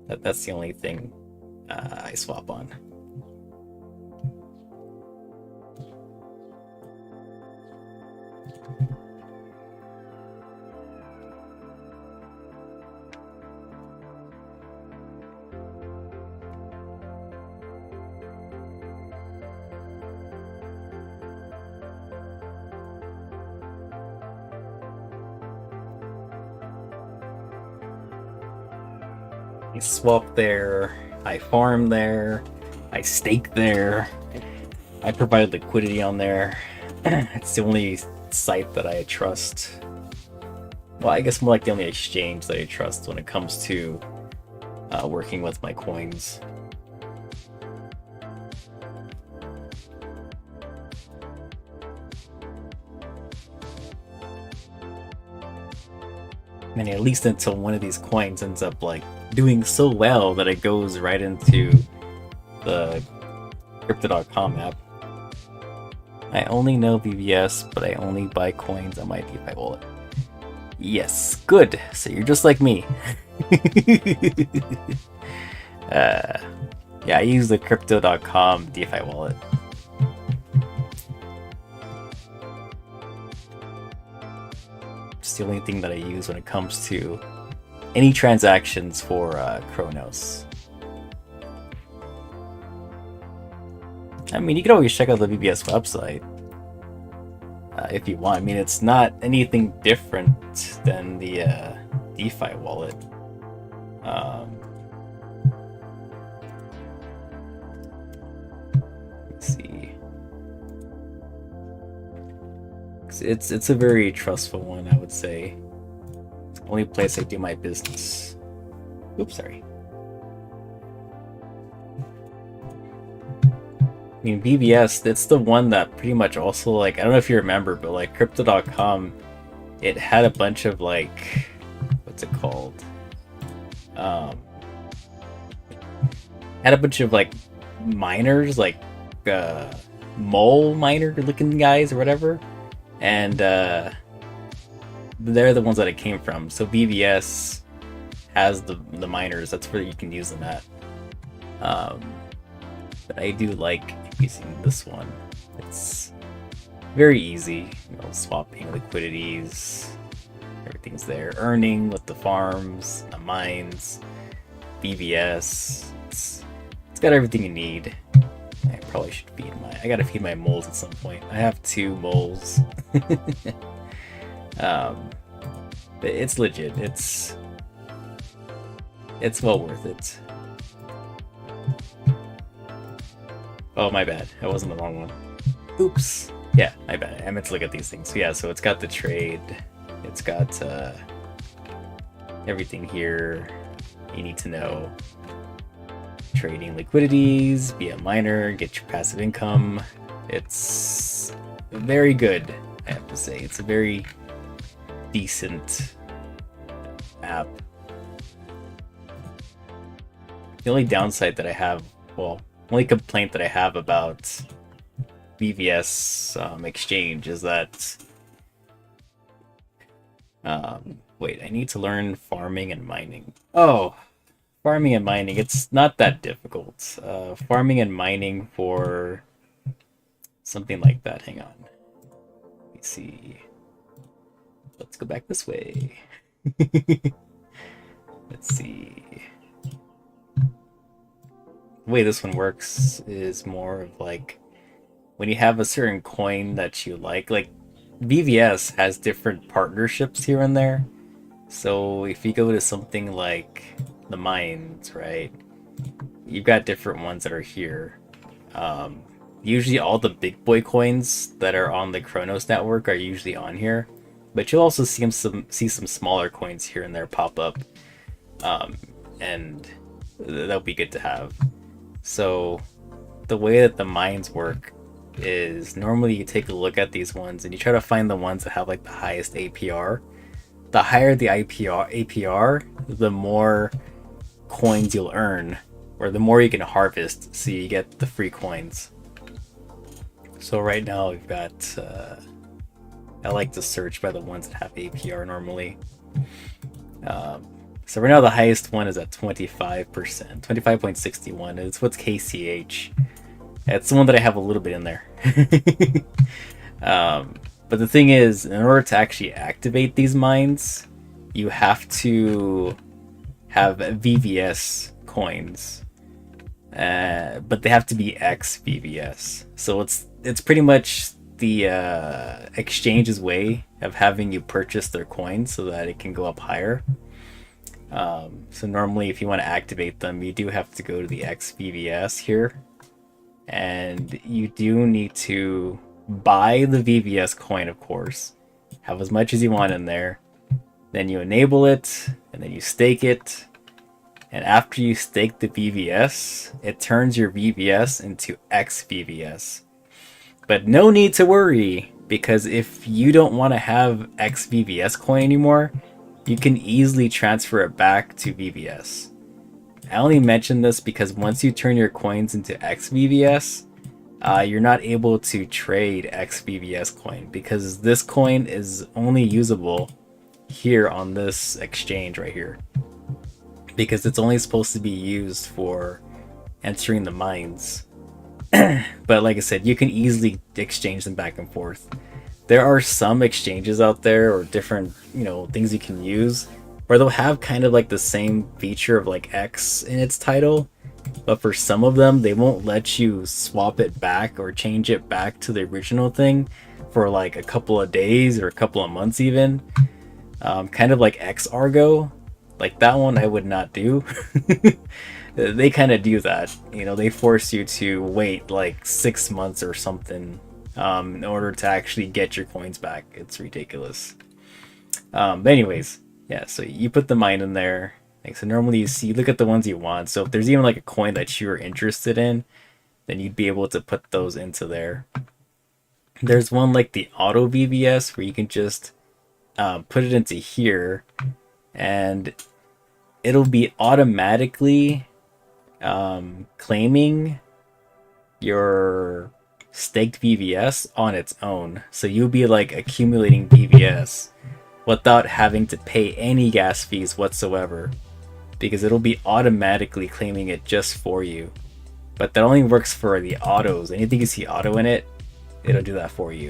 That's the only thing I swap on. I swap there, I farm there, I stake there, I provide liquidity on there. It's the only site that I trust. Well, I guess more like the only exchange that I trust when it comes to working with my coins. And at least until one of these coins ends up like doing so well that it goes right into the Crypto.com app. I only know BBS, but I only buy coins on my DeFi wallet. Yes, good. So you're just like me. Yeah, I use the Crypto.com DeFi wallet. It's the only thing that I use when it comes to any transactions for Chronos. I mean, you can always check out the BBS website if you want. I mean, it's not anything different than the DeFi wallet. Let's see. It's a very trustful one, I would say. It's the only place I do my business. Oops, sorry. I mean, BBS, it's the one that pretty much also, like, I don't know if you remember, but like Crypto.com, it had a bunch of like, what's it called? Had a bunch of like miners, like mole miner looking guys or whatever, and they're the ones that it came from. So BBS has the miners. That's where you can use them at. But I do like using this one. It's very easy, you know, swapping liquidities, everything's there. Earning with the farms, the mines, BBS. It's got everything you need. I probably should feed I gotta feed my moles at some point. I have 2 moles. It's legit. It's well worth it. Oh, my bad. I wasn't the wrong one. Oops. Yeah, my bad. I meant to look at these things. So yeah, so it's got the trade. It's got everything here you need to know. Trading liquidities, be a miner, get your passive income. It's very good, I have to say. It's a very decent app. The only downside that I have, well, only complaint that I have about BVS exchange is that wait, I need to learn farming and mining. Oh, farming and mining, it's not that difficult. Farming and mining for something like that. Hang on. Let me see. Let's go back this way. Let's see. The way this one works is more of like when you have a certain coin that you like BVS has different partnerships here and there. So if you go to something like the mines, right, you've got different ones that are here. Usually all the big boy coins that are on the Chronos network are usually on here, but you'll also see some smaller coins here and there pop up, and that'll be good to have. So the way that the mines work is normally you take a look at these ones and you try to find the ones that have like the highest APR. The higher the APR, the more coins you'll earn, or the more you can harvest, so you get the free coins. So right now we've got, I like to search by the ones that have APR normally. So right now the highest one is at 25%, 25.61. It's what's KCH. It's the one that I have a little bit in there. But the thing is, in order to actually activate these mines, you have to have VVS coins, but they have to be X VVS. So it's pretty much the exchange's way of having you purchase their coins so that it can go up higher. So normally, if you want to activate them, you do have to go to the X VVS here, and you do need to buy the VVS coin, of course. Have as much as you want in there. Then you enable it, and then you stake it. And after you stake the VVS, it turns your VVS into X VVS. But no need to worry, because if you don't want to have X VVS coin anymore, you can easily transfer it back to VVS. I only mention this because once you turn your coins into X VVS, you're not able to trade X VVS coin, because this coin is only usable here on this exchange right here, because it's only supposed to be used for entering the mines. But like I said, you can easily exchange them back and forth. There are some exchanges out there, or different, things you can use, where they'll have kind of like the same feature of like X in its title, but for some of them, they won't let you swap it back or change it back to the original thing for like a couple of days or a couple of months even. Kind of like X Argo. Like that one I would not do. They kind of do that. They force you to wait like 6 months or something in order to actually get your coins back. It's ridiculous. But anyways, yeah, so you put the mine in there. Like, so normally you look at the ones you want. So if there's even like a coin that you're interested in, then you'd be able to put those into there. There's one like the auto VVS where you can just put it into here, and it'll be automatically claiming your staked VVS on its own. So you'll be like accumulating VVS without having to pay any gas fees whatsoever, because it'll be automatically claiming it just for you. But that only works for the autos. Anything you see auto in it, it'll do that for you.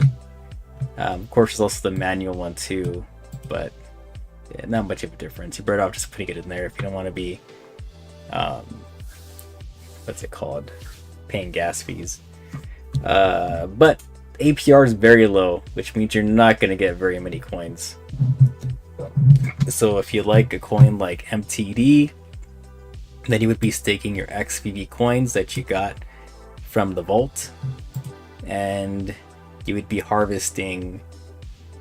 Of course, there's also the manual one too, but yeah, not much of a difference. You're better off just putting it in there if you don't want to be, what's it called, paying gas fees. But APR is very low, which means you're not going to get very many coins. So if you like a coin like MTD, then you would be staking your XVV coins that you got from the vault, and you would be harvesting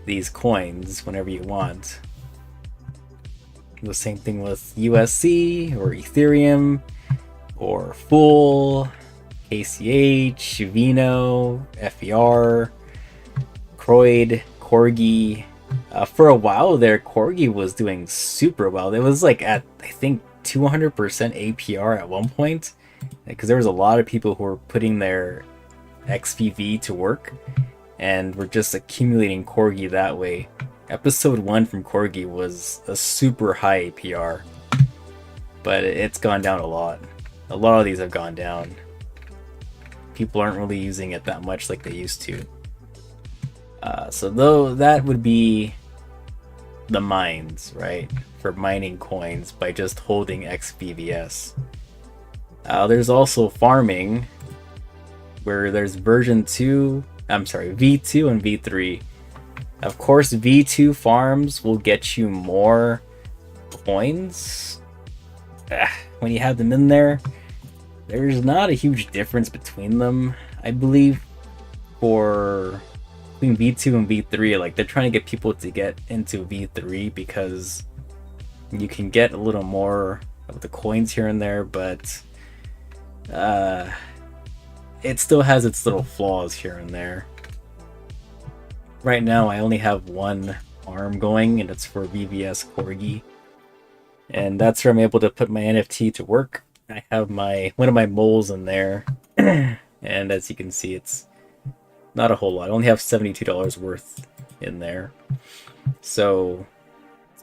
these coins whenever you want. The same thing with USC or Ethereum or Full, KCH, Vino, FER, Croid, Corgi. For a while there, Corgi was doing super well. It was like at, I think, 200% APR at one point, because there was a lot of people who were putting their XVV to work and were just accumulating Corgi that way. Episode 1 from Corgi was a super high APR, but it's gone down a lot. A lot of these have gone down. People aren't really using it that much like they used to. So though that would be the mines, right? For mining coins by just holding XVVS. There's also farming, where there's version 2, V2 and V3. Of course, V2 farms will get you more coins. When you have them in there, there's not a huge difference between them. I believe between V2 and V3, like they're trying to get people to get into V3 because you can get a little more of the coins here and there, but it still has its little flaws here and there. Right now I only have one farm going, and it's for VVS Corgi, and that's where I'm able to put my NFT to work. I have one of my moles in there, and as you can see, it's not a whole lot. I only have $72 worth in there. So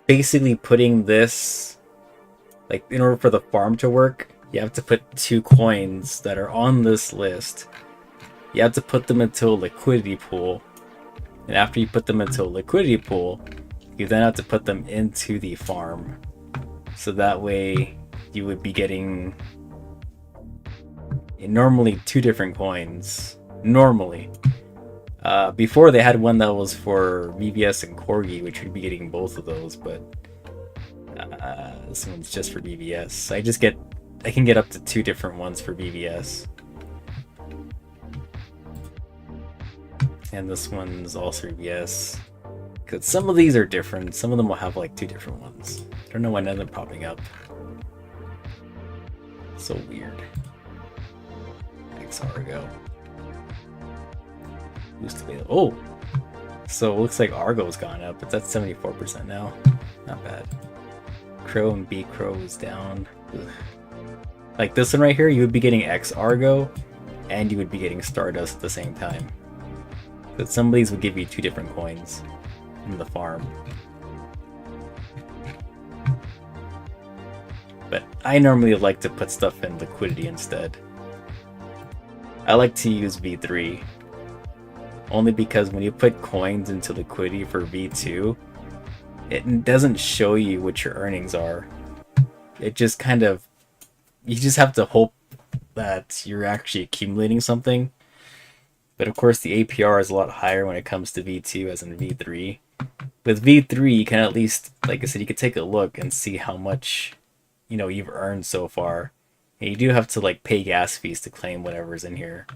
basically putting this, like, in order for the farm to work, you have to put 2 coins that are on this list. You have to put them into a liquidity pool, and after you put them into a liquidity pool, you then have to put them into the farm. So that way you would be getting normally 2 different coins. Normally. Before they had one that was for VBS and Corgi, which would be getting both of those, but this one's just for VBS. I can get up to 2 different ones for VBS. And this one's also VBS. Because some of these are different. Some of them will have like 2 different ones. I don't know why none of them are popping up. So weird. Argo. Used to be. Oh! So it looks like Argo's gone up. It's at 74% now. Not bad. Crow and B Crow is down. Ugh. Like this one right here, you would be getting X Argo and you would be getting Stardust at the same time. But some of these would give you 2 different coins in the farm. But I normally like to put stuff in liquidity instead. I like to use V3 only because when you put coins into liquidity for V2, it doesn't show you what your earnings are. It just kind of, you just have to hope that you're actually accumulating something. But of course the APR is a lot higher when it comes to V2 as in V3. With V3 you can at least, like I said, you can take a look and see how much, you know, you've earned so far. And you do have to like pay gas fees to claim whatever's in here.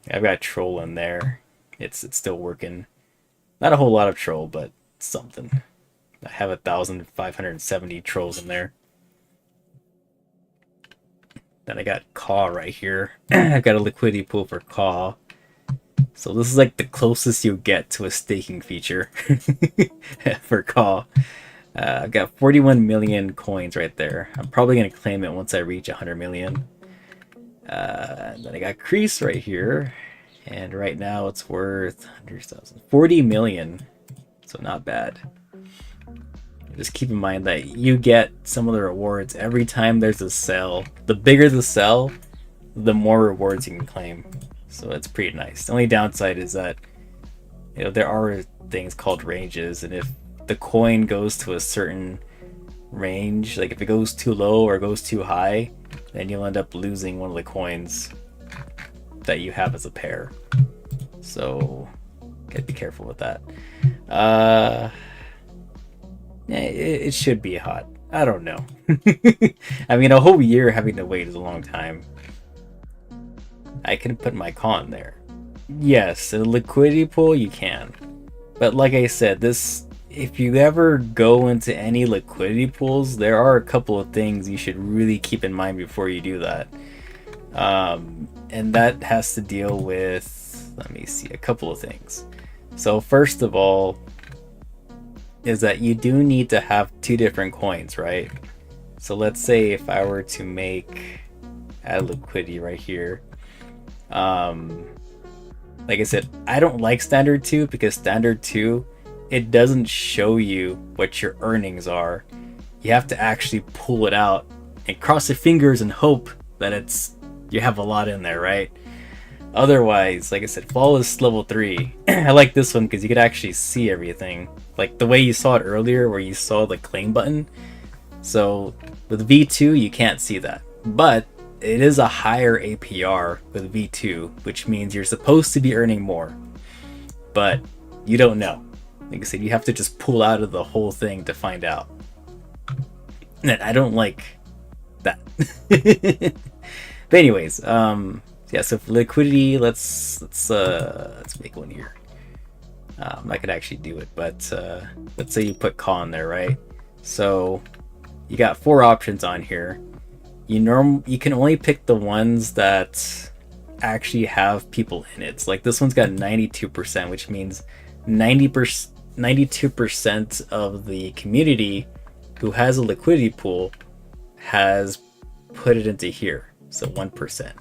I've got troll in there. It's still working. Not a whole lot of troll, but something. I have 1,570 trolls in there. Then I got CAW right here. I've got a liquidity pool for CAW. So this is like the closest you get to a staking feature for CAW. I've got 41 million coins right there. I'm probably going to claim it once I reach 100 million. Then I got KREES right here. And right now it's worth 100,000. 40 million. So not bad. Just keep in mind that you get some of the rewards every time there's a sell. The bigger the sell, the more rewards you can claim. So it's pretty nice. The only downside is that, you know, there are things called ranges, and if the coin goes to a certain range, like if it goes too low or goes too high, then you'll end up losing one of the coins that you have as a pair. So gotta be careful with that. It should be hot. I don't know. I mean, a whole year having to wait is a long time. I can put my con there. Yes, a liquidity pool you can. But like I said, if you ever go into any liquidity pools, there are a couple of things you should really keep in mind before you do that. And that has to deal with, let me see, a couple of things. So first of all, is that you do need to have 2 different coins, right? So let's say if I were to add liquidity right here. Like I said, I don't like standard 2 because standard 2, it doesn't show you what your earnings are. You have to actually pull it out and cross your fingers and hope that you have a lot in there, right? Otherwise, like I said, flawless level 3. I like this one because you could actually see everything. Like the way you saw it earlier where you saw the claim button. So with V2, you can't see that. But it is a higher APR with V2, which means you're supposed to be earning more. But you don't know. Like I said, you have to just pull out of the whole thing to find out. And I don't like that. But anyways, yeah, so for liquidity, let's make one here. I could actually do it, but let's say you put CAW in there, right? So you got 4 options on here. You can only pick the ones that actually have people in it. So like this one's got 92%, which means 92% of the community who has a liquidity pool has put it into here. So 1%.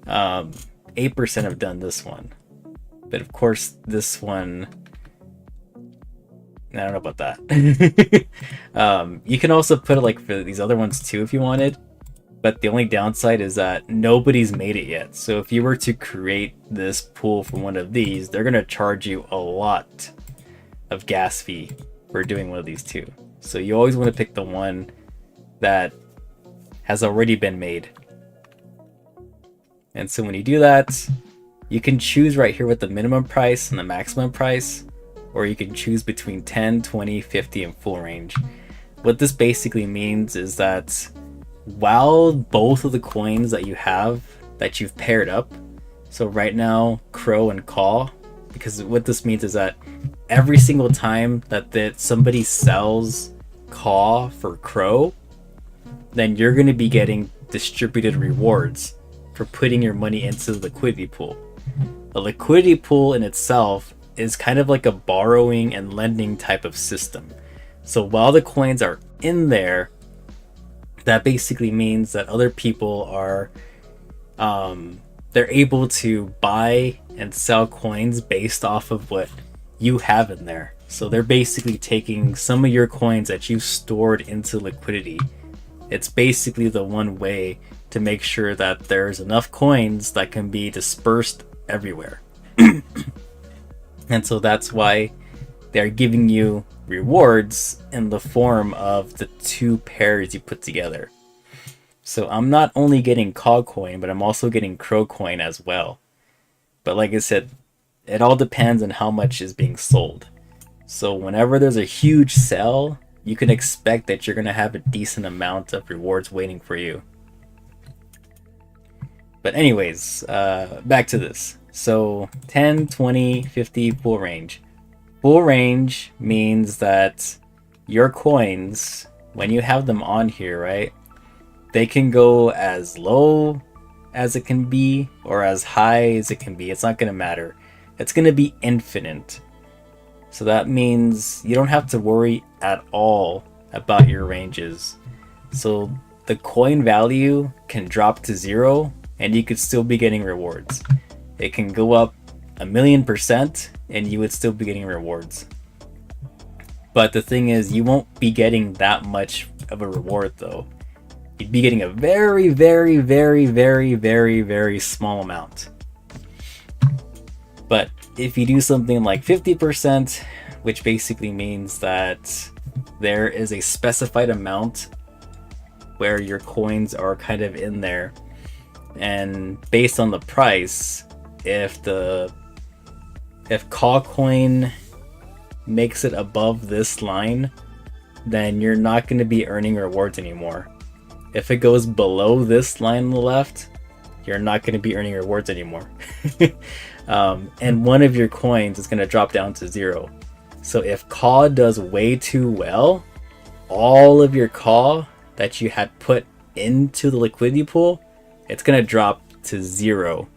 8% have done this one. But of course, this one, I don't know about that. You can also put it like for these other ones too if you wanted. But the only downside is that nobody's made it yet. So if you were to create this pool for one of these, they're going to charge you a lot of gas fee for doing one of these two. So you always want to pick the one that has already been made. And so when you do that, you can choose right here with the minimum price and the maximum price, or you can choose between 10, 20, 50, and full range. What this basically means is that while both of the coins that you have that you've paired up, so right now CRO and CAW, because what this means is that every single time that somebody sells CAW for CRO, then you're going to be getting distributed rewards for putting your money into the liquidity pool. A liquidity pool in itself is kind of like a borrowing and lending type of system. So while the coins are in there, that basically means that other people are they're able to buy and sell coins based off of what you have in there. So they're basically taking some of your coins that you've stored into liquidity. It's basically the one way to make sure that there's enough coins that can be dispersed everywhere. And so that's why they're giving you rewards in the form of the two pairs you put together. So I'm not only getting CAW coin, but I'm also getting CRO coin as well. But like I said, it all depends on how much is being sold. So whenever there's a huge sale, you can expect that you're going to have a decent amount of rewards waiting for you. But anyways, back to this. So 10, 20, 50, full range. Full range means that your coins, when you have them on here, right, they can go as low as it can be or as high as it can be. It's not going to matter. It's going to be infinite. So that means you don't have to worry at all about your ranges. So the coin value can drop to 0 and you could still be getting rewards. It can go up 1,000,000% and you would still be getting rewards. But the thing is, you won't be getting that much of a reward though. You'd be getting a very, very, very, very, very, very small amount. But if you do something like 50%, which basically means that there is a specified amount where your coins are kind of in there, and based on the price, if CAW coin makes it above this line, then you're not going to be earning rewards anymore. If it goes below this line on the left, you're not going to be earning rewards anymore. And one of your coins is going to drop down to 0. So if CAW does way too well, all of your CAW that you had put into the liquidity pool, it's going to drop to 0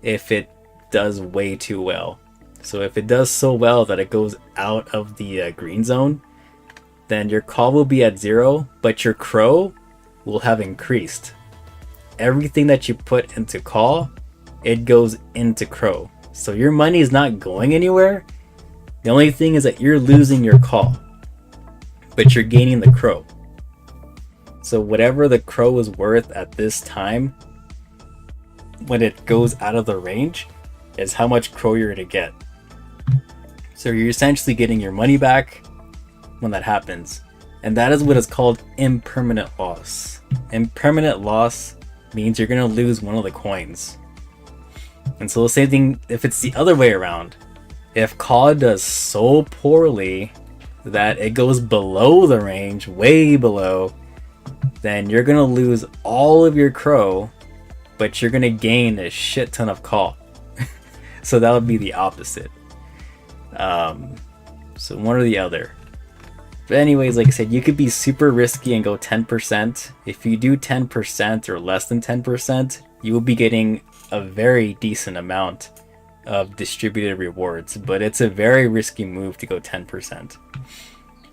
if it does way too well. So if it does so well that it goes out of the green zone, then your CAW will be at 0, but your CRO will have increased. Everything that you put into CAW, it goes into CRO. So your money is not going anywhere. The only thing is that you're losing your CAW, but you're gaining the CRO. So whatever the CRO is worth at this time, when it goes out of the range, is how much CRO you're going to get. So you're essentially getting your money back when that happens. And that is what is called impermanent loss. Impermanent loss means you're going to lose one of the coins. And so the same thing if it's the other way around. If CAW does so poorly that it goes below the range, way below, then you're going to lose all of your CRO, but you're going to gain a shit ton of CAW. So that would be the opposite. So one or the other. But anyways, like I said, you could be super risky and go 10%. If you do 10% or less than 10%, you will be getting a very decent amount of distributed rewards. But it's a very risky move to go 10%.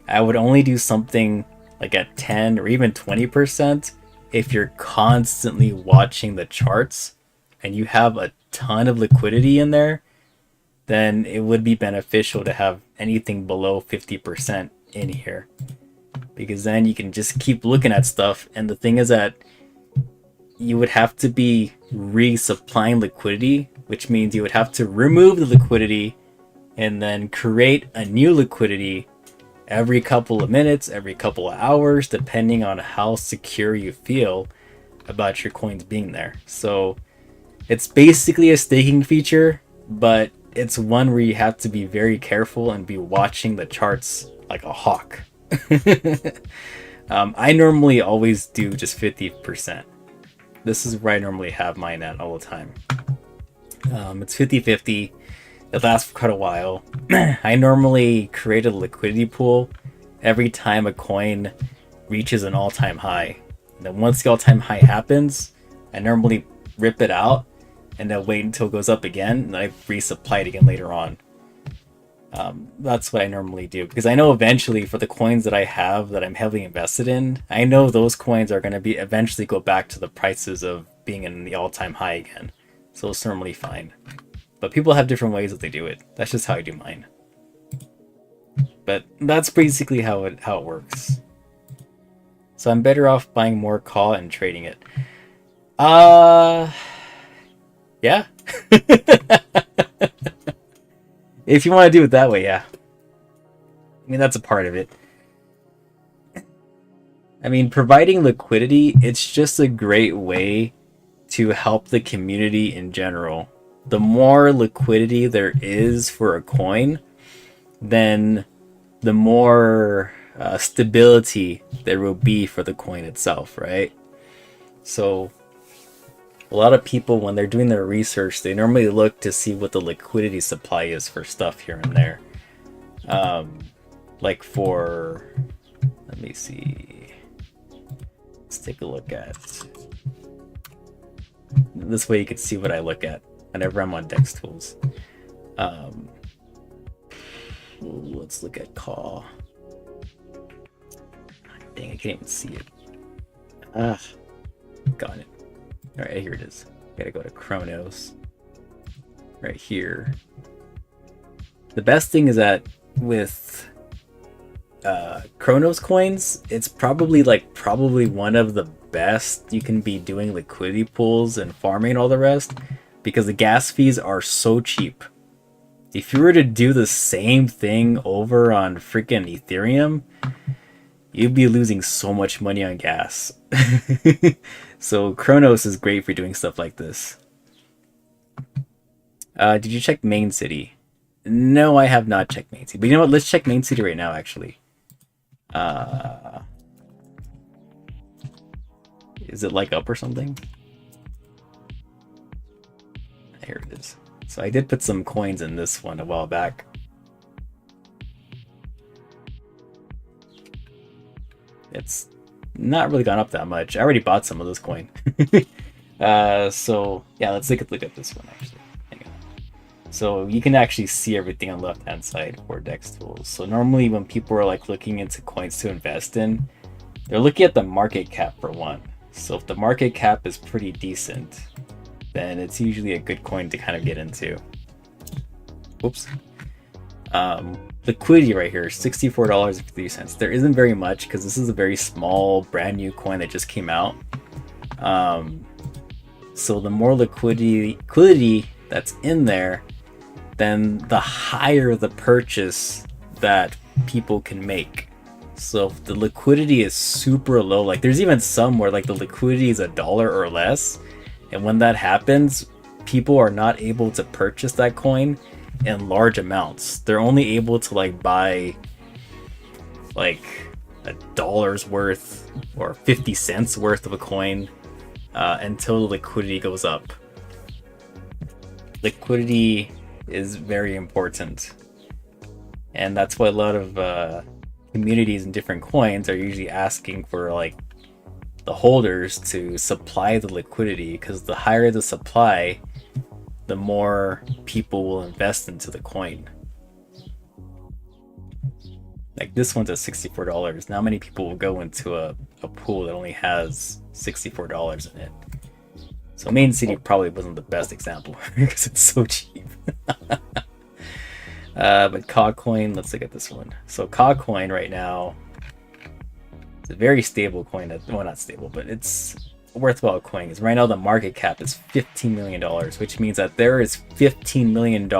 I would only do something like at 10 or even 20% if you're constantly watching the charts and you have a ton of liquidity in there then it would be beneficial to have anything below 50% in here, because then you can just keep looking at stuff. And the thing is that you would have to be resupplying liquidity, which means you would have to remove the liquidity and then create a new liquidity every couple of minutes, every couple of hours, depending on how secure you feel about your coins being there. So it's basically a staking feature, but it's one where you have to be very careful and be watching the charts like a hawk. I normally always do just 50%. This is where I normally have mine at all the time. It's 50-50. It lasts for quite a while. I normally create a liquidity pool every time a coin reaches an all-time high. And then once the all-time high happens, I normally rip it out and then wait until it goes up again, and I resupply it again later on. That's what I normally do, because I know eventually for the coins that I have that I'm heavily invested in, I know those coins are going to be eventually go back to the prices of being in the all-time high again. So it's normally fine. But people have different ways that they do it. That's just how I do mine. But that's basically how it works. So I'm better off buying more CAW and trading it. Yeah. If you want to do it that way, yeah. I mean, that's a part of it. I mean, providing liquidity, it's just a great way to help the community in general. The more liquidity there is for a coin, then the more stability there will be for the coin itself, right? So a lot of people, when they're doing their research, they normally look to see what the liquidity supply is for stuff here and there. Like for, let me see, let's take a look at, this way you can see what I look at whenever I'm on Dex Tools. Let's look at CAW. Dang, I can't even see it. Got it. Alright, here it is. Gotta go to Chronos. Right here. The best thing is that with Chronos coins, it's probably one of the best you can be doing liquidity pools and farming and all the rest, because the gas fees are so cheap. If you were to do the same thing over on freaking Ethereum, you'd be losing so much money on gas. So Chronos is great for doing stuff like this. Did you check Main City? No, I have not checked Main City. But you know what? Let's check Main City right now, actually. Is it like up or something? Here it is. So I did put some coins in this one a while back. It's not really gone up that much. I already bought some of this coin. So yeah, let's look at this one actually. Hang on. So you can actually see everything on the left hand side for Dex Tools. So normally when people are like looking into coins to invest in, they're looking at the market cap for one. So if the market cap is pretty decent, then it's usually a good coin to kind of get into. Whoops. Liquidity right here, $64.50. There isn't very much because this is a very small, brand new coin that just came out. So the more liquidity that's in there, then the higher the purchase that people can make. So if the liquidity is super low, like there's even some where like the liquidity is $1 or less, and when that happens, people are not able to purchase that coin in large amounts. They're only able to like buy like $1's worth or 50 cents worth of a coin until the liquidity goes up. Liquidity is very important, and that's why a lot of communities and different coins are usually asking for like the holders to supply the liquidity, because the higher the supply, the more people will invest into the coin. Like this one's at $64. Now, many people will go into a pool that only has $64 in it. So Main City probably wasn't the best example because it's so cheap. But CAW coin, let's look at this one. So CAW coin right now, it's a very stable coin. Well, not stable, but it's a worthwhile coin. Because right now the market cap is $15 million, which means that there is $15 million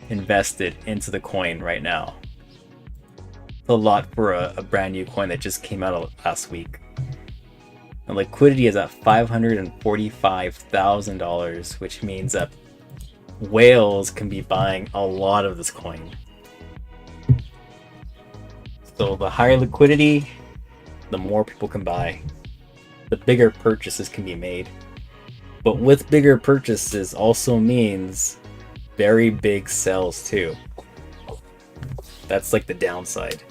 invested into the coin right now. It's a lot for a brand new coin that just came out last week. And liquidity is at $545,000, which means that whales can be buying a lot of this coin. So the higher liquidity, the more people can buy, the bigger purchases can be made. But with bigger purchases also means very big sells too. That's like the downside.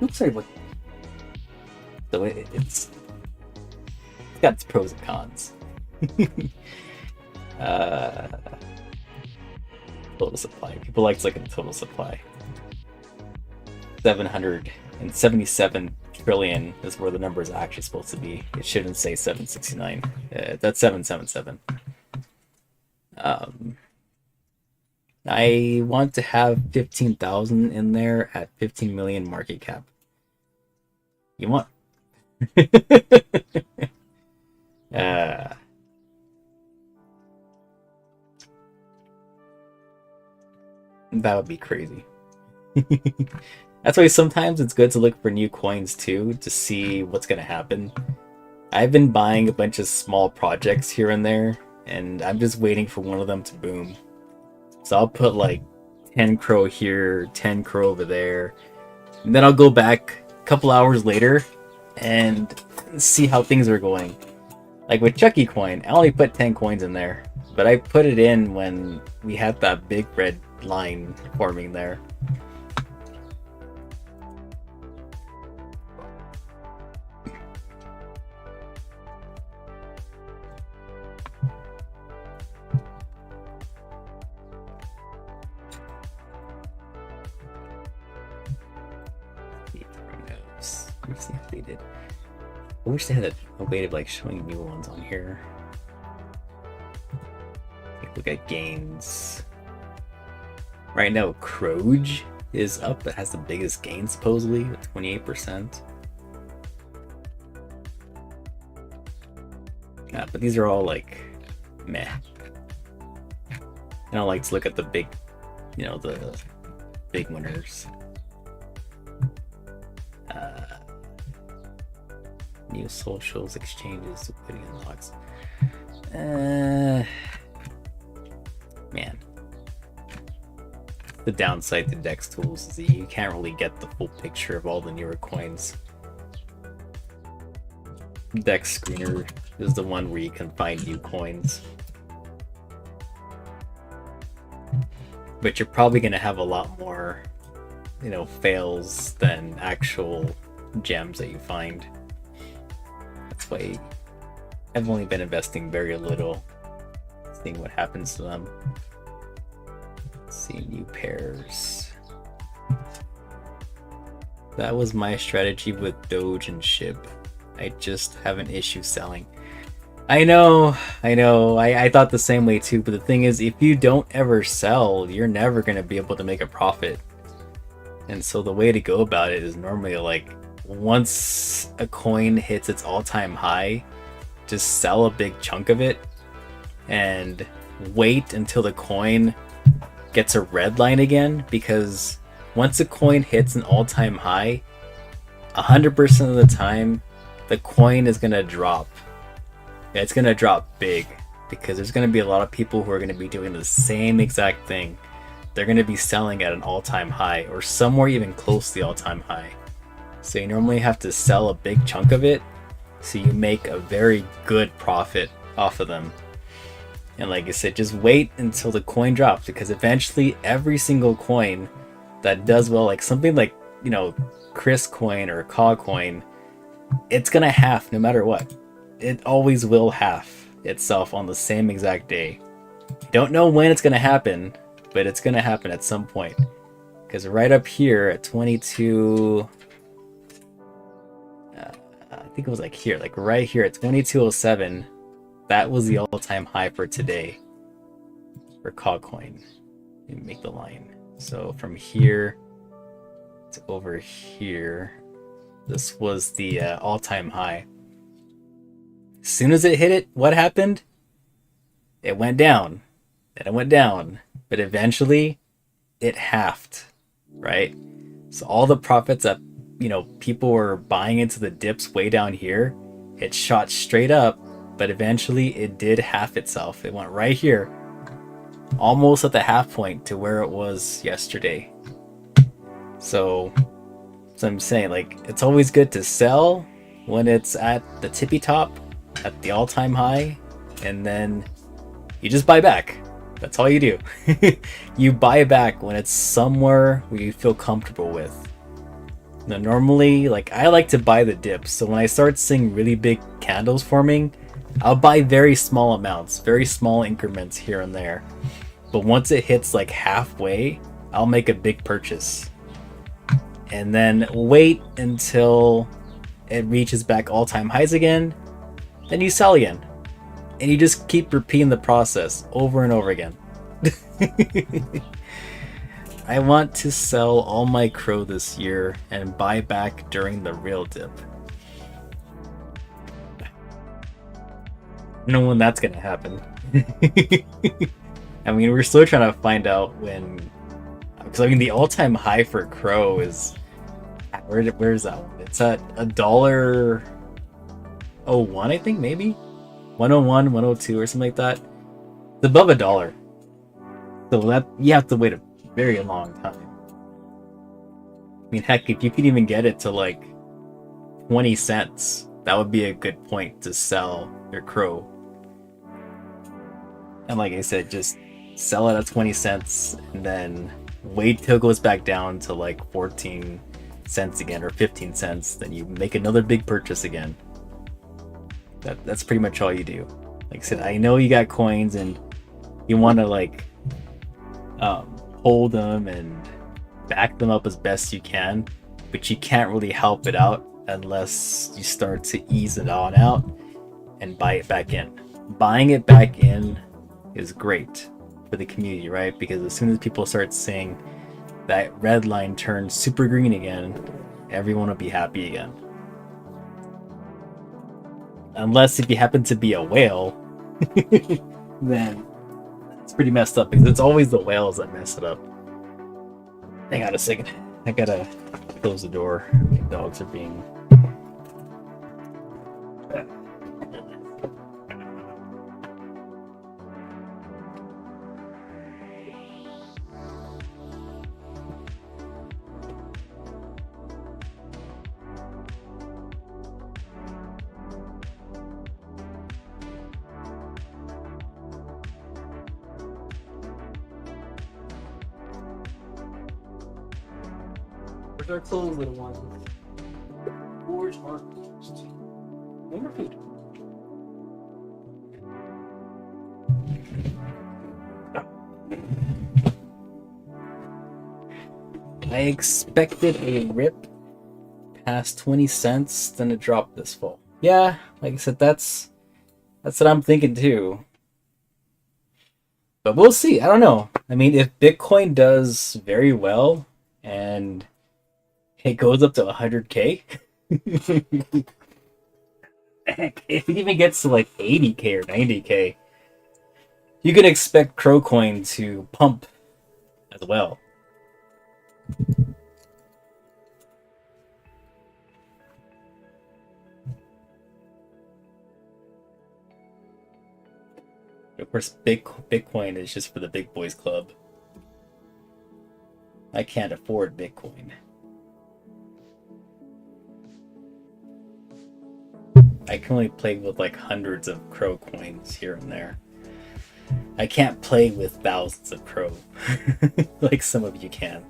Oops, sorry, what? So it's got its pros and cons. Total supply. People like to look at the total supply. 777 trillion is where the number is actually supposed to be. It shouldn't say 769. That's 777. I want to have 15,000 in there at 15 million market cap. You want? That would be crazy. That's why sometimes it's good to look for new coins too, to see what's going to happen. I've been buying a bunch of small projects here and there, and I'm just waiting for one of them to boom. So I'll put like 10 CRO here, 10 CRO over there, and then I'll go back a couple hours later and see how things are going. Like with Chucky coin, I only put 10 coins in there, but I put it in when we had that big red line forming there. I wish they had a way of like showing new ones on here. Look at gains. Right now, CROJ is up. It has the biggest gain supposedly with 28%. Yeah, but these are all like meh. I don't like to look at the big, the big winners. New socials, exchanges, liquidity unlocks. Man. The downside to DEX tools is that you can't really get the full picture of all the newer coins. DEX Screener is the one where you can find new coins. But you're probably going to have a lot more, fails than actual gems that you find. That's why I've only been investing very little, seeing what happens to them. Let's see, new pairs. That was my strategy with Doge and SHIB. I just have an issue selling. I know. I thought the same way too, but the thing is, if you don't ever sell, you're never going to be able to make a profit. And so the way to go about it is normally like, once a coin hits its all-time high, just sell a big chunk of it and wait until the coin gets a red line again, because once a coin hits an all-time high, 100% of the time the coin is going to drop. It's going to drop big, because there's going to be a lot of people who are going to be doing the same exact thing. They're going to be selling at an all-time high or somewhere even close to the all-time high. So you normally have to sell a big chunk of it so you make a very good profit off of them. And like I said, just wait until the coin drops, because eventually every single coin that does well, like something like, KREES coin or CAW coin, it's gonna half no matter what. It always will half itself on the same exact day. You don't know when it's gonna happen, but it's gonna happen at some point. Because right up here at 22, I think it was like here, like right here at 2207, that was the all-time high for today. or CAW coin. Let me make the line. So from here to over here, this was the all-time high. As soon as it hit it, what happened? It went down. Then it went down. But eventually, it halved, right? So all the profits that, you know, people were buying into the dips way down here, it shot straight up, but eventually it did half itself. It went right here, almost at the half point to where it was yesterday. So I'm saying, like, it's always good to sell when it's at the tippy top, at the all-time high, and then you just buy back. That's all you do. You buy back when it's somewhere where you feel comfortable with. Now, normally, like, I like to buy the dips, so when I start seeing really big candles forming, I'll buy very small amounts, very small increments here and there. But once it hits like halfway, I'll make a big purchase. And then wait until it reaches back all-time highs again, then you sell again. And you just keep repeating the process over and over again. I want to sell all my CRO this year and buy back during the real dip. I don't know when that's gonna happen. I mean, we're still trying to find out when, because I mean the all-time high for CRO is where's that one? It's at $1.01, I think, maybe 101, 102 or something like that. It's above $1. So that you have to wait a very long time. I mean, heck, if you could even get it to like 20 cents, that would be a good point to sell your CRO. And like I said, just sell it at 20 cents and then wait till it goes back down to like 14 cents again or 15 cents. Then you make another big purchase again. That's pretty much all you do. Like I said, I know you got coins and you want to like hold them and back them up as best you can, but you can't really help it out unless you start to ease it on out and buy it back in. Buying it back in is great for the community, right? Because as soon as people start seeing that red line turn super green again, everyone will be happy again. Unless if you happen to be a whale, then it's pretty messed up because it's always the whales that mess it up. Hang on a second. I gotta close the door. My dogs are being... Where's our clothes, little ones? Where's our clothes? No more food. I expected a rip past 20 cents, then a drop this fall. Yeah, like I said, that's what I'm thinking too. But we'll see. I don't know. I mean, if Bitcoin does very well and it goes up to 100K, if it even gets to like 80K or 90K, you can expect CRO coin to pump as well. Of course, Bitcoin is just for the big boys club. I can't afford Bitcoin. I can only play with like hundreds of CRO coins here and there. I can't play with thousands of CRO like some of you can.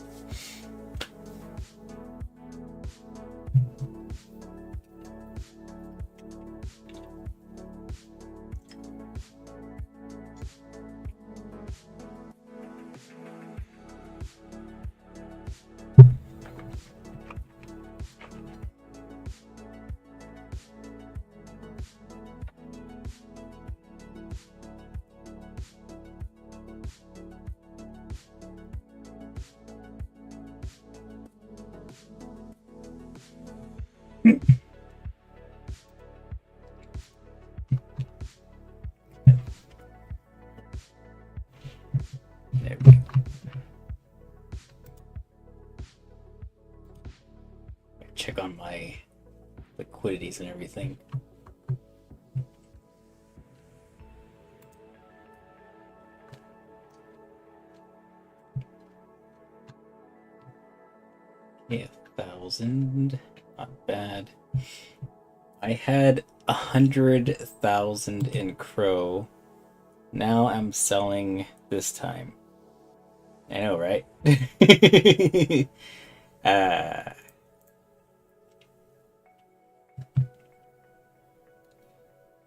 There we go. Check on my liquidities and everything. Yeah, 1,000. Not bad. I had 100,000 in CRO. Now I'm selling this time. I know, right? uh,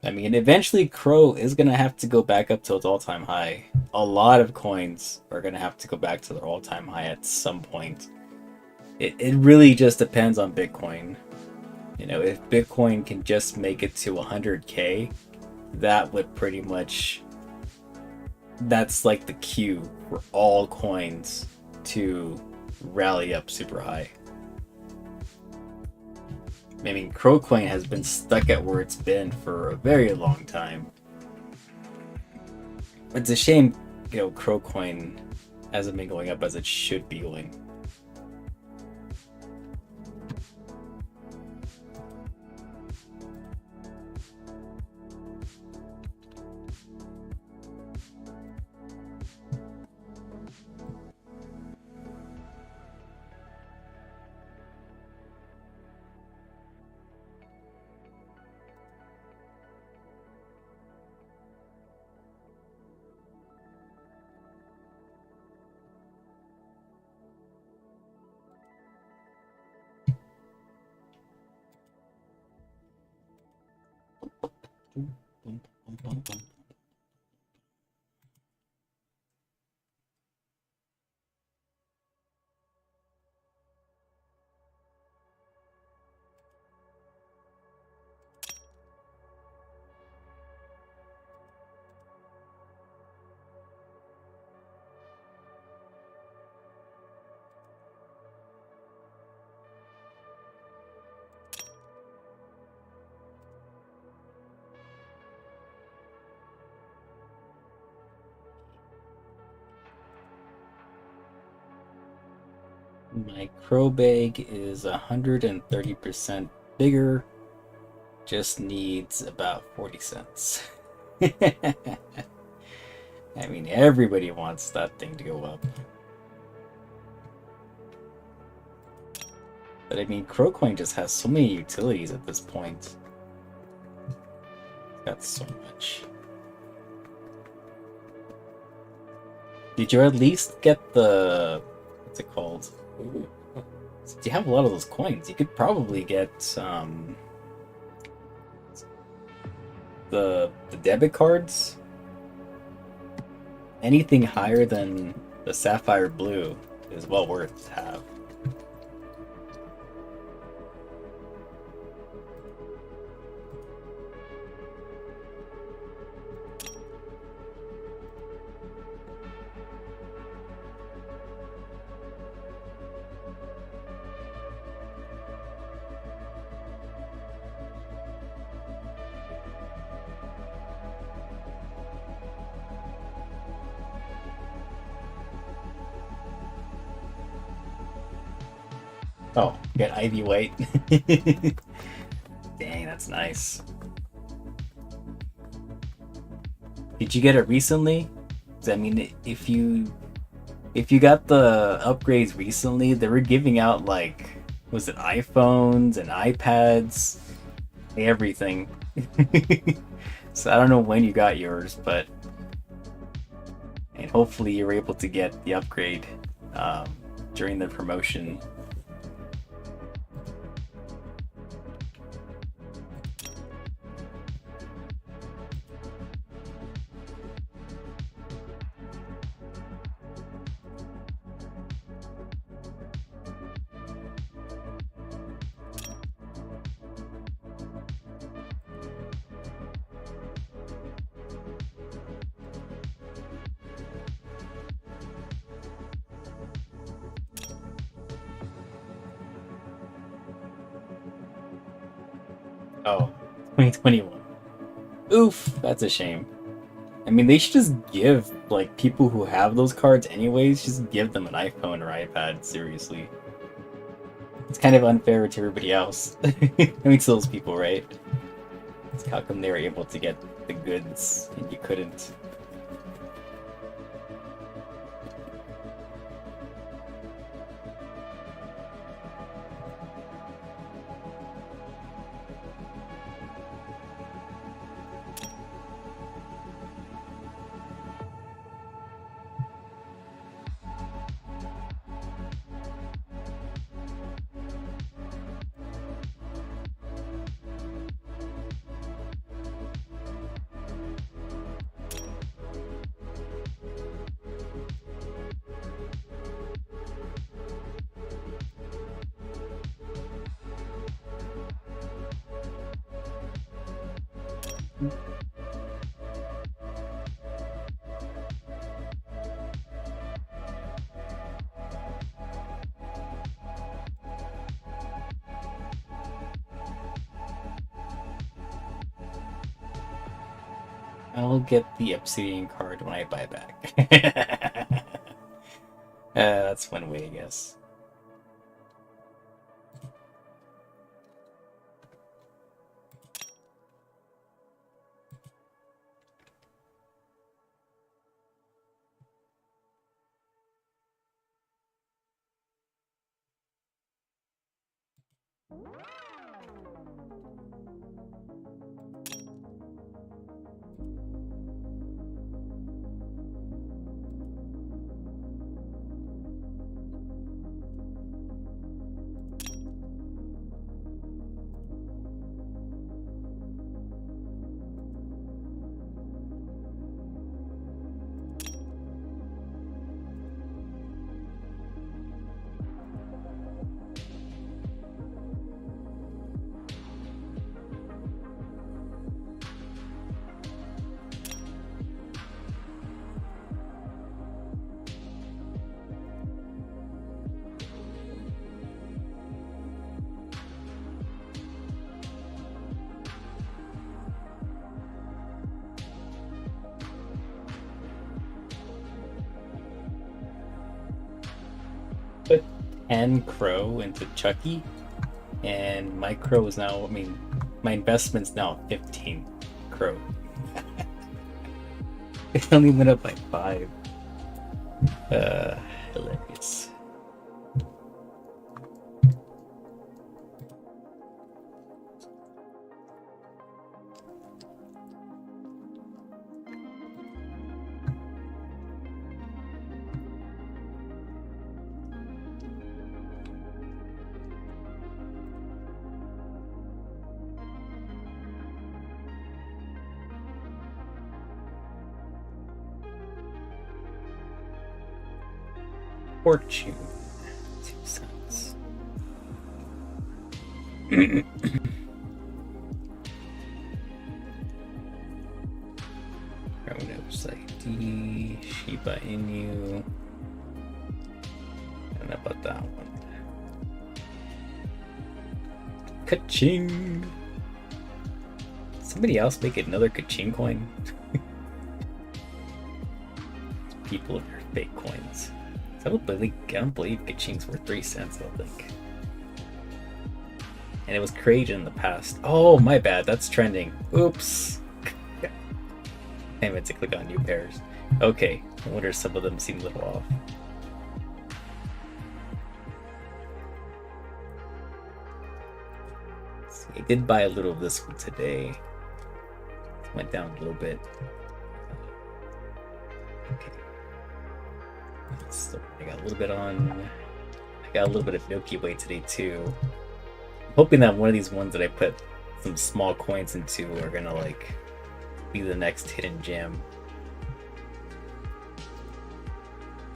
I mean, eventually CRO is going to have to go back up to its all-time high. A lot of coins are going to have to go back to their all-time high at some point. It really just depends on Bitcoin. You know, if Bitcoin can just make it to 100K, that would pretty much... That's like the cue for all coins to rally up super high. I mean, CRO coin has been stuck at where it's been for a very long time. It's a shame, you know, CRO coin hasn't been going up as it should be going. My CRO bag is 130% bigger. Just needs about 40 cents. I mean, everybody wants that thing to go up. But I mean, CRO coin just has so many utilities at this point. That's so much. Did you at least get the... what's it called? Since you have a lot of those coins, you could probably get the debit cards. Anything higher than the Sapphire Blue is well worth to have. Oh, get Ivy White. Dang, that's nice. Did you get it recently? 'Cause I mean, if you got the upgrades recently, they were giving out like, was it iPhones and iPads, everything. So I don't know when you got yours, but and hopefully you're able to get the upgrade during the promotion. Oh, 2021. Oof, that's a shame. I mean, they should just give, like, people who have those cards anyways, just give them an iPhone or iPad, seriously. It's kind of unfair to everybody else. I mean, to those people, right? It's how come they were able to get the goods and you couldn't? I'll get the Obsidian card when I buy back. That's one way, I guess. Put 10 CRO into Chucky, and my CRO is now, I mean, my investment's now 15 CRO. It only went up by 5. Hilarious. Fortune. 2 cents. Kronos ID, Shiba Inu. I don't know about that one. Ka-ching! Somebody else make another ka-ching coin? People of their fake coins. I don't believe ka-ching's worth 3 cents, I don't think. And it was created in the past. Oh, my bad, that's trending. Oops. I meant to click on new pairs. Okay, I wonder if some of them seem a little off. See, I did buy a little of this one today. Went down a little bit. Okay. So I got a little bit on. I got a little bit of Milky Way today too. I'm hoping that one of these ones that I put some small coins into are gonna like be the next hidden gem.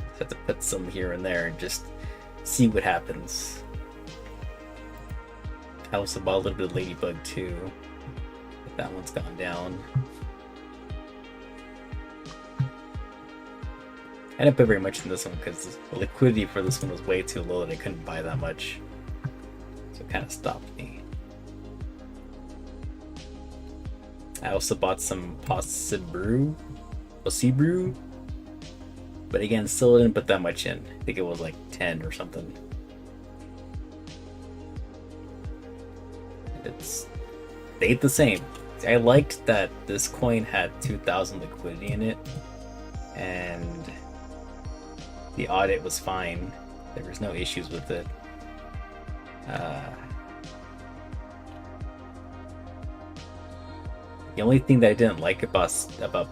Just have to put some here and there and just see what happens. I also bought a little bit of Ladybug too, but that one's gone down. I didn't put very much in this one because the liquidity for this one was way too low that I couldn't buy that much. So it kind of stopped me. I also bought some Possibrew, but again, still didn't put that much in. I think it was like 10 or something. It's stayed the same. I liked that this coin had 2,000 liquidity in it, and the audit was fine. There was no issues with it. The only thing that I didn't like about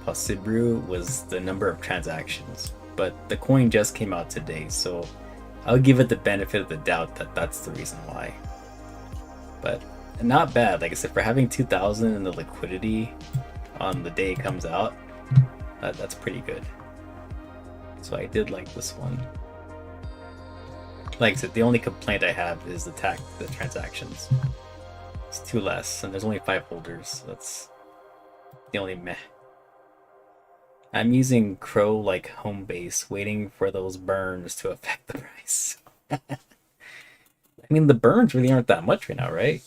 Possibrew was the number of transactions, but the coin just came out today, so I'll give it the benefit of the doubt that that's the reason why. But not bad, like I said, for having 2,000 in the liquidity on the day it comes out, that's pretty good. So I did like this one. Like I said, the only complaint I have is the transactions. It's 2 less, and there's only 5 holders. So that's the only meh. I'm using CRO like home base, waiting for those burns to affect the price. I mean, the burns really aren't that much right now, right?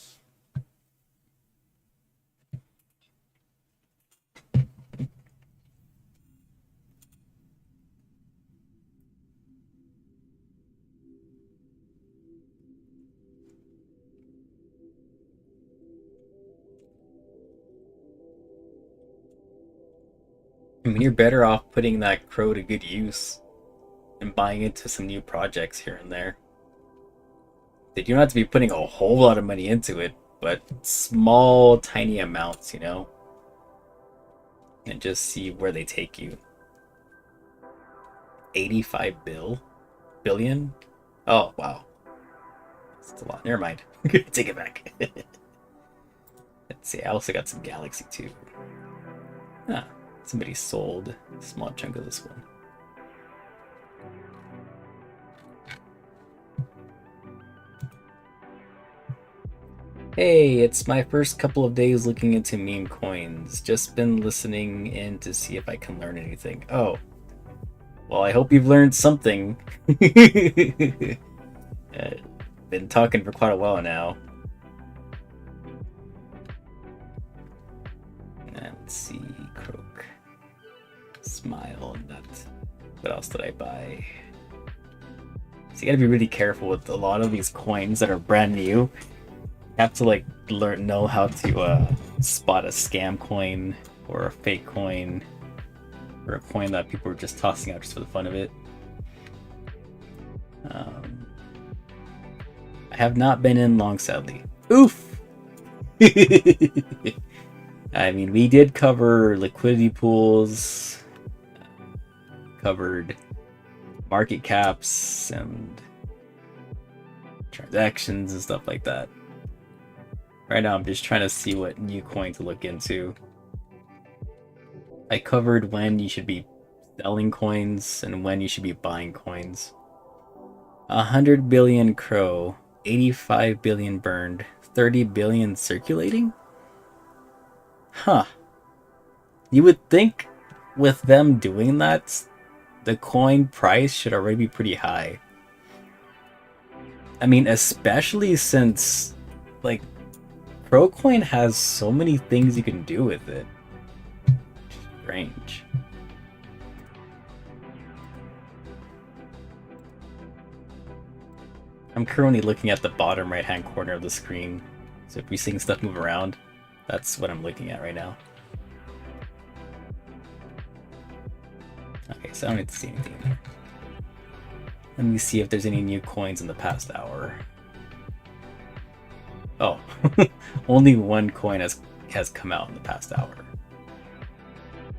I mean, you're better off putting that CRO to good use and buying into some new projects here and there. You don't have to be putting a whole lot of money into it, but small, tiny amounts, you know? And just see where they take you. 85 billion? Oh, wow. That's a lot. Never mind. Take it back. Let's see, I also got some Galaxy too. Ah, somebody sold a small chunk of this one. Hey, it's my first couple of days looking into meme coins. Just been listening in to see if I can learn anything. Oh. Well, I hope you've learned something. Been talking for quite a while now. Let's see, Croak. Smile and that. What else did I buy? So you gotta be really careful with a lot of these coins that are brand new. You have to like know how to spot a scam coin or a fake coin or a coin that people are just tossing out just for the fun of it. I have not been in long, sadly. Oof! I mean, we did cover liquidity pools, covered market caps and transactions and stuff like that. Right now, I'm just trying to see what new coin to look into. I covered when you should be selling coins and when you should be buying coins. 100 billion CRO, 85 billion burned, 30 billion circulating? Huh. You would think with them doing that, the coin price should already be pretty high. I mean, especially since, like, CRO coin has so many things you can do with it. Strange. I'm currently looking at the bottom right hand corner of the screen, so if you're seeing stuff move around, that's what I'm looking at right now. Okay, so I don't need to see anything there. Let me see if there's any new coins in the past hour. Oh, only one coin has come out in the past hour.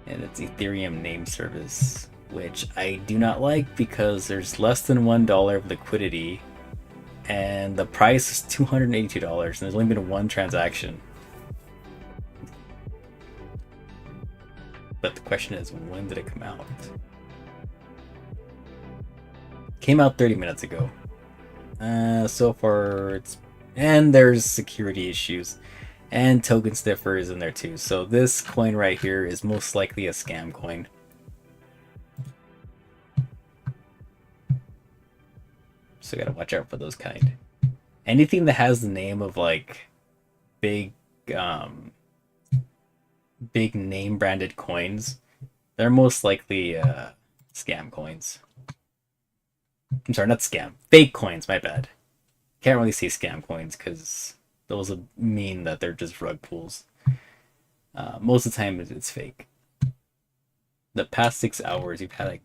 And it's Ethereum name service, which I do not like because there's less than $1 of liquidity and the price is $282 and there's only been one transaction. But the question is, when did it come out? Came out 30 minutes ago. So far it's... And there's security issues. And token sniffer is in there too. So this coin right here is most likely a scam coin. So gotta watch out for those kind. Anything that has the name of like big big name branded coins, they're most likely scam coins. I'm sorry, not scam. Fake coins, my bad. Can't really say scam coins because those would mean that they're just rug pulls. Most of the time, it's fake. The past 6 hours, you've had a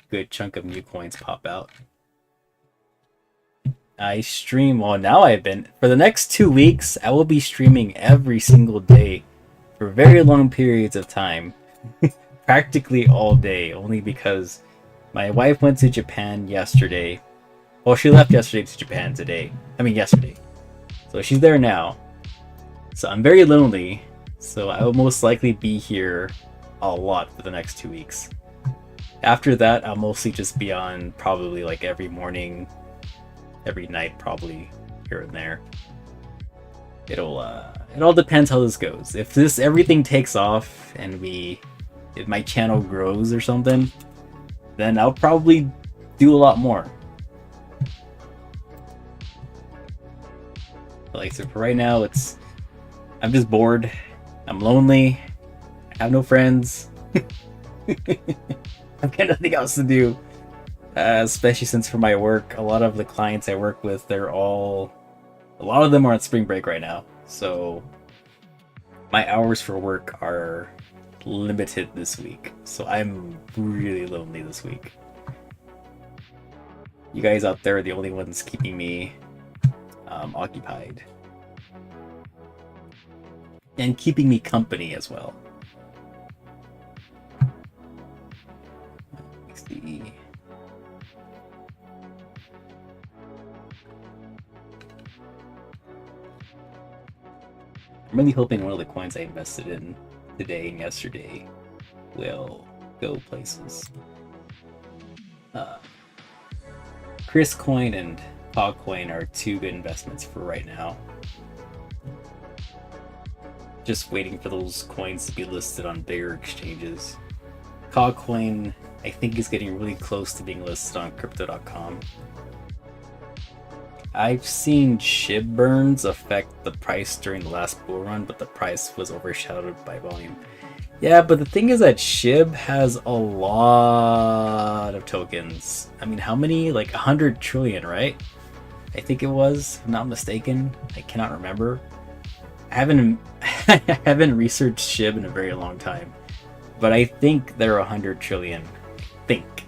good chunk of new coins pop out. I stream, well, now I've been, for the next 2 weeks, I will be streaming every single day for very long periods of time. Practically all day, only because my wife went to Japan yesterday. Well, she left yesterday to Japan today. I mean, yesterday. So she's there now. So I'm very lonely. So I will most likely be here a lot for the next 2 weeks. After that, I'll mostly just be on probably like every morning, every night, probably here and there. It all depends how this goes. If everything takes off and if my channel grows or something, then I'll probably do a lot more. But like, so for right now, I'm just bored. I'm lonely. I have no friends. I've got nothing else to do. Especially since for my work, a lot of the clients I work with, a lot of them are on spring break right now. So my hours for work are limited this week. So I'm really lonely this week. You guys out there are the only ones keeping me occupied. And keeping me company as well. Let's see. I'm really hoping one of the coins I invested in today and yesterday will go places. KREES coin and CAW coin are 2 good investments for right now. Just waiting for those coins to be listed on bigger exchanges. CAW coin, I think, is getting really close to being listed on crypto.com. I've seen SHIB burns affect the price during the last bull run, but the price was overshadowed by volume. Yeah, but the thing is that SHIB has a lot of tokens. I mean, how many? Like 100 trillion, right? I think it was, if I'm not mistaken. I cannot remember. I haven't researched SHIB in a very long time, but I think they're 100 trillion. I think.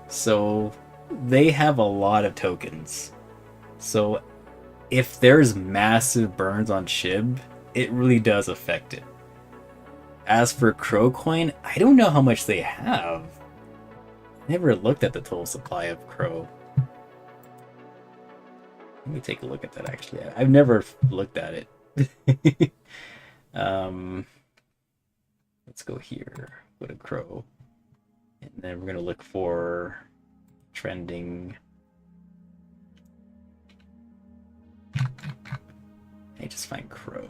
So they have a lot of tokens. So if there's massive burns on SHIB, it really does affect it. As for CRO coin, I don't know how much they have. I never looked at the total supply of CRO. Let me take a look at that actually. I've never looked at it. Let's go here. Go to CRO. And then we're gonna look for trending. I just find CRO.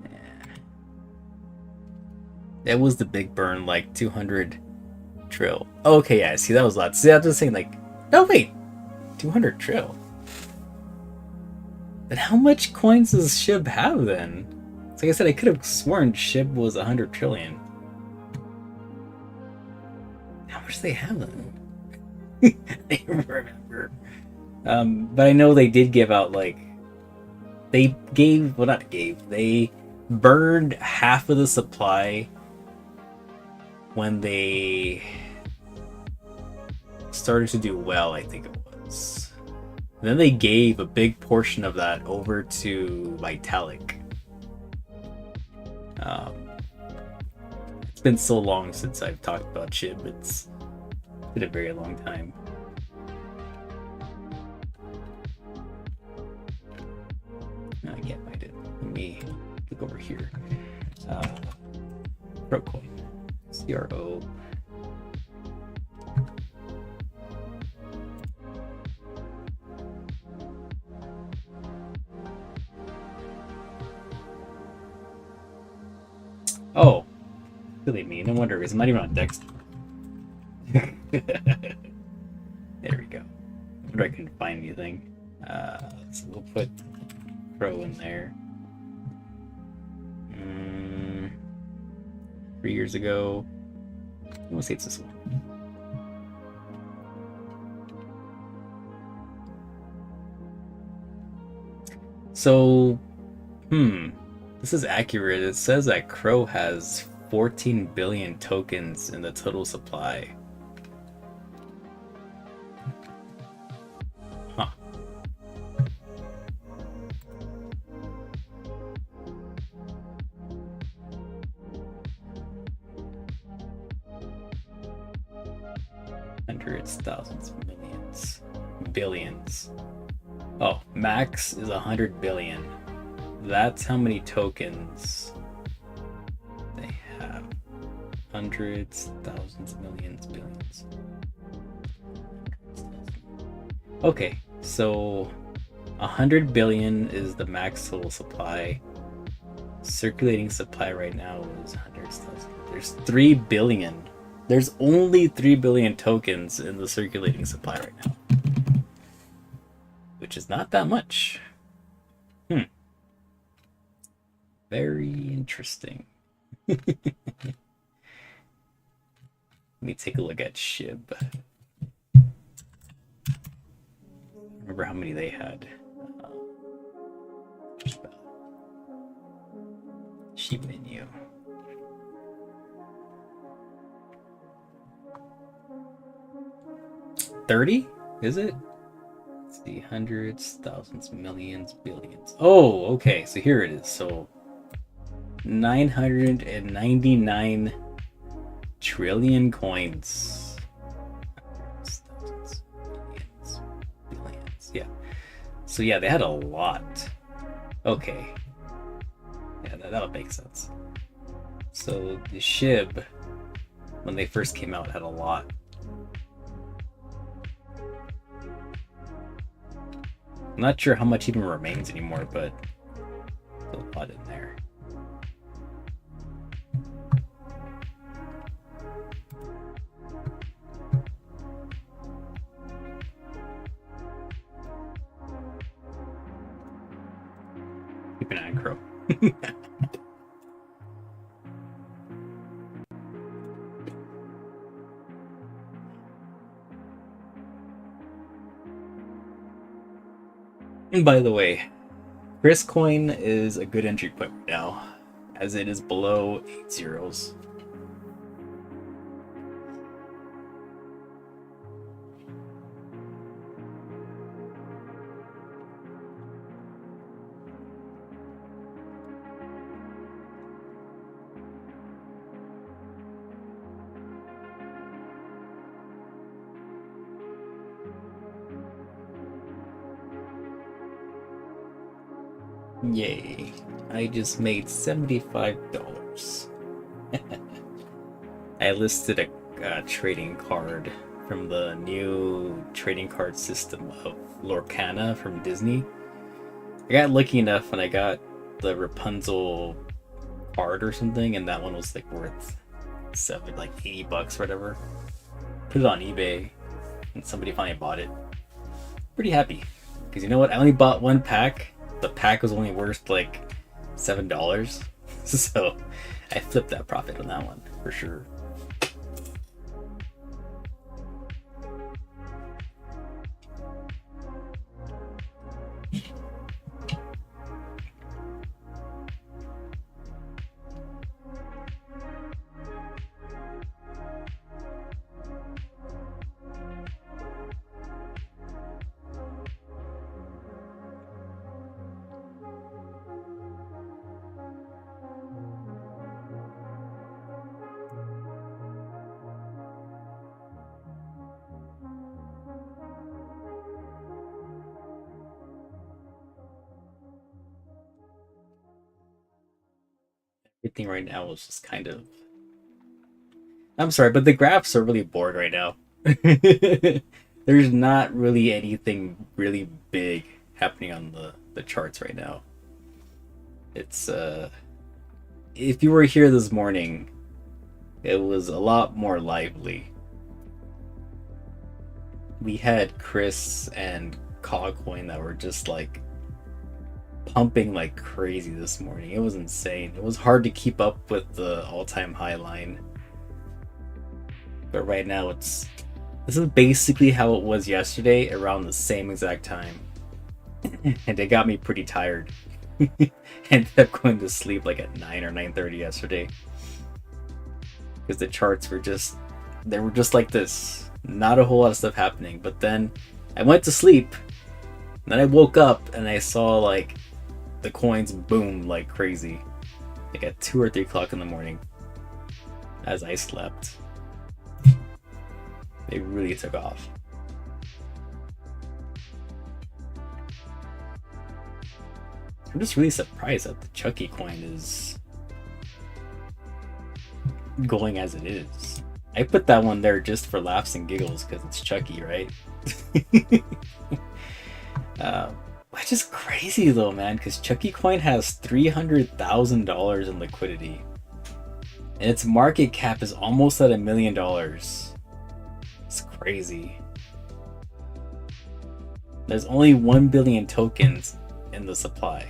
Yeah. That was the big burn, like 200 trill. Oh, okay, yeah, see, that was lots. See, I was just saying, like, no, wait, 200 trill. Then how much coins does SHIB have then? So like I said, I could have sworn SHIB was 100 trillion. How much do they have then? I don't remember. But I know they did give out, like, they burned half of the supply when they started to do well, I think it was. And then they gave a big portion of that over to Vitalik. It's been so long since I've talked about SHIB, it's been a very long time. No, I can't find it. Let me look over here. CRO coin. CRO. Oh, really me. No wonder it's not even on Dex. There we go. I wonder if I can find anything. So we'll put CRO in there. 3 years ago. I'm gonna say it's this one. So, this is accurate. It says that CRO has 14 billion tokens in the total supply. Huh. Hundreds, thousands, millions, billions. Oh, max is 100 billion. That's how many tokens they have. Hundreds, thousands, millions, billions. Okay, so 100 billion is the max total supply. Circulating supply right now is hundreds, thousands. There's 3 billion. There's only 3 billion tokens in the circulating supply right now, which is not that much. Very interesting. Let me take a look at SHIB. Remember how many they had. SHIB menu. $30? Is it? Let's see, hundreds, thousands, millions, billions. Oh, okay, so here it is. So 999 trillion coins. Hundreds, thousands, millions, billions. Yeah. So yeah, they had a lot. Okay. Yeah, that would make sense. So the SHIB, when they first came out, had a lot. I'm not sure how much even remains anymore, but there's a lot in there. Keep an eye on CRO. And by the way, CREES coin is a good entry point right now, as it is below 8 zeros. Yay, I just made $75. I listed a trading card from the new trading card system of Lorcana from Disney. I got lucky enough and I got the Rapunzel card or something, and that one was like worth $80 or whatever. Put it on eBay and somebody finally bought it. Pretty happy, because you know what, I only bought one pack. The pack was only worth like $7, so I flipped that profit on that one for sure. Everything right now is just kind of... I'm sorry, but the graphs are really bored right now. There's not really anything really big happening on the charts right now. It's if you were here this morning, it was a lot more lively. We had CREES and CAW coin that were just like pumping like crazy this morning. It was insane. It was hard to keep up with the all-time high line. But right now this is basically how it was yesterday around the same exact time. And it got me pretty tired. Ended up going to sleep like at 9 or 9:30 yesterday. Because the charts were just like this. Not a whole lot of stuff happening. But then I went to sleep. And then I woke up and I saw like the coins boom like crazy. Like at 2 or 3 o'clock in the morning. As I slept. They really took off. I'm just really surprised that the Chucky coin is going as it is. I put that one there just for laughs and giggles because it's Chucky, right? Which is crazy though, man, because Chucky coin has $300,000 in liquidity. And its market cap is almost at $1 million. It's crazy. There's only 1 billion tokens in the supply.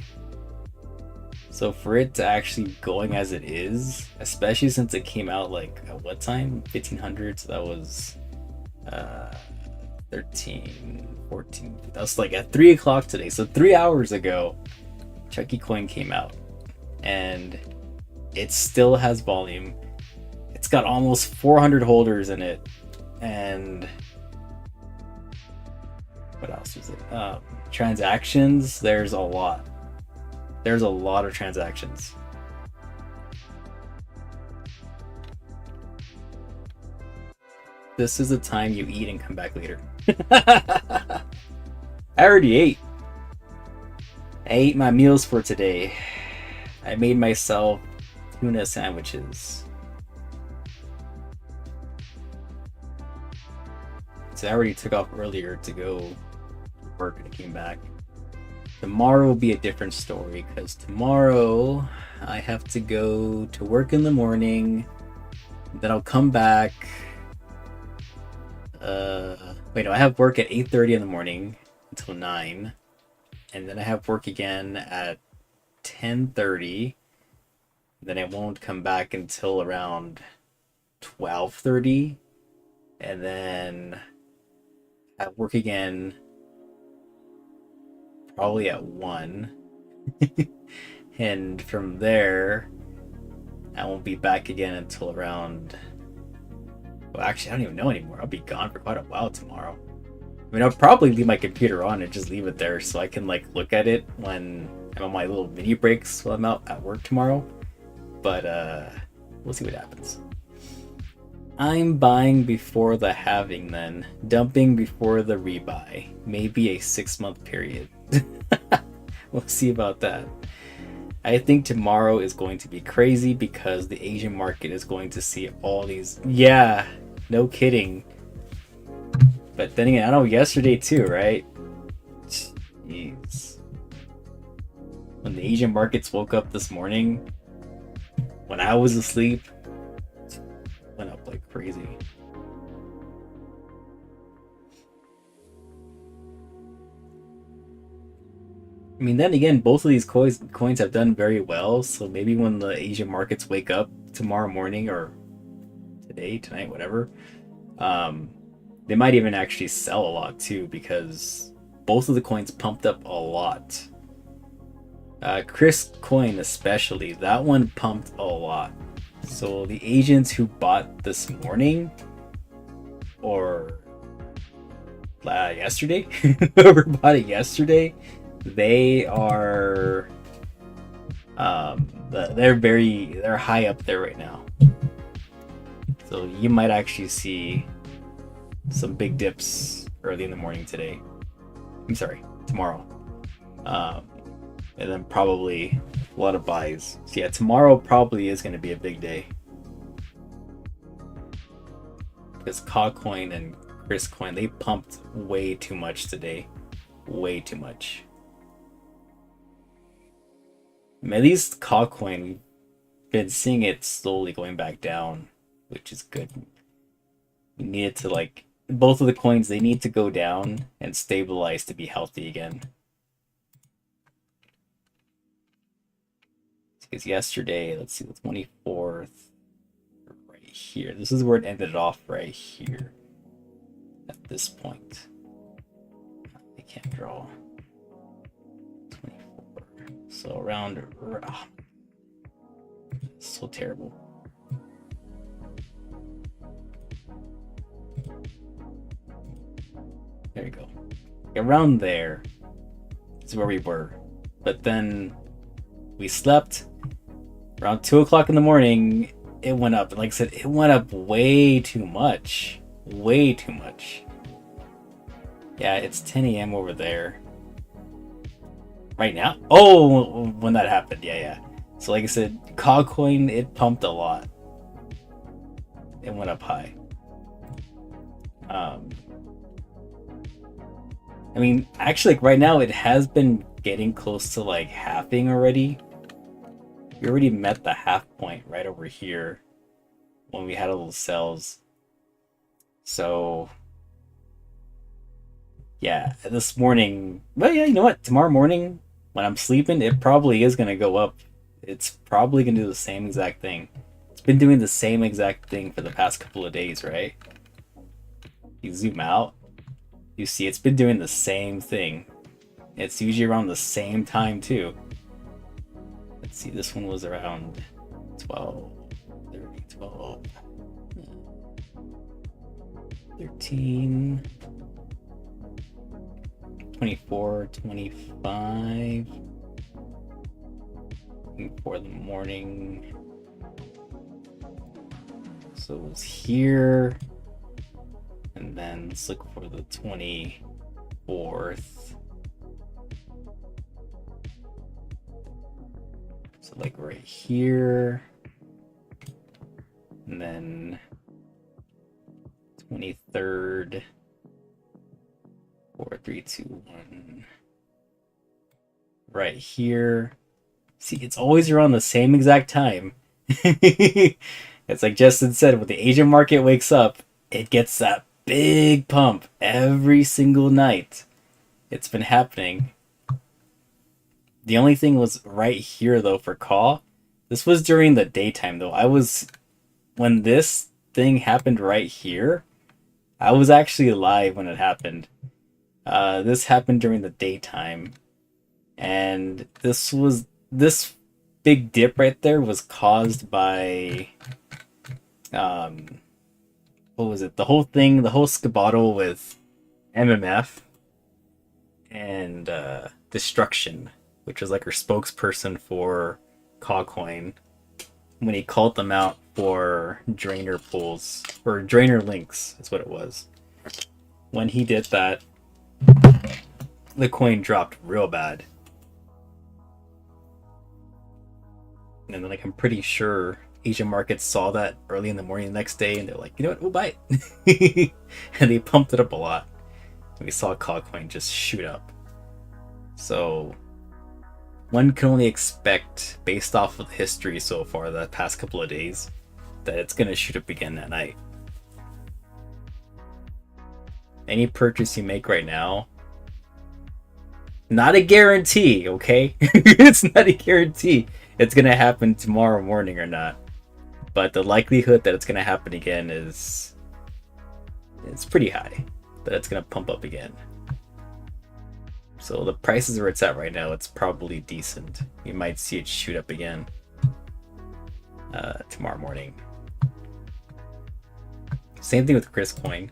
So for it to actually going as it is, especially since it came out like at what time? 1500, so that was 13, 14. That was like at 3 o'clock today. So 3 hours ago, Chucky coin came out. And it still has volume. It's got almost 400 holders in it. And what else was it? Transactions, there's a lot. There's a lot of transactions. This is the time you eat and come back later. I already ate. I ate my meals for today. I made myself tuna sandwiches. So I already took off earlier to go work and came back. Tomorrow will be a different story because tomorrow I have to go to work in the morning. Then I'll come back. Wait, no, I have work at 8:30 in the morning until 9. And then I have work again at 10:30. Then I won't come back until around 12:30. And then I have work again probably at 1. And from there I won't be back again until around, well, actually I don't even know anymore. I'll be gone for quite a while tomorrow. I mean, I'll probably leave my computer on and just leave it there so I can like look at it when I'm on my little mini breaks while I'm out at work tomorrow. But we'll see what happens. I'm buying before the halving then, dumping before the rebuy. Maybe a 6-month period. We'll see about that. I think tomorrow is going to be crazy because the Asian market is going to see all these. Yeah, no kidding. But then again, I know yesterday too, right? Jeez. When the Asian markets woke up this morning, when I was asleep, went up like crazy. I mean, then again, both of these coins have done very well, so maybe when the Asian markets wake up tomorrow morning or today, tonight, whatever, they might even actually sell a lot too, because both of the coins pumped up a lot. KREES coin especially, that one pumped a lot. So the agents who bought this morning or yesterday, whoever bought it yesterday, they are they're high up there right now. So you might actually see some big dips early in the morning today. I'm sorry, tomorrow. And then probably a lot of buys. So yeah, tomorrow probably is going to be a big day. Because CAW coin and KREES coin, they pumped way too much today. Way too much. At least CAW coin, we've been seeing it slowly going back down, which is good. We need it to, like, both of the coins, they need to go down and stabilize to be healthy again. Because yesterday, let's see, the 24th, right here. This is where it ended off right here. At this point. I can't draw. 24. So around... Oh, so terrible. There you go. Around there is where we were. But then we slept. Around 2 o'clock in the morning, it went up. Like I said, it went up way too much. Way too much. Yeah, it's 10 a.m. over there. Right now? Oh, when that happened. Yeah. So like I said, CAW coin, it pumped a lot. It went up high. I mean, actually, like right now, it has been getting close to like halving already. We already met the half point right over here when we had a little cells. So, yeah, this morning, well, yeah, you know what? Tomorrow morning, when I'm sleeping, it probably is going to go up. It's probably going to do the same exact thing. It's been doing the same exact thing for the past couple of days, right? You zoom out, you see it's been doing the same thing. It's usually around the same time too. Let's see, this one was around 12, 30, 12, 13, 24, 25, 4 in the morning. So it was here. And then let's look for the 24th. So like right here. And then 23rd. 4, 3, 2, 1. Right here. See, it's always around the same exact time. It's like Justin said, when the Asian market wakes up, it gets that big pump every single night. It's been happening. The only thing was right here though for CAW. This was during the daytime though. When this thing happened right here, I was actually alive when it happened. This happened during the daytime. And this big dip right there was caused by what was it? The whole skedaddle with MMF and Destruction, which was like her spokesperson for CAW coin, when he called them out for drainer pools or drainer links is what it was. When he did that, the coin dropped real bad. And then like I'm pretty sure Asian markets saw that early in the morning the next day and they're like, you know what, we'll buy it. And they pumped it up a lot. And we saw CAW coin just shoot up. So one can only expect, based off of the history so far the past couple of days, that it's gonna shoot up again that night. Any purchase you make right now, not a guarantee, okay? It's not a guarantee it's gonna happen tomorrow morning or not. But the likelihood that it's gonna happen again it's pretty high that it's gonna pump up again. So the prices where it's at right now, it's probably decent. You might see it shoot up again tomorrow morning. Same thing with CREES coin.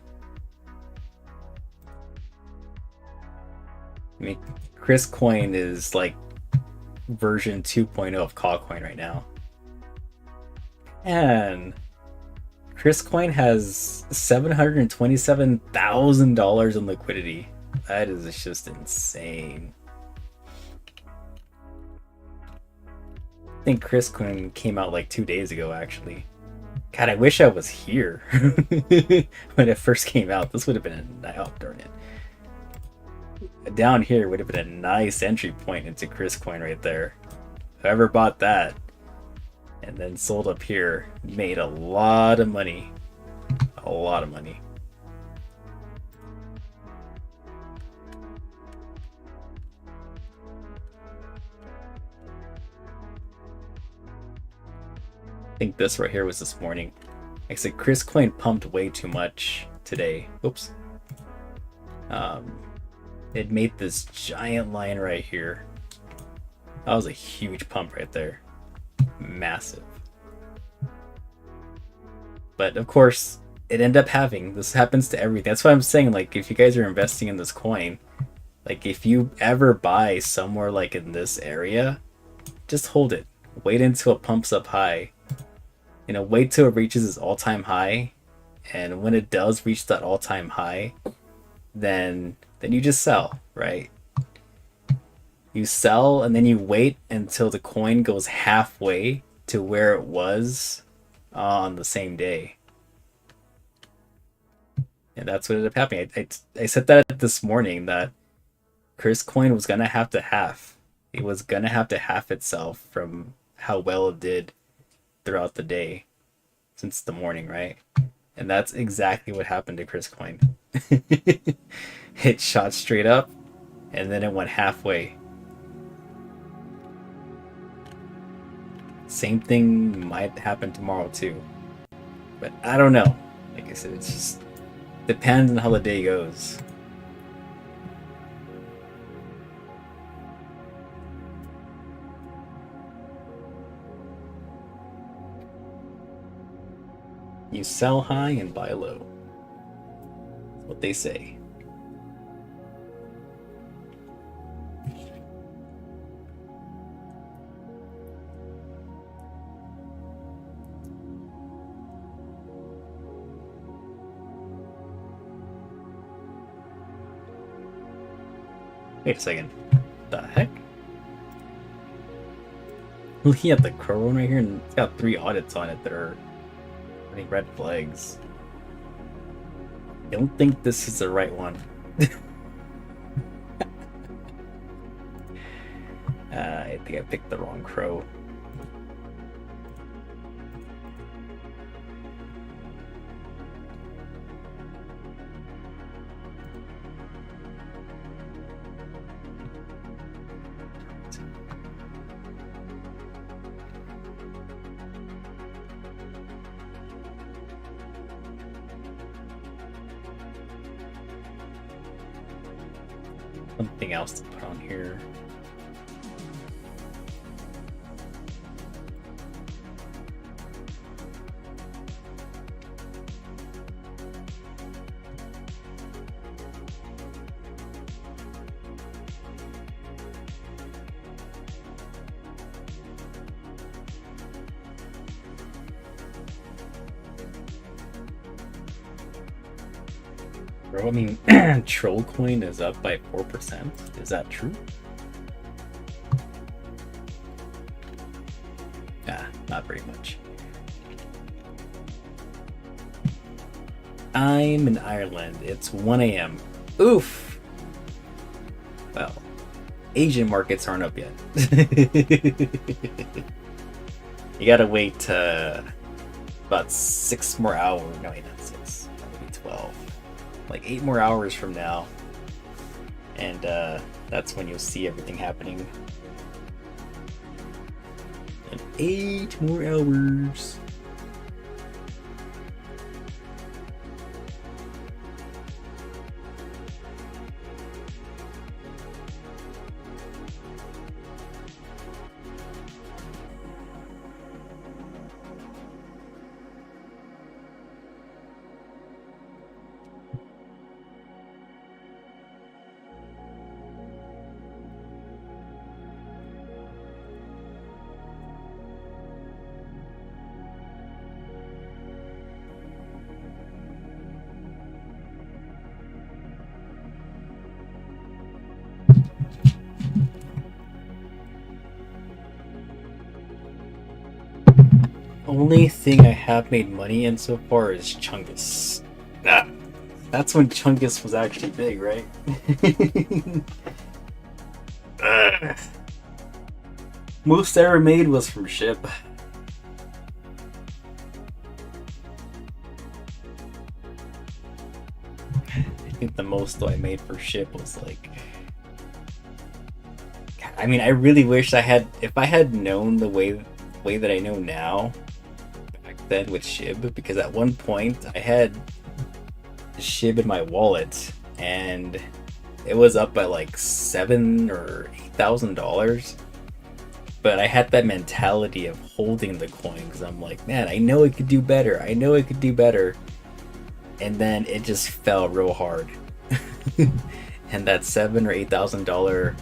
I mean, CREES coin is like version 2.0 of CAW coin right now. And CREES coin has $727,000 in liquidity. That is just insane. I think CREES coin came out like 2 days ago, actually. God, I wish I was here when it first came out. This would have been a oh, darn it. Down here would have been a nice entry point into CREES coin right there. Whoever bought that and then sold up here made a lot of money. A lot of money. think this right here was this morning. Like I said, Chris Coin pumped way too much today. Oops. It made this giant line right here. That was a huge pump right there. Massive. But of course, it ended up having, this happens to everything. That's why I'm saying, like, if you guys are investing in this coin, like, if you ever buy somewhere like in this area, just hold it. Wait until it pumps up high. You know, wait till it reaches its all-time high. And when it does reach that all-time high, then you just sell, right? You sell and then you wait until the coin goes halfway to where it was on the same day. And that's what ended up happening. I said that this morning, that Chris Coin was gonna have to half. It was gonna have to half itself from how well it did throughout the day since the morning, right? And that's exactly what happened to Chris Coin. It shot straight up and then it went halfway. Same thing might happen tomorrow too. But I don't know. Like I said, it's just depends on how the day goes. You sell high and buy low. That's what they say. Wait a second. The heck? Looking at the CRO one right here, and it's got 3 audits on it that are red flags. I don't think this is the right one. I think I picked the wrong CRO. Something else to put on here. Bro, I mean, Troll Coin is up by 4%. Is that true? Ah, not very much. I'm in Ireland. It's 1 a.m. Oof! Well, Asian markets aren't up yet. You gotta wait about 6 more hours. No, wait, not 6. That would be 12. Like 8 more hours from now, and that's when you'll see everything happening. In 8 more hours. Only thing I have made money in so far is Chungus. That's when Chungus was actually big, right? Most I ever made was from SHIB. I think the most I made for SHIB was like... I mean, I really wish I had... If I had known the way that I know now, then with SHIB, because at one point I had SHIB in my wallet and it was up by like $7,000 or $8,000. But I had that mentality of holding the coin because I'm like, man, I know it could do better. I know it could do better. And then it just fell real hard. And that $7,000 or $8,000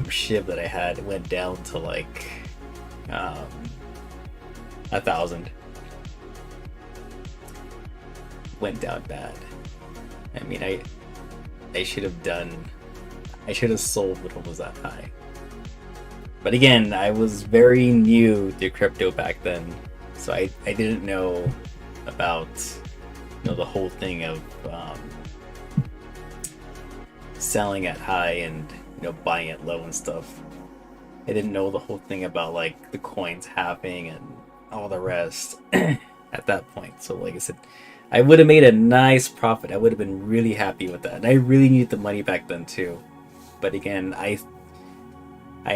SHIB that I had went down to like 1,000. Went down bad. I mean, I should have sold when it was that high. But again, I was very new to crypto back then, so I didn't know about the whole thing of selling at high and buying at low and stuff. I didn't know the whole thing about like the coins halving and all the rest at that point. So like I said, I would have made a nice profit. I would have been really happy with that, and I really needed the money back then too. But again, I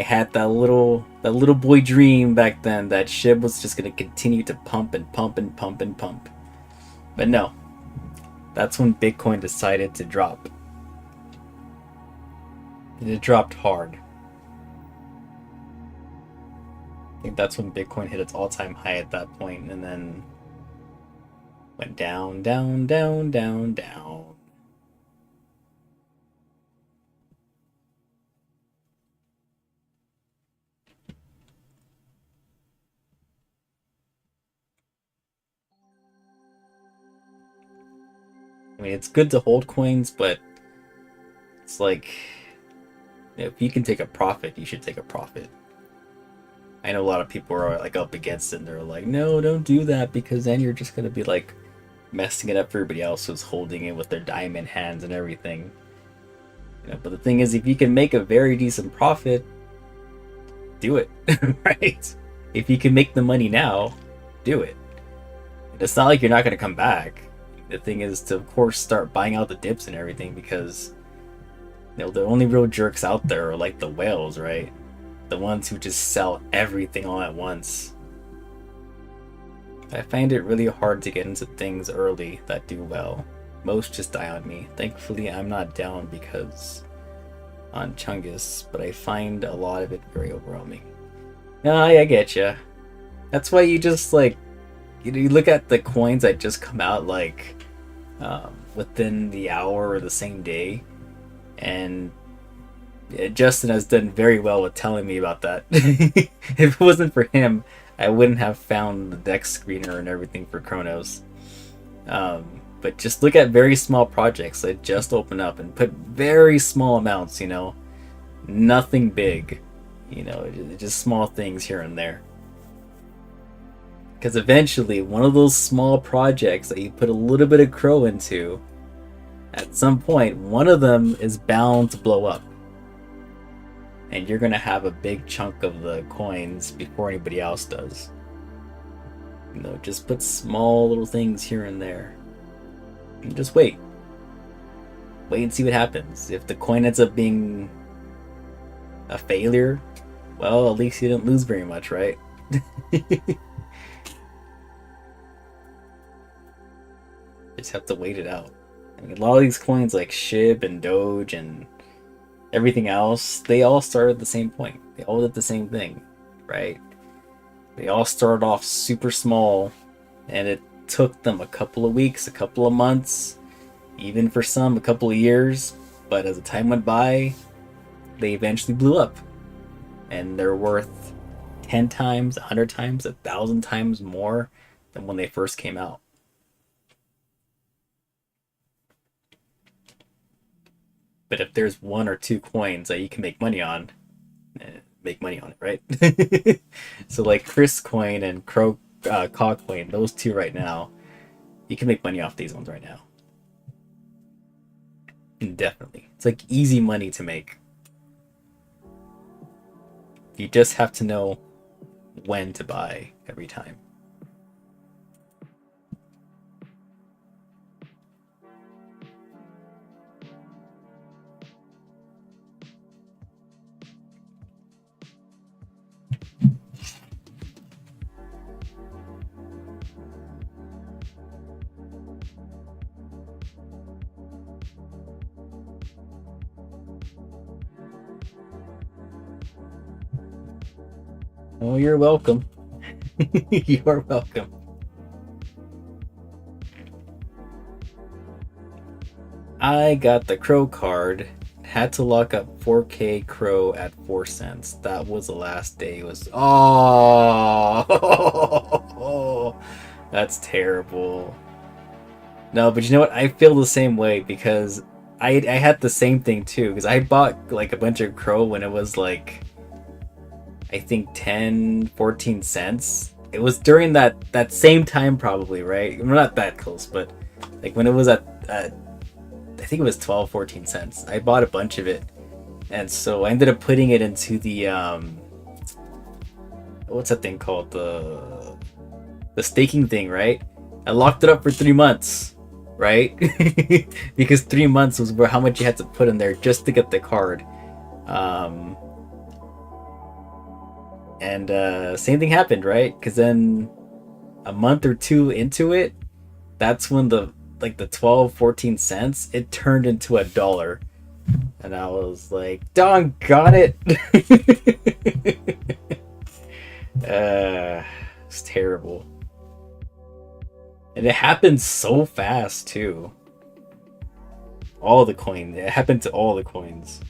had that little boy dream back then that SHIB was just gonna continue to pump and pump and pump and pump. But no, that's when Bitcoin decided to drop. It dropped hard. I think that's when Bitcoin hit its all-time high at that point, and then went down, down, down, down, down. I mean, it's good to hold coins, but it's like, if you can take a profit, you should take a profit. I know a lot of people are like up against it, and they're like, no, don't do that, because then you're just gonna be like messing it up for everybody else who's holding it with their diamond hands and everything. But the thing is, if you can make a very decent profit, do it. Right? If you can make the money now, do it. It's not like you're not gonna come back. The thing is to, of course, start buying out the dips and everything, because the only real jerks out there are like the whales, right? The ones who just sell everything all at once. I find it really hard to get into things early that do well. Most just die on me. Thankfully, I'm not down because on Chungus, but I find a lot of it very overwhelming. No, I get ya. That's why you just like, you look at the coins that just come out like within the hour or the same day, and Justin has done very well with telling me about that. If it wasn't for him, I wouldn't have found the deck screener and everything for Chronos. But just look at very small projects that just open up and put very small amounts, nothing big, just small things here and there. Because eventually, one of those small projects that you put a little bit of CRO into, at some point, one of them is bound to blow up. And you're going to have a big chunk of the coins before anybody else does. Just put small little things here and there. And just wait. Wait and see what happens. If the coin ends up being a failure, well, at least you didn't lose very much, right? Just have to wait it out. I mean, a lot of these coins like SHIB and Doge and everything else, they all started at the same point. They all did the same thing, right? They all started off super small, and it took them a couple of weeks, a couple of months, even for some, a couple of years. But as the time went by, they eventually blew up. And they're worth 10 times, 100 times, 1,000 times more than when they first came out. But if there's one or two coins that you can make money on, make money on it, right? So like KREES coin and CAW coin, those two right now, you can make money off these ones right now. Definitely. It's like easy money to make. You just have to know when to buy every time. Oh, you're welcome. You're welcome. I got the Crow card. Had to lock up 4K Crow at 4 cents. That was the last day. It was that's terrible. No, but you know what? I feel the same way because I had the same thing too. Because I bought like a bunch of Crow when it was like I think 10, 14 cents. It was during that same time probably, right? We're not that close, but like when it was at I think it was 12, 14 cents. I bought a bunch of it. And so I ended up putting it into the what's that thing called? The staking thing, right? I locked it up for 3 months, right? Because 3 months was how much you had to put in there just to get the card. And same thing happened, right? Because then a month or two into it, that's when the 12, 14 cents, it turned into $1. And I was like, dong, got it. It's terrible. And it happened so fast too. All the coins. It happened to all the coins.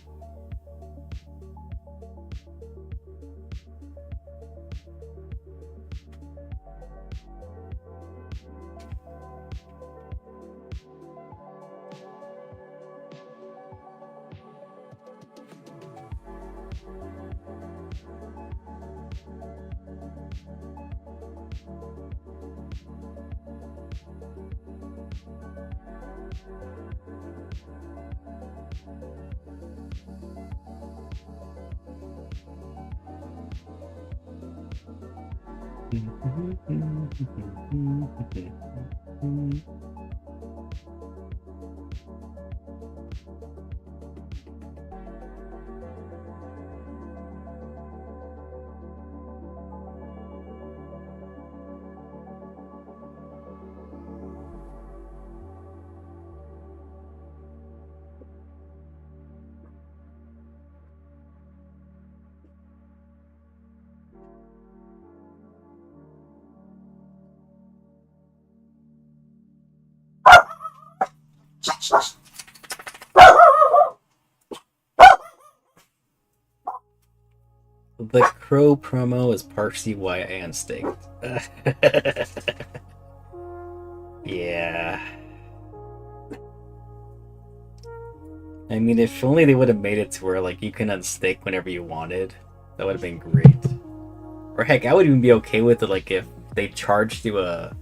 The Crow promo is partially why I unstaked. Yeah. I mean, if only they would have made it to where like you can unstake whenever you wanted, that would have been great. Or heck, I would even be okay with it like if they charged you a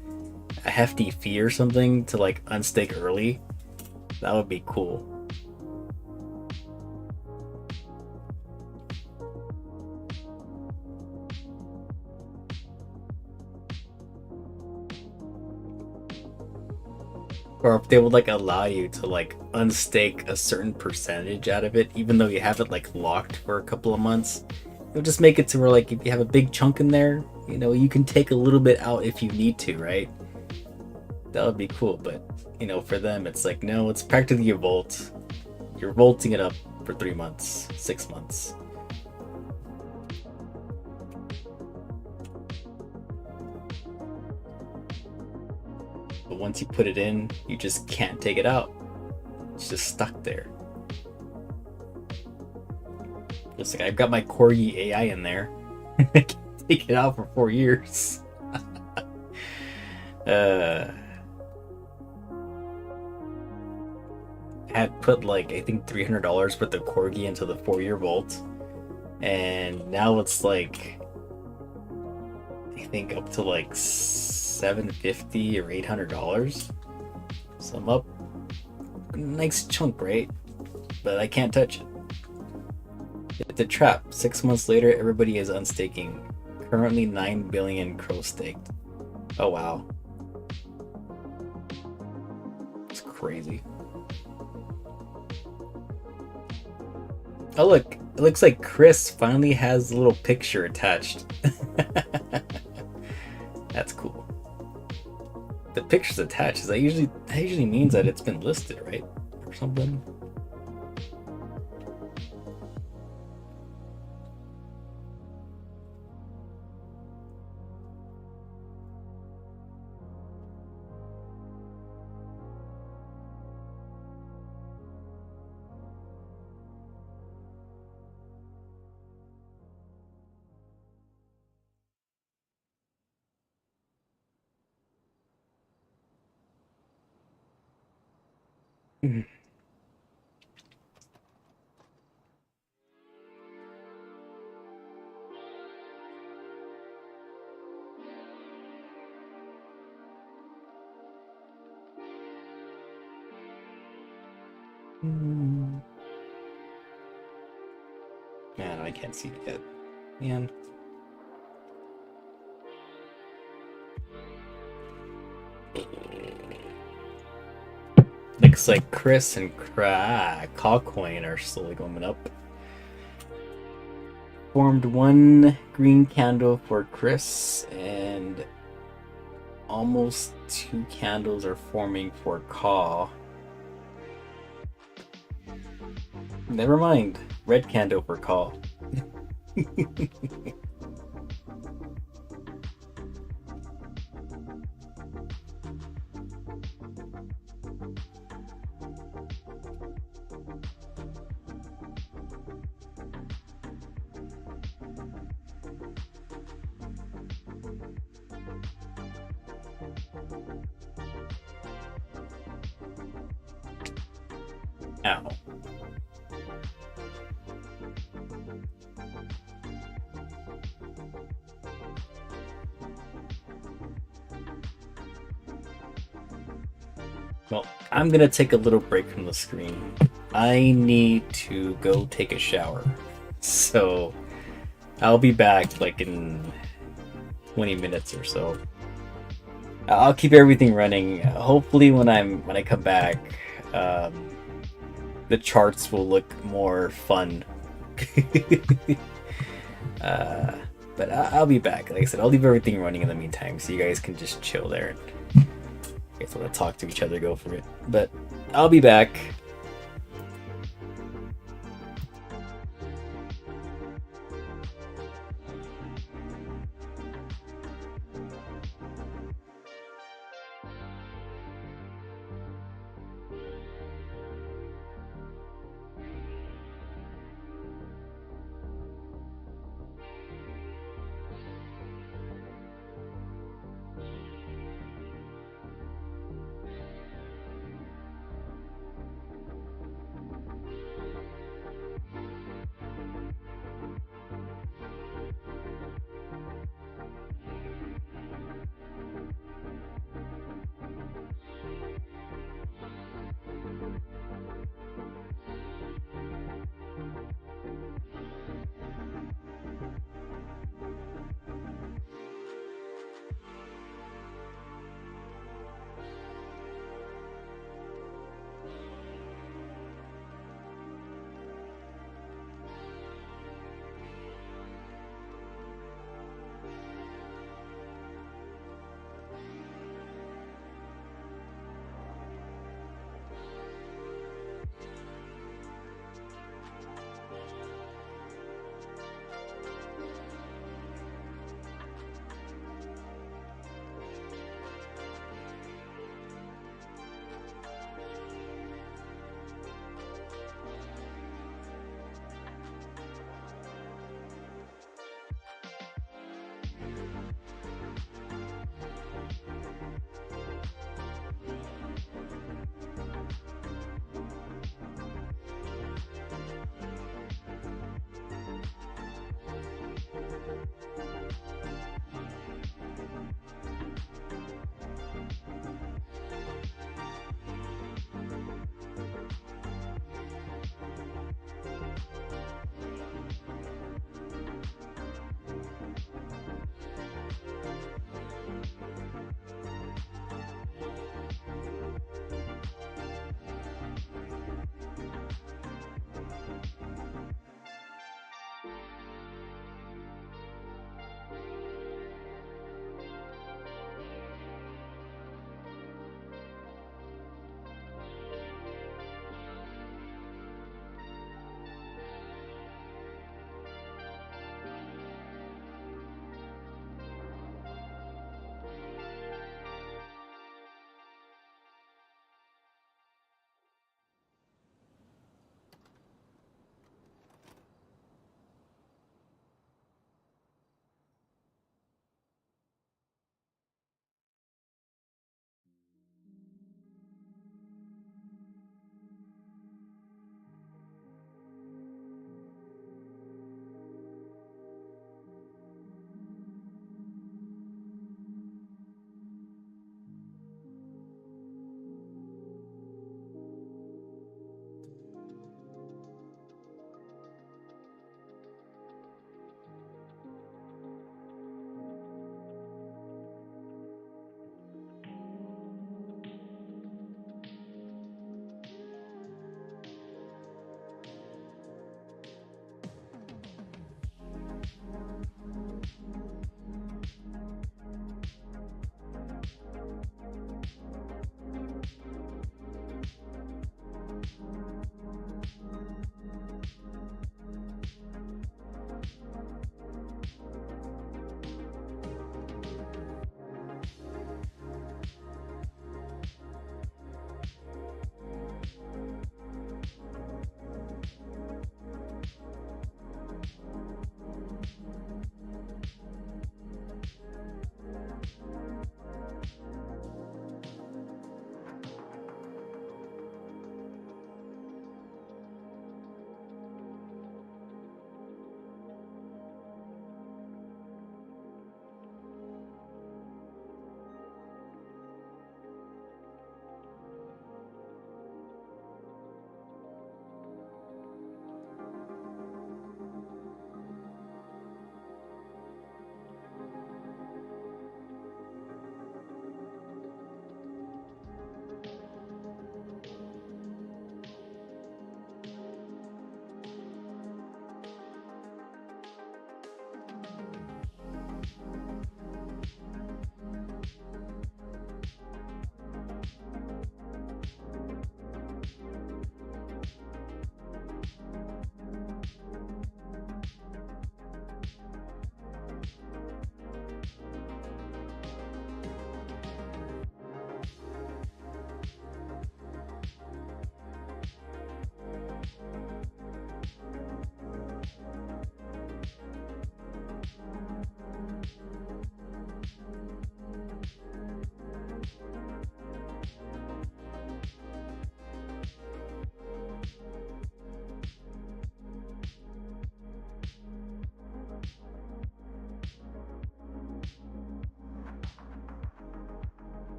hefty fee or something to like unstake early. That would be cool. Or if they would like allow you to like unstake a certain percentage out of it, even though you have it like locked for a couple of months. It'll just make it to where like if you have a big chunk in there, you know, you can take a little bit out if you need to, right? That would be cool, but you know, for them it's like no, it's practically a vault. You're vaulting it up for 3 months, 6 months. But once you put it in, you just can't take it out. It's just stuck there. Just like I've got my Corgi AI in there. I can't take it out for 4 years. Had put like I think $300 worth of Corgi into the 4-year vault, and now it's like I think up to like $750 or $800. So I'm up a nice chunk, right? But I can't touch it. It's a trap. 6 months later, everybody is unstaking. Currently 9 billion Crow staked. Oh wow. It's crazy. Oh look, it looks like Chris finally has a little picture attached. That's cool. The picture's attached. That usually means that it's been listed, right? Or something. Man, I can't see it yet. Man. Looks like Chris and CAW coin are slowly going up. Formed one green candle for Chris, and almost 2 candles are forming for CAW. Never mind. Red candle for CAW. Ow. Well, I'm gonna take a little break from the screen. I need to go take a shower. So I'll be back like in 20 minutes or so. I'll keep everything running. Hopefully when I come back, the charts will look more fun. But I'll be back. Like I said, I'll leave everything running in the meantime, so you guys can just chill there. You guys want to talk to each other, go for it. But I'll be back.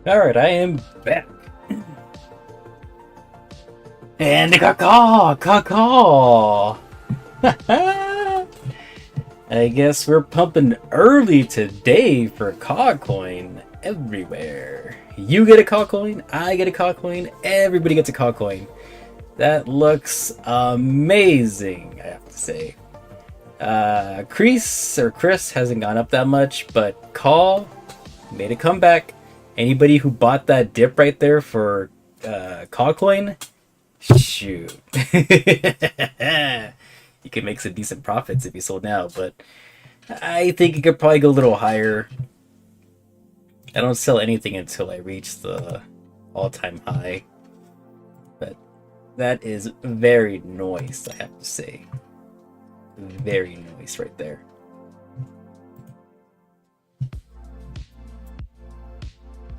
Alright, I am back. And the caw. I guess we're pumping early today for CAW coin everywhere. You get a CAW coin, I get a CAW coin, everybody gets a CAW coin. That looks amazing, I have to say. CREES or Chris hasn't gone up that much, but CAW made a comeback. Anybody who bought that dip right there for CAW coin, shoot. You could make some decent profits if you sold now, but I think it could probably go a little higher. I don't sell anything until I reach the all-time high, but that is very nice, I have to say. Very nice right there.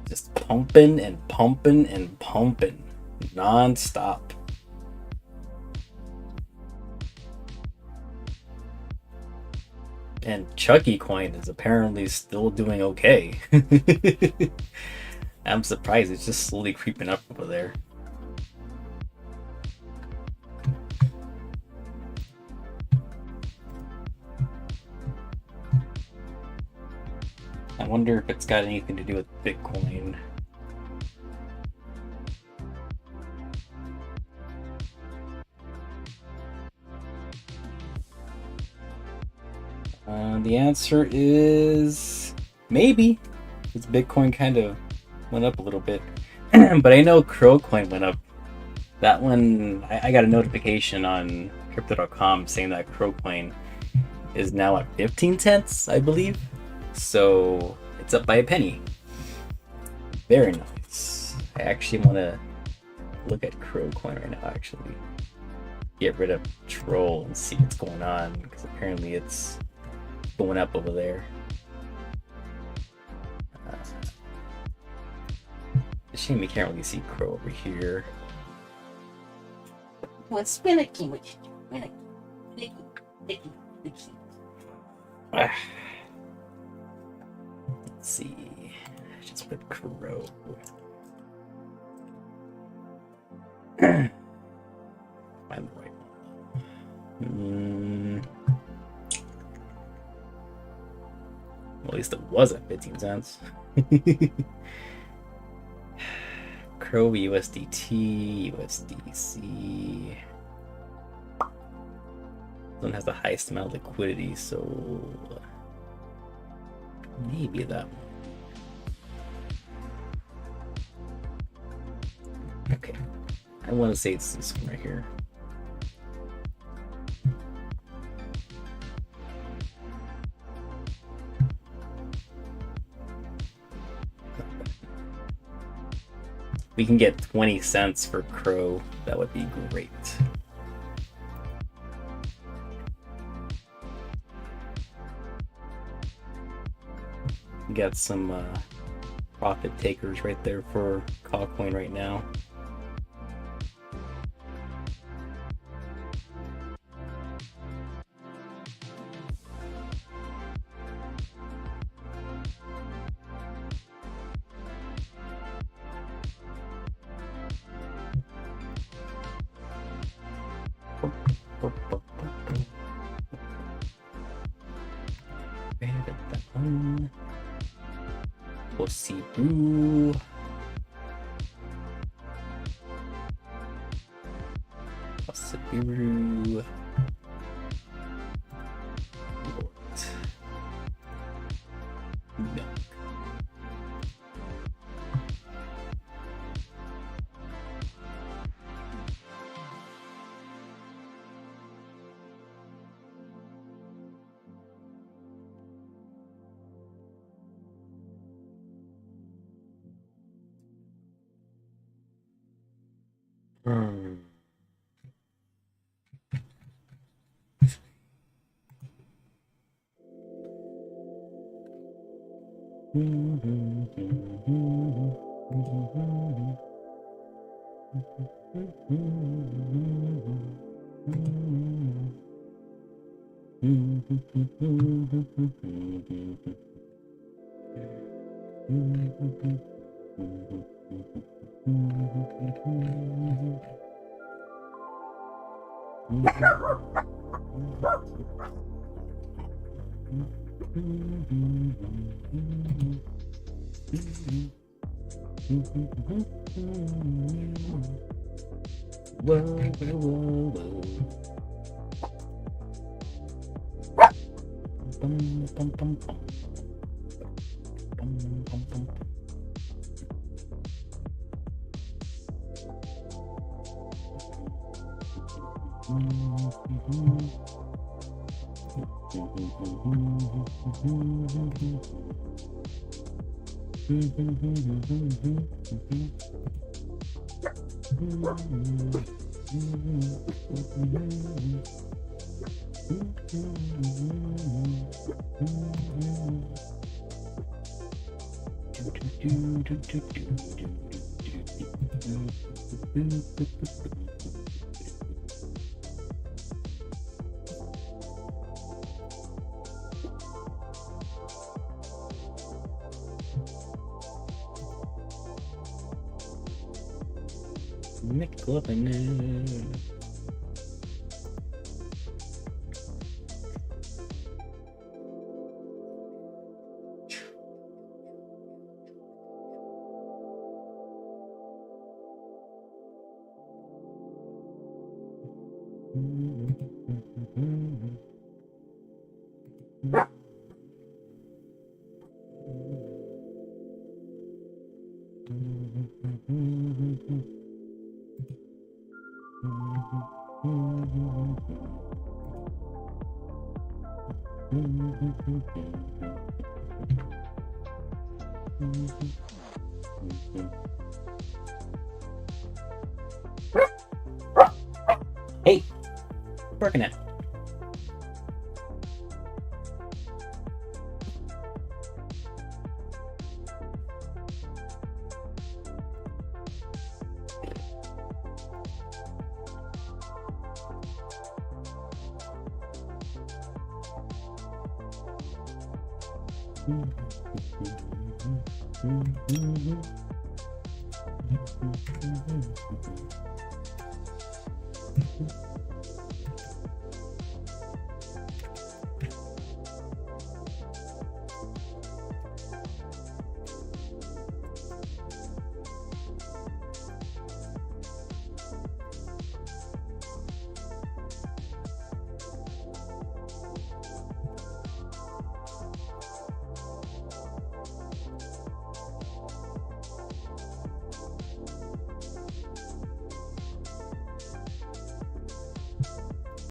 Just pumping and pumping and pumping non-stop. And Chucky coin is apparently still doing okay. I'm surprised it's just slowly creeping up over there. I wonder if it's got anything to do with Bitcoin. The answer is maybe. Because Bitcoin kind of went up a little bit. But I know CRO coin went up. That one, I got a notification on crypto.com saying that CRO coin is now at 15 cents, I believe. So it's up by a penny. Very nice. I actually want to look at CRO coin right now, actually. Get rid of Troll and see what's going on, because apparently it's going up over there. It's a shame we can't really see CRO over here. What's finicky? Let's see. Just put CRO. Find the right one. Well, at least it was at 15 cents. CRO, USDT, USDC. This one has the highest amount of liquidity, so maybe that one. Okay, I want to say it's this one right here. We can get 20 cents for CRO. That would be great. Got some profit takers right there for CAW coin right now. Osibu. Osibiru. Milk. Whoa, whoa, whoa, whoa. Bum, bum, bum, bum. Bum, bum, bum. McLovin. Hey, working it.